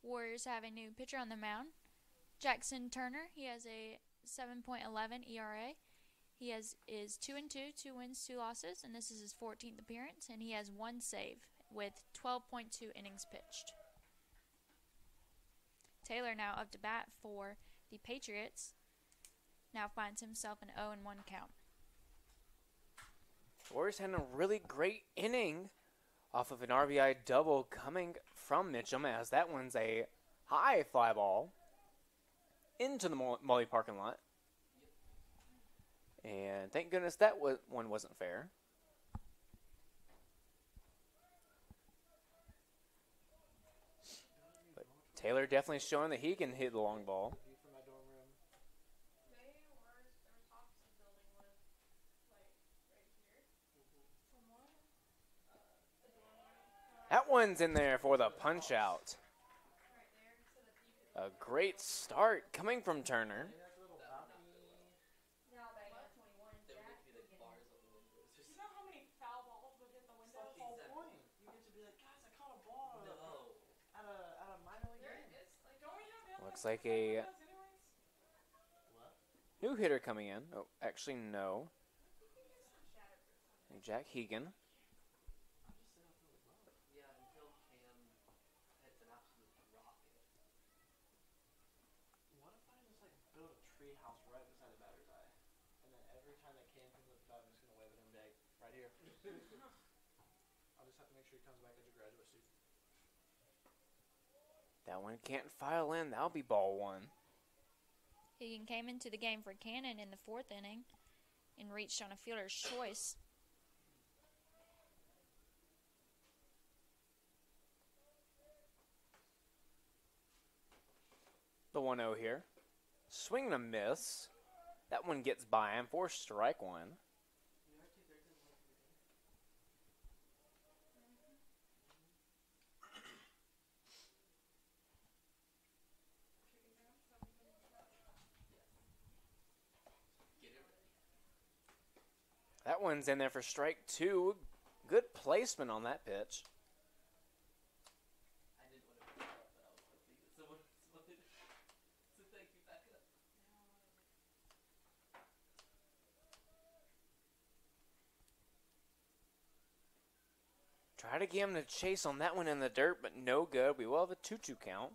Speaker 3: Warriors have a new pitcher on the mound, Jackson Turner. He has a 7.11 ERA. He is 2-2, 2 wins, 2 losses, and this is his 14th appearance, and he has 1 save with 12.2 innings pitched. Taylor now up to bat for the Patriots. Now finds himself an 0-1 count.
Speaker 2: Warriors had a really great inning off of an RBI double coming from Mitchum, as that one's a high fly ball into the Molly parking lot. And thank goodness that one wasn't fair. But Taylor definitely showing that he can hit the long ball. That one's in there for the punch out. A great start coming from Turner.
Speaker 6: You know how many foul balls would hit the window?
Speaker 9: That's the whole point. You get to be like, guys, I caught a ball at a minor league game.
Speaker 6: Don't we have
Speaker 2: Looks like a
Speaker 9: What?
Speaker 2: new hitter coming in. Oh, actually, no. Jack Hegan.
Speaker 9: Yeah, until Cam hits an absolute rocket.
Speaker 5: What if I just like build a tree house right beside the batter's eye, and then every time that Cam comes up to bat, I'm just gonna wave at him and be like, right here. I'll just have to make sure he comes back as a graduate student.
Speaker 2: That one can't file in. That'll be ball 1.
Speaker 3: Hegan came into the game for Cannon in the 4th inning and reached on a fielder's choice.
Speaker 2: The 1-0 here. Swing and a miss. That one gets by him for strike 1. That one's in there for strike 2. Good placement on that pitch.
Speaker 9: I didn't want to pick it up, but I was hoping that someone responded. So thank you, back it up.
Speaker 2: Try to get him to chase on that one in the dirt, but no good. We will have a 2-2 count.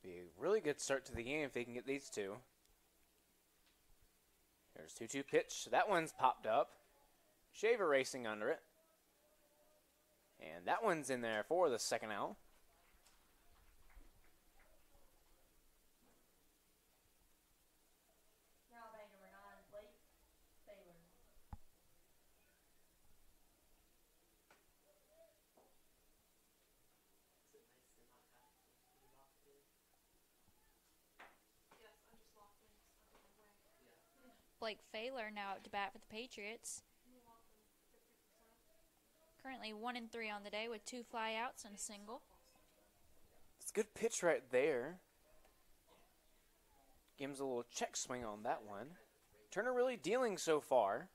Speaker 2: Be a really good start to the game if they can get these two. Here's 2-2 pitch. That one's popped up. Shaver racing under it. And that one's in there for the second out.
Speaker 6: Now batting number 9, Blake Baylor.
Speaker 9: Is it nice to not have to put it off again?
Speaker 6: Yes, I'm just locked in. Just out of my way.
Speaker 9: Yeah.
Speaker 3: Blake Failer now up to bat for the Patriots.
Speaker 6: I'm locked in 50%.
Speaker 3: Currently 1-3 on the day with 2 flyouts and a single.
Speaker 2: It's a good pitch right there. Gives a little check swing on that one. Turner really dealing so far.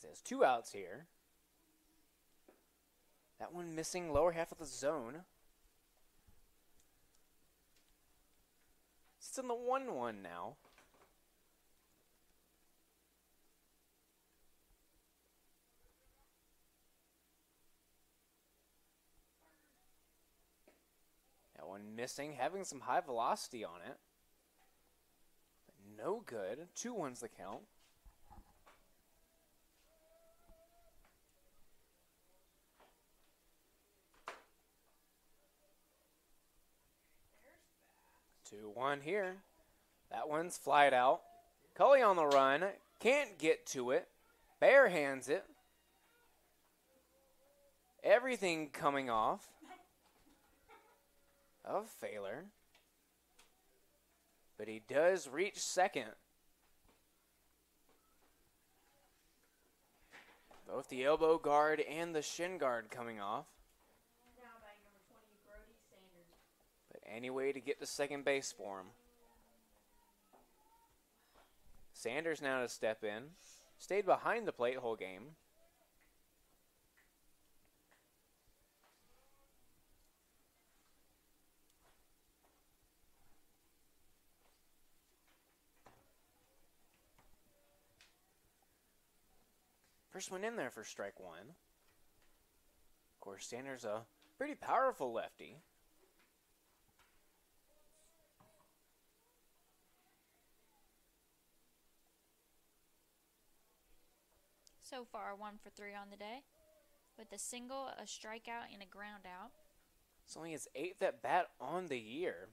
Speaker 2: There's 2 outs here. That one missing lower half of the zone. It's in the 1-1 now. That one missing, having some high velocity on it. But no good. 2-1's the count.
Speaker 6: There's
Speaker 2: 2-1 here. That one's flied out. Cully on the run. Can't get to it. Bare hands it. Everything coming off of Failer. But he does reach second. Both the elbow guard and the shin guard coming off.
Speaker 6: Now by number 20, Brody Sanders.
Speaker 2: But any way to get to second base for him. Sanders now to step in. Stayed behind the plate whole game. First one in there for strike one. Of course, Sanders a pretty powerful lefty.
Speaker 3: So far, 1 for 3 on the day, with a single, a strikeout, and a ground out.
Speaker 2: It's only his 8th at bat on the year.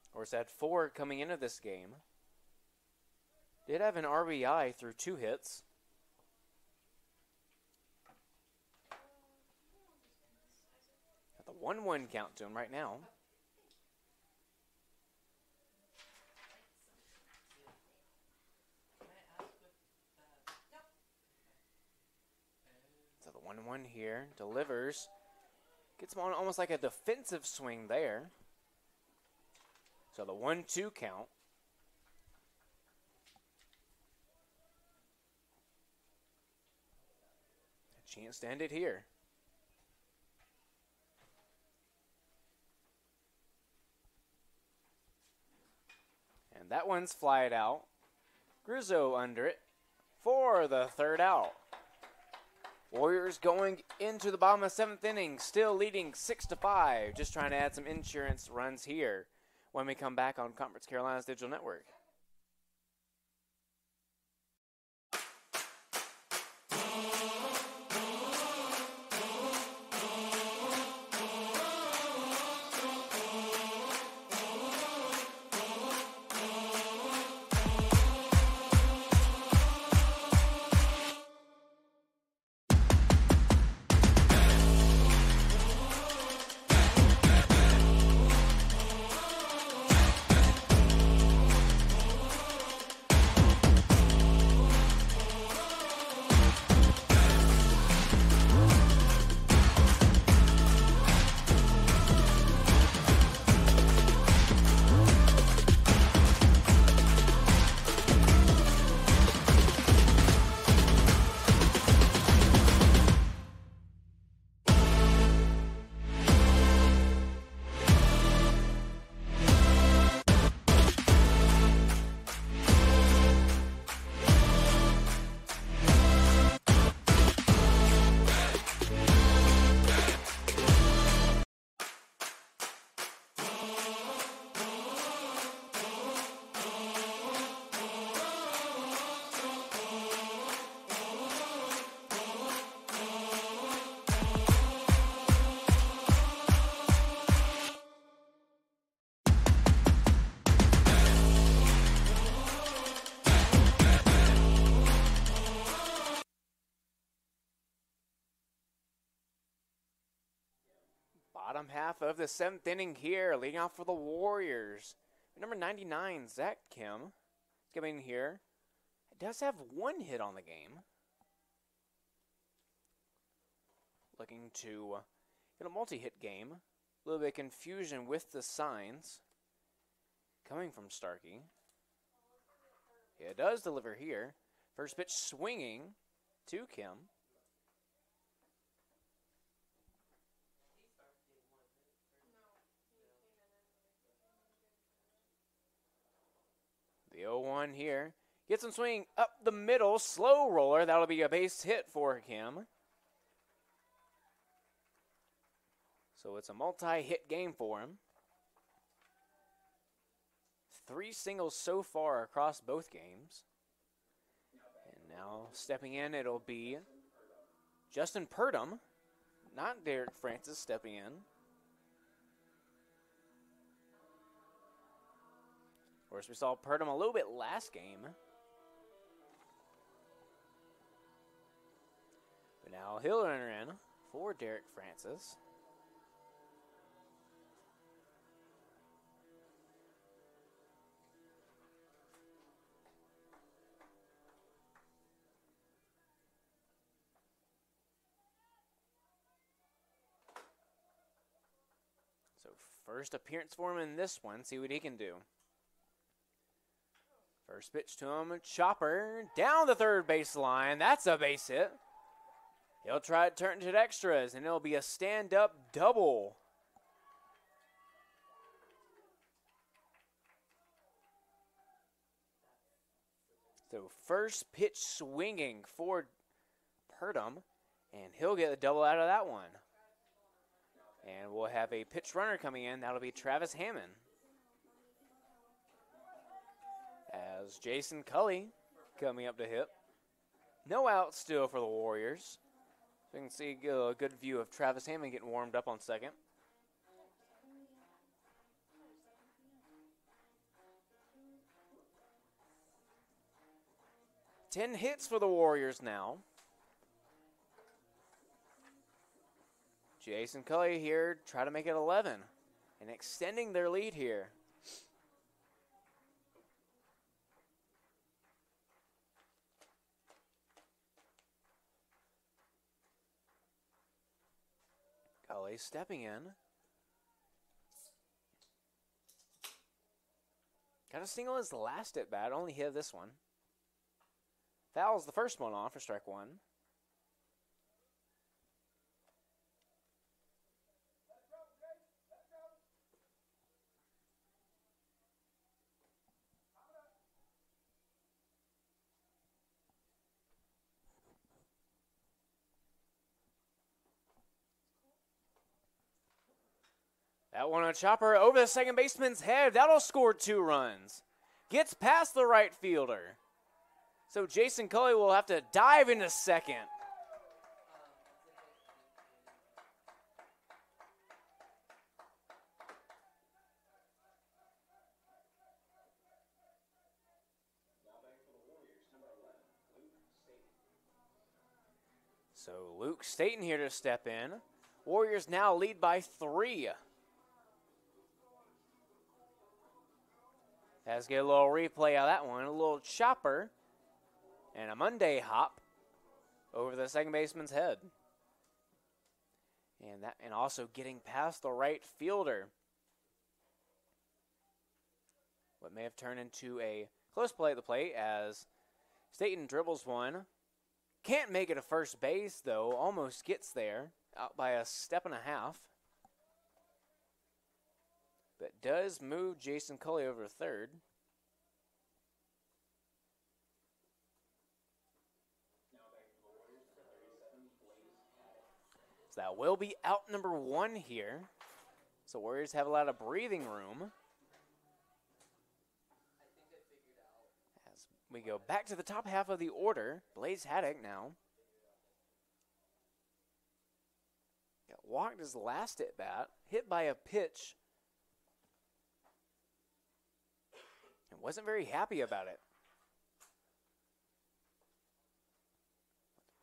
Speaker 2: Of course, had 4 coming into this game. Did have an RBI through 2 hits. Got the 1-1 count to him right now. So the 1-1 here, delivers. Gets him on almost like a defensive swing there. So the 1-2 count. A chance to end it here. And that one's flied out. Grizzo under it for the 3rd out. Warriors going into the bottom of the 7th inning, still leading 6-5. Just trying to add some insurance runs here when we come back on Conference Carolina's Digital Network. Bottom half of the 7th inning here, leading off for the Warriors. Number 99, Zach Kim, is coming in here. He does have 1 hit on the game. Looking to get a multi-hit game. A little bit of confusion with the signs coming from Starkey. Yeah, it does deliver here. First pitch swinging to Kim. The 0-1 here. Gets him swinging up the middle. Slow roller. That'll be a base hit for Kim. So it's a multi-hit game for him. 3 singles so far across both games. And now stepping in, it'll be Justin Purdom, not Derek Francis, stepping in. Of course, we saw Purdom a little bit last game. But now he'll enter in for Derek Francis. So first appearance for him in this one. See what he can do. First pitch to him, chopper down the third baseline. That's a base hit. He'll try to turn it to extras, and it'll be a stand-up double. So first pitch swinging for Purdom, and he'll get a double out of that one. And we'll have a pitch runner coming in. That'll be Travis Hammond. As Jason Cully coming up to hit. No out still for the Warriors. So you can see a good view of Travis Hammond getting warmed up on second. Ten hits for the Warriors now. Jason Cully here, try to make it 11 and extending their lead here. Cully stepping in. Got a single his last at bat, only hit this one. Fouls the first one off for strike one. That one on chopper over the second baseman's head. That'll score 2 runs. Gets past the right fielder. So Jason Cully will have to dive into second. So Luke Staten here to step in. Warriors now lead by 3. Let's get a little replay of that one. A little chopper and a Monday hop over the second baseman's head. And also getting past the right fielder. What may have turned into a close play at the plate as Staten dribbles one. Can't make it to first base, though. Almost gets there. Out by a step and a half. But does move Jason Cully over to third. So that will be out number 1 here. So Warriors have a lot of breathing room. As we go back to the top half of the order, Blaze Haddock now. Got walked his last at bat, hit by a pitch. And wasn't very happy about it.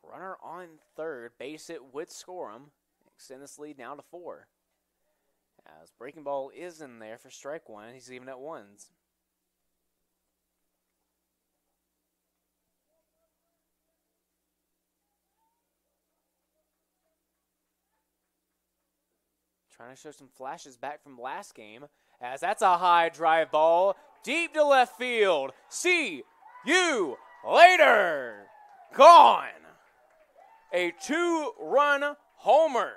Speaker 2: Runner on third, base hit would score him. Extend this lead now to 4. As breaking ball is in there for strike one, he's even at ones. Trying to show some flashes back from last game, as that's a high drive ball deep to left field. See you later. Gone. A 2-run homer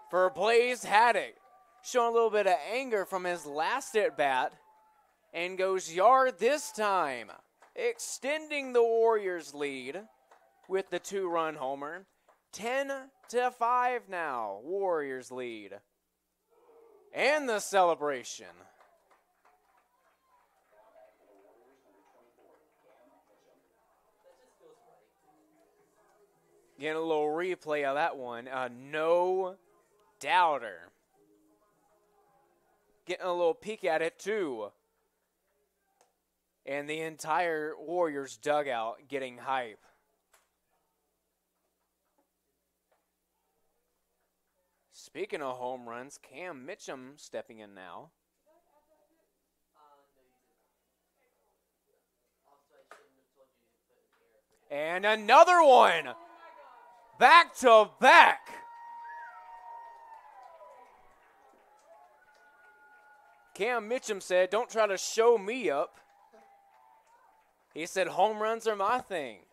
Speaker 2: for Blaze Haddock. Showing a little bit of anger from his last at-bat and goes yard this time, extending the Warriors' lead with the 2-run homer. 10-5 now, Warriors lead. And the celebration. Getting a little replay of that one. No doubter. Getting a little peek at it, too. And the entire Warriors dugout getting hype. Speaking of home runs, Cam Mitchum stepping in now. And another one. Back to back. Cam Mitchum said, "Don't try to show me up." He said, "Home runs are my thing."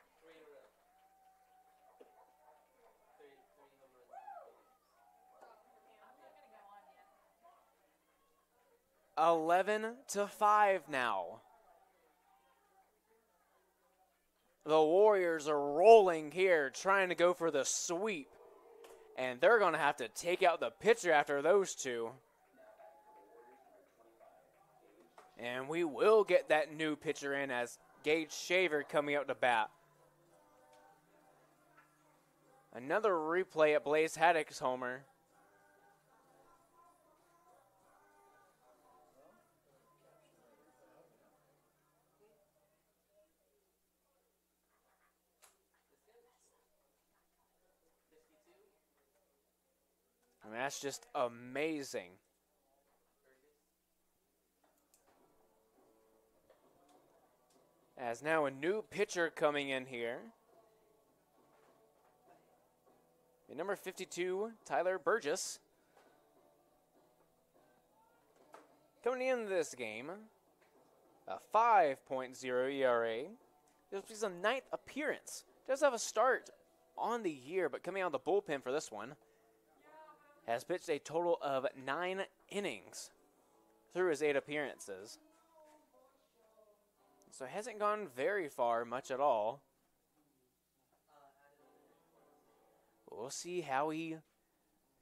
Speaker 2: 11-5 now. The Warriors are rolling here, trying to go for the sweep. And they're going to have to take out the pitcher after those two. And we will get that new pitcher in as Gage Shaver coming out to bat. Another replay at Blaze Haddock's homer. And that's just amazing. As now a new pitcher coming in here. Number 52, Tyler Burgess. Coming into this game, a 5.0 ERA. This is a 9th appearance. Does have a start on the year, but coming out of the bullpen for this one. Has pitched a total of 9 innings through his 8 appearances. So hasn't gone very far, much at all. We'll see how he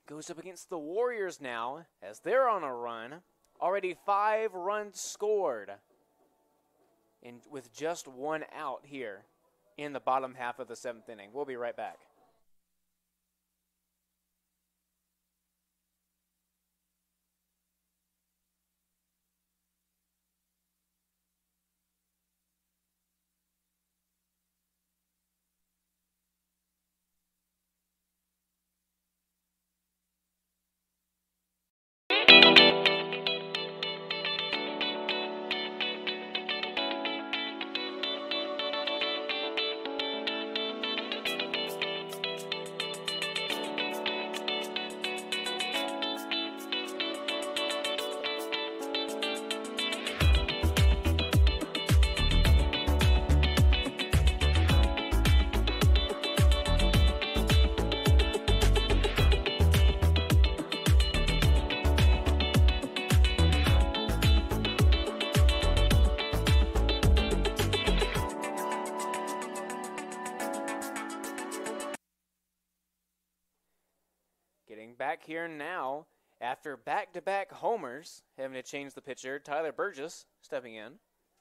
Speaker 2: goes up against the Warriors now, as they're on a run. Already 5 runs scored, with just 1 out here in the bottom half of the 7th inning. We'll be right back. Back here now, after back-to-back homers, having to change the pitcher, Tyler Burgess stepping in.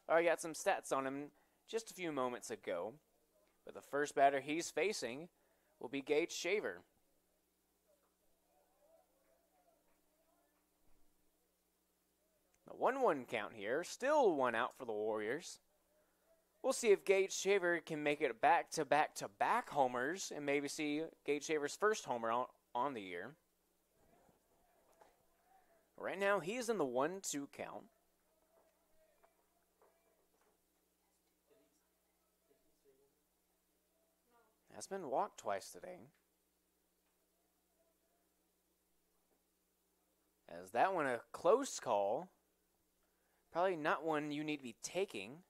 Speaker 2: I got some stats on him just a few moments ago. But the first batter he's facing will be Gage Shaver. A 1-1 count here, still 1 out for the Warriors. We'll see if Gage Shaver can make it back-to-back-to-back homers and maybe see Gage Shaver's first homer on the year. Right now, he's in the 1-2 count. Has been walked twice today. As that one a close call. Probably not one you need to be taking.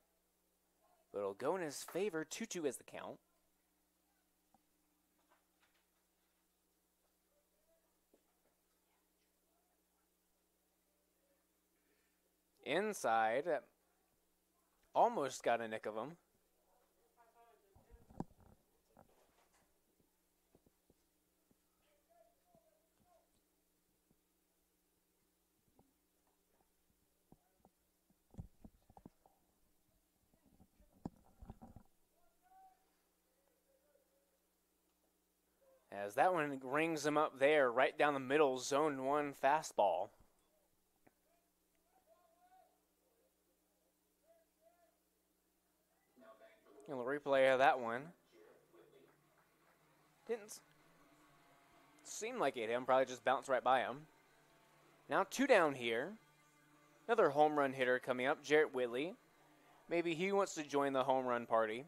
Speaker 2: But it'll go in his favor. 2-2 is the count. Inside, almost got a nick of him. As that one rings him up there, right down the middle, zone 1 fastball. A little replay of that one. Didn't seem like it hit him, probably just bounced right by him. Now 2 down here. Another home run hitter coming up, Jarrett Whitley. Maybe he wants to join the home run party.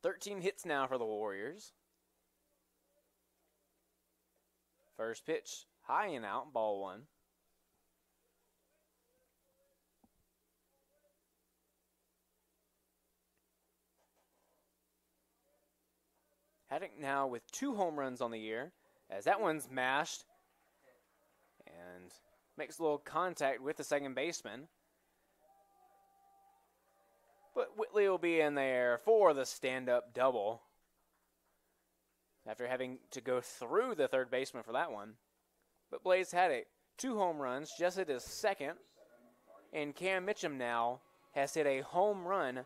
Speaker 2: .13 hits now for the Warriors. First pitch, high and out, ball one. Haddock now with 2 home runs on the year, as that one's mashed and makes a little contact with the second baseman. But Whitley will be in there for the stand-up double after having to go through the third baseman for that one. But Blaze Haddock, 2 home runs, just hit his second. And Cam Mitchum now has hit a home run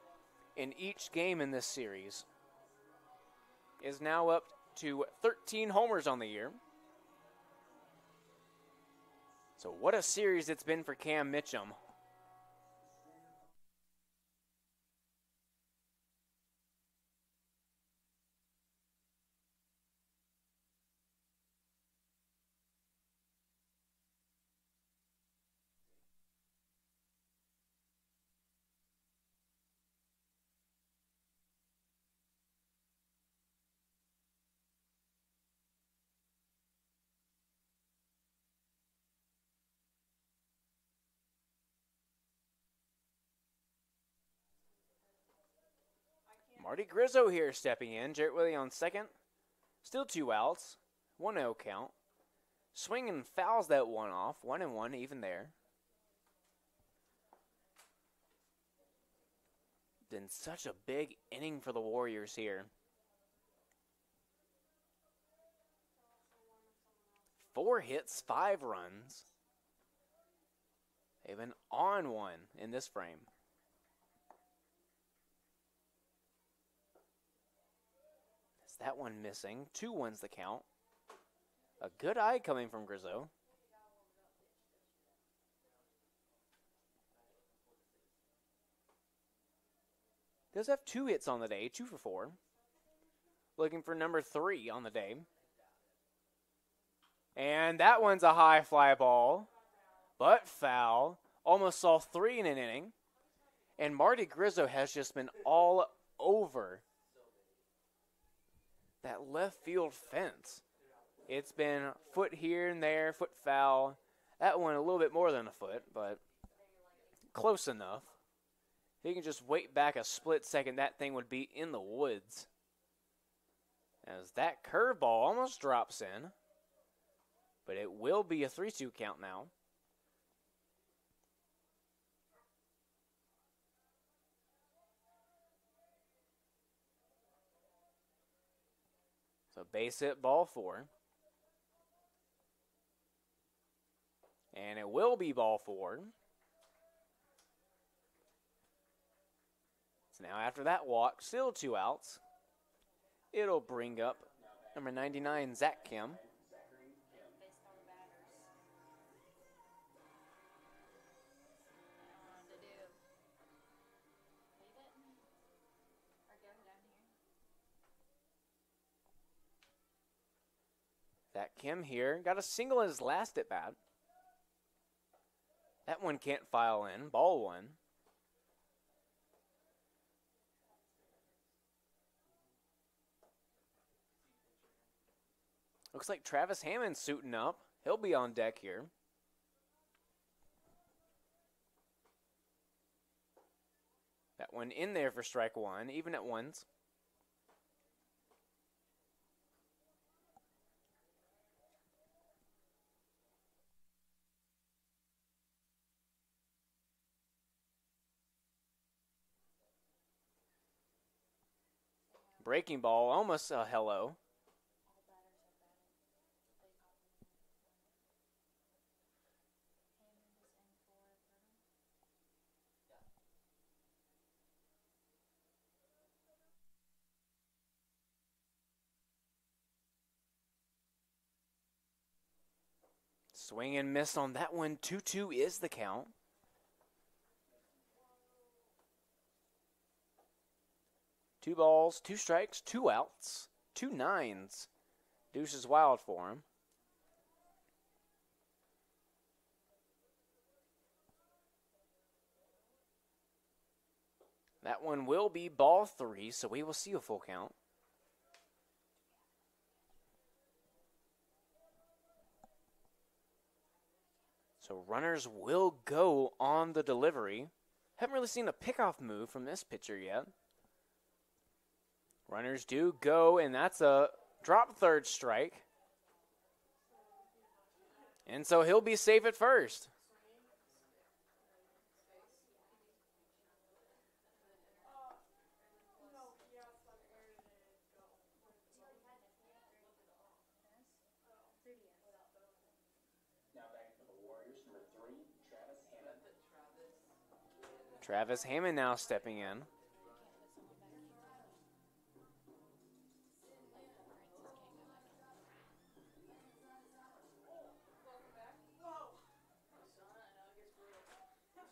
Speaker 2: in each game in this series. Is now up to 13 homers on the year. So what a series it's been for Cam Mitchum. Marty Grizzo here stepping in. Jarrett Willie on second. Still 2 outs. 1-0 count. Swing and fouls that one off. 1-1 even there. Been such a big inning for the Warriors here. 4 hits, 5 runs. They've been on one in this frame. That one missing. 2-1's the count. A good eye coming from Grizzo. Does have 2 hits on the day, 2 for 4. Looking for number 3 on the day. And that one's a high fly ball, but foul. Almost saw 3 in an inning. And Marty Grizzo has just been all over that left field fence. It's been foot here and there, foot foul. That one a little bit more than a foot, but close enough. If he can just wait back a split second, that thing would be in the woods. As that curveball almost drops in, but it will be a 3-2 count now. So base hit, ball 4. And it will be ball 4. So now after that walk, still 2 outs. It'll bring up number 99, Zach Kim. That Kim here got a single in his last at bat. That one can't file in. Ball 1. Looks like Travis Hammond's suiting up. He'll be on deck here. That one in there for strike 1, even at 1s. Breaking ball, almost a hello. Swing and miss on that one. 2-2 is the count. Two balls, 2 strikes, 2 outs, 2 nines. Deuce is wild for him. That one will be ball 3, so we will see a full count. So runners will go on the delivery. Haven't really seen a pickoff move from this pitcher yet. Runners do go, and that's a drop third strike. And so he'll be safe at first.
Speaker 4: Now back for the Warriors, number 3, Travis Hammond.
Speaker 2: Travis Hammond now stepping in.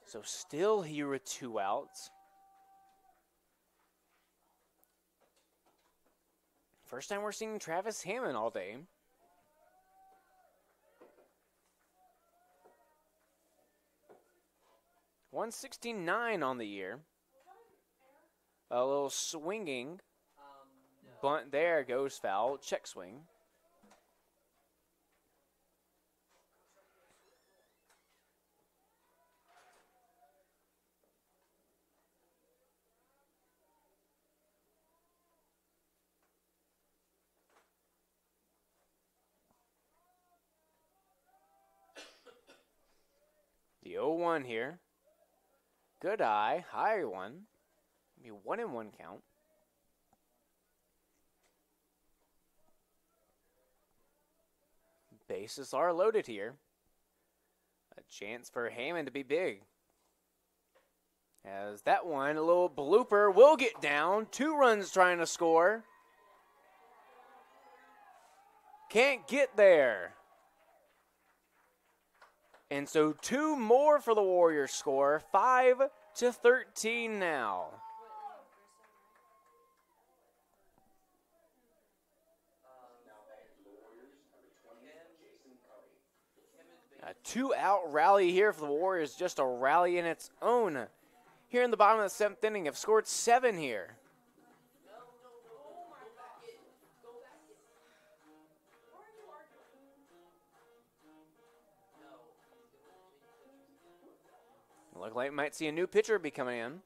Speaker 2: So still here with 2 outs. First time we're seeing Travis Hammond all day. .169 on the year. A little swinging bunt there, goes foul. Check swing. The 0-1 here. Good eye, higher one. Be 1-1 count. Bases are loaded here. A chance for Hammond to be big. As that one, a little blooper, will get down. 2 runs trying to score. Can't get there. And so 2 more for the Warriors score. 5-13 now. A 2-out rally here for the Warriors. Just a rally in its own. Here in the bottom of the 7th inning, have scored 7 here. Look like we might see a new pitcher be coming in.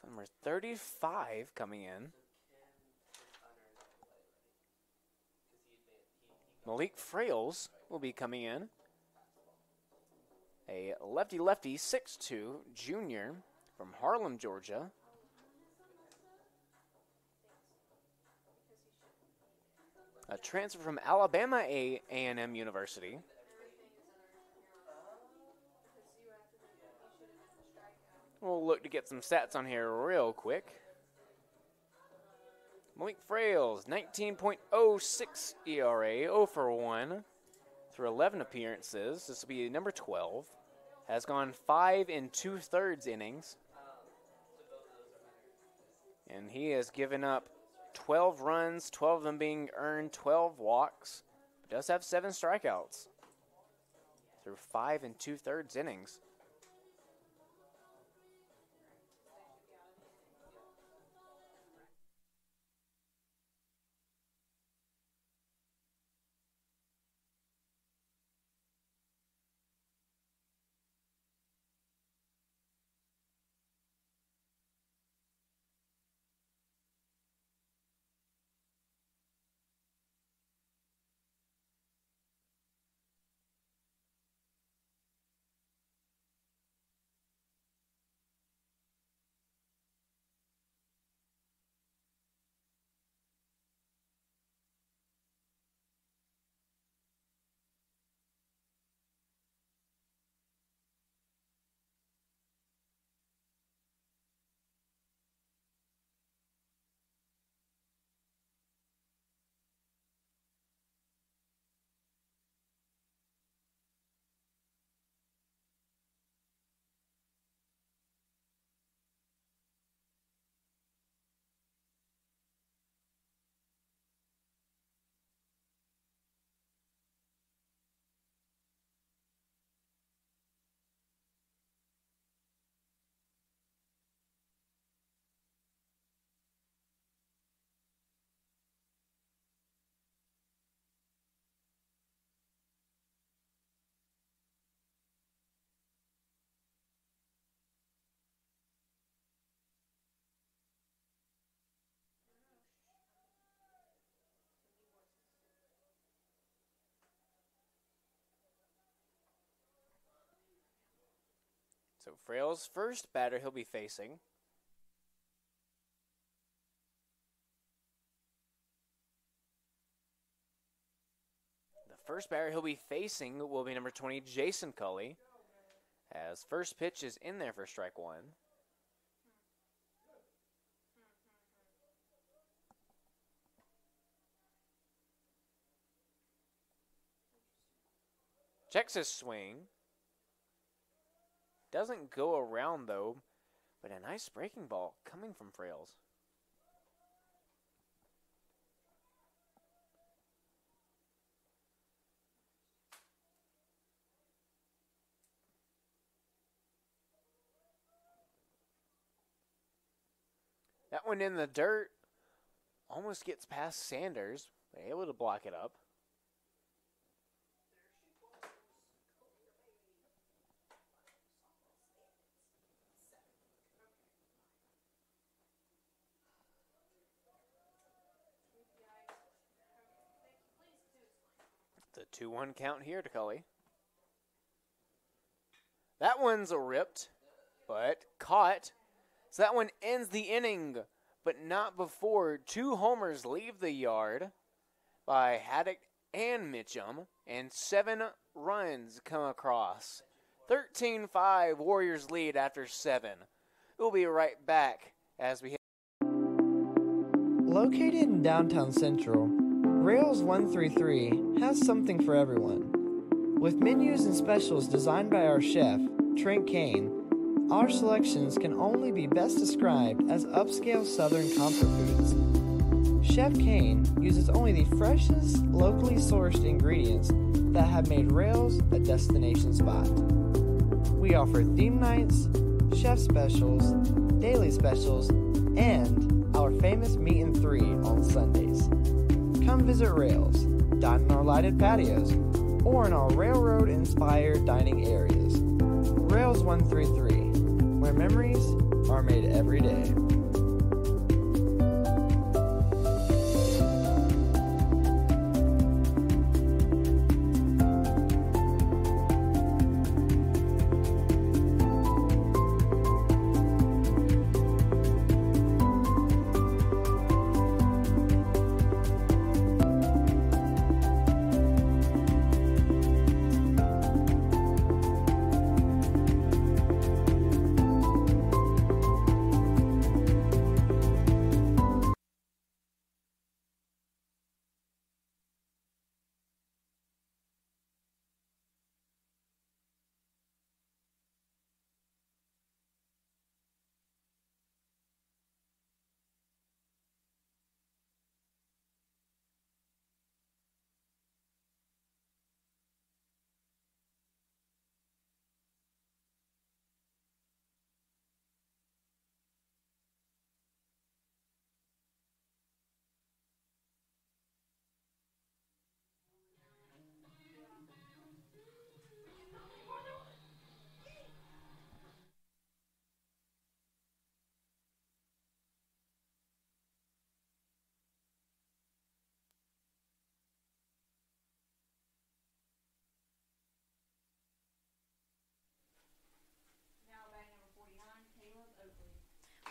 Speaker 2: Number 35 coming in. Malik Frails will be coming in. A lefty-lefty 6'2" junior from Harlem, Georgia. A transfer from Alabama A&M University. We'll look to get some stats on here real quick. Malik Frails, 19.06 ERA, 0 for 1 through 11 appearances. This will be number 12. Has gone 5 2/3 innings. And he has given up 12 runs, 12 of them being earned, 12 walks. But does have 7 strikeouts through 5 2/3 innings. So Frail's first batter he'll be facing. The first batter he'll be facing will be number 20, Jason Cully. As first pitch is in there for strike one. Checks his swing. Doesn't go around though, but a nice breaking ball coming from Frails. That one in the dirt. Almost gets past Sanders, but able to block it up. The 2-1 count here to Cully. That one's ripped, but caught. So that one ends the inning, but not before 2 homers leave the yard by Haddock and Mitchum, and 7 runs come across. 13-5, Warriors lead after 7. We'll be right back as we hit.
Speaker 5: Located in downtown Central, Rails 133 has something for everyone. With menus and specials designed by our chef, Trent Kane, our selections can only be best described as upscale Southern comfort foods. Chef Kane uses only the freshest, locally sourced ingredients that have made Rails a destination spot. We offer theme nights, chef specials, daily specials, and our famous Meat and 3 on Sundays. Come visit Rails, dine in our lighted patios, or in our railroad-inspired dining areas. Rails 133, where memories are made every day.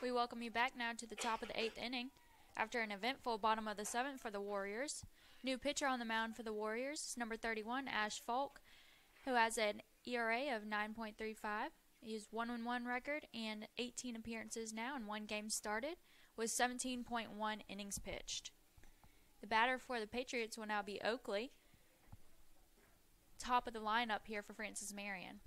Speaker 3: We welcome you back now to the top of the 8th inning. After an eventful bottom of the 7th for the Warriors. New pitcher on the mound for the Warriors is number 31, Ash Falk, who has an ERA of 9.35. He has 1-1 record and 18 appearances now and 1 game started with 17.1 innings pitched. The batter for the Patriots will now be Oakley. Top of the lineup here for Francis Marion.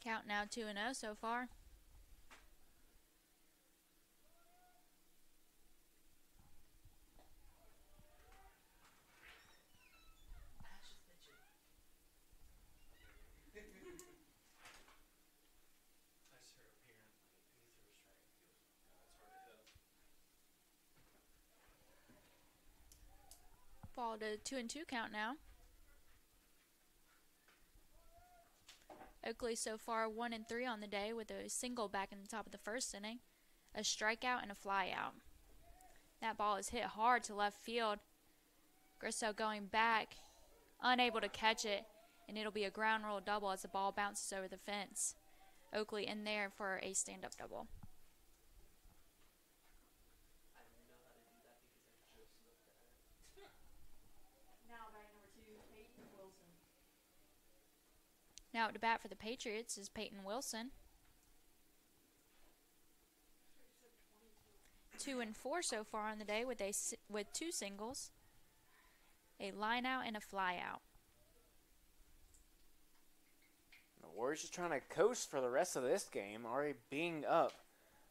Speaker 3: Count now 2-0 so far. Ball to 2-2 count now. Oakley so far 1-3 on the day with a single back in the top of the first inning, a strikeout and a flyout. That ball is hit hard to left field. Grisso going back, unable to catch it, and it'll be a ground rule double as the ball bounces over the fence. Oakley in there for a stand-up double.
Speaker 9: I know how to do that because I just looked at it.
Speaker 6: Now batting number 2, Peyton Wilson.
Speaker 3: Now at the bat for the Patriots is Peyton Wilson. 2 and 4 so far on the day with 2 singles, a line out and a fly out.
Speaker 2: The Warriors just trying to coast for the rest of this game, already being up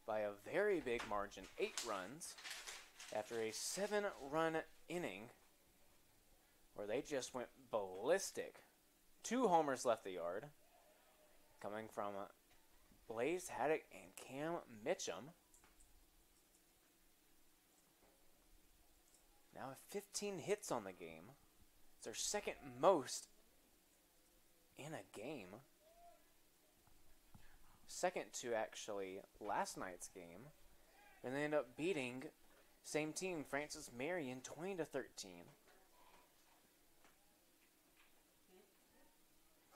Speaker 2: by a very big margin, 8 runs, after a 7-run inning where they just went ballistic. 2 homers left the yard, coming from Blaze Haddock and Cam Mitchum. Now 15 hits on the game. It's their second most in a game. Second to actually last night's game. And they end up beating same team, Francis Marion, 20-13.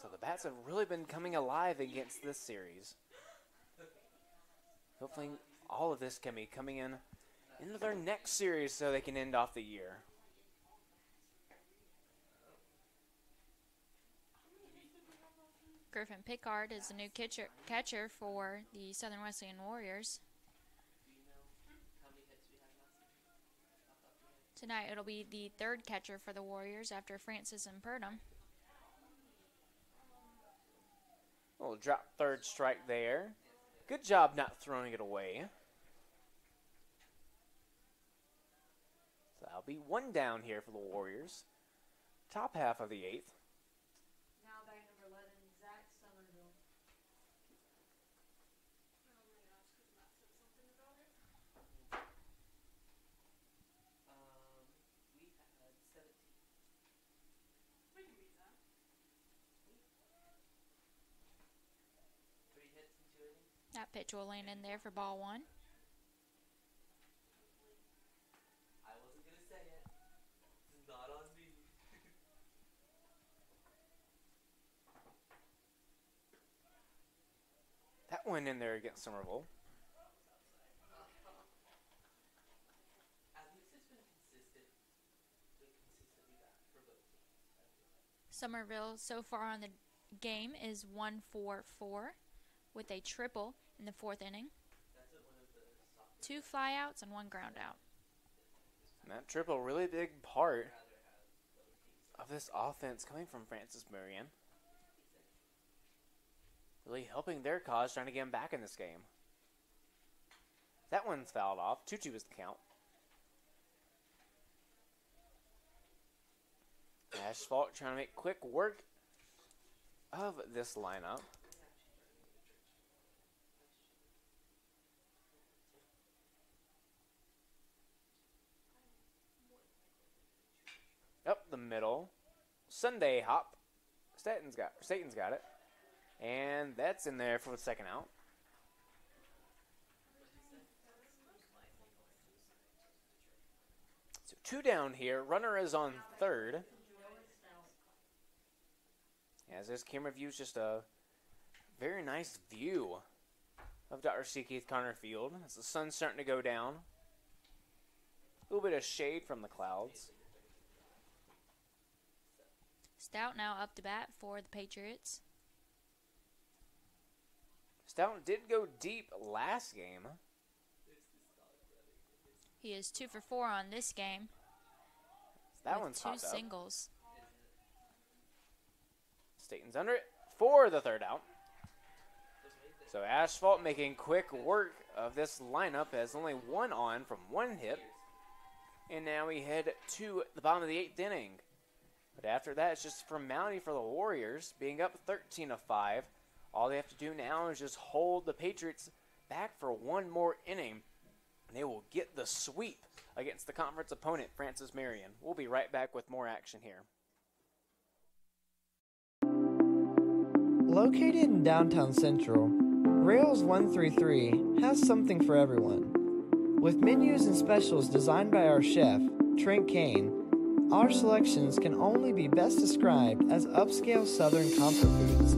Speaker 2: So the bats have really been coming alive against this series. Hopefully all of this can be coming in into their next series so they can end off the year.
Speaker 3: Griffin Pickard is the new catcher for the Southern Wesleyan Warriors.
Speaker 9: Do you know how many hits we had last season? Off the top of your head?
Speaker 3: Tonight it'll be the 3rd catcher for the Warriors after Francis and Purdom.
Speaker 2: Little drop third strike there. Good job not throwing it away. So that'll be 1 down here for the Warriors. Top half of the 8th.
Speaker 6: Now batting number 11, Zach Somerville.
Speaker 9: We had 17.
Speaker 6: We can beat that.
Speaker 9: 3 hits in 2 innings.
Speaker 3: That pitch will land in there for ball 1.
Speaker 9: I wasn't going to say it. It's not on me.
Speaker 2: That went in there against Somerville.
Speaker 9: At least it's been consistently bad for both teams, I feel like.
Speaker 3: Somerville so far on the game is 1-4-4 with a triple in the 4th inning.
Speaker 9: That's one of the softest.
Speaker 3: 2 flyouts and 1 ground out.
Speaker 2: And that triple, really big part of this offense coming from Francis Marion. Really helping their cause, trying to get them back in this game. That one's fouled off. 2-2 is the count. Asphalt trying to make quick work of this lineup. Up the middle. Sunday hop. Satan's got it. And that's in there for the 2nd out. So 2 down here. Runner is on 3rd. As this camera view is just a very nice view of Dr. C. Keith Connor Field as the sun's starting to go down. A little bit of shade from the clouds.
Speaker 3: Stout now up to bat for the Patriots.
Speaker 2: Stout did go deep last game.
Speaker 3: He is 2 for 4 on this game.
Speaker 2: That
Speaker 3: with
Speaker 2: one's
Speaker 3: 2
Speaker 2: popped up.
Speaker 3: singles.
Speaker 2: Staten's under it for the 3rd out. So Asphalt making quick work of this lineup as only 1 on from 1 hit. And now we head to the bottom of the 8th inning. But after that, it's just formality for the Warriors, being up 13-5. All they have to do now is just hold the Patriots back for 1 more inning. And they will get the sweep against the conference opponent, Francis Marion. We'll be right back with more action here.
Speaker 5: Located in downtown Central, Rails 133 has something for everyone. With menus and specials designed by our chef, Trent Kane, Our selections can only be best described as upscale Southern comfort foods.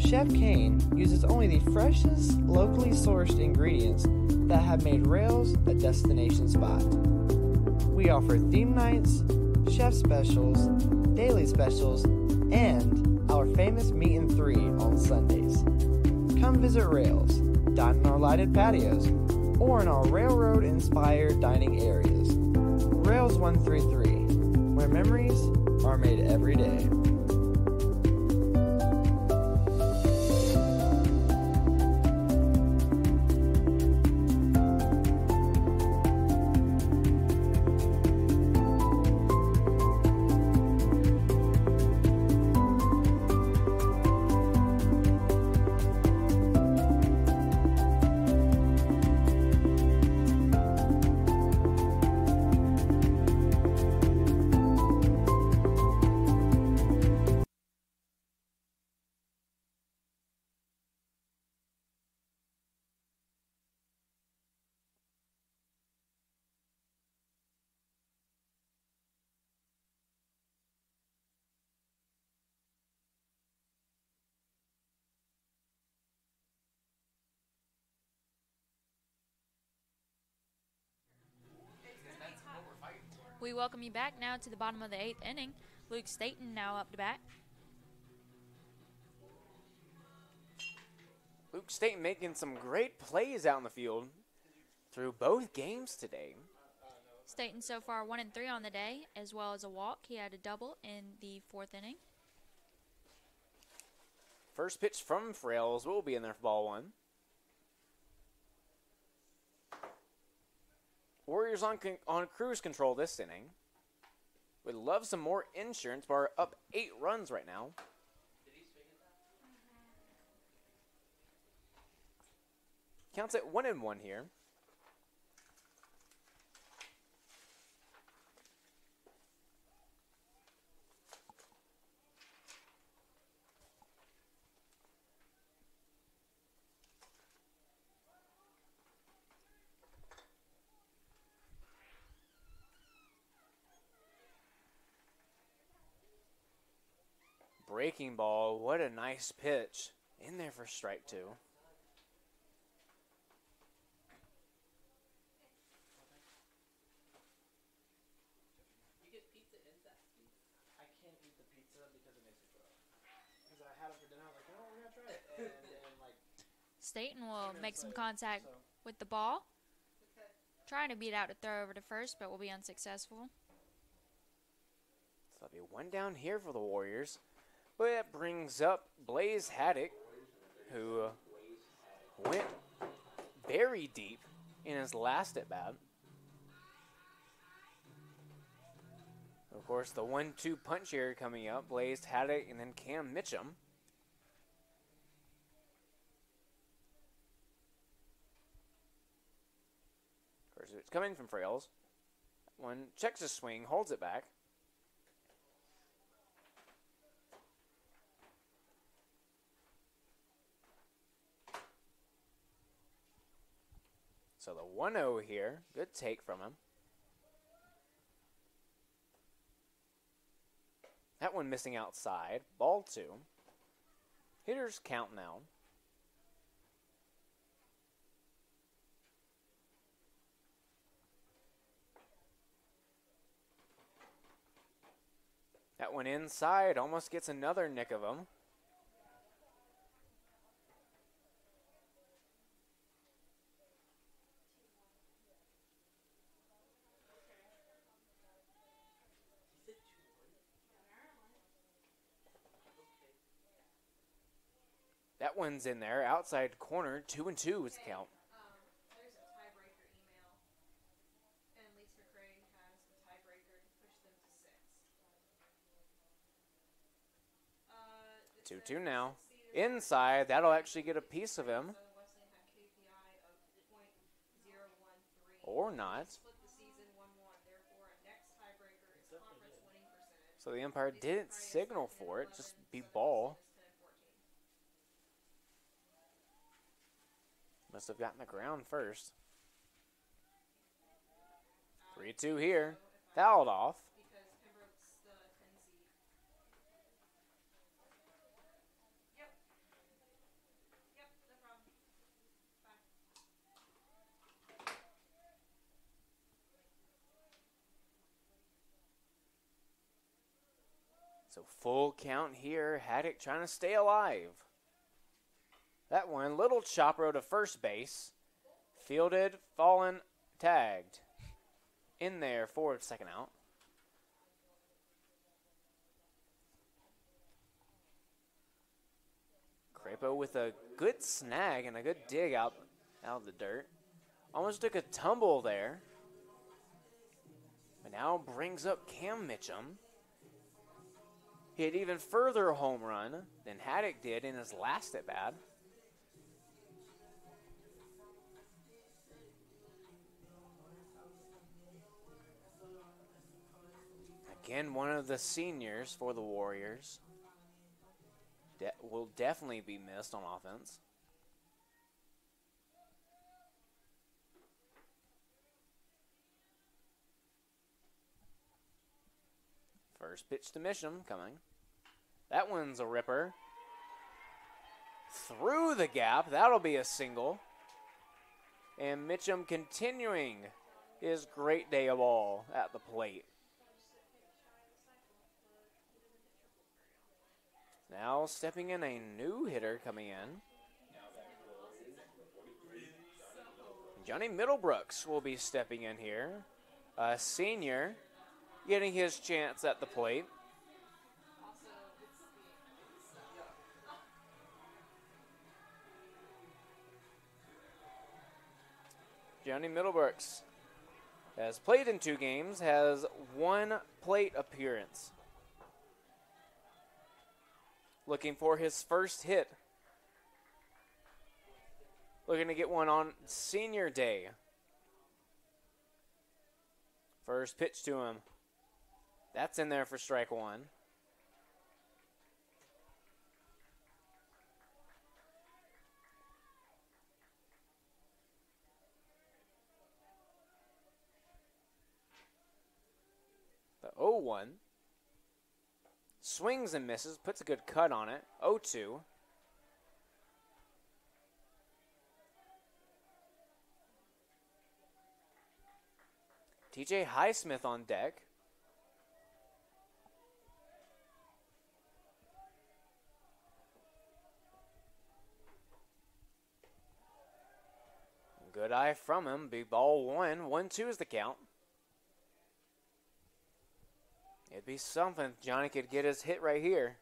Speaker 5: Chef Kane uses only the freshest, locally sourced ingredients that have made Rails a destination spot. We offer theme nights, chef specials, daily specials, and our famous Meat and 3 on Sundays. Come visit Rails, dine in our lighted patios, or in our railroad-inspired dining areas. Rails 133, where memories are made every day.
Speaker 3: We welcome you back now to the bottom of the 8th inning. Luke Staten now up to bat.
Speaker 2: Luke Staten making some great plays out in the field through both games today.
Speaker 3: Staten so far 1 and 3 on the day, as well as a walk. He had a double in the 4th inning.
Speaker 2: First pitch from Frails will be in there for ball 1. Warriors on cruise control this inning. Would love some more insurance, but are up 8 runs right now. Counts at 1-1 here. Breaking ball, what a nice pitch. In there for strike 2.
Speaker 9: You get pizza and Zaxby's. I can't eat the pizza because it makes me throw up. Because I had it for dinner, I was like, you know what, we're gonna try it. And then like
Speaker 3: Staten will make some contact with the ball. Trying to beat out a throw over to first, but will be unsuccessful.
Speaker 2: So that'll be 1 down here for the Warriors. But that brings up Blaze Haddock, who went very deep in his last at-bat. Of course, the 1-2 punch here coming up. Blaze Haddock and then Cam Mitchum. Of course, it's coming from Frails. One checks his swing, holds it back. So the 1-0 here. Good take from him. That one missing outside. Ball 2. Hitters count now. That one inside. Almost gets another nick of him. That one's in there. Outside corner. 2-2 is the count.
Speaker 6: There's a tiebreaker email, and Lisa Craig has the tiebreaker to push them to 6.
Speaker 2: 2-2 now. Inside. That'll actually get a piece of him. Or not. So the umpire didn't signal for it. Just be ball. Must have gotten the ground first. 3-2 here. Fouled off. So full count here. Haddock trying to stay alive. That one, little chopper to first base. Fielded, fallen, tagged. In there for second out. Crapo with a good snag and a good dig out of the dirt. Almost took a tumble there. But now brings up Cam Mitchum. Hit even further home run than Haddock did in his last at bat. Again, one of the seniors for the Warriors. Will definitely be missed on offense. First pitch to Mitchum coming. That one's a ripper. Through the gap. That'll be a single. And Mitchum continuing his great day of ball at the plate. Now stepping in a new hitter coming in. Johnny Middlebrooks will be stepping in here. A senior getting his chance at the plate. Johnny Middlebrooks has played in 2 games, has 1 plate appearance. Looking for his first hit. Looking to get one on senior day. First pitch to him. That's in there for strike 1. The 0-1. Swings and misses, puts a good cut on it. 0-2. TJ Highsmith on deck. Good eye from him. Big ball 1. 1-2 is the count. It'd be something if Johnny could get his hit right here.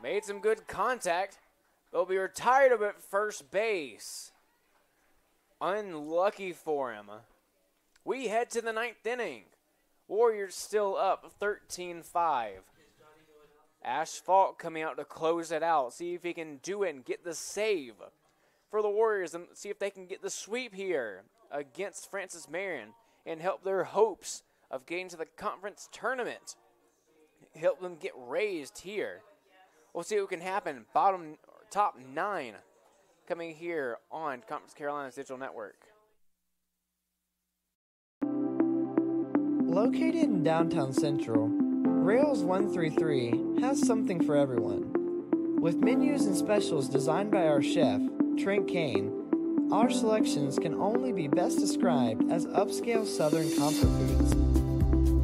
Speaker 2: Made some good contact. They'll be retired of at first base. Unlucky for him. We head to the 9th inning. Warriors still up 13-5. Asphalt coming out to close it out. See if he can do it and get the save for the Warriors and see if they can get the sweep here against Francis Marion and help their hopes of getting to the conference tournament. Help them get raised here. We'll see what can happen. Top 9 coming here on Conference Carolina's Digital Network.
Speaker 5: Located in downtown Central, Rails 133 has something for everyone. With menus and specials designed by our chef, Trent Kane, our selections can only be best described as upscale Southern comfort foods.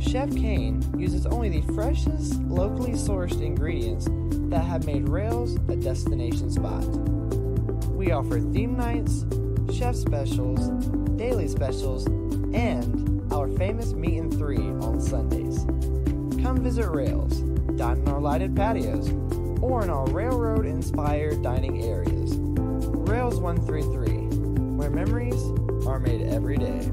Speaker 5: Chef Kane uses only the freshest, locally sourced ingredients that have made Rails a destination spot. We offer theme nights, chef specials, daily specials, and our famous Meat and 3 on Sundays. Come visit Rails, dine in our lighted patios, or in our railroad-inspired dining areas. Rails 133, where memories are made every day.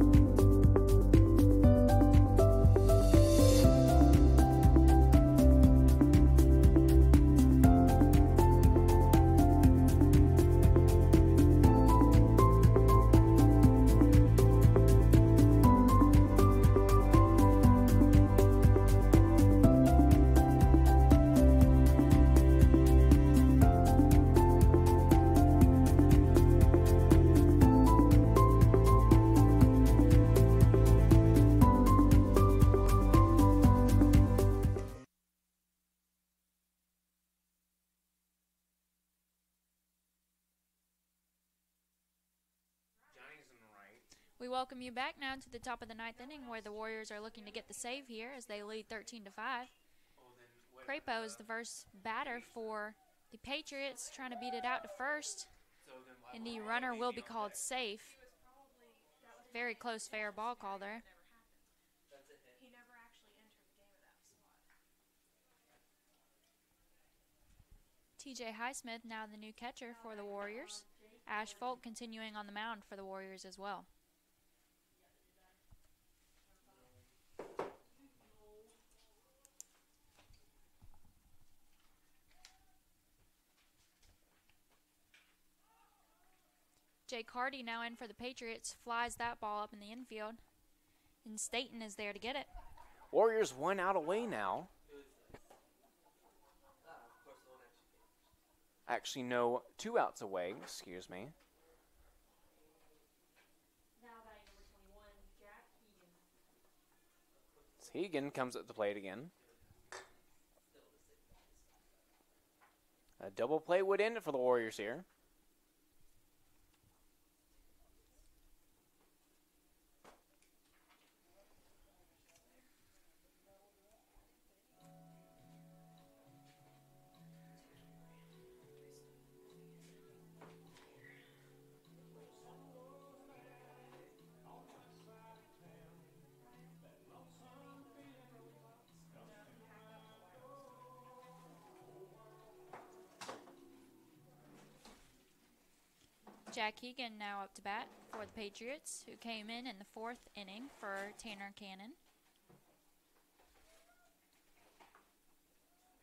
Speaker 3: We welcome you back now to the top of the 9th inning where the Warriors are looking to get the save here as they lead 13-5. Crapo is the first batter for the Patriots, trying to beat it out to first. And the runner will be called safe. Very close fair ball call there.
Speaker 6: He never actually entered the game at that spot.
Speaker 3: TJ Highsmith now the new catcher for the Warriors. Ash Folk continuing on the mound for the Warriors as well. Jake Hardy now in for the Patriots, flies that ball up in the infield. And Staten is there to get it.
Speaker 2: Warriors 1 out away now. Actually, no, 2 outs away, excuse me.
Speaker 6: Now batting number 21, Jack Hegan.
Speaker 2: Hegan comes at the plate again. A double play would end it for the Warriors here.
Speaker 3: Jack Hegan now up to bat for the Patriots, who came in the 4th inning for Tanner Cannon.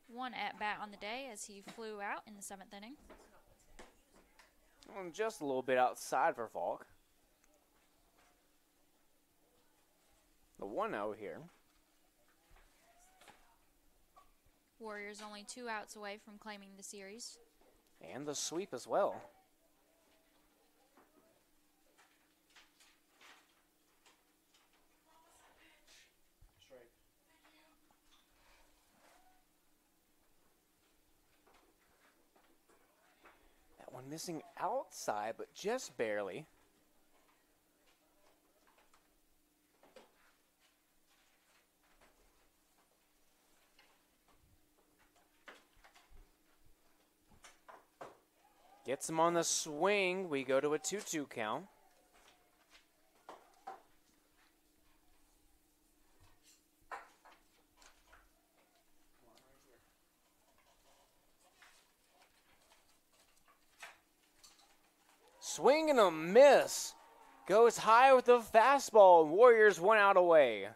Speaker 3: 1 at bat on the day as he flew out in the 7th inning.
Speaker 2: Well, just a little bit outside for Falk. The 1-0 here.
Speaker 3: Warriors only 2 outs away from claiming the series.
Speaker 2: And the sweep as well. One missing outside, but just barely. Gets him on the swing. We go to a 2-2 count. Swing and a miss. Goes high with the fastball. Warriors 1 out away.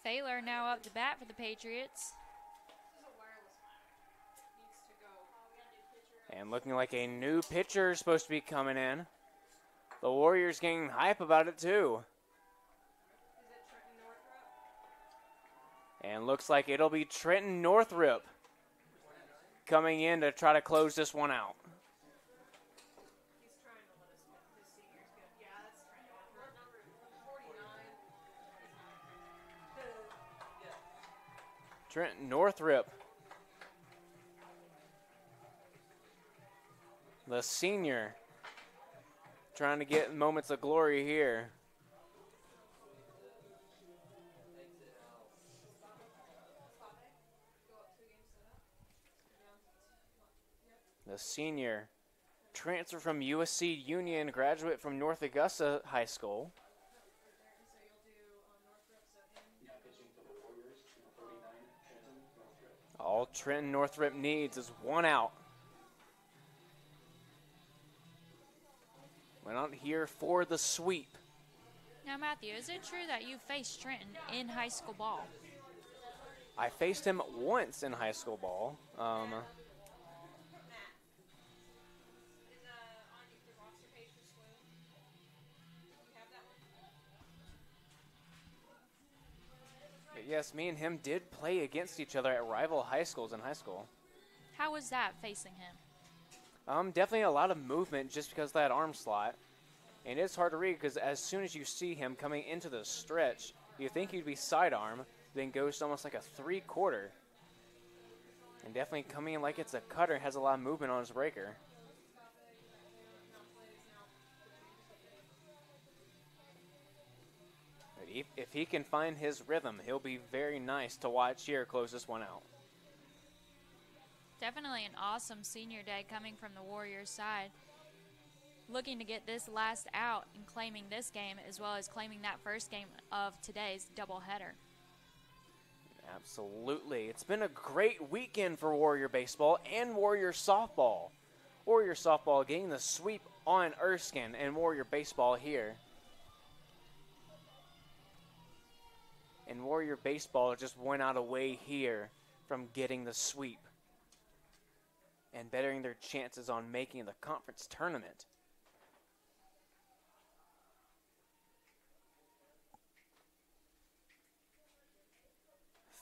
Speaker 3: Thaler now up to bat for the Patriots.
Speaker 2: And looking like a new pitcher is supposed to be coming in. The Warriors getting hype about it too. And looks like it'll be Trenton Northrup coming in to try to close this one out.
Speaker 6: He's trying to let us know his senior's good. Yeah, that's Trent Northrup. Number 49.
Speaker 2: Trenton Northrup, the senior, trying to get moments of glory here. The senior, transfer from USC Union, graduate from North Augusta High School. All Trenton Northrup needs is 1 out. Went out here for the sweep.
Speaker 3: Now, Matthew, is it true that you faced Trenton in high school ball?
Speaker 2: I faced him once in high school ball. But yes, me and him did play against each other at rival high schools in high school.
Speaker 3: How was that facing him?
Speaker 2: Definitely a lot of movement just because of that arm slot. And it's hard to read because as soon as you see him coming into the stretch, you think he'd be sidearm, then goes to almost like a 3/4. And definitely coming in like it's a cutter, has a lot of movement on his breaker. if he can find his rhythm, he'll be very nice to watch here close this one out.
Speaker 3: Definitely an awesome senior day coming from the Warriors side. Looking to get this last out and claiming this game as well as claiming that first game of today's doubleheader.
Speaker 2: Absolutely. It's been a great weekend for Warrior baseball and Warrior softball. Warrior softball getting the sweep on Erskine, and Warrior baseball here. And Warrior baseball just went out away here from getting the sweep and bettering their chances on making the conference tournament.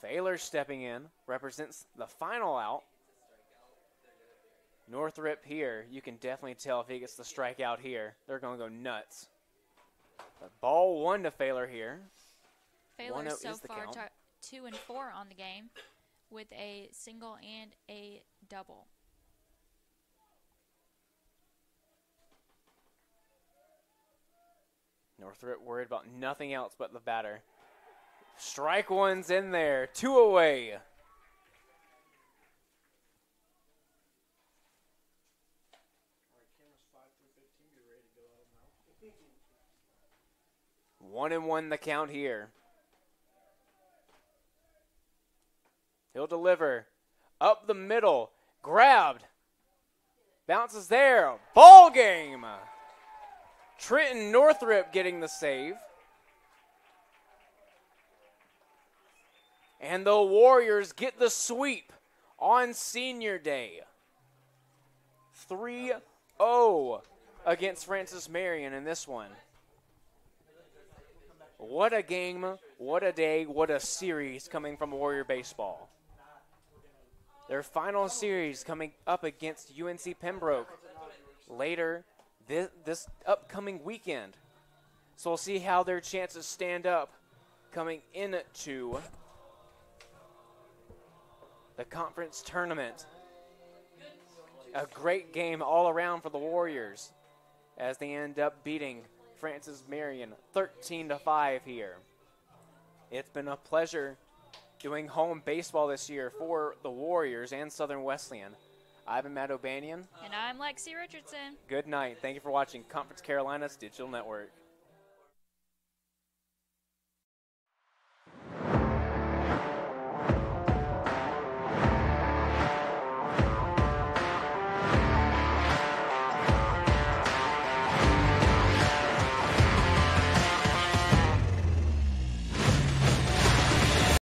Speaker 2: Failer stepping in, represents the final out. Northrop here, you can definitely tell if he gets the strikeout here, they're going to go nuts. But ball 1 to Failer here.
Speaker 3: Failer so far 2 and 4 on the game with a single and a double.
Speaker 2: Northrop worried about nothing else but the batter. Strike 1's in there, 2 away.
Speaker 9: All right, cameras 5 through 15, be ready to go out now.
Speaker 2: 1-1 the count here. He'll deliver. Up the middle. Grabbed. Bounces there. Ball game. Trenton Northrop getting the save. And the Warriors get the sweep on senior day. 3-0 against Francis Marion in this one. What a game, what a day, what a series coming from Warrior baseball. Their final series coming up against UNC Pembroke later this upcoming weekend. So we'll see how their chances stand up coming into the conference tournament. A great game all around for the Warriors as they end up beating Francis Marion 13-5 here. It's been a pleasure doing home baseball this year for the Warriors and Southern Wesleyan. I've been Matt O'Banion.
Speaker 3: And I'm Lexi Richardson.
Speaker 2: Good night. Thank you for watching Conference Carolina's Digital Network.